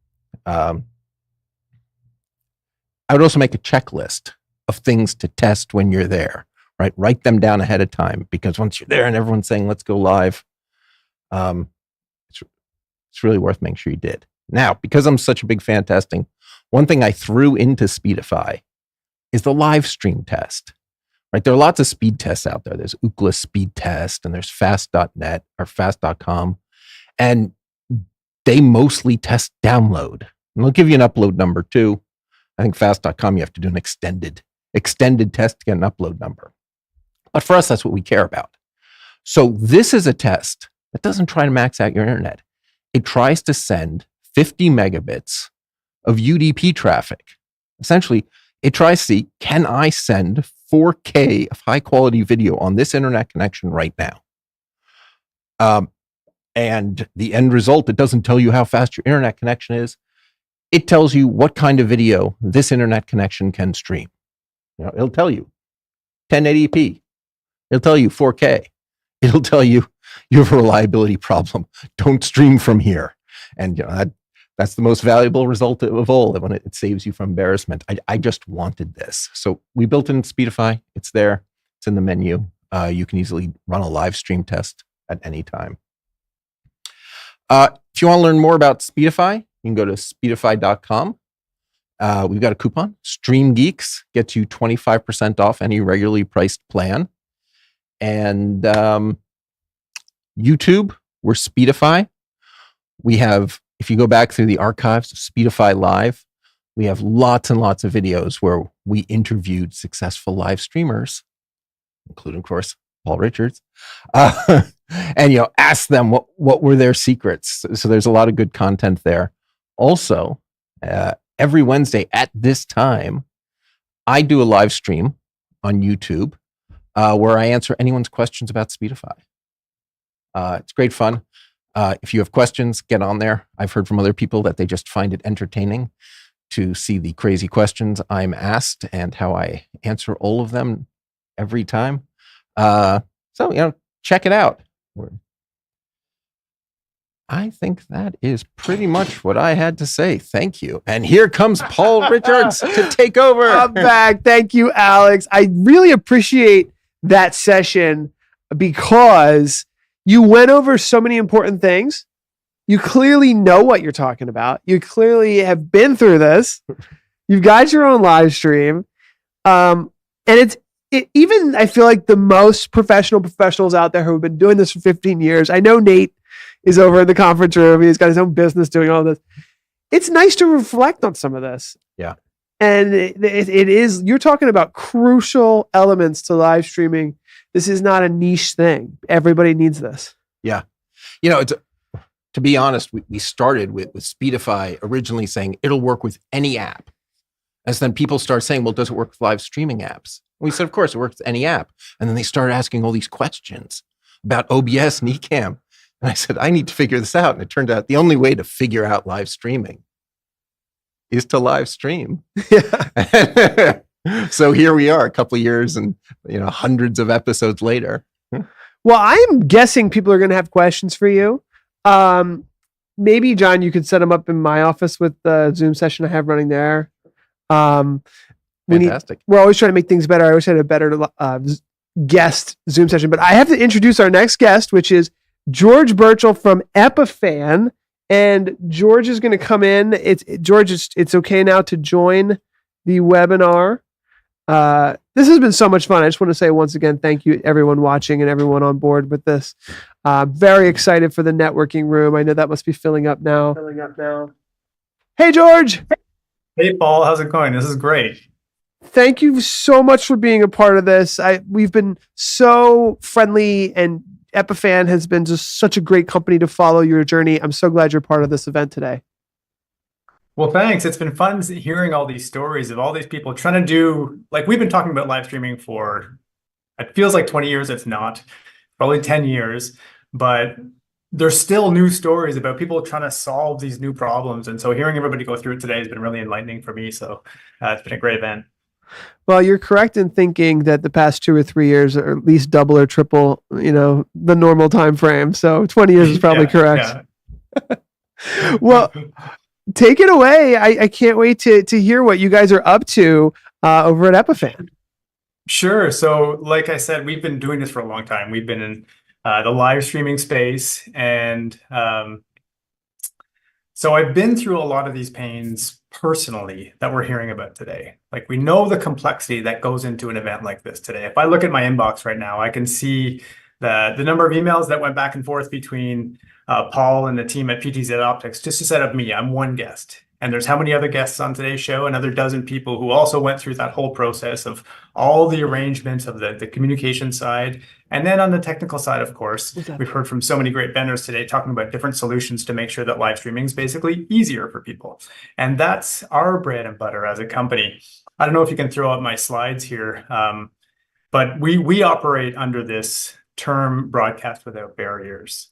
S15: I would also make a checklist of things to test when you're there, right? Write them down ahead of time, because once you're there and everyone's saying, let's go live, it's really worth making sure you did. Now, because I'm such a big fan testing, one thing I threw into Speedify is the live stream test, right? There are lots of speed tests out there. There's Ookla speed test and there's fast.net or fast.com. And they mostly test download. And they'll give you an upload number too. I think fast.com, you have to do an extended test to get an upload number. But for us, that's what we care about. So this is a test that doesn't try to max out your internet. It tries to send 50 megabits of UDP traffic. Essentially, it tries to see, can I send 4K of high quality video on this internet connection right now? And the end result, it doesn't tell you how fast your internet connection is. It tells you what kind of video this internet connection can stream. It'll tell you 1080p. It'll tell you 4K. It'll tell you you have a reliability problem. Don't stream from here. And that's the most valuable result of all, when it saves you from embarrassment. I just wanted this. So we built it in Speedify. It's there. It's in the menu. You can easily run a live stream test at any time. If you want to learn more about Speedify, you can go to speedify.com. We've got a coupon. StreamGeeks gets you 25% off any regularly priced plan. And YouTube, we're Speedify. We have, if you go back through the archives of Speedify Live, we have lots and lots of videos where we interviewed successful live streamers, including, of course, Paul Richards, and ask them what were their secrets. So there's a lot of good content there. Also, every Wednesday at this time, I do a live stream on YouTube where I answer anyone's questions about Speedify. It's great fun. If you have questions, get on there. I've heard from other people that they just find it entertaining to see the crazy questions I'm asked and how I answer all of them every time. So, check it out. I think that is pretty much what I had to say. Thank you. And here comes Paul Richards to take over.
S7: I'm back. Thank you, Alex. I really appreciate that session because you went over so many important things. You clearly know what you're talking about. You clearly have been through this. You've got your own live stream. And even I feel like the most professionals out there who have been doing this for 15 years. I know Nate is over in the conference room. He's got his own business doing all this. It's nice to reflect on some of this.
S15: Yeah.
S7: And it is, you're talking about crucial elements to live streaming. This is not a niche thing. Everybody needs this.
S15: Yeah. to be honest, we started with Speedify originally saying it'll work with any app. As then people start saying, well, does it work with live streaming apps? And we said, of course, it works with any app. And then they started asking all these questions about OBS and Ecamm. And I said, I need to figure this out. And it turned out the only way to figure out live streaming is to live stream. So here we are a couple of years and hundreds of episodes later.
S7: Well, I'm guessing people are going to have questions for you. Maybe, John, you could set them up in my office with the Zoom session I have running there.
S15: Fantastic.
S7: We're always trying to make things better. I wish I had a better guest Zoom session, but I have to introduce our next guest, which is George Burchell from Epiphan. And George is going to come in. It's okay now to join the webinar. This has been so much fun. I just want to say once again, thank you everyone watching and everyone on board with this. Very excited for the networking room. I know that must be filling up now. Hey, George.
S17: Hey, Paul. How's it going? This is great.
S7: Thank you so much for being a part of this. We've been so friendly, and Epiphan has been just such a great company to follow your journey. I'm so glad you're part of this event today.
S17: Well, thanks. It's been fun hearing all these stories of all these people trying to do, like, we've been talking about live streaming for, it feels like 20 years. It's not, probably 10 years, but there's still new stories about people trying to solve these new problems. And so hearing everybody go through it today has been really enlightening for me. So it's been a great event.
S7: Well, you're correct in thinking that the past 2 or 3 years are at least double or triple, the normal time frame. So 20 years is probably correct. Yeah. Well, take it away. I can't wait to hear what you guys are up to over at Epiphan.
S17: Sure. So like I said, we've been doing this for a long time. We've been in the live streaming space. And so I've been through a lot of these pains personally that we're hearing about today. Like, we know the complexity that goes into an event like this today. If I look at my inbox right now, I can see the number of emails that went back and forth between Paul and the team at PTZ Optics just to set up me. I'm one guest. And there's how many other guests on today's show? Another dozen people who also went through that whole process of all the arrangements of the communication side. And then on the technical side, of course, we've heard from so many great vendors today talking about different solutions to make sure that live streaming is basically easier for people. And that's our bread and butter as a company. I don't know if you can throw up my slides here, but we operate under this term, broadcast without barriers.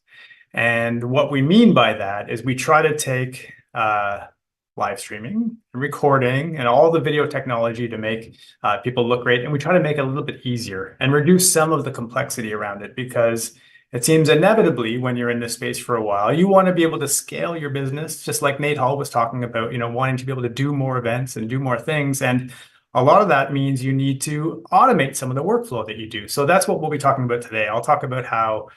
S17: And what we mean by that is we try to take live streaming, recording, and all the video technology to make people look great. And we try to make it a little bit easier and reduce some of the complexity around it, because it seems inevitably when you're in this space for a while, you want to be able to scale your business, just like Nate Hall was talking about, wanting to be able to do more events and do more things. And a lot of that means you need to automate some of the workflow that you do. So that's what we'll be talking about today. I'll talk about how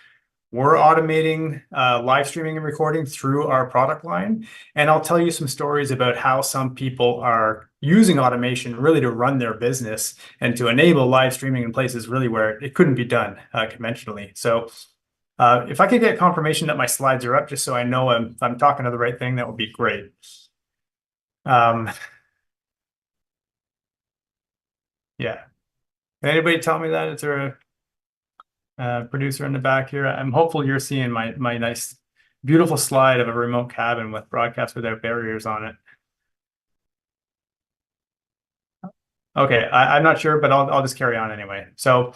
S17: we're automating live streaming and recording through our product line. And I'll tell you some stories about how some people are using automation really to run their business and to enable live streaming in places really where it couldn't be done conventionally. So if I could get confirmation that my slides are up, just so I know I'm talking to the right thing, that would be great. Yeah. Can anybody tell me that? Is there a producer in the back here? I'm hopeful you're seeing my nice, beautiful slide of a remote cabin with broadcast without barriers on it. Okay, I'm not sure, but I'll just carry on anyway. So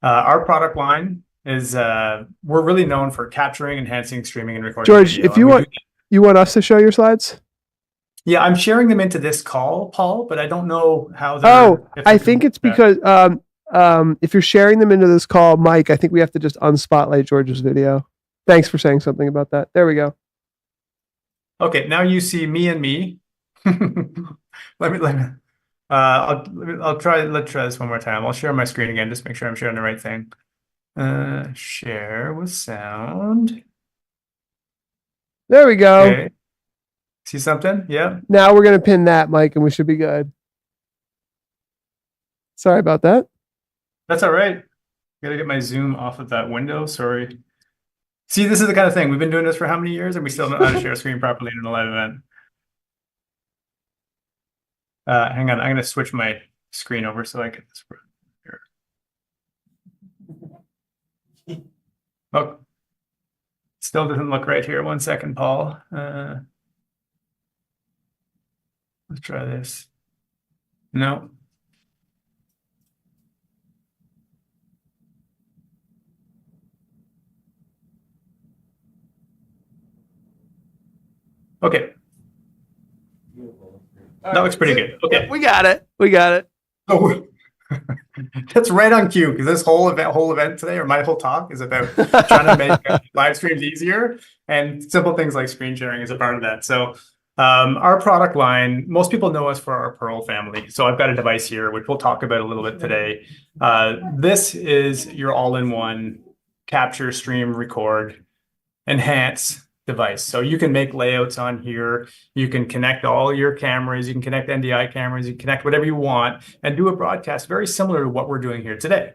S17: our product line is, we're really known for capturing, enhancing, streaming, and recording
S7: George,
S17: video.
S7: if you want us to show your slides?
S17: Yeah, I'm sharing them into this call, Paul, but I don't know how
S7: I think it's because if you're sharing them into this call, Mike, I think we have to just unspotlight George's video. Thanks for saying something about that. There we go.
S17: Okay, now you see me and me. Let's try this one more time. I'll share my screen again, just make sure I'm sharing the right thing. Share with sound.
S7: There we go.
S17: Okay. See something? Yeah.
S7: Now we're going to pin that, Mike, and we should be good. Sorry about that.
S17: That's all right. Gotta get my Zoom off of that window. Sorry. See, this is the kind of thing. We've been doing this for how many years, and we still don't know how to share a screen properly in a live event. Hang on. I'm going to switch my screen over so I can here. Oh, it's Still doesn't look right here. 1 second, Paul. Let's try this. No. Okay. That looks pretty good. Okay.
S7: We got it. We got it.
S17: Oh, that's right on cue, because this whole event today, or my whole talk, is about trying to make live streams easier, and simple things like screen sharing is a part of that. So our product line, most people know us for our Pearl family. So I've got a device here, which we'll talk about a little bit today. This is your all-in-one capture, stream, record, enhance device. So you can make layouts on here. You can connect all your cameras. You can connect NDI cameras. You can connect whatever you want and do a broadcast very similar to what we're doing here today.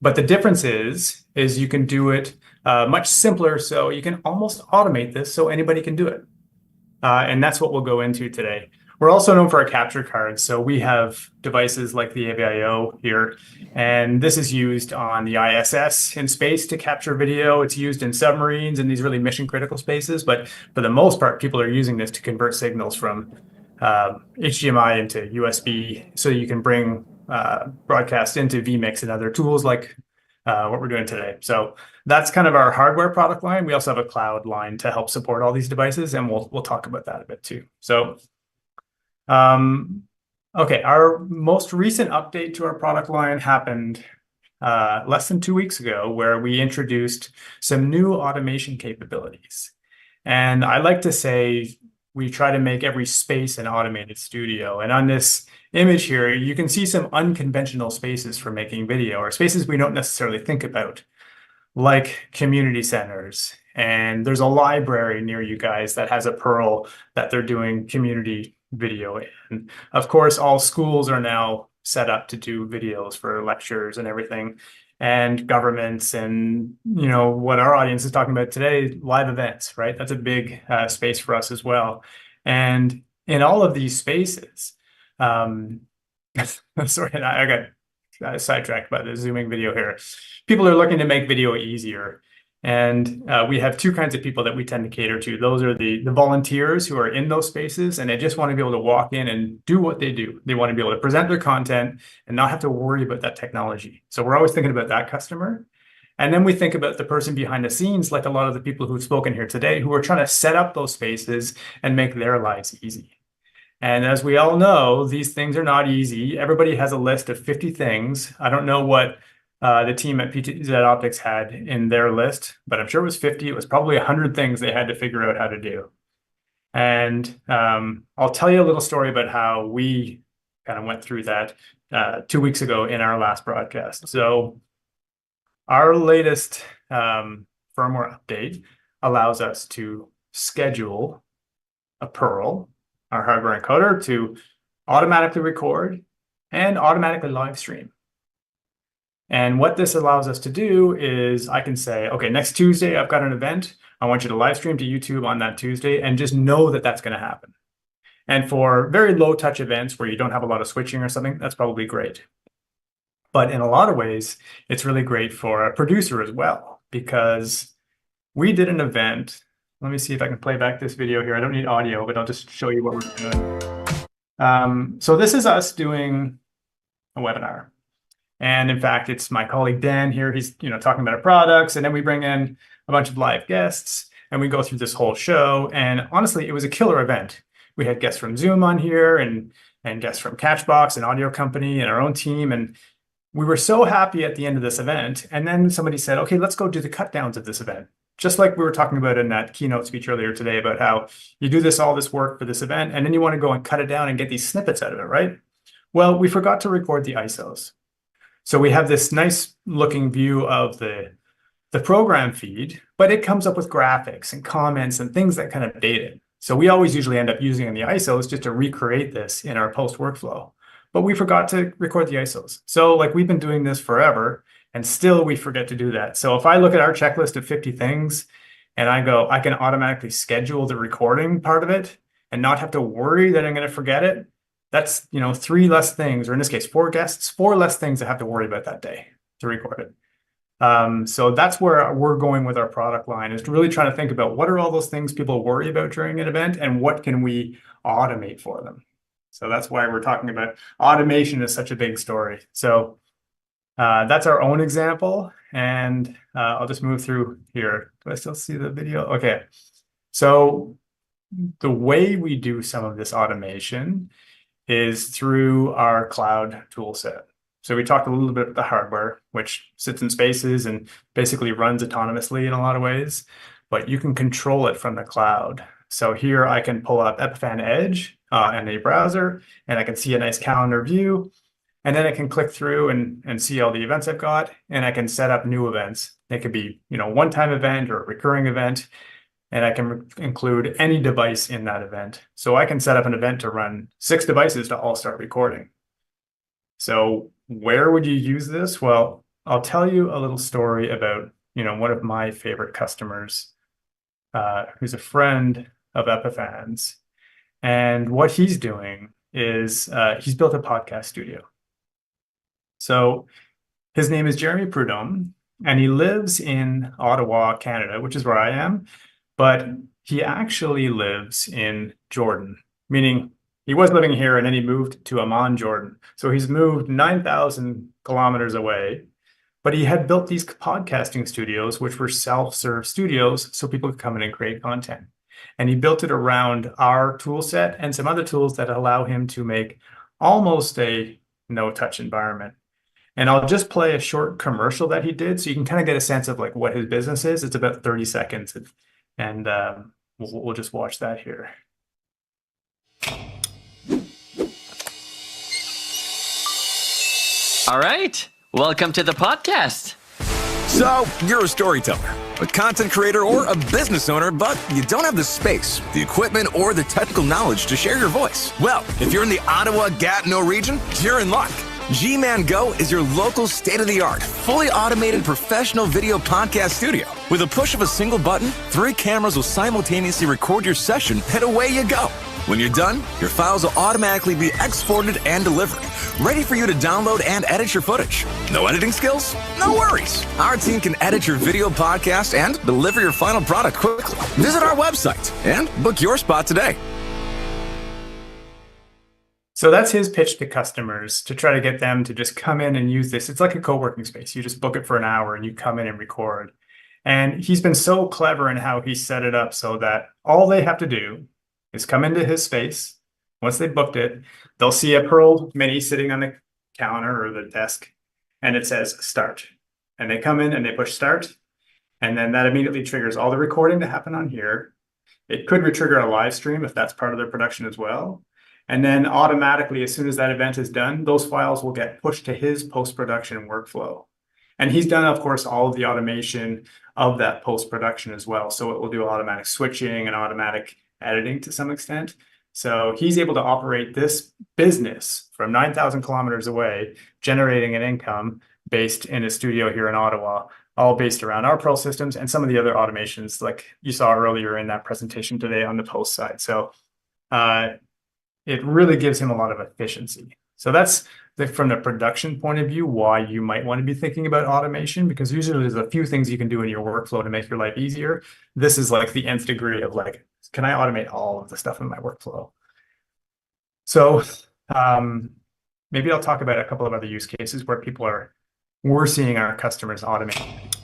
S17: But the difference is you can do it much simpler. So you can almost automate this so anybody can do it. And that's what we'll go into today. We're also known for our capture cards. So we have devices like the AVIO here, and this is used on the ISS in space to capture video. It's used in submarines in these really mission critical spaces. But for the most part, people are using this to convert signals from HDMI into USB, so you can bring broadcast into vMix and other tools like what we're doing today. So that's kind of our hardware product line. We also have a cloud line to help support all these devices, and we'll talk about that a bit too. So okay, our most recent update to our product line happened less than 2 weeks ago, where we introduced some new automation capabilities. And I like to say we try to make every space an automated studio. And on this image here, you can see some unconventional spaces for making video, or spaces we don't necessarily think about, like community centers. And there's a library near you guys that has a Pearl that they're doing community video in. Of course, all schools are now set up to do videos for lectures and everything, and governments, and what our audience is talking about today, live events, right? That's a big space for us as well. And in all of these spaces, sorry, I got sidetracked by the zooming video here. People are looking to make video easier. And we have two kinds of people that we tend to cater to. Those are the volunteers who are in those spaces, and they just want to be able to walk in and do what they do. They want to be able to present their content and not have to worry about that technology. So we're always thinking about that customer. And then we think about the person behind the scenes, like a lot of the people who've spoken here today, who are trying to set up those spaces and make their lives easy. And as we all know, these things are not easy. Everybody has a list of 50 things. I don't know what the team at PTZ Optics had in their list, but I'm sure it was 50. It was probably 100 things they had to figure out how to do. And I'll tell you a little story about how we kind of went through that 2 weeks ago in our last broadcast. So our latest firmware update allows us to schedule a Pearl, our hardware encoder, to automatically record and automatically live stream. And what this allows us to do is I can say, okay, next Tuesday, I've got an event. I want you to live stream to YouTube on that Tuesday, and just know that that's going to happen. And for very low touch events where you don't have a lot of switching or something, that's probably great. But in a lot of ways, it's really great for a producer as well, because we did an event. Let me see if I can play back this video here. I don't need audio, but I'll just show you what we're doing. So this is us doing a webinar. And in fact, it's my colleague Dan here. He's talking about our products, and then we bring in a bunch of live guests, and we go through this whole show. And honestly, it was a killer event. We had guests from Zoom on here, and guests from Catchbox, an audio company, and our own team. And we were so happy at the end of this event. And then somebody said, okay, let's go do the cut downs of this event. Just like we were talking about in that keynote speech earlier today, about how you do all this work for this event, and then you want to go and cut it down and get these snippets out of it, right? Well, we forgot to record the ISOs. So we have this nice looking view of the program feed, but it comes up with graphics and comments and things that kind of date it. So we always usually end up using the ISOs just to recreate this in our post workflow. But we forgot to record the ISOs. So like we've been doing this forever, and still we forget to do that. So if I look at our checklist of 50 things and I go, I can automatically schedule the recording part of it and not have to worry that I'm going to forget it. That's 3 less things, or in this case, 4 guests, 4 less things I have to worry about that day to record it. So that's where we're going with our product line, is really trying to think about what are all those things people worry about during an event and what can we automate for them. So that's why we're talking about automation is such a big story. So that's our own example. And I'll just move through here. Do I still see the video? Okay. So the way we do some of this automation is through our cloud tool set. So we talked a little bit about the hardware, which sits in spaces and basically runs autonomously in a lot of ways, but you can control it from the cloud. So here I can pull up Epiphan Edge in a browser, and I can see a nice calendar view. And then I can click through and see all the events I've got, and I can set up new events. They could be, one-time event or a recurring event, and I can include any device in that event. So I can set up an event to run 6 devices to all start recording. So where would you use this? Well, I'll tell you a little story about, one of my favorite customers, who's a friend of Epiphan's. And what he's doing is he's built a podcast studio. So his name is Jeremy Prudhomme, and he lives in Ottawa, Canada, which is where I am, but he actually lives in Jordan, meaning he was living here and then he moved to Amman, Jordan. So he's moved 9,000 kilometers away, but he had built these podcasting studios, which were self-serve studios, so people could come in and create content. And he built it around our tool set and some other tools that allow him to make almost a no-touch environment. And I'll just play a short commercial that he did so you can kind of get a sense of like what his business is. It's about 30 seconds, and we'll just watch that here.
S18: All right, welcome to the podcast.
S19: So, you're a storyteller, a content creator, or a business owner, but you don't have the space, the equipment, or the technical knowledge to share your voice. Well, if you're in the Ottawa-Gatineau region, you're in luck. G-Man Go is your local state-of-the-art, fully automated professional video podcast studio. With a push of a single button, 3 cameras will simultaneously record your session, and away you go. When you're done, your files will automatically be exported and delivered, ready for you to download and edit your footage. No editing skills? No worries. Our team can edit your video podcast and deliver your final product quickly. Visit our website and book your spot today.
S17: So that's his pitch to customers to try to get them to just come in and use this. It's like a co-working space. You just book it for an hour and you come in and record. And he's been so clever in how he set it up so that all they have to do is come into his space. Once they booked it, they'll see a Pearl Mini sitting on the counter or the desk, and it says start. And they come in and they push start, and then that immediately triggers all the recording to happen on here. It could re-trigger a live stream if that's part of their production as well. And then automatically, as soon as that event is done, those files will get pushed to his post-production workflow. And he's done, of course, all of the automation of that post-production as well. So it will do automatic switching and automatic editing to some extent. So he's able to operate this business from 9,000 kilometers away, generating an income based in a studio here in Ottawa, all based around our Pearl systems and some of the other automations like you saw earlier in that presentation today on the post side. So it really gives him a lot of efficiency. So that's from the production point of view, why you might want to be thinking about automation, because usually there's a few things you can do in your workflow to make your life easier. This is like the nth degree of like, can I automate all of the stuff in my workflow? So maybe I'll talk about a couple of other use cases where we're seeing our customers automate.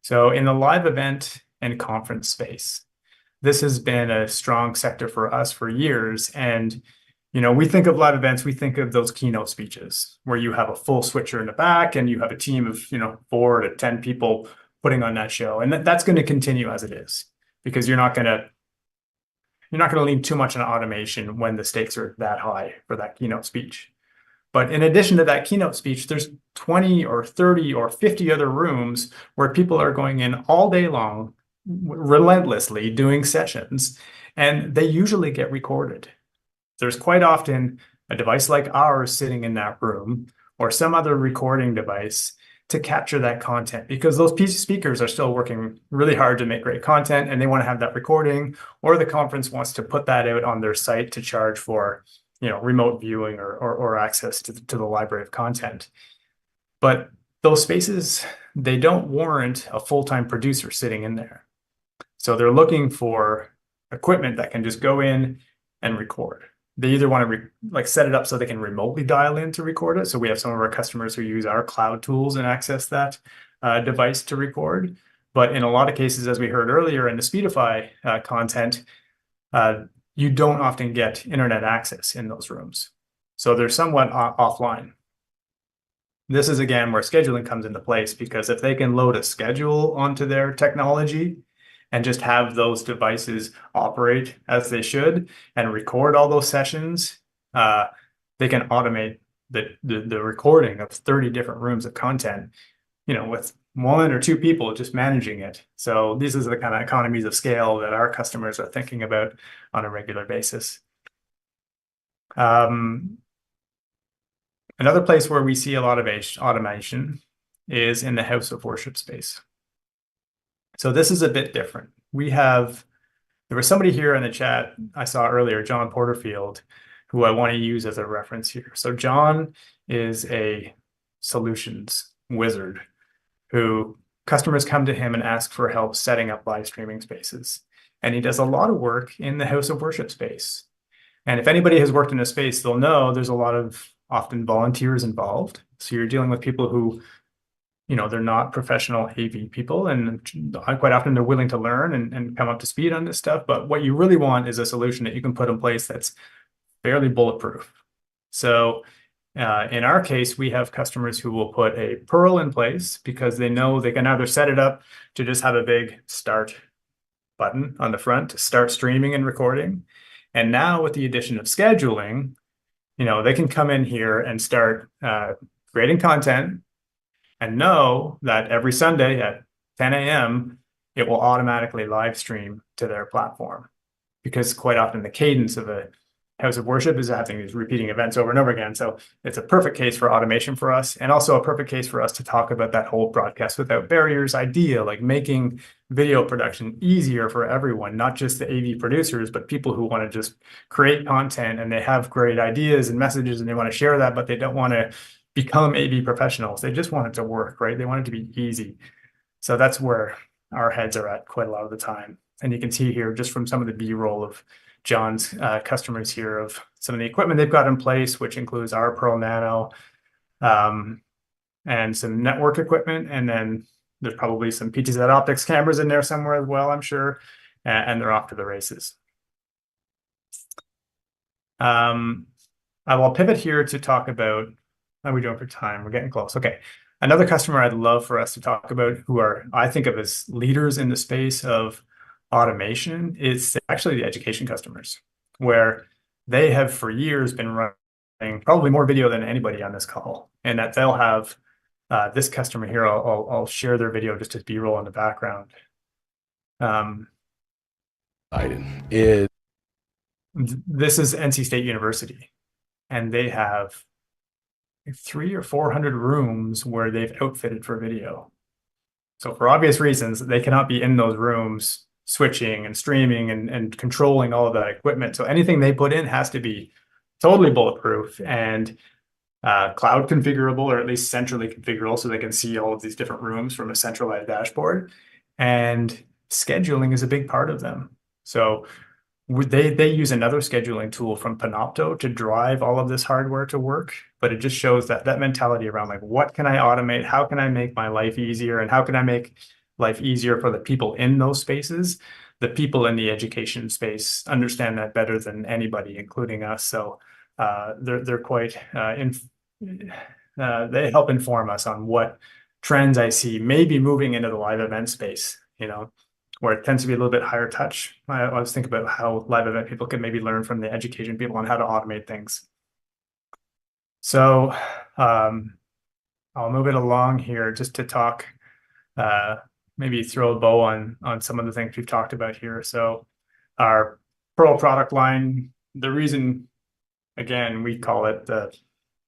S17: So in the live event and conference space, this has been a strong sector for us for years. And, we think of live events, we think of those keynote speeches where you have a full switcher in the back and you have a team of, 4 to 10 people putting on that show. And that's going to continue as it is, because you're not going to lean too much on automation when the stakes are that high for that keynote speech. But in addition to that keynote speech, there's 20 or 30 or 50 other rooms where people are going in all day long, relentlessly doing sessions, and they usually get recorded. There's quite often a device like ours sitting in that room or some other recording device to capture that content, because those speakers are still working really hard to make great content and they want to have that recording, or the conference wants to put that out on their site to charge for remote viewing or access to the library of content. But those spaces, they don't warrant a full-time producer sitting in there. So they're looking for equipment that can just go in and record. They either want to set it up so they can remotely dial in to record it. So we have some of our customers who use our cloud tools and access that device to record. But in a lot of cases, as we heard earlier in the Speedify content, you don't often get internet access in those rooms. So they're somewhat offline. This is, again, where scheduling comes into place, because if they can load a schedule onto their technology and just have those devices operate as they should and record all those sessions, they can automate the recording of 30 different rooms of content, with 1 or 2 people just managing it. So these are the kind of economies of scale that our customers are thinking about on a regular basis. Another place where we see a lot of automation is in the house of worship space. So this is a bit different. There was somebody here in the chat I saw earlier, John Porterfield, who I want to use as a reference here. So John is a solutions wizard who customers come to him and ask for help setting up live streaming spaces. And he does a lot of work in the house of worship space. And if anybody has worked in a space, they'll know there's a lot of often volunteers involved. So you're dealing with people who, they're not professional AV people, and quite often they're willing to learn and come up to speed on this stuff. But what you really want is a solution that you can put in place that's fairly bulletproof. So in our case, we have customers who will put a Pearl in place because they know they can either set it up to just have a big start button on the front to start streaming and recording. And now with the addition of scheduling, they can come in here and start creating content and know that every Sunday at 10 a.m., it will automatically live stream to their platform. Because quite often the cadence of a house of worship is having these repeating events over and over again. So it's a perfect case for automation for us, and also a perfect case for us to talk about that whole broadcast without barriers idea, like making video production easier for everyone, not just the AV producers, but people who want to just create content and they have great ideas and messages and they want to share that, but they don't want to become AV professionals. They just want it to work, right? They want it to be easy. So that's where our heads are at quite a lot of the time. And you can see here just from some of the B-roll of John's customers here of some of the equipment they've got in place, which includes our Pearl Nano and some network equipment. And then there's probably some PTZ optics cameras in there somewhere as well, I'm sure. And they're off to the races. I will pivot here to talk about, how are we doing for time? We're getting close. Okay. Another customer I'd love for us to talk about, who I think of as leaders in the space of automation, is actually the education customers, where they have for years been running probably more video than anybody on this call, and that they'll have this customer here. I'll share their video just as B-roll in the background. This is NC State University, and they have 300 or 400 rooms where they've outfitted for video. So for obvious reasons, they cannot be in those rooms switching and streaming and controlling all of that equipment. So anything they put in has to be totally bulletproof and cloud configurable, or at least centrally configurable, so they can see all of these different rooms from a centralized dashboard. And scheduling is a big part of them. So they use another scheduling tool from Panopto to drive all of this hardware to work. But it just shows that mentality around, like, what can I automate? How can I make my life easier? And how can I make life easier for the people in those spaces? The people in the education space understand that better than anybody, including us. So they're quite, they help inform us on what trends I see maybe moving into the live event space, where it tends to be a little bit higher touch. I always think about how live event people can maybe learn from the education people on how to automate things. So I'll move it along here just to talk, maybe throw a bow on some of the things we've talked about here. So our Pearl product line, the reason, again, we call it the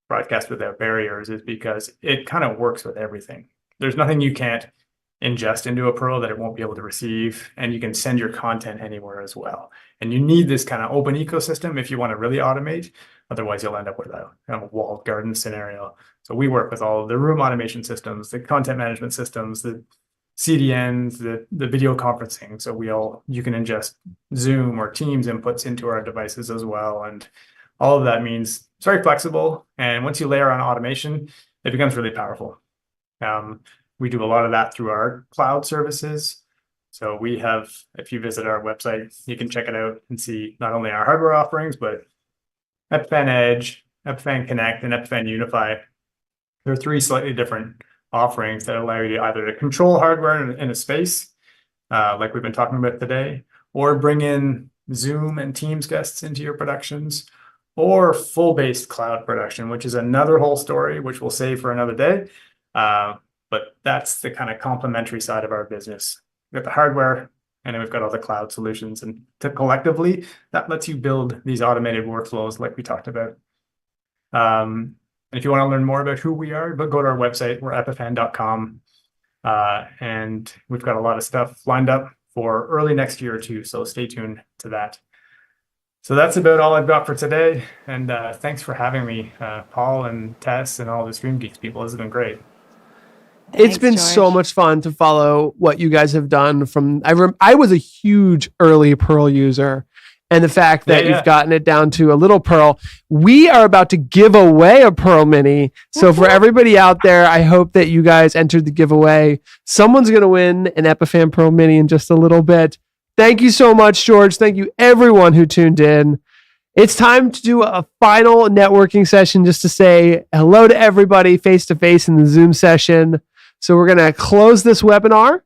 S17: broadcast without barriers is because it kind of works with everything. There's nothing you can't ingest into a Pro that it won't be able to receive, and you can send your content anywhere as well. And you need this kind of open ecosystem if you want to really automate. Otherwise, you'll end up with a kind of a walled garden scenario. So we work with all of the room automation systems, the content management systems, the CDNs, the video conferencing. So you can ingest Zoom or Teams inputs into our devices as well. And all of that means it's very flexible. And once you layer on automation, it becomes really powerful. We do a lot of that through our cloud services. So we have, if you visit our website, you can check it out and see not only our hardware offerings, but Epiphan Edge, Epiphan Connect, and Epiphan Unify. There are 3 slightly different offerings that allow you to either to control hardware in a space, like we've been talking about today, or bring in Zoom and Teams guests into your productions, or full-based cloud production, which is another whole story, which we'll save for another day. But that's the kind of complementary side of our business. We've got the hardware, and then we've got all the cloud solutions. And collectively, that lets you build these automated workflows like we talked about. And if you want to learn more about who we are, go to our website. We're epiphan.com. And we've got a lot of stuff lined up for early next year too. So stay tuned to that. So that's about all I've got for today. And thanks for having me, Paul and Tess and all the StreamGeeks people. This has been great.
S7: It's been so much fun to follow what you guys have done. I was a huge early Pearl user, and the fact that you've gotten it down to a little Pearl. We are about to give away a Pearl Mini. So for everybody out there, I hope that you guys entered the giveaway. Someone's going to win an Epiphan Pearl Mini in just a little bit. Thank you so much, George. Thank you everyone who tuned in. It's time to do a final networking session just to say hello to everybody face to face in the Zoom session. So we're going to close this webinar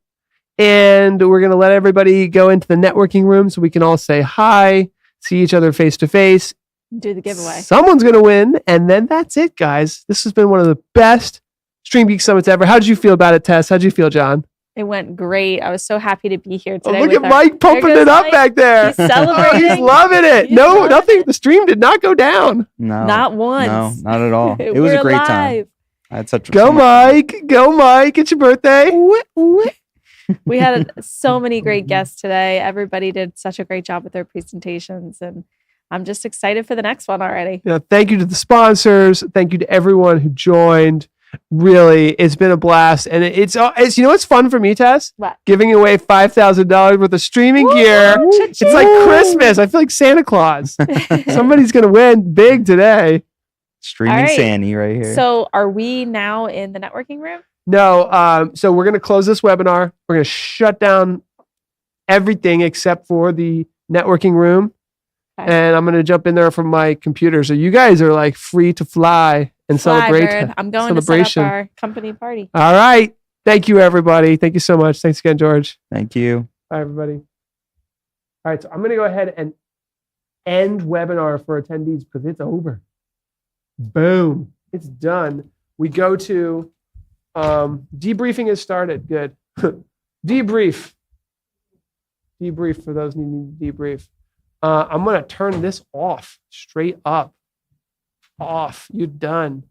S7: and we're going to let everybody go into the networking room so we can all say hi, see each other face to face.
S2: Do the giveaway.
S7: Someone's going to win. And then that's it, guys. This has been one of the best StreamGeeks Summits ever. How did you feel about it, Tess? How did you feel, John?
S2: It went great. I was so happy to be here today.
S7: Oh, look at Mike pumping it up back there.
S2: He's celebrating.
S7: He's loving it. No, nothing. The stream did not go down.
S9: No,
S2: Not once.
S9: No, not at all. It was a great time. I had such
S7: Go, Mike. Go, Mike. It's your birthday.
S2: We had so many great guests today. Everybody did such a great job with their presentations, and I'm just excited for the next one already.
S7: Yeah, thank you to the sponsors. Thank you to everyone who joined. Really, it's been a blast, and it's you know what's fun for me, Tess?
S2: What?
S7: Giving away $5,000 worth of streaming gear. It's like Christmas. I feel like Santa Claus. Somebody's gonna win big today.
S9: Streaming
S2: All right.
S9: Sandy right here.
S2: So are we now in the networking room?
S7: No, so we're gonna close this webinar. We're gonna shut down everything except for the networking room, and I'm gonna jump in there from my computer. So you guys are like free to fly and celebrate.
S2: Bird. I'm going to set up our company party.
S7: All right. Thank you, everybody. Thank you so much. Thanks again, George.
S9: Thank you.
S7: Bye, everybody. All right. So I'm going to go ahead and end webinar for attendees because it's over. Boom. It's done. We go to debriefing has started. Good. Debrief. Debrief for those needing to debrief. I'm going to turn this off straight up. Off. You're done.